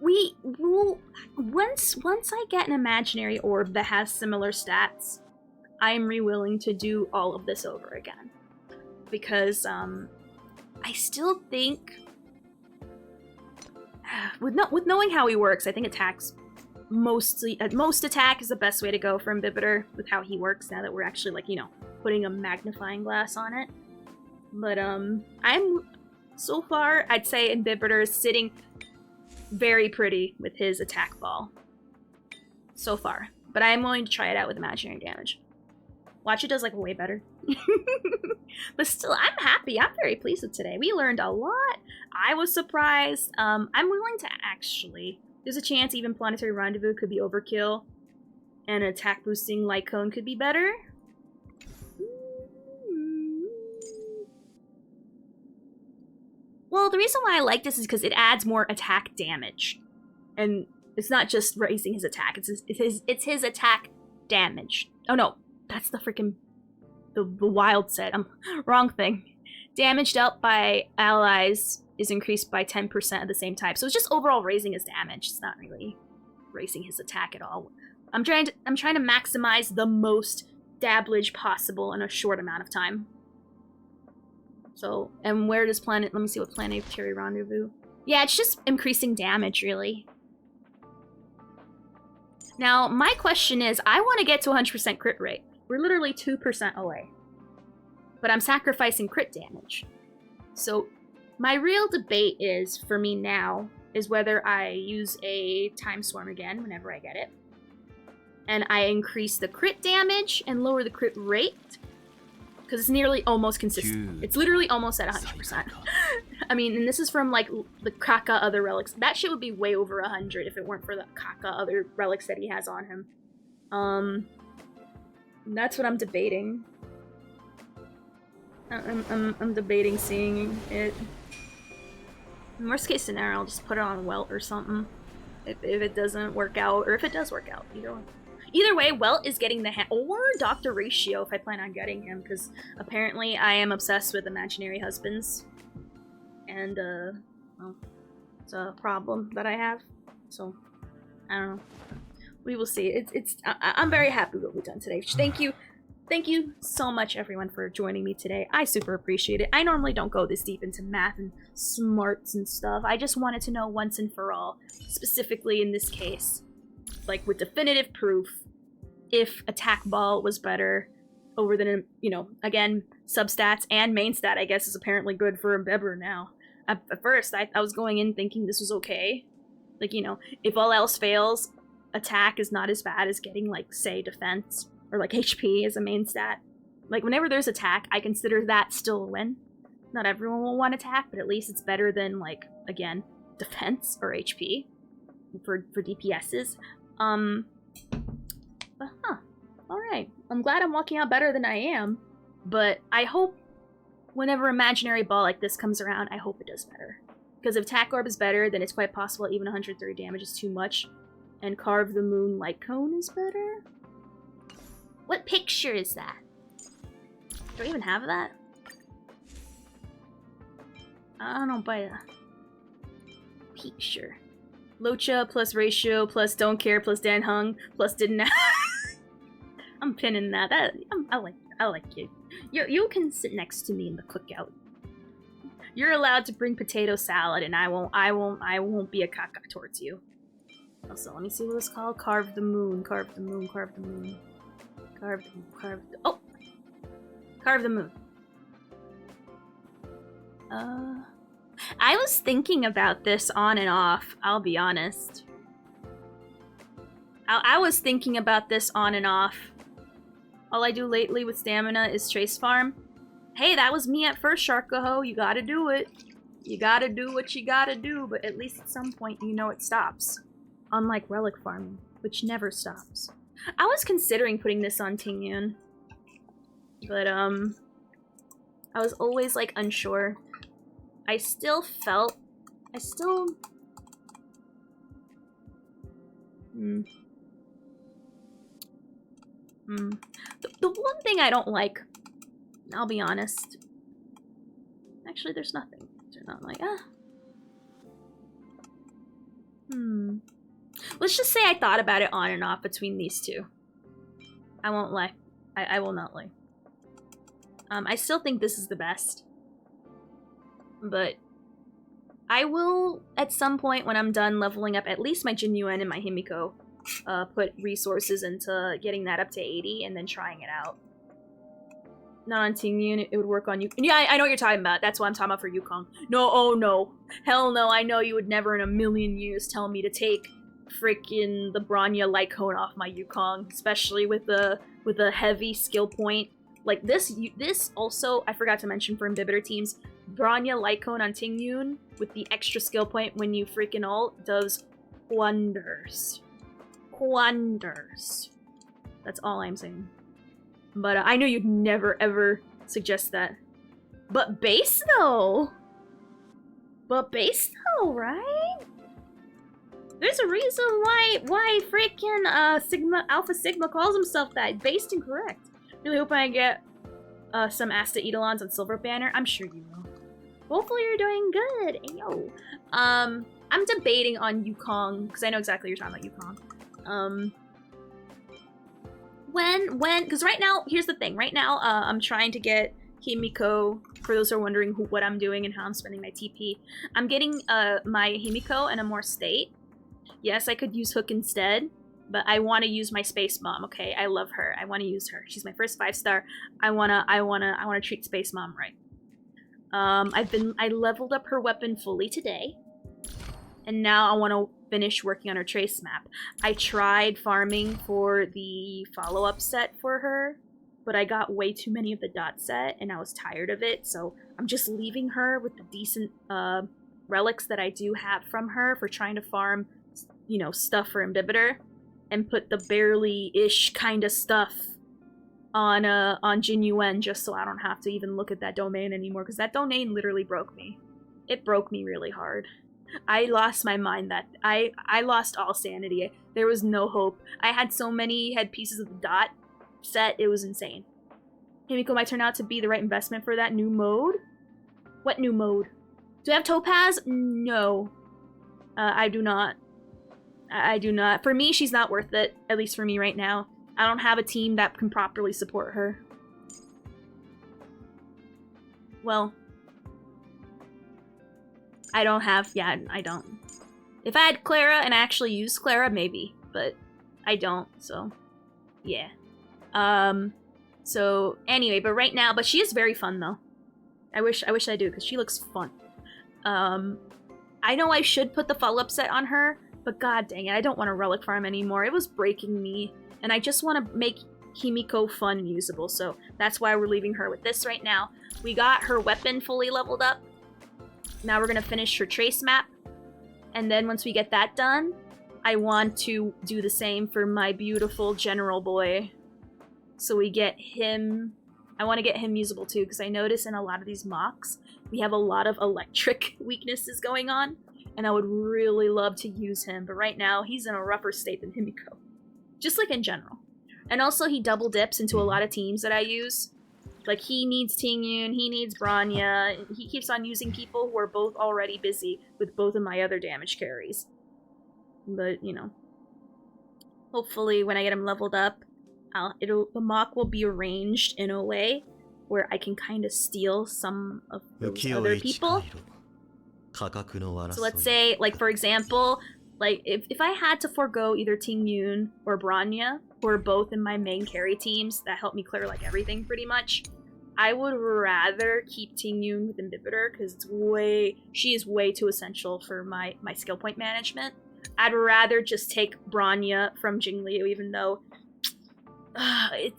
We will, once I get an Imaginary Orb that has similar stats, I'm willing to do all of this over again. Because, I still think, with knowing how he works, I think attacks most attack is the best way to go for Imbibitor with how he works, now that we're actually, like, you know, putting a magnifying glass on it. But, so far, I'd say Imbibitor is sitting very pretty with his attack ball. So far. But I am willing to try it out with imaginary damage. Watch, it does, like, way better. But still, I'm happy. I'm very pleased with today. We learned a lot. I was surprised. I'm willing to actually... There's a chance even Planetary Rendezvous could be overkill. And an attack boosting Light Cone could be better. Well, the reason why I like this is because it adds more attack damage. And it's not just raising his attack. It's his attack damage. Oh no, that's the freaking... The wild set. Wrong thing. Damage dealt by allies is increased by 10% of the same type. So it's just overall raising his damage. It's not really raising his attack at all. I'm trying to maximize the most dabblage possible in a short amount of time. So, and where does let me see what Planetary Rendezvous. Yeah, it's just increasing damage, really. Now, my question is, I want to get to 100% crit rate. We're literally 2% away. But I'm sacrificing crit damage. So, My real debate is, for me now, is whether I use a Time Storm again whenever I get it. And I increase the crit damage and lower the crit rate. Because it's nearly almost consistent. It's literally almost at 100%. I mean, and this is from, like, the Kaka other relics. That shit would be way over 100 if it weren't for the Kaka other relics that he has on him. That's what I'm debating. I'm debating seeing it. In worst case scenario, I'll just put it on Welt or something. If it doesn't work out, or if it does work out, either way, Welt is getting the or Dr. Ratio if I plan on getting him, because apparently I am obsessed with imaginary husbands. And, well, it's a problem that I have. So, I don't know. We will see. I'm very happy with what we've done today. Thank you so much, everyone, for joining me today. I super appreciate it. I normally don't go this deep into math and smarts and stuff. I just wanted to know once and for all, specifically in this case, like with definitive proof, if attack ball was better over than, you know, again, substats and main stat, I guess, is apparently good for Embeber now. At first, I was going in thinking this was okay. Like, you know, if all else fails, attack is not as bad as getting, like, say, defense. Or like HP as a main stat. Like whenever there's attack, I consider that still a win. Not everyone will want attack, but at least it's better than like, again, defense or HP for DPSs. Alright. I'm glad I'm walking out better than I am. But I hope whenever imaginary ball like this comes around, I hope it does better. Because if attack orb is better, then it's quite possible even 130 damage is too much. And Carve the Moon Light Cone is better. What picture is that? Do I even have that? I don't know, by a picture. Locha plus Ratio plus Don't Care plus Dan Hung plus Didn't. I'm pinning that. I like you. You can sit next to me in the cookout. You're allowed to bring potato salad, and I won't be a caca towards you. Also, let me see what it's called. Carve the moon. Carve the moon. Carve the moon. Carve the moon. I was thinking about this on and off, I'll be honest. I was thinking about this on and off. All I do lately with stamina is Trace Farm. Hey, that was me at first, Sharkaho. You gotta do it. You gotta do what you gotta do, but at least at some point you know it stops. Unlike relic farming, which never stops. I was considering putting this on Tingyun, but I was always like unsure. The one thing I don't like, I'll be honest. Actually, there's nothing. They're not like, Let's just say I thought about it on and off between these two. I won't lie. I will not lie. I still think this is the best. But I will, at some point when I'm done leveling up at least my Jinyuan and my Himiko, put resources into getting that up to 80 and then trying it out. Not on Tingyun, it would work on you. Yeah, I know what you're talking about. That's what I'm talking about for Yukong. No, oh no. Hell no, I know you would never in a million years tell me to take freaking the Bronya Light Cone off my Yukong, especially with the heavy skill point. Like this also, I forgot to mention for Imbibitor teams, Bronya Light Cone on Tingyun with the extra skill point when you freaking ult does wonders. Wonders. That's all I'm saying. But I know you'd never ever suggest that. But base though! Right? There's a reason why freaking Alpha Sigma calls himself that. Based and correct. Really hoping I get some Asta Eidolons on Silver Banner. I'm sure you will. Hopefully you're doing good. Ayo. I'm debating on Yukong, because I know exactly what you're talking about Yukong. Because right now, here's the thing. Right now, I'm trying to get Himiko, for those who are wondering what I'm doing and how I'm spending my TP. I'm getting my Himiko in a more state. Yes, I could use Hook instead, but I want to use my Space Mom, okay? I love her. I want to use her. She's my first 5-star. I wanna treat Space Mom right. I leveled up her weapon fully today. And now I want to finish working on her trace map. I tried farming for the follow-up set for her, but I got way too many of the dot set and I was tired of it, so I'm just leaving her with the decent relics that I do have from her for trying to farm, you know, stuff for Imbibitor, and put the barely-ish kind of stuff on Jin Yuan just so I don't have to even look at that domain anymore, because that domain literally broke me. It broke me really hard. I lost my mind that I lost all sanity. There was no hope. I had so many head pieces of the dot set, it was insane. Himiko might turn out to be the right investment for that new mode. What new mode? Do I have Topaz? No. I do not. I do not. For me, she's not worth it, at least for me right now. I don't have a team that can properly support her. Well, I don't have, yeah, I don't. If I had Clara and I actually used Clara, maybe, but I don't, so yeah. So anyway, but right now, but she is very fun though. I wish I do, because she looks fun. I know I should put the follow-up set on her, but god dang it, I don't want to relic farm anymore. It was breaking me, and I just want to make Himiko fun and usable, so that's why we're leaving her with this right now. We got her weapon fully leveled up. Now we're gonna finish her trace map, and then once we get that done, I want to do the same for my beautiful general boy. So we get him, I want to get him usable too, because I notice in a lot of these mocks, we have a lot of electric weaknesses going on, and I would really love to use him, but right now he's in a rougher state than Himiko. Just like in general. And also he double dips into a lot of teams that I use. Like he needs Tingyun, he needs Bronya, he keeps on using people who are both already busy with both of my other damage carries. But, you know, hopefully when I get him leveled up, the mock will be arranged in a way where I can kind of steal some of those other people. So let's say, like, for example, like, if I had to forego either Tingyun or Bronya, who are both in my main carry teams that help me clear, like, everything pretty much, I would rather keep Tingyun with Imbibitor, because she is way too essential for my skill point management. I'd rather just take Bronya from Jingliu, even though I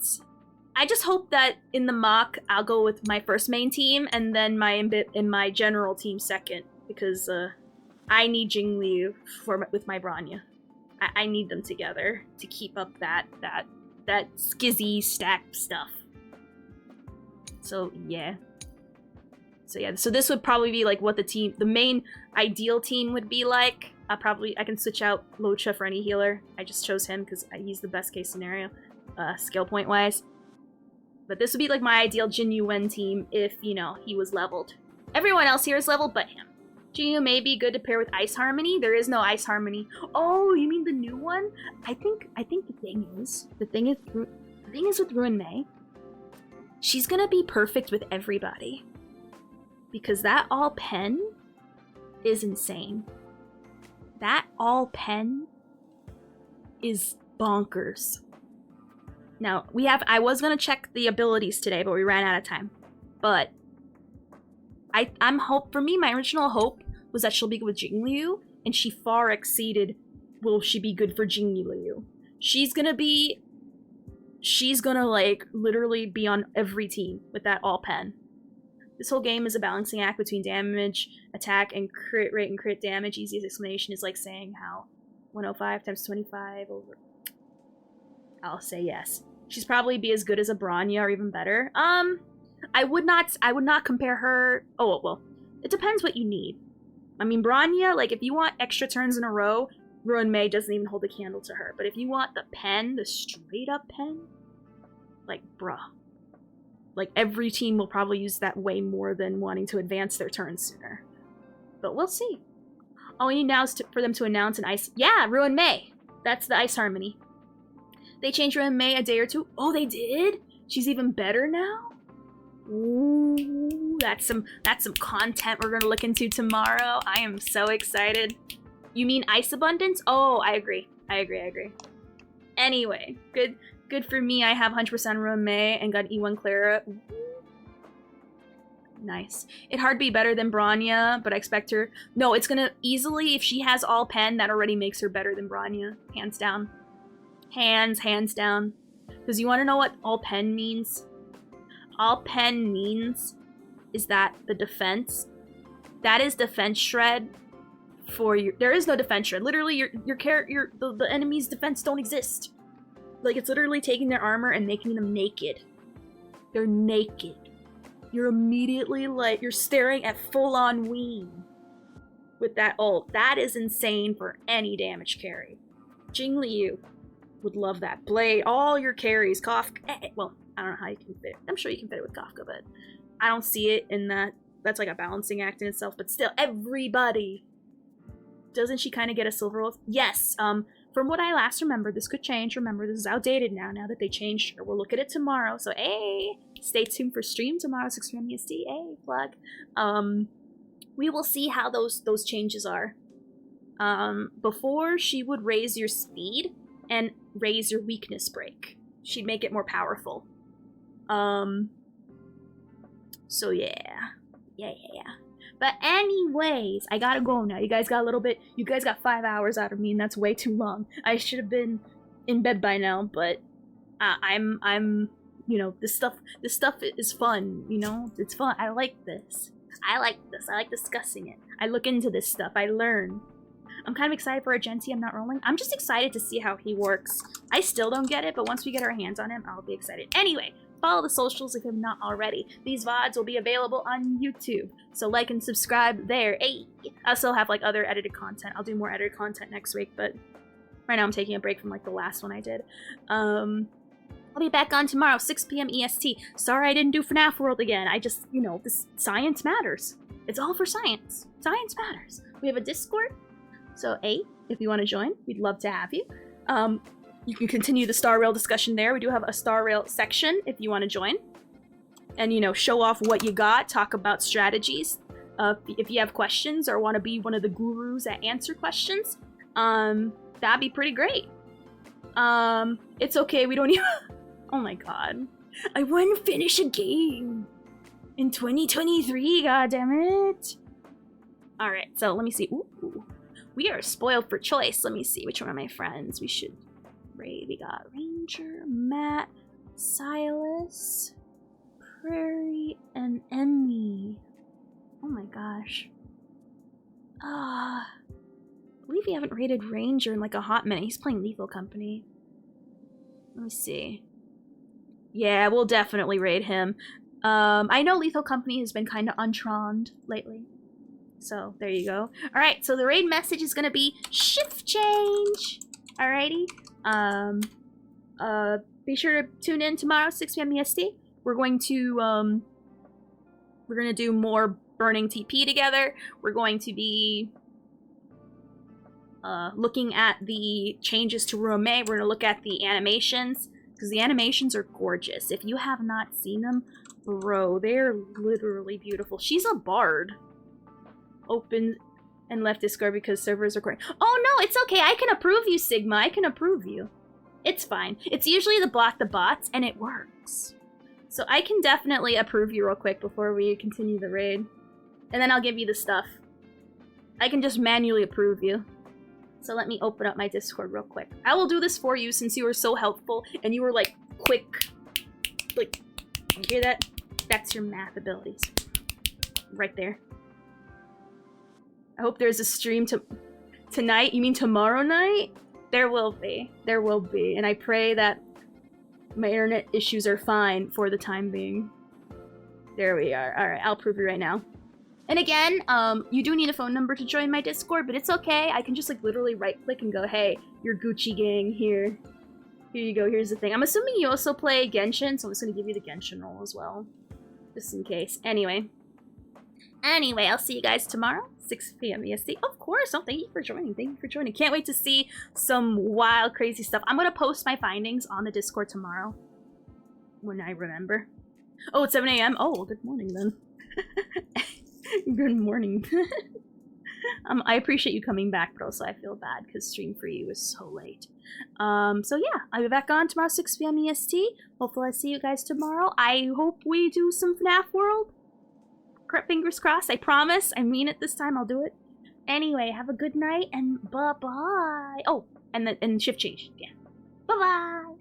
just hope that in the mock, I'll go with my first main team, and then my general team second, because I need Jingliu with my Bronya. I need them together to keep up that skizzy stack stuff. So yeah. So this would probably be like what the main ideal team would be like. I can switch out Locha for any healer. I just chose him because he's the best case scenario, skill point wise. But this would be like my ideal Jin Yuan team if, you know, he was leveled. Everyone else here is leveled but him. Jin Yu may be good to pair with Ice Harmony. There is no Ice Harmony. Oh, you mean the new one? I think the thing is with Ruin Mei, she's gonna be perfect with everybody. Because that all pen is insane. That all pen is bonkers. Now, I was gonna check the abilities today, but we ran out of time. But for me, my original hope was that she'll be good with Jingliu, and she far exceeded will she be good for Jingliu. She's gonna like literally be on every team with that all pen. This whole game is a balancing act between damage, attack, and crit rate and crit damage. Easiest explanation is like saying how 105 times 25 over... I'll say yes. She's probably be as good as a Bronya or even better. I would not compare her... Oh, well, it depends what you need. I mean, Bronya, like, if you want extra turns in a row, Ruin Mei doesn't even hold a candle to her. But if you want the pen, the straight-up pen, like, bruh. Like, every team will probably use that way more than wanting to advance their turns sooner. But we'll see. All we need now is for them to announce an ice... Yeah, Ruin Mei! That's the Ice Harmony. They changed Ruin Mei a day or two. Oh, they did? She's even better now? Ooh, that's some content we're gonna look into tomorrow. I am so excited. You mean Ice Abundance? Oh, I agree. Anyway, good for me. I have 100% Ruin Mei and got E1 Clara. Nice. It'd hard be better than Branya, but I expect her... No, it's gonna easily, if she has all pen, that already makes her better than Branya. Hands down. Hands down. Because you want to know what all pen means? All pen means is that the defense, that is defense shred for your... There is no defense shred. Literally, the enemy's defense don't exist. Like, it's literally taking their armor and making them naked. They're naked. You're immediately like, you're staring at full-on ween with that ult. That is insane for any damage carry. Jing Liu would love that. Blade, all your carries, Kafka. Well, I don't know how you can fit it. I'm sure you can fit it with Kafka, but I don't see it in that. That's like a balancing act in itself, but still, everybody. Doesn't she kind of get a silver wolf? Yes, from what I last remember, this could change. Remember, this is outdated now that they changed her. We'll look at it tomorrow, so hey, stay tuned for stream tomorrow, 6 p.m. EST, hey, plug. We will see how those changes are. Before, she would raise your speed and raise your weakness break. She'd make it more powerful. So yeah. But anyways, I gotta go now. You guys got 5 hours out of me, and that's way too long. I should have been in bed by now, but I'm, you know, this stuff is fun, you know? It's fun. I like this. I like discussing it. I look into this stuff. I learn. I'm kind of excited for Argenti. I'm not rolling. I'm just excited to see how he works. I still don't get it, but once we get our hands on him, I'll be excited. Anyway, follow the socials if you're not already. These VODs will be available on YouTube, so like and subscribe there. Hey, I still have like other edited content. I'll do more edited content next week, but right now I'm taking a break from like the last one I did. I'll be back on tomorrow, 6 p.m. EST. Sorry I didn't do FNAF World again. I just, you know, this science matters. It's all for science. Science matters. We have a Discord, so hey, if you want to join, we'd love to have you. You can continue the Star Rail discussion there. We do have a Star Rail section if you want to join. And, you know, show off what you got, talk about strategies. If you have questions or want to be one of the gurus that answer questions, that'd be pretty great. It's okay, we don't even... Oh my god. I want to finish a game in 2023, goddammit. Alright, so let me see. Ooh. We are spoiled for choice. Let me see which one of my friends we should... We got Ranger, Matt, Silas, Prairie, and Emmy. Oh my gosh. I believe we haven't rated Ranger in like a hot minute. He's playing Lethal Company. Let me see. Yeah, we'll definitely raid him. I know Lethal Company has been kind of untroned lately. So, there you go. Alright, so the raid message is gonna be shift change! Alrighty. Be sure to tune in tomorrow, 6 p.m. EST. We're going to do more burning TP together. We're going to be looking at the changes to Rume. We're going to look at the animations, because the animations are gorgeous. If you have not seen them, bro, they're literally beautiful. She's a bard. Open and left Discord because servers are great. Oh no, it's okay. I can approve you, Sigma. I can approve you. It's fine. It's usually the block the bots, and it works. So I can definitely approve you real quick before we continue the raid. And then I'll give you the stuff. I can just manually approve you. So let me open up my Discord real quick. I will do this for you since you were so helpful and you were like quick. Like, you hear that? That's your math abilities. Right there. I hope there's a stream tonight. You mean tomorrow night? There will be. There will be. And I pray that my internet issues are fine for the time being. There we are. Alright, I'll prove you right now. And again, you do need a phone number to join my Discord, but it's okay. I can just like literally right-click and go, hey, your Gucci gang here. Here you go, here's the thing. I'm assuming you also play Genshin, so I'm just gonna give you the Genshin role as well. Just in case. Anyway, I'll see you guys tomorrow, 6 p.m. EST. Of course. Oh, thank you for joining. Thank you for joining. Can't wait to see some wild, crazy stuff. I'm going to post my findings on the Discord tomorrow when I remember. Oh, it's 7 a.m.? Oh, good morning then. Good morning. I appreciate you coming back, but also I feel bad because stream for you is so late. So yeah, I'll be back on tomorrow, 6 p.m. EST. Hopefully I see you guys tomorrow. I hope we do some FNAF World. Fingers crossed. I promise. I mean it this time. I'll do it. Anyway, have a good night and bye-bye. Oh, and shift change. Yeah. Bye-bye.